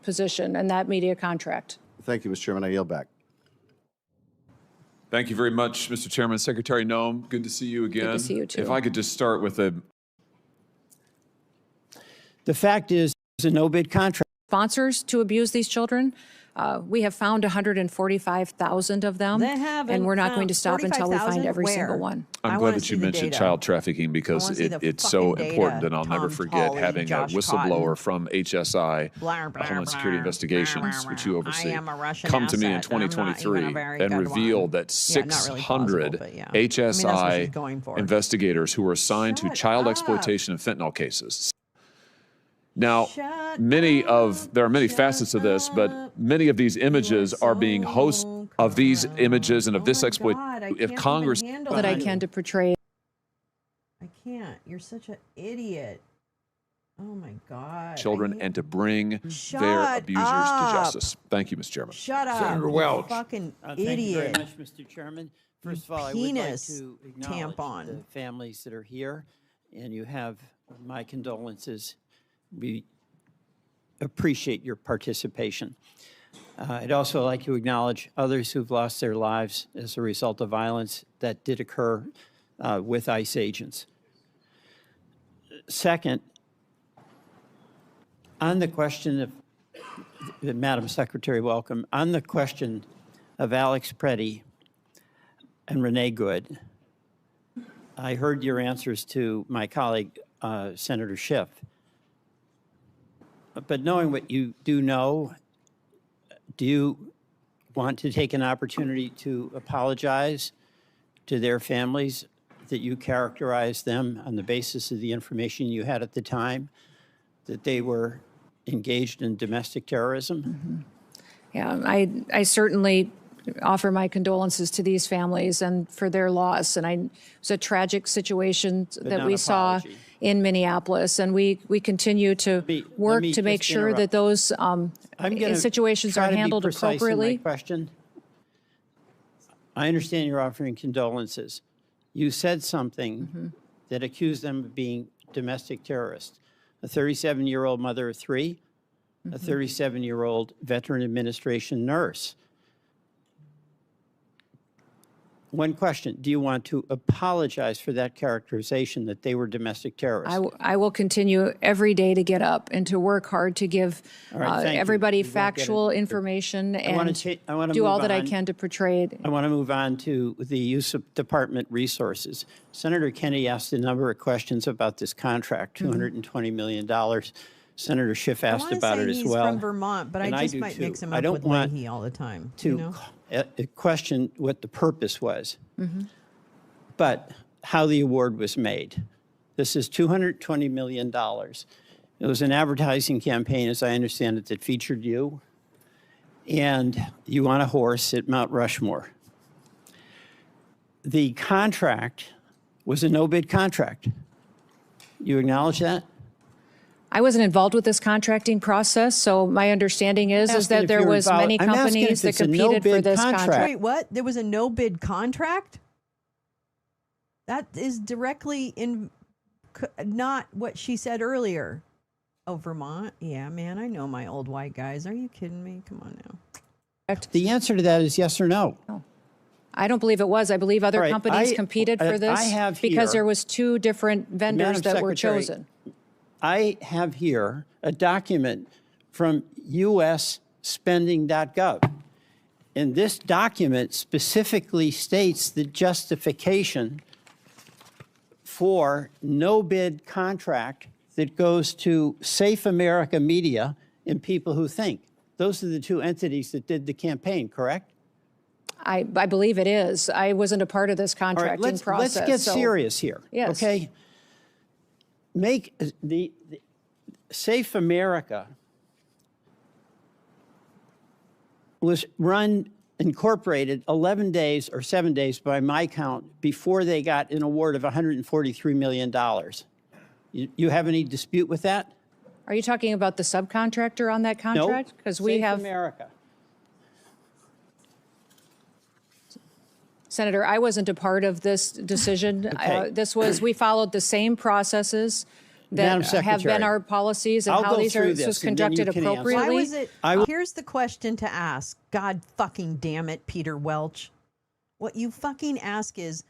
position and that media contract. Thank you, Mr. Chairman. I yield back. Thank you very much, Mr. Chairman. Secretary Gnome, good to see you again. Good to see you, too. If I could just start with a The fact is, it's a no-bid contract. Sponsors to abuse these children, we have found 145,000 of them. They haven't and we're not found going to stop until we find 45,000 every single where? one. I'm I glad wanna that see you the mentioned data. child trafficking I because wanna see the it's so fucking important, data. and I'll never Tom forget Tolley, having a Josh whistleblower Cotton. from HSI, Blah, blah, Homeland blah, Security blah, Investigations, blah, which you blah. oversee, I am a Russian come to me in asset, and I'm not even a 2023 very and good revealed one. that Yeah, not really plausible, 600 but yeah. I mean, that's what she's HSI going for. investigators who were assigned to Shut child up. exploitation and fentanyl cases. Now, Shut there are many facets of this, but many of these images are being of these images and of this exploit. God, I If can't Congress even handle That I it. can to portray. I can't. You're such an idiot. Oh my God. children and to bring their Shut abusers up. to justice. Thank you, Mr. Chairman. Shut up. Senator you Welch. Fucking Thank you very idiot. much, Mr. Chairman. First of all, I would like Penis to acknowledge tampon. the families that are here, and you have my condolences. We appreciate your participation. I'd also like to acknowledge others who've lost their lives as a result of violence that did occur with ICE agents. Second, on the question of, Madam Secretary, welcome. On the question of Alex Preddy and Renee Good, I heard your answers to my colleague, Senator Schiff. But knowing what you do know, do you want to take an opportunity to apologize to their families that you characterized them on the basis of the information you had at the time, that they were engaged in domestic terrorism? Yeah, I certainly offer my condolences to these families and for their loss. And it was a tragic situation that we saw in Minneapolis, and we continue to work to make sure that those situations are handled appropriately. Question. I understand you're offering condolences. You said something that accused them of being domestic terrorists. A 37-year-old mother of three, a 37-year-old Veteran Administration nurse. One question, do you want to apologize for that characterization that they were domestic terrorists? I will continue every day to get up and to work hard to give everybody factual information and do all that I can to portray it. I want to move on to the use of department resources. Senator Kennedy asked a number of questions about this contract, $220 million. Senator Schiff asked about it as well. He's from Vermont, but I just might mix him up with Leahy all the time. To question what the purpose was, but how the award was made. This is $220 million. It was an advertising campaign, as I understand it, that featured you and you on a horse at Mount Rushmore. The contract was a no-bid contract. You acknowledge that? I wasn't involved with this contracting process, so my understanding is that there was many companies that competed for this contract. Wait, what? There was a no bid contract? That is directly not what she said earlier. Oh, Vermont? Yeah, man, I know my old white guys. Are you kidding me? Come on now. The answer to that is yes or no. I don't believe it was. I believe other companies competed for this because there was two different vendors that were chosen. I have here a document from usspending.gov. And this document specifically states the justification for no bid contract that goes to Safe America Media and People Who Think. Those are the two entities that did the campaign, correct? I believe it is. I wasn't a part of this contracting process. Let's get serious here. Yes. Okay. Make the Safe America was incorporated 11 days or 7 days by my count before they got an award of $143 million. You have any dispute with that? Are you talking about the subcontractor on that contract? Because we have Safe America. Senator, I wasn't a part of this decision. Okay. We followed the same processes that have been our policies and how this was conducted appropriately. Why was it? Here's the question to ask. God fucking damn it, Peter Welch. What you fucking ask is,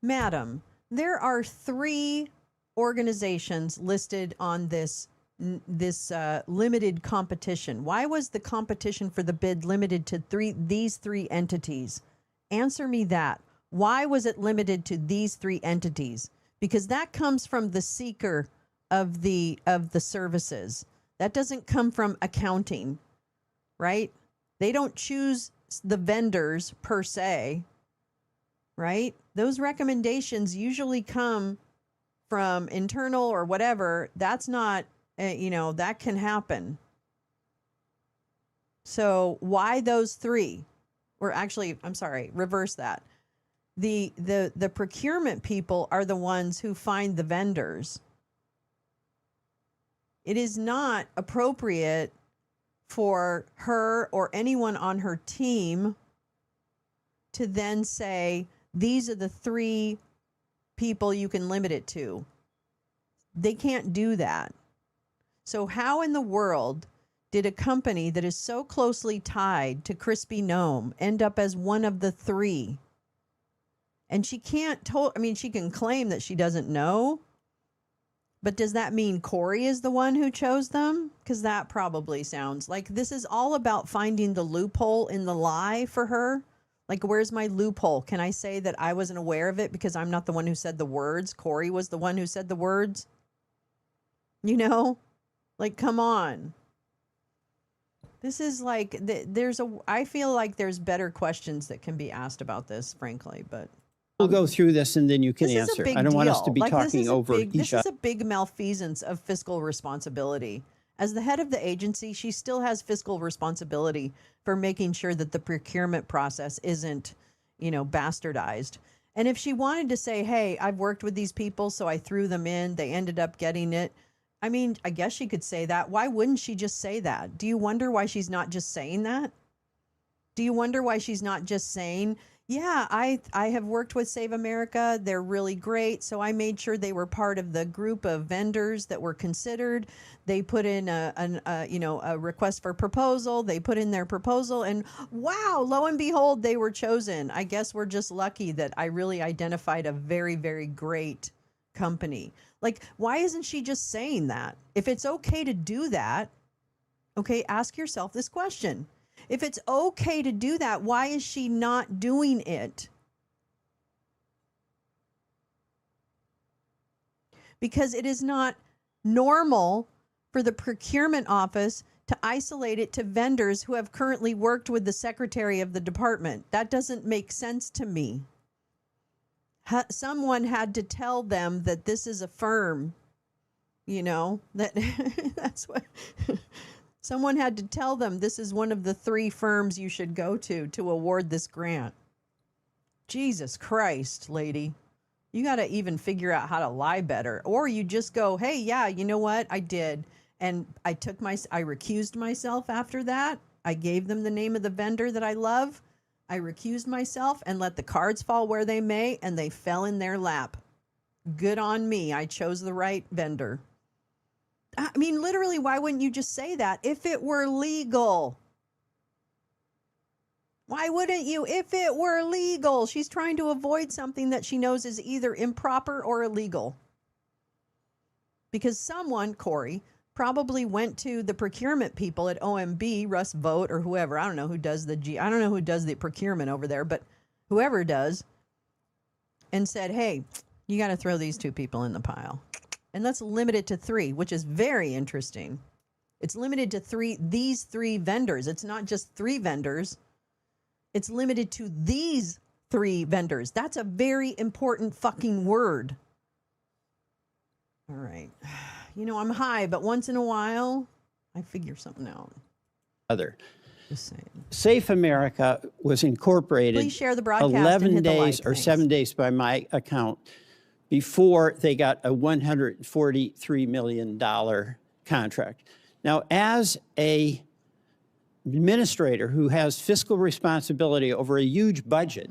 Madam, there are 3 organizations listed on this limited competition. Why was the competition for the bid limited to these 3 entities? Answer me that. Why was it limited to these 3 entities? Because that comes from the seeker of the services. That doesn't come from accounting, right? They don't choose the vendors per se, right? Those recommendations usually come from internal or whatever. That's not, that can happen. So why those 3? Or actually, I'm sorry, reverse that. The procurement people are the ones who find the vendors. It is not appropriate for her or anyone on her team to then say, these are the 3 people you can limit it to. They can't do that. So how in the world did a company that is so closely tied to Krispy Gnome end up as one of the 3? And she can't she can claim that she doesn't know, but does that mean Corey is the one who chose them? Because that probably sounds like this is all about finding the loophole in the lie for her. Like, where's my loophole? Can I say that I wasn't aware of it because I'm not the one who said the words? Corey was the one who said the words? You know? Like, come on. This is like, I feel like there's better questions that can be asked about this, frankly, but. We'll go through this and then you can This is a answer. big I don't want us deal. to be Like, this talking is a over big- each This is a big malfeasance of fiscal responsibility. As the head of the agency, she still has fiscal responsibility for making sure that the procurement process isn't, bastardized. And if she wanted to say, hey, I've worked with these people, so I threw them in, they ended up getting it. I mean, I guess she could say that. Why wouldn't she just say that? Do you wonder why she's not just saying that? Do you wonder why she's not just saying, yeah, I have worked with Save America. They're really great. So I made sure they were part of the group of vendors that were considered. They put in a request for proposal. They put in their proposal and wow, lo and behold, they were chosen. I guess we're just lucky that I really identified a very, very great company. Like, why isn't she just saying that? If it's okay to do that, okay, ask yourself this question. If it's okay to do that, why is she not doing it? Because it is not normal for the procurement office to isolate it to vendors who have currently worked with the secretary of the department. That doesn't make sense to me. Someone had to tell them that this is a firm, that that's what... Someone had to tell them this is one of the 3 firms you should go to award this grant. Jesus Christ, lady. You got to even figure out how to lie better. Or you just go, hey, yeah, you know what? I did. And I recused myself after that. I gave them the name of the vendor that I love. I recused myself and let the cards fall where they may, and they fell in their lap. Good on me. I chose the right vendor. I mean, literally, why wouldn't you just say that if it were legal? Why wouldn't you if it were legal? She's trying to avoid something that she knows is either improper or illegal. Because someone, Corey, probably went to the procurement people at OMB, Russ Vogt or whoever. I don't know who does the procurement over there, but whoever does, and said, hey, you got to throw these 2 people in the pile. And let's limit it to 3, which is very interesting. It's limited to these 3 vendors. It's not just 3 vendors. It's limited to these 3 vendors. That's a very important fucking word. All right. I'm high, but once in a while, I figure something out. Just saying. Safe America was incorporated Please share the broadcast and 11 hit the like. days or Thanks. 7 days by my account before they got a $143 million contract. Now, as a administrator who has fiscal responsibility over a huge budget,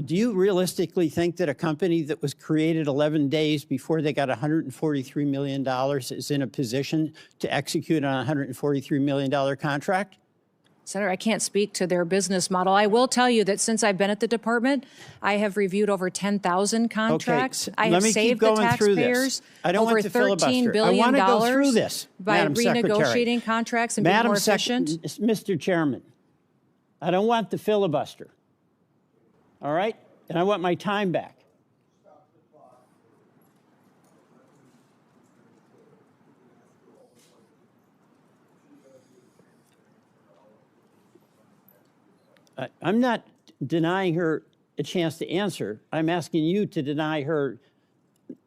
do you realistically think that a company that was created 11 days before they got $143 million is in a position to execute on a $143 million contract? Senator, I can't speak to their business model. I will tell you that since I've been at the department, I have reviewed over 10,000 contracts. I have saved the taxpayers over $13 billion I want to go through this, by Madam Secretary. renegotiating contracts and being more efficient. Mr. Chairman, I don't want the filibuster. All right? And I want my time back. I'm not denying her a chance to answer. I'm asking you to deny her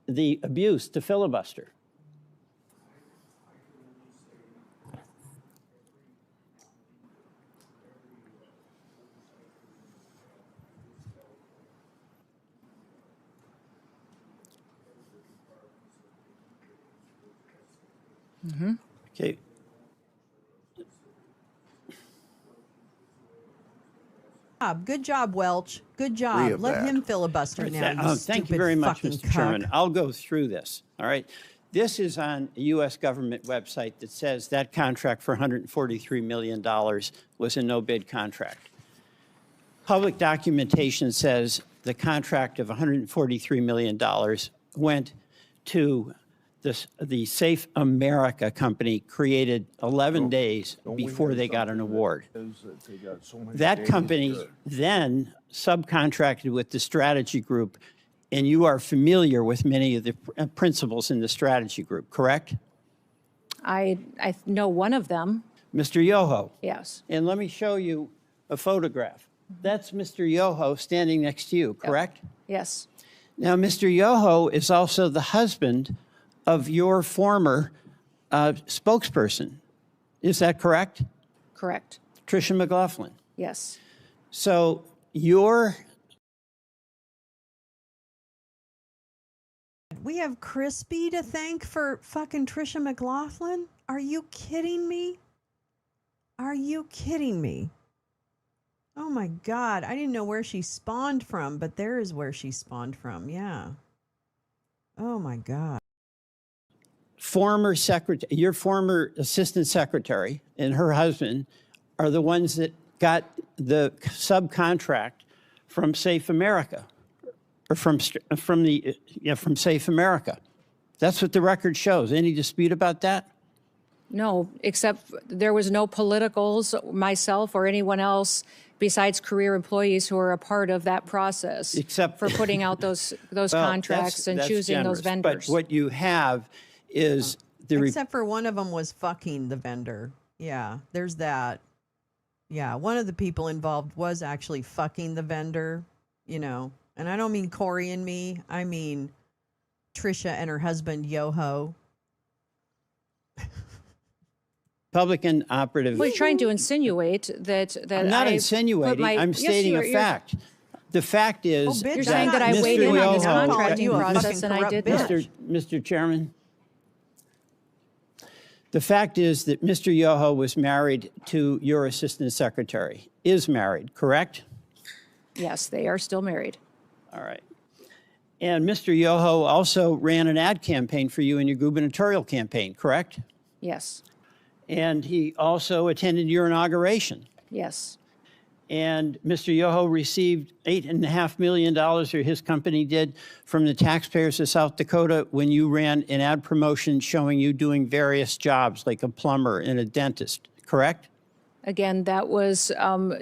the abuse to filibuster. Okay. Good job, Welch. Good Free job. of Let that. him filibuster now. You Thank you stupid very much, fucking Mr. Chairman. cuck. I'll go through this, all right? This is on a U.S. government website that says that contract for $143 million was a no-bid contract. Public documentation says the contract of $143 million went to the Safe America company, created 11 days before they got an award. That company then subcontracted with the strategy group, and you are familiar with many of the principles in the strategy group, correct? I know one of them. Mr. Yoho. Yes. And let me show you a photograph. That's Mr. Yoho standing next to you, correct? Yes. Now, Mr. Yoho is also the husband of your former spokesperson. Is that correct? Correct. Tricia McLaughlin. Yes. So We have Crispy to thank for fucking Tricia McLaughlin? Are you kidding me? Are you kidding me? Oh my God. I didn't know where she spawned from, but there is where she spawned from. Yeah. Oh my God. your former assistant secretary and her husband are the ones that got the subcontract from Safe America, or from Safe America. That's what the record shows. Any dispute about that? No, except there was no politicals, myself or anyone else besides career employees who are a part of that process. Except for putting out those Well, contracts and that's choosing generous, those vendors. But what you have is Except for one of them was fucking the vendor. Yeah, there's that. Yeah, one of the people involved was actually fucking the vendor, you know. And I don't mean Corey and me. I mean Trisha and her husband, Yoho. Republican operative. Well, you're trying to insinuate that I'm not I insinuating. put my- I'm Yes, stating you're- a fact. The fact is, bitch, You're saying that I Mr. weighed in on this Yoho- contracting You a process fucking and I corrupt did bitch. not. Mr. Chairman, the fact is that Mr. Yoho was married to your assistant secretary, is married, correct? Yes, they are still married. All right. And Mr. Yoho also ran an ad campaign for you in your gubernatorial campaign, correct? Yes. And he also attended your inauguration. Yes. And Mr. Yoho received $8.5 million, or his company did, from the taxpayers of South Dakota when you ran an ad promotion showing you doing various jobs, like a plumber and a dentist, correct? Again, that was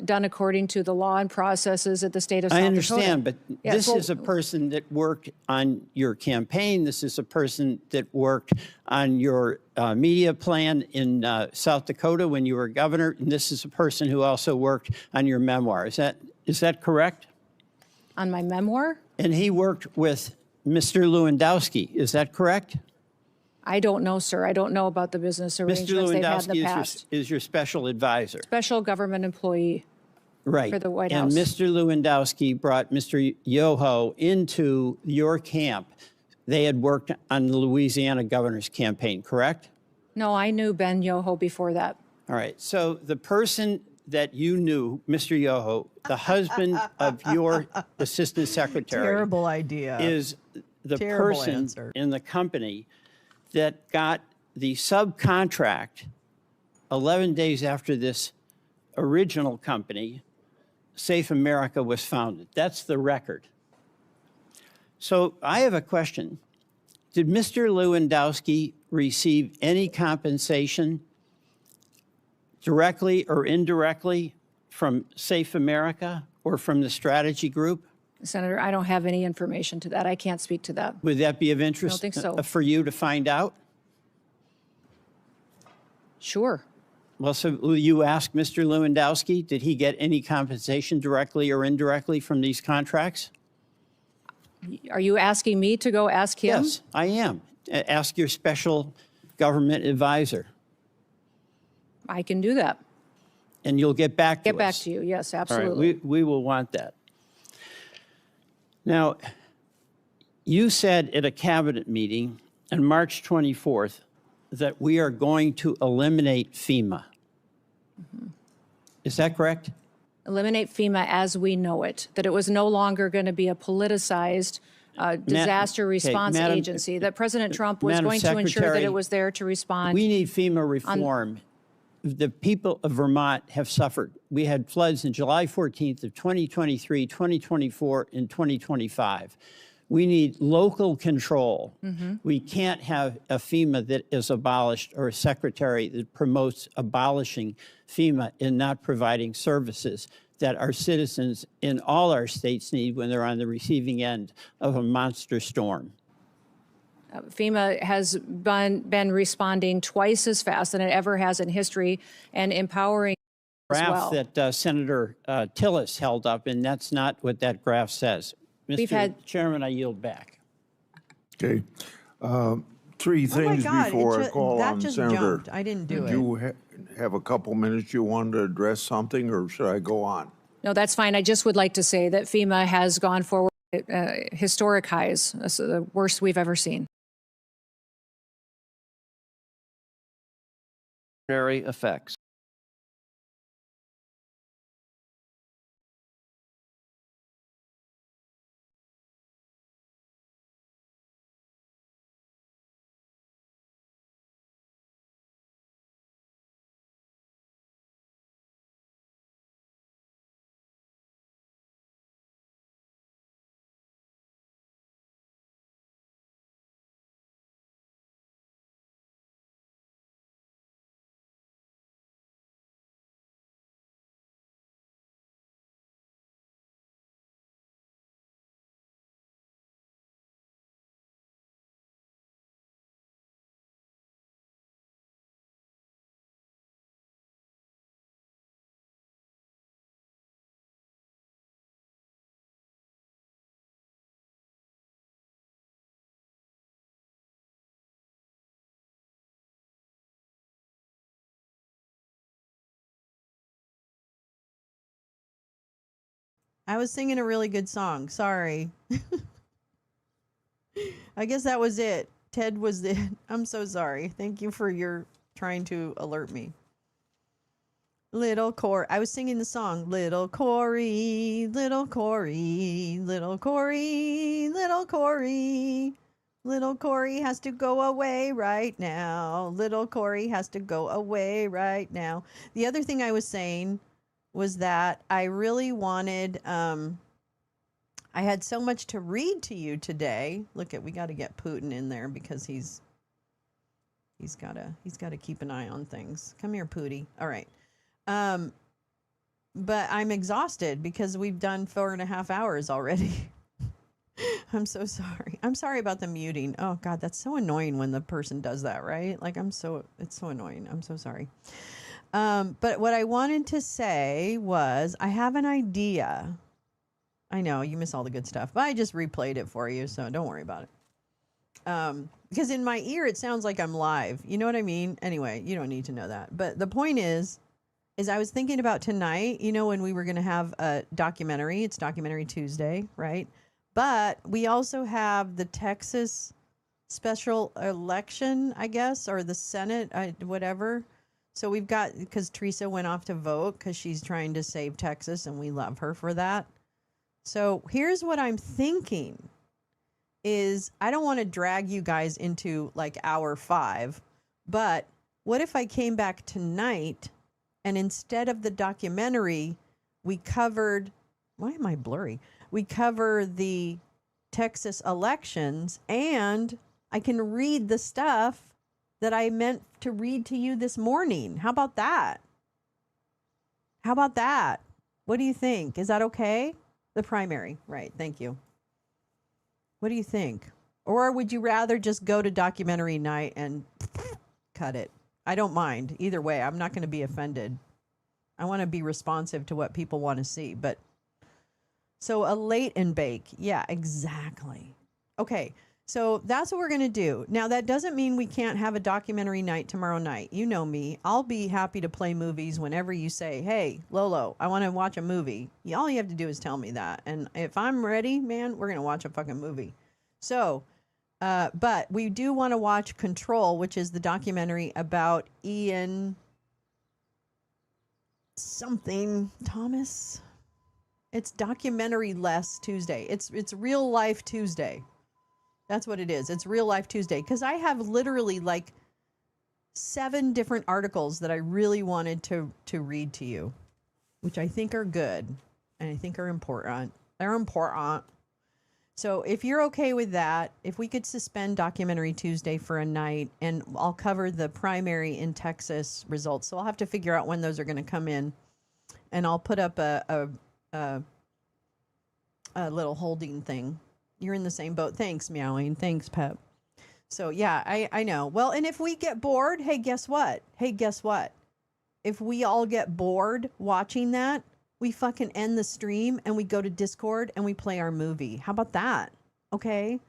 done according to the law and processes at the state of South I Dakota. understand, but Yes, this well- is a person that worked on your campaign. This is a person that worked on your media plan in South Dakota when you were governor. And this is a person who also worked on your memoir. Is that correct? On my memoir? And he worked with Mr. Lewandowski. Is that correct? I don't know, sir. I don't know about the business Mr. arrangements they've had in the Lewandowski past. is your special advisor. Special government employee. Right. For the White and House. Mr. Lewandowski brought Mr. Yoho into your camp. They had worked on the Louisiana governor's campaign, correct? No, I knew Ben Yoho before that. All right. So the person that you knew, Mr. Yoho, the husband of your assistant secretary, Terrible idea. is the Terrible person answer. in the company that got the subcontract 11 days after this original company, Safe America, was founded. That's the record. So I have a question. Did Mr. Lewandowski receive any compensation directly or indirectly from Safe America or from the strategy group? Senator, I don't have any information to that. I can't speak to that. Would that be of interest I don't think so. for you to find out? Sure. Well, so will you ask Mr. Lewandowski, did he get any compensation directly or indirectly from these contracts? Are you asking me to go ask him? Yes, I am. Ask your special government advisor, I can do that. and you'll get back to us. Get back to you. Yes, All right, absolutely. we will want that. Now, you said at a cabinet meeting on March 24th that we are going to eliminate FEMA. Is that correct? Eliminate FEMA as we know it, that it was no longer going to be a politicized disaster response agency, that President Trump was going to ensure that it was there to respond. We need FEMA reform. The people of Vermont have suffered. We had floods in July 14th of 2023, 2024, and 2025. We need local control. We can't have a FEMA that is abolished or a secretary that promotes abolishing FEMA and not providing services that our citizens in all our states need when they're on the receiving end of a monster storm. FEMA has been responding twice as fast than it ever has in history and empowering as well. Graph that Senator Tillis held up, and that's not what that graph says. Mr. Chairman, I yield back. Okay. Three things before I call on Senator. Jumped. I didn't do Did it. you have a couple minutes you wanted to address something, or should I go on? No, that's fine. I just would like to say that FEMA has gone forward at historic highs, the worst we've ever seen. Effects. I was singing a really good song. Sorry. I guess that was it. Ted was it. I'm so sorry. Thank you for your trying to alert me. Little Corey. I was singing the song. Little Corey, little Corey, little Corey, little Corey. Little Corey has to go away right now. Little Corey has to go away right now. The other thing I was saying was that I really wanted, I had so much to read to you today. Look we got to get Putin in there because he's got to keep an eye on things. Come here, Pootie. All right. But I'm exhausted because we've done 4.5 hours already. I'm so sorry. I'm sorry about the muting. Oh God, that's so annoying when the person does that, right? Like it's so annoying. I'm so sorry. But what I wanted to say was I have an idea. I know you miss all the good stuff, but I just replayed it for you, so don't worry about it. Because in my ear, it sounds like I'm live. You know what I mean? Anyway, you don't need to know that. But the point is I was thinking about tonight, when we were going to have a documentary. It's Documentary Tuesday, right? But we also have the Texas special election, I guess, or the Senate, whatever. So we've got, because Teresa went off to vote because she's trying to save Texas and we love her for that. So here's what I'm thinking is I don't want to drag you guys into like hour 5, but what if I came back tonight and instead of the documentary, we covered, why am I blurry? We cover the Texas elections and I can read the stuff that I meant to read to you this morning. How about that? How about that? What do you think? Is that okay? The primary, right. Thank you. What do you think? Or would you rather just go to documentary night and cut it? I don't mind. Either way, I'm not going to be offended. I want to be responsive to what people want to see. But so a late and bake. Yeah, exactly. Okay. So that's what we're going to do. Now, that doesn't mean we can't have a documentary night tomorrow night. You know me. I'll be happy to play movies whenever you say, hey, Lolo, I want to watch a movie. All you have to do is tell me that. And if I'm ready, man, we're going to watch a fucking movie. So But we do want to watch Control, which is the documentary about Ian something Thomas. It's Documentary-less Tuesday. It's Real Life Tuesday. That's what it is. It's Real Life Tuesday. Because I have literally like 7 different articles that I really wanted to read to you, which I think are good and I think are important. They're important. So if you're okay with that, if we could suspend Documentary Tuesday for a night, and I'll cover the primary in Texas results. So I'll have to figure out when those are going to come in, and I'll put up a little holding thing. You're in the same boat. Thanks, Meowing. Thanks, Pep. So yeah, I know. Well, and if we get bored, hey, guess what? If we all get bored watching that, we fucking end the stream and we go to Discord and we play our movie. How about that? Okay?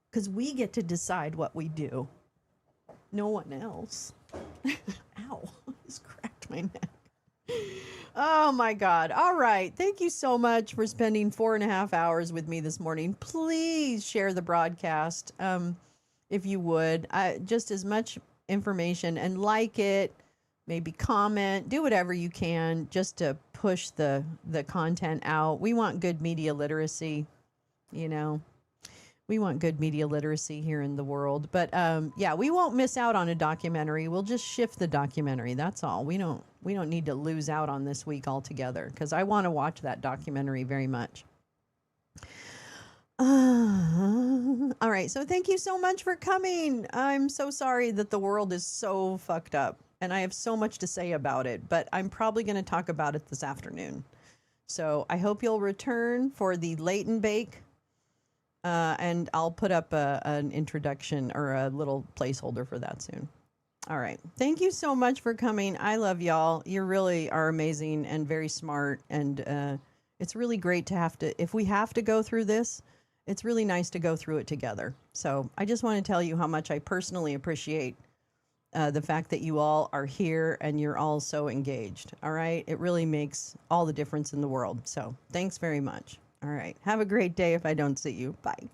Because we get to decide what we do. No one else. Ow. I just cracked my neck. Oh my God. All right. Thank you so much for spending 4.5 hours with me this morning. Please share the broadcast if you would. Just as much information, and like it. Maybe comment, do whatever you can just to push the content out. We want good media literacy, you know. We want good media literacy here in the world. But yeah, we won't miss out on a documentary. We'll just shift the documentary. That's all. We don't need to lose out on this week altogether, because I want to watch that documentary very much. All right. So thank you so much for coming. I'm so sorry that the world is so fucked up. And I have so much to say about it, but I'm probably going to talk about it this afternoon. So I hope you'll return for the late and bake. And I'll put up an introduction or a little placeholder for that soon. All right. Thank you so much for coming. I love y'all. You really are amazing and very smart. And it's really great to if we have to go through this, it's really nice to go through it together. So I just want to tell you how much I personally appreciate the fact that you all are here and you're all so engaged. All right. It really makes all the difference in the world. So thanks very much. All right. Have a great day if I don't see you. Bye.